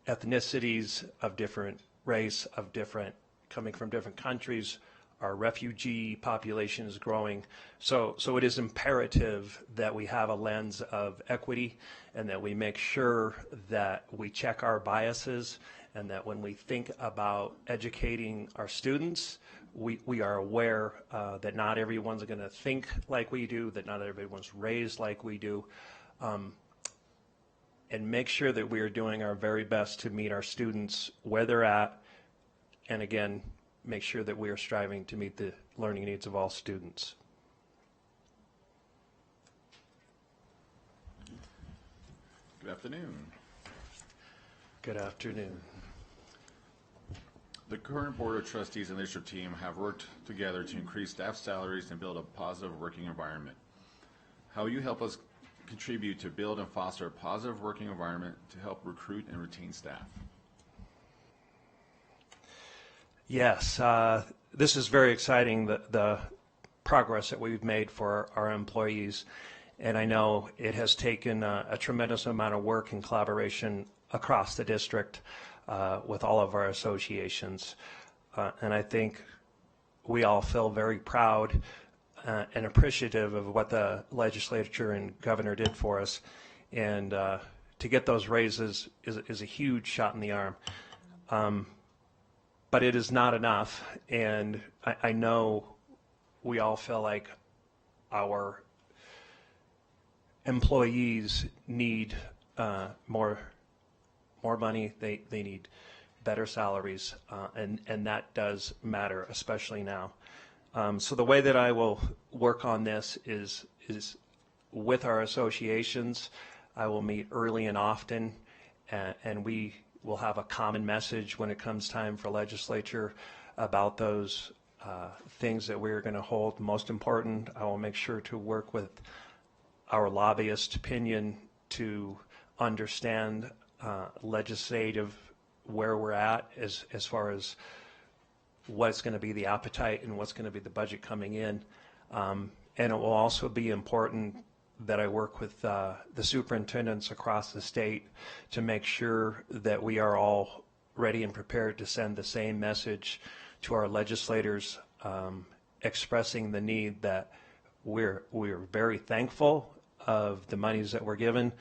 S14: ethnicities, of different race, of different, coming from different countries. Our refugee population is growing. So it is imperative that we have a lens of equity, and that we make sure that we check our biases, and that when we think about educating our students, we are aware that not everyone's going to think like we do, that not everyone's raised like we do, and make sure that we are doing our very best to meet our students where they're at. And again, make sure that we are striving to meet the learning needs of all students.
S2: Good afternoon.
S14: Good afternoon.
S2: The current Board of Trustees and leadership team have worked together to increase staff salaries and build a positive working environment. How will you help us contribute to build and foster a positive working environment to help recruit and retain staff?
S14: Yes, this is very exciting, the progress that we've made for our employees. And I know it has taken a tremendous amount of work and collaboration across the district with all of our associations. And I think we all feel very proud and appreciative of what the legislature and governor did for us. And to get those raises is a huge shot in the arm. But it is not enough. And I know we all feel like our employees need more money. They need better salaries, and that does matter, especially now. So the way that I will work on this is with our associations. I will meet early and often, and we will have a common message when it comes time for legislature about those things that we're going to hold most important. I will make sure to work with our lobbyist opinion to understand legislative where we're at as far as what's going to be the appetite and what's going to be the budget coming in. And it will also be important that I work with the superintendents across the state to make sure that we are all ready and prepared to send the same message to our legislators, expressing the need that we're very thankful of the monies that we're given,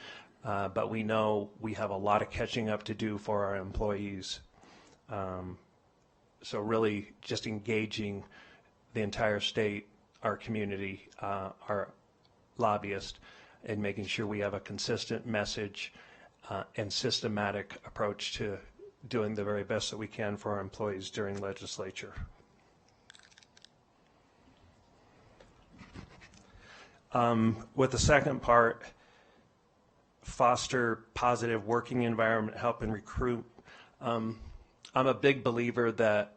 S14: but we know we have a lot of catching up to do for our employees. So really just engaging the entire state, our community, our lobbyists, and making sure we have a consistent message and systematic approach to doing the very best that we can for our employees during legislature. With the second part, foster positive working environment, help and recruit. I'm a big believer that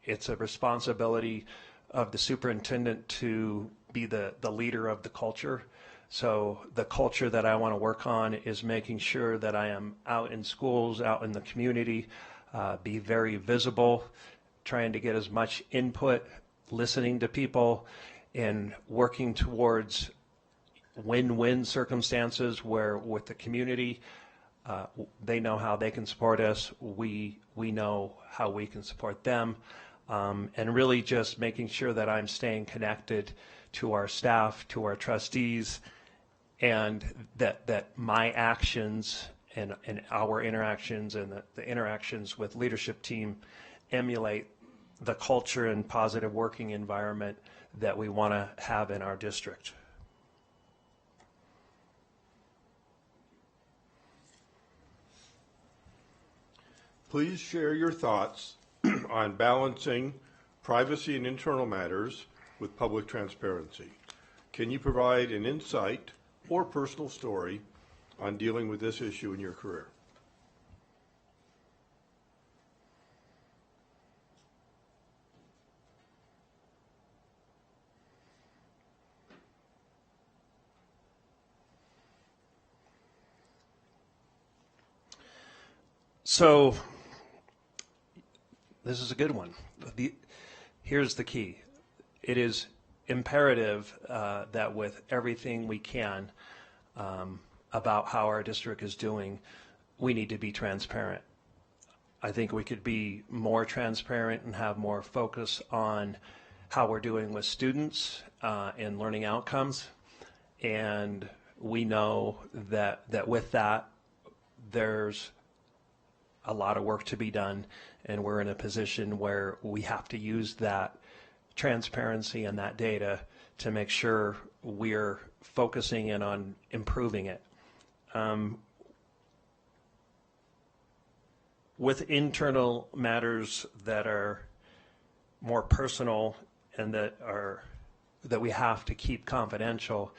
S14: it's a responsibility of the superintendent to be the leader of the culture. So the culture that I want to work on is making sure that I am out in schools, out in the community, be very visible, trying to get as much input, listening to people, and working towards win-win circumstances where with the community, they know how they can support us, we know how we can support them, and really just making sure that I'm staying connected to our staff, to our trustees, and that my actions and our interactions and the interactions with leadership team emulate the culture and positive working environment that we want to have in our district.
S8: Please share your thoughts on balancing privacy and internal matters with public transparency. Can you provide an insight or personal story on dealing with this issue in your career?
S14: So this is a good one. Here's the key. It is imperative that with everything we can about how our district is doing, we need to be transparent. I think we could be more transparent and have more focus on how we're doing with students and learning outcomes. And we know that with that, there's a lot of work to be done, and we're in a position where we have to use that transparency and that data to make sure we're focusing in on improving it. With internal matters that are more personal and that we have to keep confidential,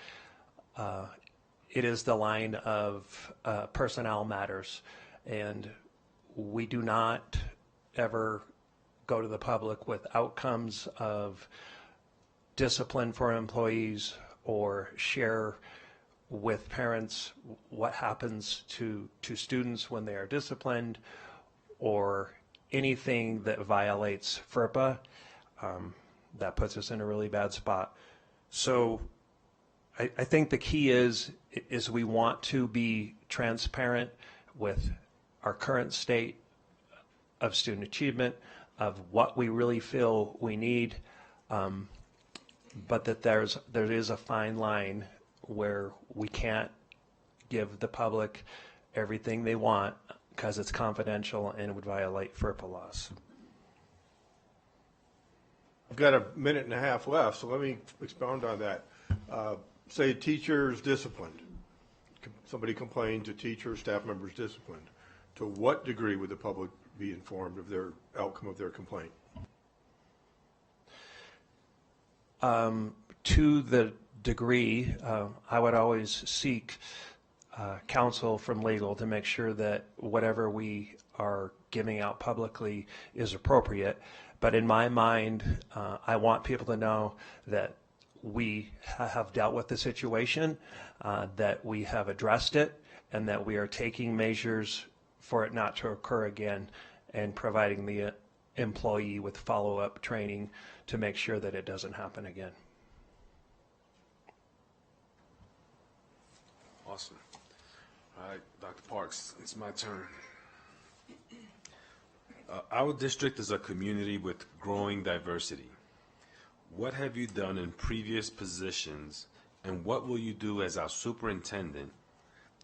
S14: it is the line of personnel matters, and we do not ever go to the public with outcomes of discipline for employees or share with parents what happens to students when they are disciplined or anything that violates FERPA. That puts us in a really bad spot. So I think the key is we want to be transparent with our current state of student achievement, of what we really feel we need, but that there is a fine line where we can't give the public everything they want because it's confidential and it would violate FERPA laws.
S8: I've got a minute and a half left, so let me expound on that. Say teachers disciplined. Somebody complains, a teacher or staff member is disciplined. To what degree would the public be informed of their outcome of their complaint?
S14: To the degree, I would always seek counsel from legal to make sure that whatever we are giving out publicly is appropriate. But in my mind, I want people to know that we have dealt with the situation, that we have addressed it, and that we are taking measures for it not to occur again and providing the employee with follow-up training to make sure that it doesn't happen again.
S9: Awesome. All right, Dr. Parks, it's my turn. Our district is a community with growing diversity. What have you done in previous positions, and what will you do as our superintendent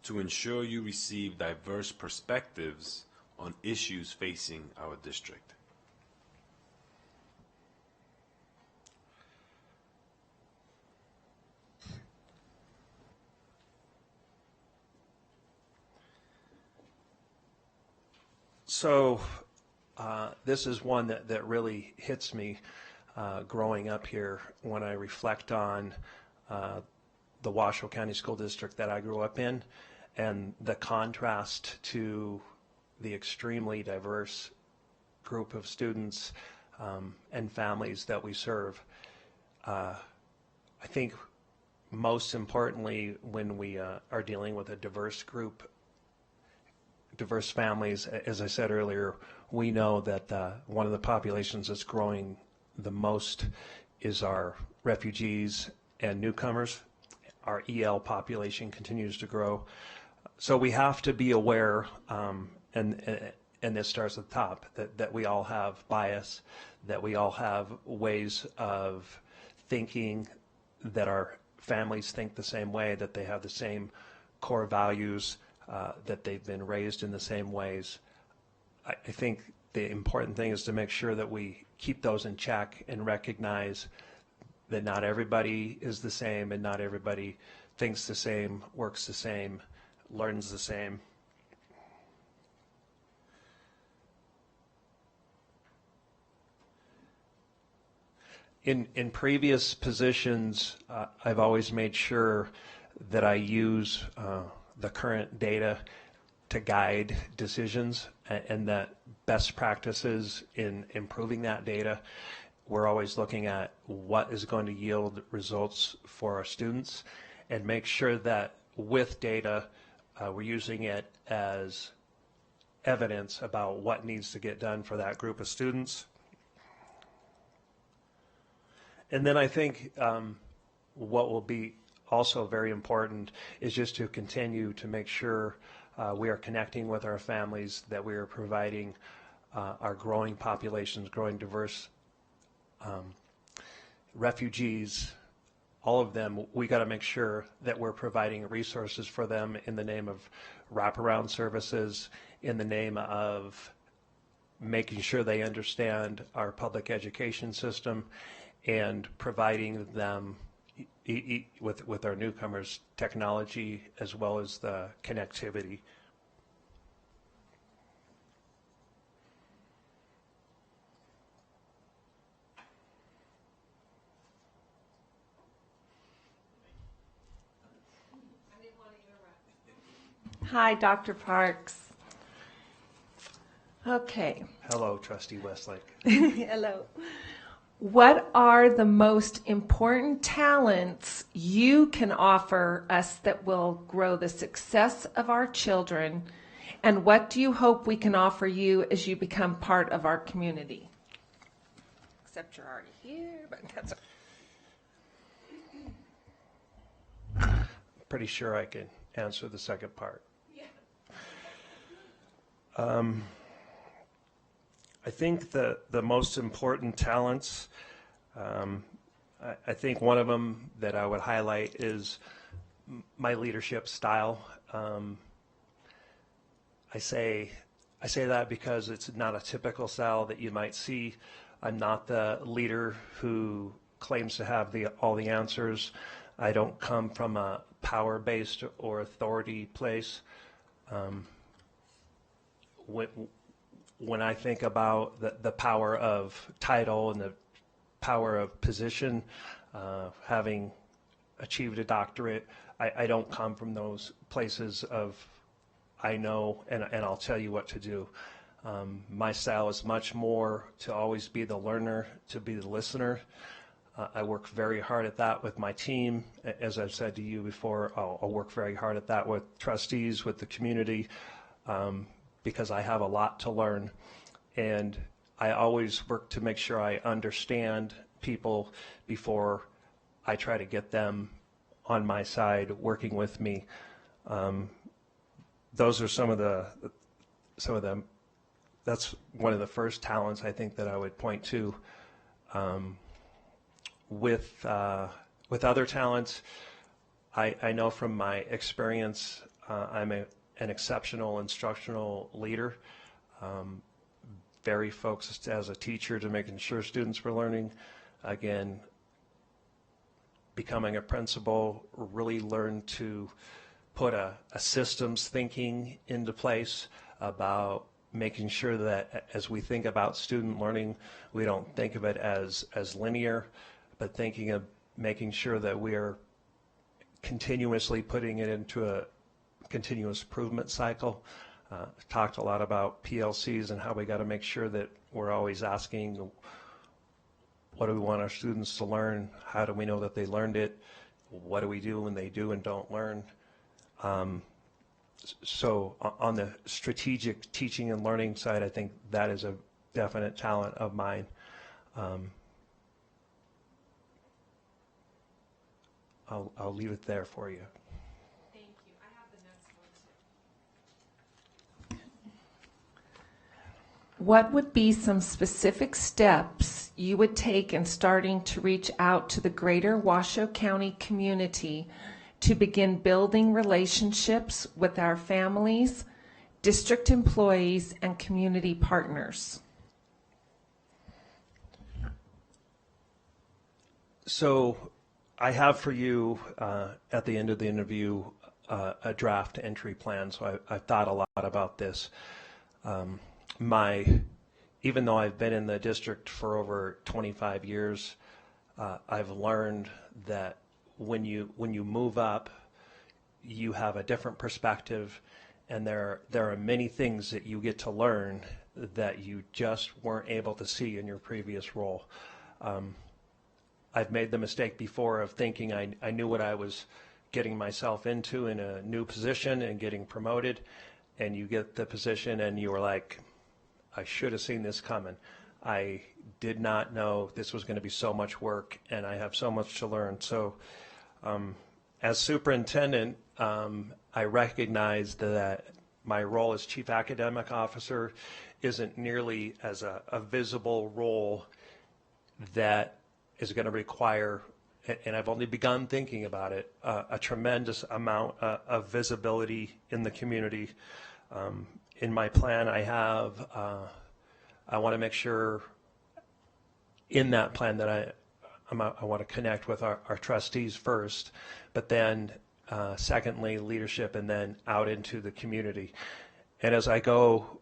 S9: to ensure you receive diverse perspectives on issues facing our district?
S14: So this is one that really hits me growing up here when I reflect on the Washoe County School District that I grew up in and the contrast to the extremely diverse group of students and families that we serve. I think most importantly, when we are dealing with a diverse group, diverse families, as I said earlier, we know that one of the populations that's growing the most is our refugees and newcomers. Our EL population continues to grow. So we have to be aware, and this starts at the top, that we all have bias, that we all have ways of thinking, that our families think the same way, that they have the same core values, that they've been raised in the same ways. I think the important thing is to make sure that we keep those in check and recognize that not everybody is the same and not everybody thinks the same, works the same, learns the same. In previous positions, I've always made sure that I use the current data to guide decisions, and that best practices in improving that data, we're always looking at what is going to yield results for our students and make sure that with data, we're using it as evidence about what needs to get done for that group of students. And then I think what will be also very important is just to continue to make sure we are connecting with our families, that we are providing our growing populations, growing diverse refugees, all of them. We got to make sure that we're providing resources for them in the name of wraparound services, in the name of making sure they understand our public education system, and providing them with our newcomers technology as well as the connectivity.
S10: Hi, Dr. Parks. Okay.
S14: Hello, Trustee Westlake.
S10: Hello. What are the most important talents you can offer us that will grow the success of our children? And what do you hope we can offer you as you become part of our community? Except you're already here, but that's okay.
S14: Pretty sure I can answer the second part.
S10: Yeah.
S14: I think the most important talents, I think one of them that I would highlight is my leadership style. I say that because it's not a typical style that you might see. I'm not the leader who claims to have all the answers. I don't come from a power-based or authority place. When I think about the power of title and the power of position, having achieved a doctorate, I don't come from those places of I know and I'll tell you what to do. My style is much more to always be the learner, to be the listener. I work very hard at that with my team. As I've said to you before, I'll work very hard at that with trustees, with the community, because I have a lot to learn. And I always work to make sure I understand people before I try to get them on my side working with me. Those are some of them. That's one of the first talents I think that I would point to. With other talents, I know from my experience, I'm an exceptional instructional leader, very focused as a teacher to making sure students were learning. Again, becoming a principal, really learn to put a systems thinking into place about making sure that as we think about student learning, we don't think of it as linear, but thinking of making sure that we are continuously putting it into a continuous improvement cycle. Talked a lot about PLCs and how we got to make sure that we're always asking, what do we want our students to learn? How do we know that they learned it? What do we do when they do and don't learn? So on the strategic teaching and learning side, I think that is a definite talent of mine. I'll leave it there for you.
S10: Thank you. I have the next one too. What would be some specific steps you would take in starting to reach out to the greater Washoe County community to begin building relationships with our families, district employees, and community partners?
S14: So I have for you at the end of the interview a draft entry plan. So I've thought a lot about this. Even though I've been in the district for over 25 years, I've learned that when you move up, you have a different perspective, and there are many things that you get to learn that you just weren't able to see in your previous role. I've made the mistake before of thinking I knew what I was getting myself into in a new position and getting promoted, and you get the position and you were like, I should have seen this coming. I did not know this was going to be so much work, and I have so much to learn. So as superintendent, I recognized that my role as chief academic officer isn't nearly as a visible role that is going to require, and I've only begun thinking about it, a tremendous amount of visibility in the community. In my plan, I want to make sure in that plan that I want to connect with our trustees first, but then secondly, leadership, and then out into the community. And as I go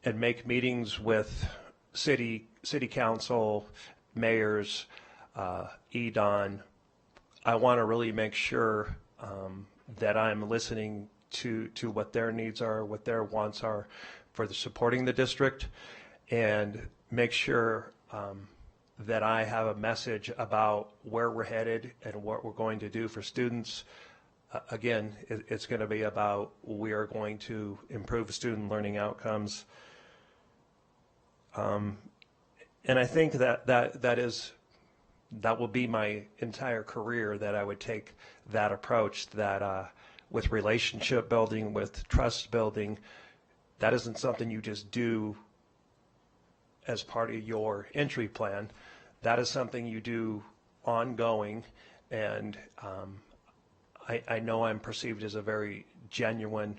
S14: and make meetings with city council, mayors, EDON, I want to really make sure that I'm listening to what their needs are, what their wants are for the supporting the district, and make sure that I have a message about where we're headed and what we're going to do for students. Again, it's going to be about we are going to improve student learning outcomes. And I think that will be my entire career, that I would take that approach, that with relationship building, with trust building, that isn't something you just do as part of your entry plan. That is something you do ongoing, and I know I'm perceived as a very genuine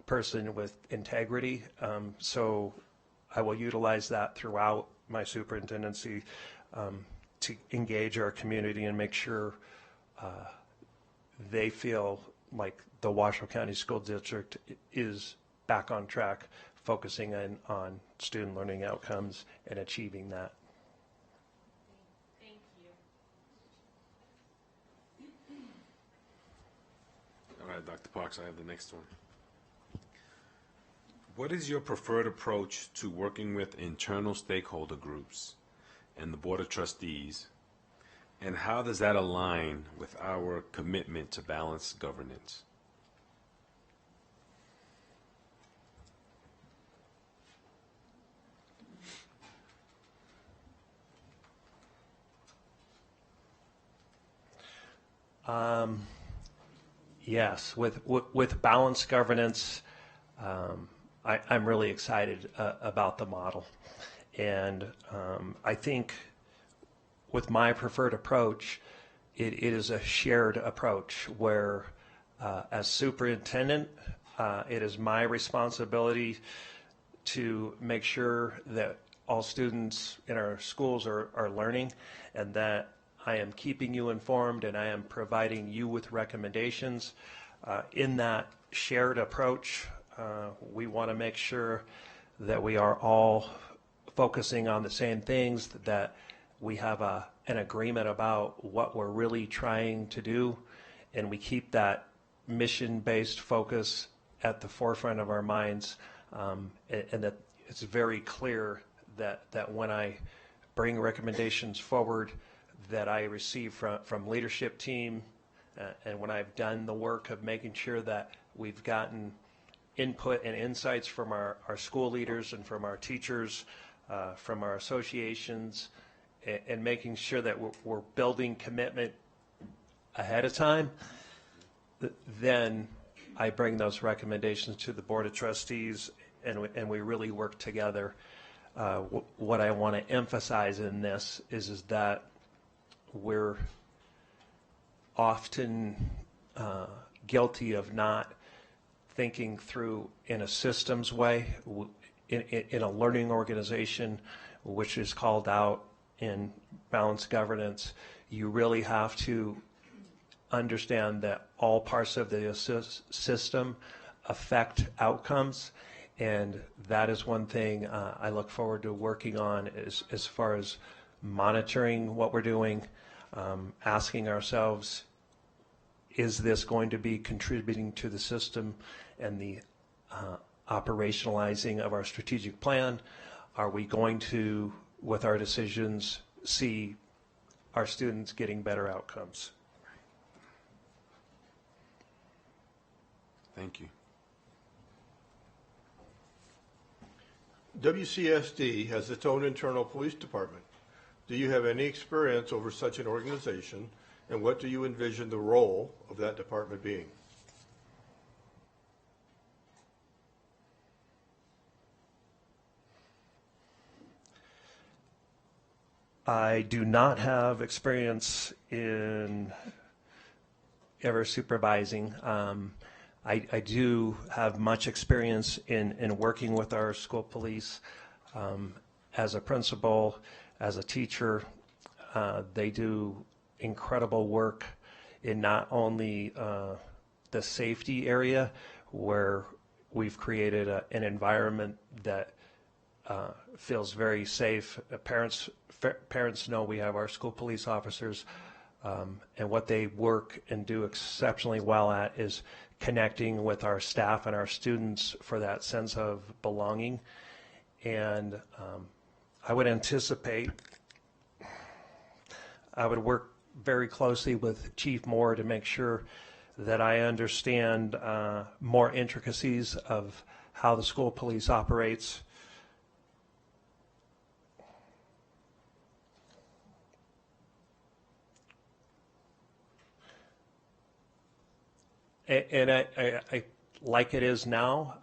S14: person with integrity, so I will utilize that throughout my superintendency to engage our community and make sure they feel like the Washoe County School District is back on track, focusing on student learning outcomes and achieving that.
S5: Thank you.
S9: All right, Dr. Parks, I have the next one. What is your preferred approach to working with internal stakeholder groups and the Board of Trustees, and how does that align with our commitment to balanced governance?
S14: Yes, with balanced governance, I'm really excited about the model. And I think with my preferred approach, it is a shared approach where as superintendent, it is my responsibility to make sure that all students in our schools are learning, and that I am keeping you informed and I am providing you with recommendations. In that shared approach, we want to make sure that we are all focusing on the same things, that we have an agreement about what we're really trying to do, and we keep that mission-based focus at the forefront of our minds, and that it's very clear that when I bring recommendations forward that I receive from leadership team, and when I've done the work of making sure that we've gotten input and insights from our school leaders and from our teachers, from our associations, and making sure that we're building commitment ahead of time, then I bring those recommendations to the Board of Trustees, and we really work together. What I want to emphasize in this is that we're often guilty of not thinking through in a systems way, in a learning organization, which is called out in balanced governance. You really have to understand that all parts of the system affect outcomes, and that is one thing I look forward to working on as far as monitoring what we're doing, asking ourselves, is this going to be contributing to the system and the operationalizing of our strategic plan? Are we going to, with our decisions, see our students getting better outcomes?
S9: Thank you.
S8: WCSD has its own internal police department. Do you have any experience over such an organization, and what do you envision the role of that department being?
S14: I do not have experience in ever supervising. I do have much experience in working with our school police as a principal, as a teacher. They do incredible work in not only the safety area, where we've created an environment that feels very safe. Parents know we have our school police officers And what they work and do exceptionally well at is connecting with our staff and our students for that sense of belonging. And I would anticipate, I would work very closely with Chief Moore to make sure that I understand more intricacies of how the school police operates. And I like it is now,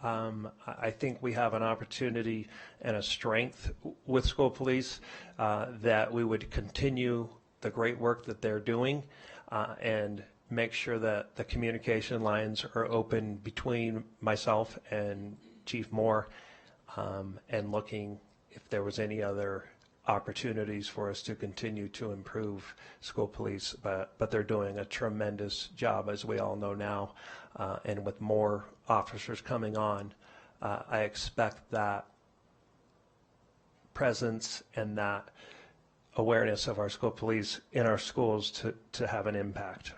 S14: I think we have an opportunity and a strength with school police that we would continue the great work that they're doing and make sure that the communication lines are open between myself and Chief Moore and looking if there was any other opportunities for us to continue to improve school police, but they're doing a tremendous job, as we all know now, and with more officers coming on, I expect that presence and that awareness of our school police in our schools to have an impact.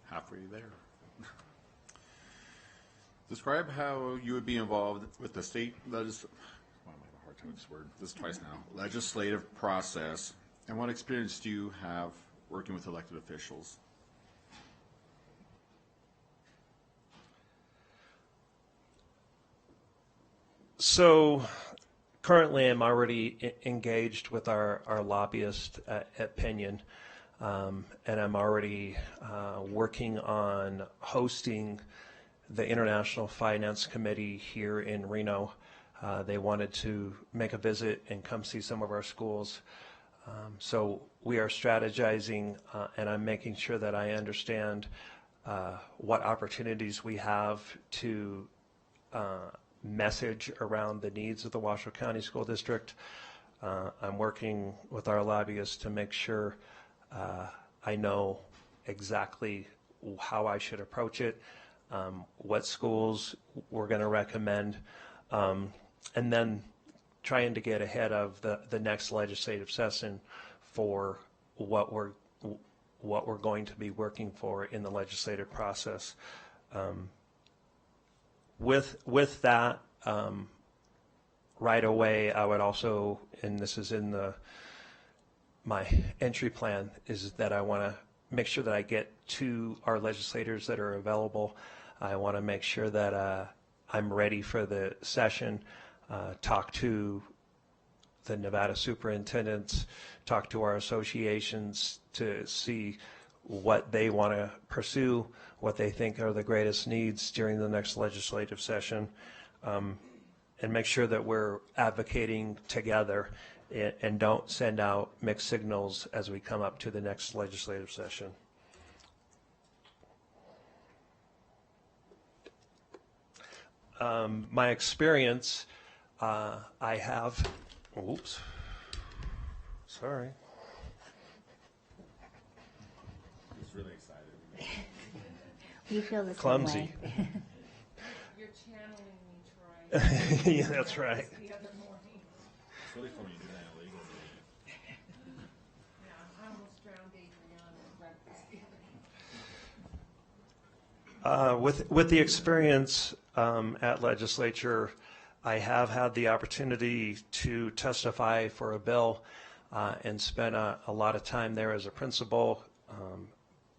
S2: Halfway there. Describe how you would be involved with the state legislative process, and what experience do you have working with elected officials?
S14: So currently I'm already engaged with our lobbyist at Pinion. And I'm already working on hosting the International Finance Committee here in Reno. They wanted to make a visit and come see some of our schools. So we are strategizing, and I'm making sure that I understand what opportunities we have to message around the needs of the Washoe County School District. I'm working with our lobbyists to make sure I know exactly how I should approach it, what schools we're going to recommend, and then trying to get ahead of the next legislative session for what we're going to be working for in the legislative process. With that, right away, I would also, and this is in my entry plan, is that I want to make sure that I get to our legislators that are available. I want to make sure that I'm ready for the session, talk to the Nevada superintendents, talk to our associations to see what they want to pursue, what they think are the greatest needs during the next legislative session, and make sure that we're advocating together and don't send out mixed signals as we come up to the next legislative session. My experience, I have, oops, sorry.
S2: He's really excited.
S1: We feel the
S14: Clumsy.
S1: same way.
S10: You're channeling me, Troy.
S14: Yeah, that's right.
S10: The other morning.
S2: It's really fun when you do that illegally.
S10: Yeah, I almost drowned Adriana at breakfast the other day.
S14: With the experience at legislature, I have had the opportunity to testify for a bill and spent a lot of time there as a principal.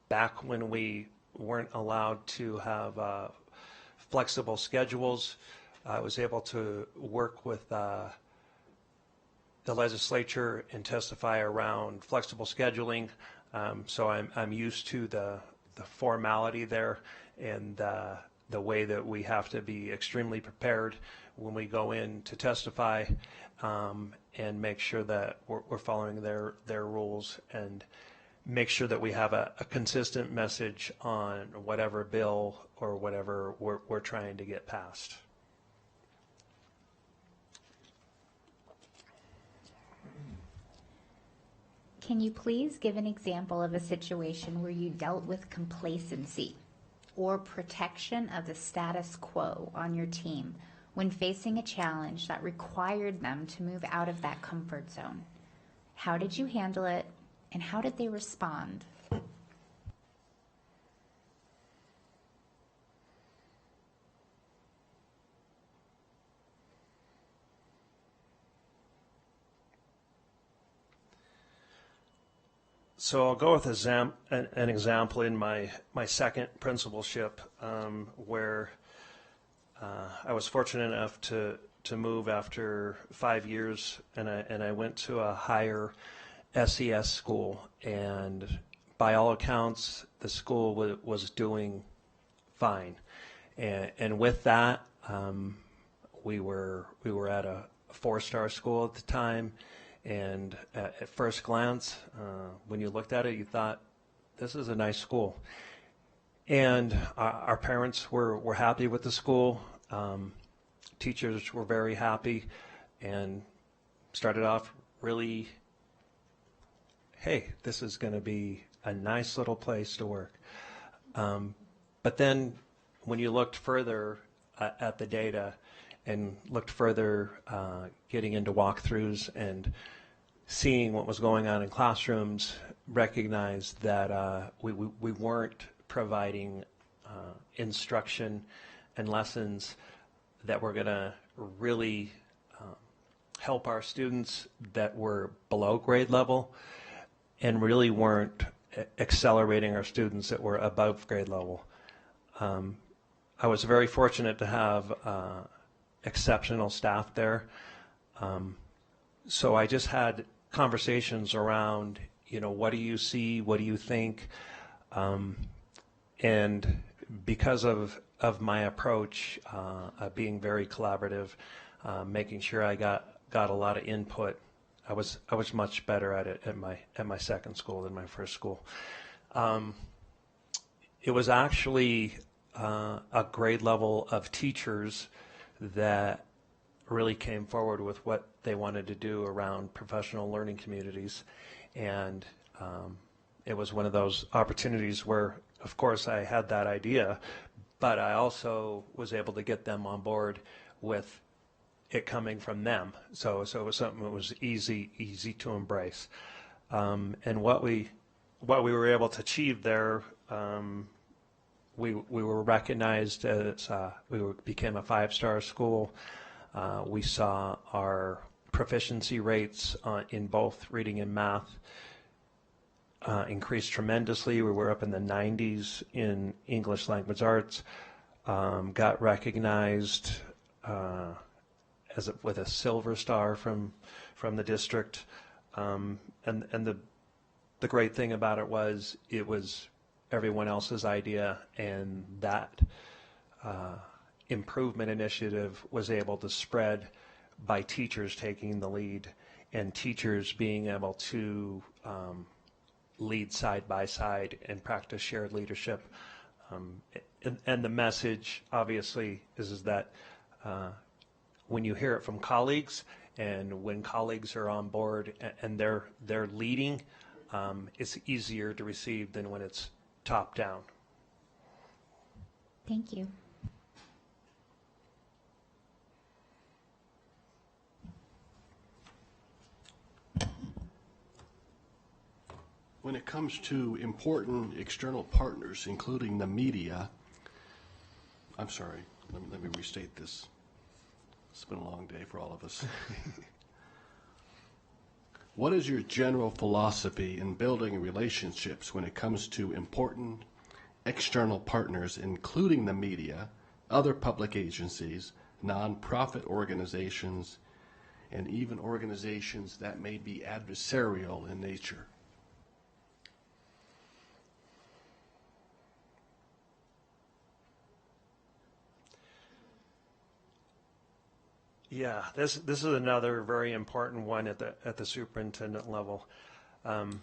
S14: Back when we weren't allowed to have flexible schedules, I was able to work with the legislature and testify around flexible scheduling. So I'm used to the formality there and the way that we have to be extremely prepared when we go in to testify and make sure that we're following their rules and make sure that we have a consistent message on whatever bill or whatever we're trying to get passed.
S1: Can you please give an example of a situation where you dealt with complacency? or protection of the status quo on your team when facing a challenge that required them to move out of that comfort zone? How did you handle it, and how did they respond?
S14: So I'll go with an example in my second principalship, where I was fortunate enough to move after 5 years, and I went to a higher SES school, and by all accounts, the school was doing fine, and with that, we were at a 4-star school at the time. And at first glance, when you looked at it, you thought, this is a nice school. And our parents were happy with the school. Teachers were very happy and started off really, hey, this is going to be a nice little place to work. But then when you looked further at the data and looked further, getting into walkthroughs and seeing what was going on in classrooms, recognized that we weren't providing instruction and lessons that were going to really help our students that were below grade level, and really weren't accelerating our students that were above grade level. I was very fortunate to have exceptional staff there. So I just had conversations around, what do you see? What do you think? And because of my approach, being very collaborative, making sure I got a lot of input, I was much better at it at my second school than my first school. It was actually a grade level of teachers that really came forward with what they wanted to do around professional learning communities, and it was one of those opportunities where, of course, I had that idea, but I also was able to get them on board with it coming from them. So it was something that was easy to embrace. And what we were able to achieve there, we were recognized as became a 5-star school. We saw our proficiency rates in both reading and math increased tremendously. We were up in the 90s in English language arts. Got recognized with a silver star from the district. And the great thing about it was everyone else's idea, and that improvement initiative was able to spread by teachers taking the lead and teachers being able to lead side by side and practice shared leadership. And the message, obviously, is that when you hear it from colleagues, and when colleagues are on board and they're leading, it's easier to receive than when it's top down.
S1: Thank you.
S3: When it comes to important external partners, including the media, I'm sorry, let me restate this. It's been a long day for all of us. What is your general philosophy in building relationships when it comes to important external partners, including the media, other public agencies, nonprofit organizations, and even organizations that may be adversarial in nature?
S14: Yeah, this is another very important one at the superintendent level, and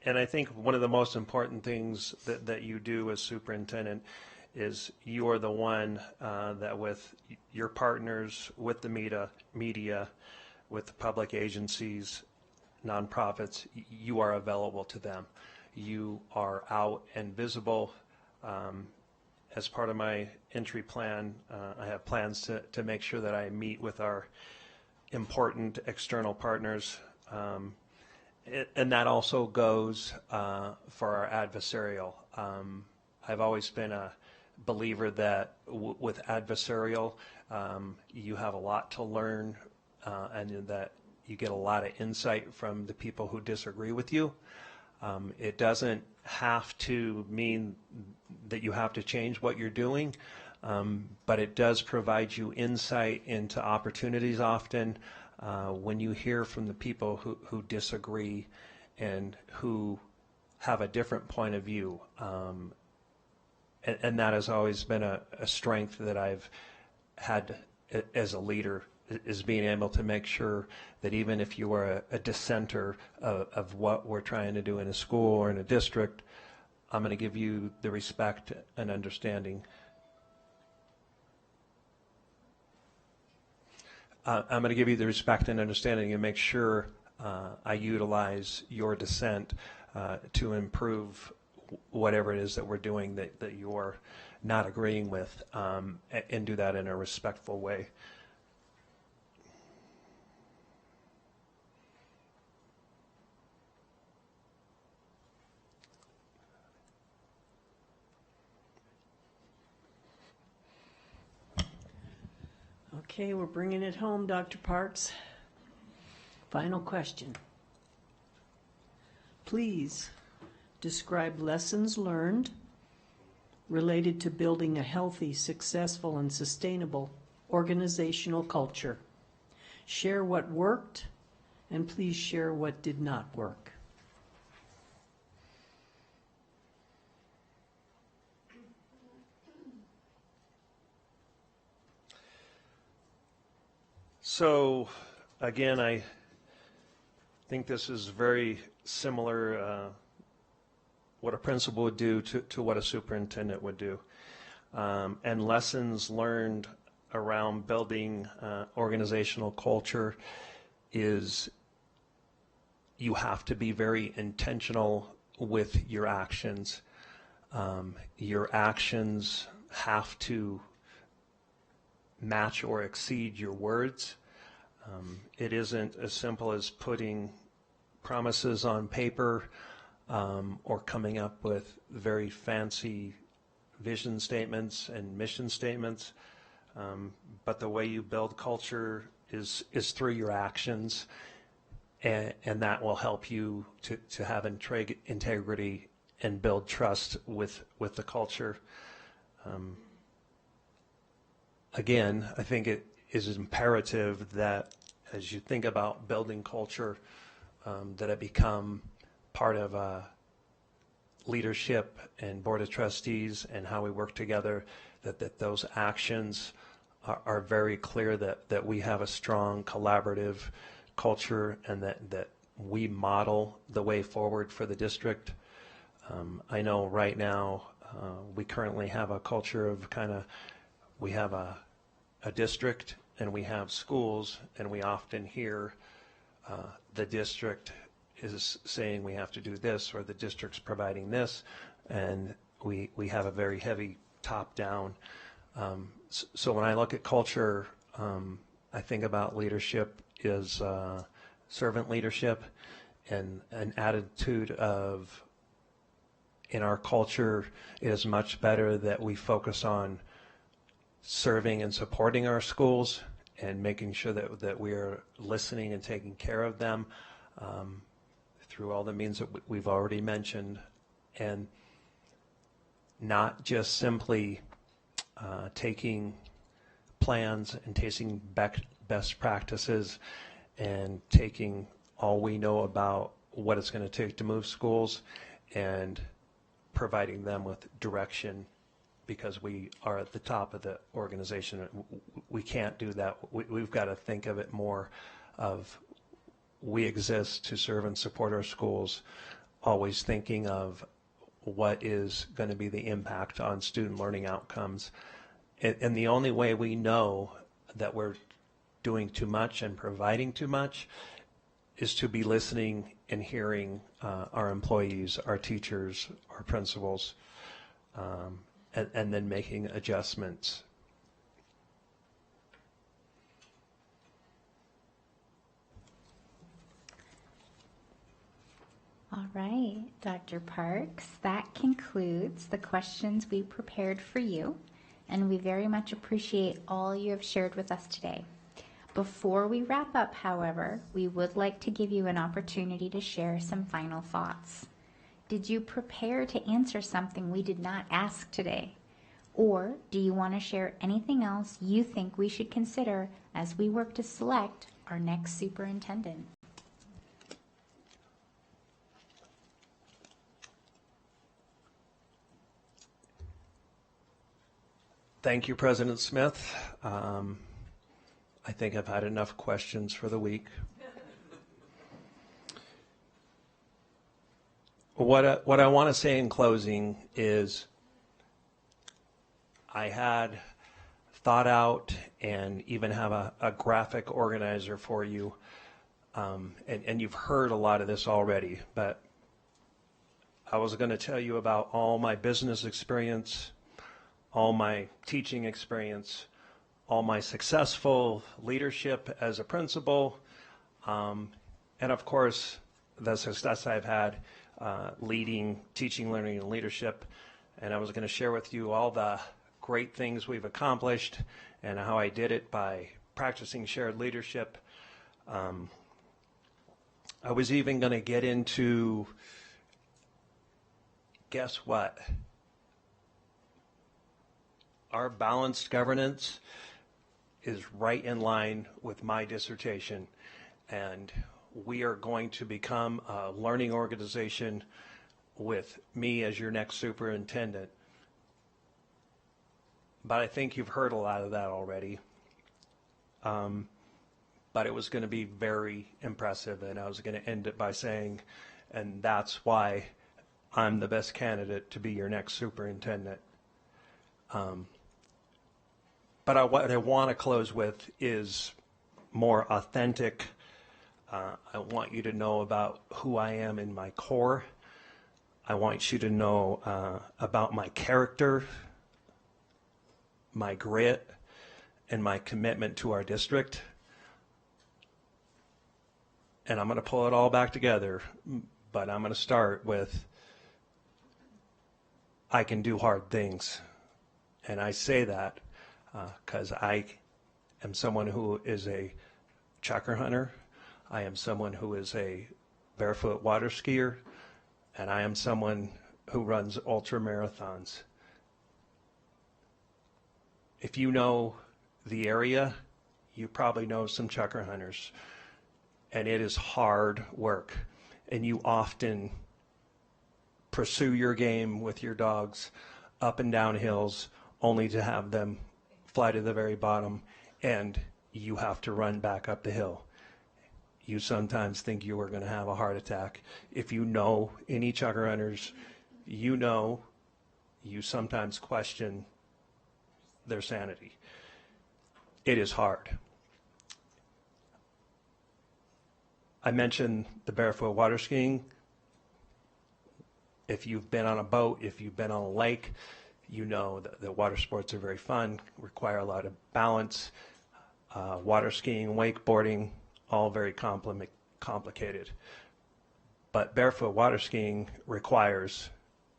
S14: I think one of the most important things that you do as superintendent is you are the one that with your partners, with the media, with the public agencies, nonprofits, you are available to them. you are out and visible. As part of my entry plan, I have plans to make sure that I meet with our important external partners. And that also goes for our adversarial. I've always been a believer that with adversarial, you have a lot to learn and that you get a lot of insight from the people who disagree with you. It doesn't have to mean that you have to change what you're doing, but it does provide you insight into opportunities often when you hear from the people who disagree and who have a different point of view. And that has always been a strength that I've had as a leader, is being able to make sure that even if you are a dissenter of what we're trying to do in a school or in a district, I'm going to give you the respect and understanding. I'm going to give you the respect and understanding and make sure I utilize your dissent to improve whatever it is that we're doing that you're not agreeing with, and do that in a respectful way.
S7: Okay, we're bringing it home, Dr. Parks. Final question. Please describe lessons learned related to building a healthy, successful, and sustainable organizational culture. Share what worked, and please share what did not work.
S14: So, again, I think this is very similar what a principal would do to what a superintendent would do. And lessons learned around building organizational culture is you have to be very intentional with your actions. Your actions have to match or exceed your words. It isn't as simple as putting promises on paper or coming up with very fancy vision statements and mission statements. But the way you build culture is through your actions, and that will help you to have integrity and build trust with the culture. Again, I think it is imperative that as you think about building culture, that it become part of leadership and board of trustees and how we work together, that those actions are very clear, that we have a strong collaborative culture and that we model the way forward for the district. I know right now we currently have a culture of we have a district and we have schools, and we often hear the district is saying we have to do this, or the district's providing this, and we have a very heavy top-down. So when I look at culture, I think about leadership is servant leadership, and an attitude of, in our culture, it is much better that we focus on serving and supporting our schools and making sure that we are listening and taking care of them through all the means that we've already mentioned, and not just simply taking plans and taking best practices and taking all we know about what it's going to take to move schools and providing them with direction because we are at the top of the organization. We can't do that. We've got to think of it more of we exist to serve and support our schools, always thinking of what is going to be the impact on student learning outcomes. And the only way we know that we're doing too much and providing too much is to be listening and hearing our employees, our teachers, our principals, and then making adjustments.
S1: All right, Dr. Parks, that concludes the questions we prepared for you, and we very much appreciate all you have shared with us today. Before we wrap up, however, we would like to give you an opportunity to share some final thoughts. Did you prepare to answer something we did not ask today? Or do you want to share anything else you think we should consider as we work to select our next superintendent?
S14: Thank you, President Smith. I think I've had enough questions for the week. What I want to say in closing is I had thought out and even have a graphic organizer for you, and you've heard a lot of this already, but I was going to tell you about all my business experience, all my teaching experience, all my successful leadership as a principal, and of course, the success I've had leading, teaching, learning, and leadership. And I was going to share with you all the great things we've accomplished and how I did it by practicing shared leadership. I was even going to get into, guess what? Our balanced governance is right in line with my dissertation, and we are going to become a learning organization with me as your next superintendent. But I think you've heard a lot of that already. But it was going to be very impressive, and I was going to end it by saying, and that's why I'm the best candidate to be your next superintendent. But what I want to close with is more authentic. I want you to know about who I am in my core. I want you to know about my character, my grit, and my commitment to our district. And I'm going to pull it all back together, but I'm going to start with I can do hard things. And I say that because I am someone who is a chukar hunter. I am someone who is a barefoot water skier, and I am someone who runs ultra marathons. If you know the area, you probably know some chukar hunters, and it is hard work, and you often pursue your game with your dogs up and down hills only to have them fly to the very bottom, and you have to run back up the hill. You sometimes think you are going to have a heart attack. If you know any chukar hunters, you know you sometimes question their sanity. It is hard. I mentioned the barefoot water skiing. If you've been on a boat, if you've been on a lake, you know that the water sports are very fun, require a lot of balance. Water skiing, wakeboarding, all very complicated. But barefoot water skiing requires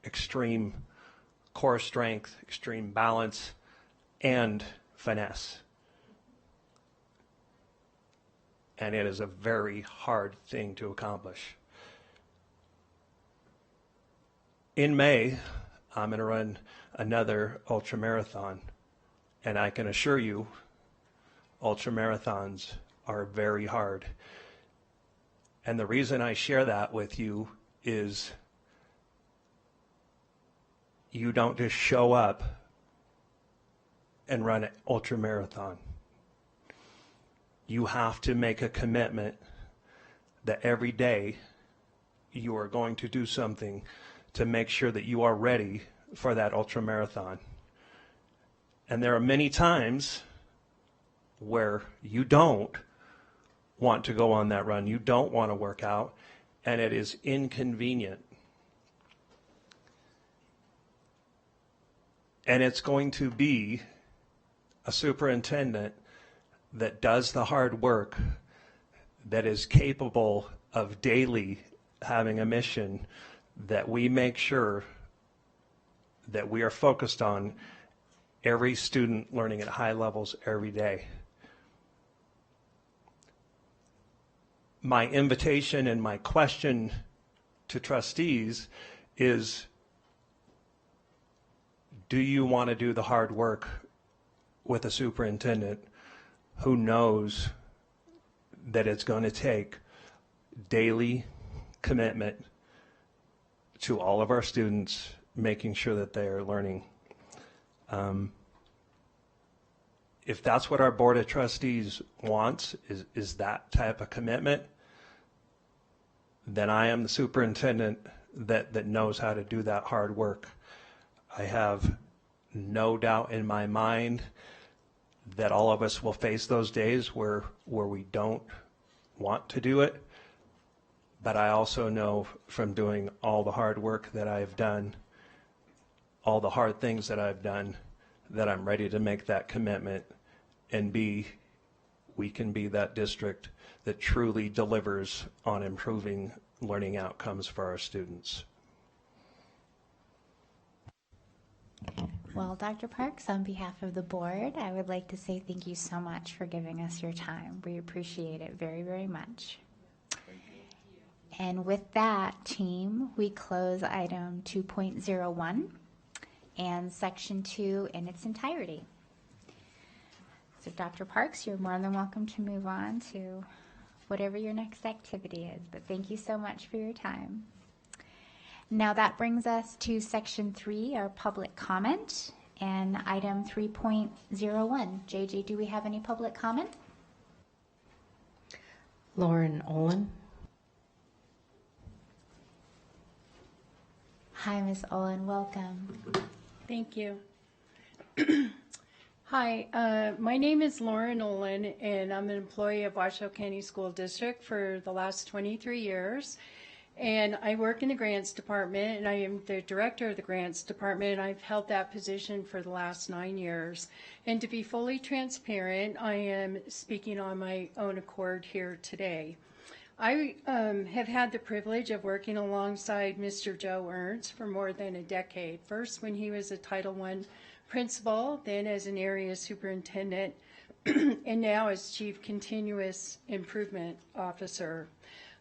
S14: extreme core strength, extreme balance, and finesse. And it is a very hard thing to accomplish. In May, I'm going to run another ultra marathon, and I can assure you ultra marathons are very hard. And the reason I share that with you is you don't just show up and run an ultra marathon. You have to make a commitment that every day you are going to do something to make sure that you are ready for that ultra marathon. And there are many times where you don't want to go on that run. You don't want to work out. and it is inconvenient. And it's going to be a superintendent that does the hard work, that is capable of daily having a mission that we make sure that we are focused on every student learning at high levels every day. My invitation and my question to trustees is, do you want to do the hard work with a superintendent who knows that it's going to take daily commitment to all of our students, making sure that they are learning? If that's what our Board of Trustees wants, is that type of commitment, then I am the superintendent that knows how to do that hard work. I have no doubt in my mind that all of us will face those days where we don't want to do it, but I also know from doing all the hard work that I've done, all the hard things that I've done, that I'm ready to make that commitment and we can be that district that truly delivers on improving learning outcomes for our students.
S1: Well, Dr. Parks, on behalf of the board, I would like to say thank you so much for giving us your time. We appreciate it very, very much. And with that, team, we close item 2.01 and section 2 in its entirety. So Dr. Parks, you're more than welcome to move on to whatever your next activity is, but thank you so much for your time. Now that brings us to section 3, our public comment, and item 3.01. JJ, do we have any public comment?
S15: Lauren Olin.
S1: Hi, Ms. Olin, welcome.
S16: Thank you. Hi, my name is Lauren Olin, and I'm an employee of Washoe County School District for the last 23 years. And I work in the grants department, and I am the director of the grants department, and I've held that position for the last 9 years. And to be fully transparent, I am speaking on my own accord here today. I have had the privilege of working alongside Mr. Joe Ernst for more than a decade. First when he was a Title I principal, then as an area superintendent, and now as Chief Continuous Improvement Officer.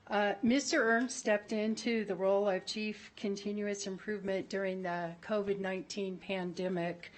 S16: Mr. Ernst stepped into the role of Chief Continuous Improvement during the COVID-19 pandemic.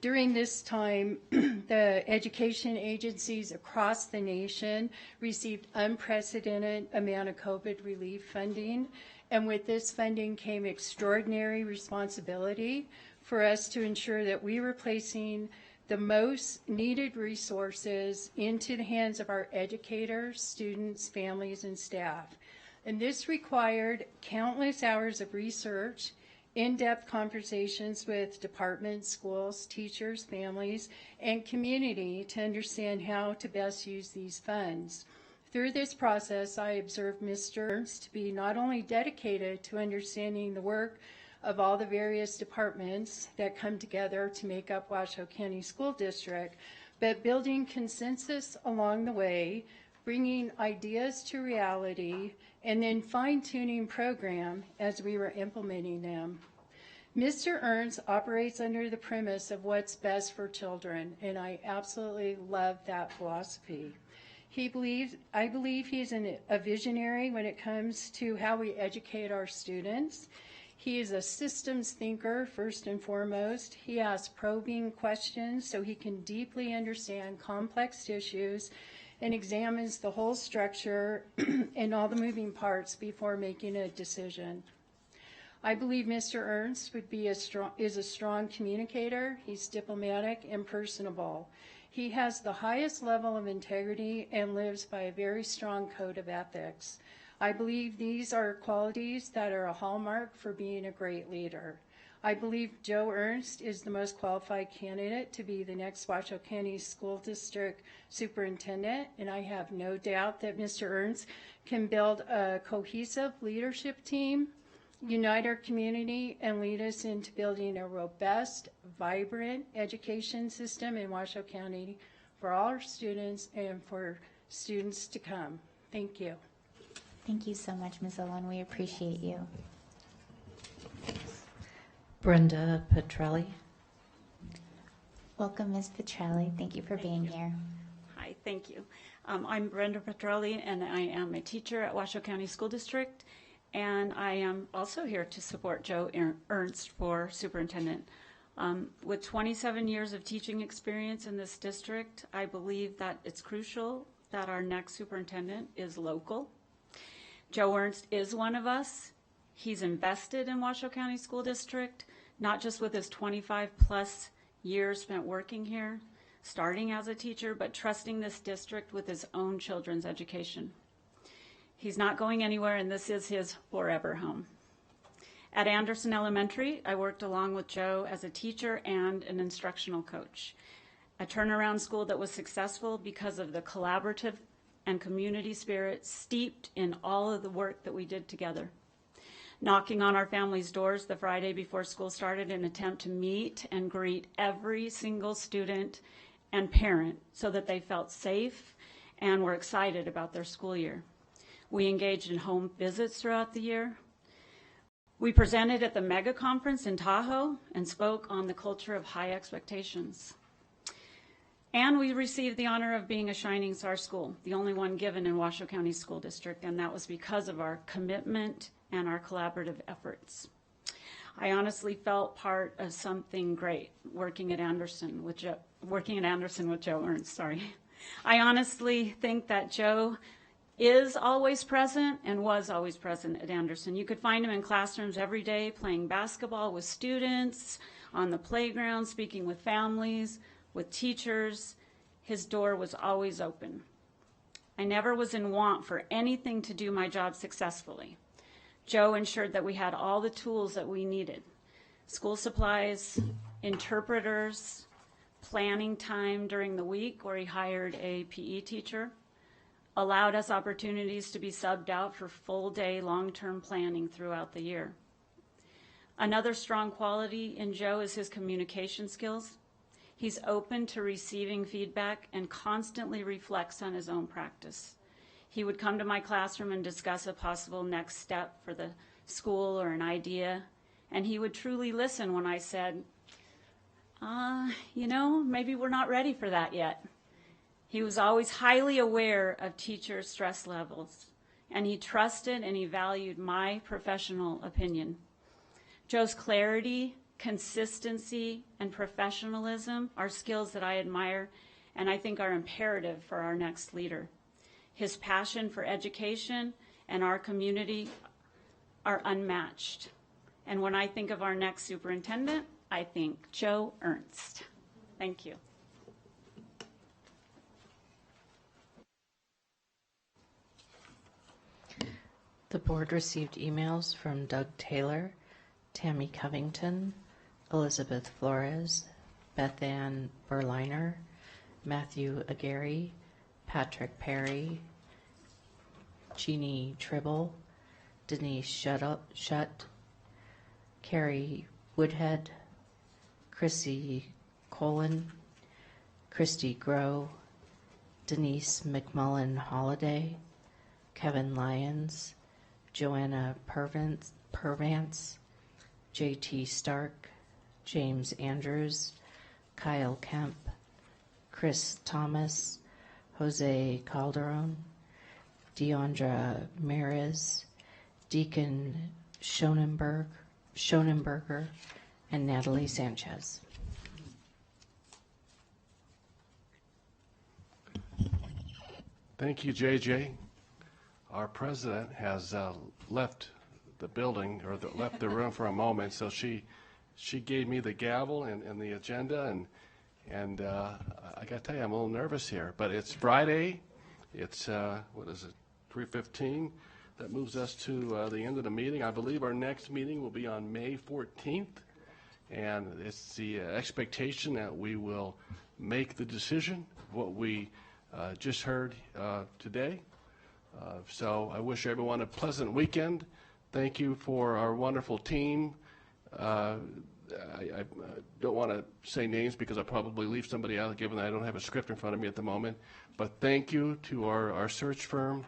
S16: During this time, the education agencies across the nation received unprecedented amount of COVID relief funding, and with this funding came extraordinary responsibility for us to ensure that we were placing the most needed resources into the hands of our educators, students, families, and staff. And this required countless hours of research, in-depth conversations with departments, schools, teachers, families, and community to understand how to best use these funds. Through this process, I observed Mr. Ernst to be not only dedicated to understanding the work of all the various departments that come together to make up Washoe County School District, but building consensus along the way, bringing ideas to reality, and then fine-tuning program as we were implementing them. Mr. Ernst operates under the premise of what's best for children, and I absolutely love that philosophy. I believe he's a visionary when it comes to how we educate our students. He is a systems thinker, first and foremost. He asks probing questions so he can deeply understand complex issues and examines the whole structure and all the moving parts before making a decision. I believe Mr. Ernst is a strong communicator. He's diplomatic and personable. He has the highest level of integrity and lives by a very strong code of ethics. I believe these are qualities that are a hallmark for being a great leader. I believe Joe Ernst is the most qualified candidate to be the next Washoe County School District Superintendent, and I have no doubt that Mr. Ernst can build a cohesive leadership team, unite our community, and lead us into building a robust, vibrant education system in Washoe County for all our students and for students to come. Thank you.
S1: Thank you so much, Ms. Owen. We appreciate you.
S15: Brenda Petrelli.
S1: Welcome, Ms. Petrelli. Thank you for being here.
S17: Hi, thank you. I'm Brenda Petrelli, and I am a teacher at Washoe County School District, and I am also here to support Joe Ernst for superintendent. With 27 years of teaching experience in this district, I believe that it's crucial that our next superintendent is local. Joe Ernst is one of us. He's invested in Washoe County School District, not just with his 25-plus years spent working here, starting as a teacher, but trusting this district with his own children's education. He's not going anywhere, and this is his forever home. At Anderson Elementary, I worked along with Joe as a teacher and an instructional coach. A turnaround school that was successful because of the collaborative and community spirit steeped in all of the work that we did together. Knocking on our family's doors the Friday before school started in an attempt to meet and greet every single student and parent so that they felt safe and were excited about their school year. We engaged in home visits throughout the year. We presented at the mega conference in Tahoe and spoke on the culture of high expectations. And we received the honor of being a Shining Star School, the only one given in Washoe County School District, and that was because of our commitment and our collaborative efforts. I honestly felt part of something great working at Anderson with Joe Ernst. Sorry. I honestly think that Joe is always present and was always present at Anderson. You could find him in classrooms every day playing basketball with students, on the playground, speaking with families, with teachers. His door was always open. I never was in want for anything to do my job successfully. Joe ensured that we had all the tools that we needed: school supplies, interpreters, planning time during the week where he hired a PE teacher, allowed us opportunities to be subbed out for full-day long-term planning throughout the year. Another strong quality in Joe is his communication skills. He's open to receiving feedback and constantly reflects on his own practice. He would come to my classroom and discuss a possible next step for the school or an idea, and he would truly listen when I said, maybe we're not ready for that yet. He was always highly aware of teachers' stress levels, and he trusted and he valued my professional opinion. Joe's clarity, consistency, and professionalism are skills that I admire and I think are imperative for our next leader. His passion for education and our community are unmatched. And when I think of our next superintendent, I think Joe Ernst. Thank you.
S15: The board received emails from Doug Taylor, Tammy Covington, Elizabeth Flores, Beth Ann Berliner, Matthew Aguirre, Patrick Perry, Jeannie Tribble, Denise Shutt, Carrie Woodhead, Chrissy Colin, Christy Grow, Denise McMullen Holiday, Kevin Lyons, Joanna Purvance, J.T. Stark, James Andrews, Kyle Kemp, Chris Thomas, Jose Calderon, Deandra Maris, Deacon Schonenberger, and Natalie Sanchez.
S3: Thank you, JJ. Our president has left the building, or left the room for a moment, so she gave me the gavel and the agenda, and I got to tell you, I'm a little nervous here, but it's Friday. It's, 3:15. that moves us to the end of the meeting. I believe our next meeting will be on May 14th, and it's the expectation that we will make the decision, what we just heard today. So I wish everyone a pleasant weekend. Thank you for our wonderful team. I don't want to say names because I'll probably leave somebody out given that I don't have a script in front of me at the moment. But thank you to our search firm,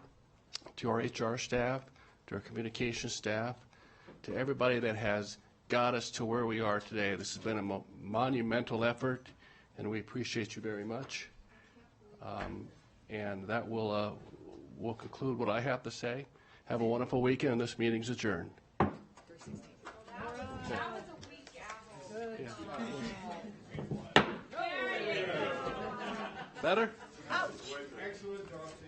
S3: to our HR staff, to our communications staff, to everybody that has got us to where we are today. This has been a monumental effort, and we appreciate you very much. And that will conclude what I have to say. Have a wonderful weekend, and this meeting's adjourned. Better?
S8: Excellent job.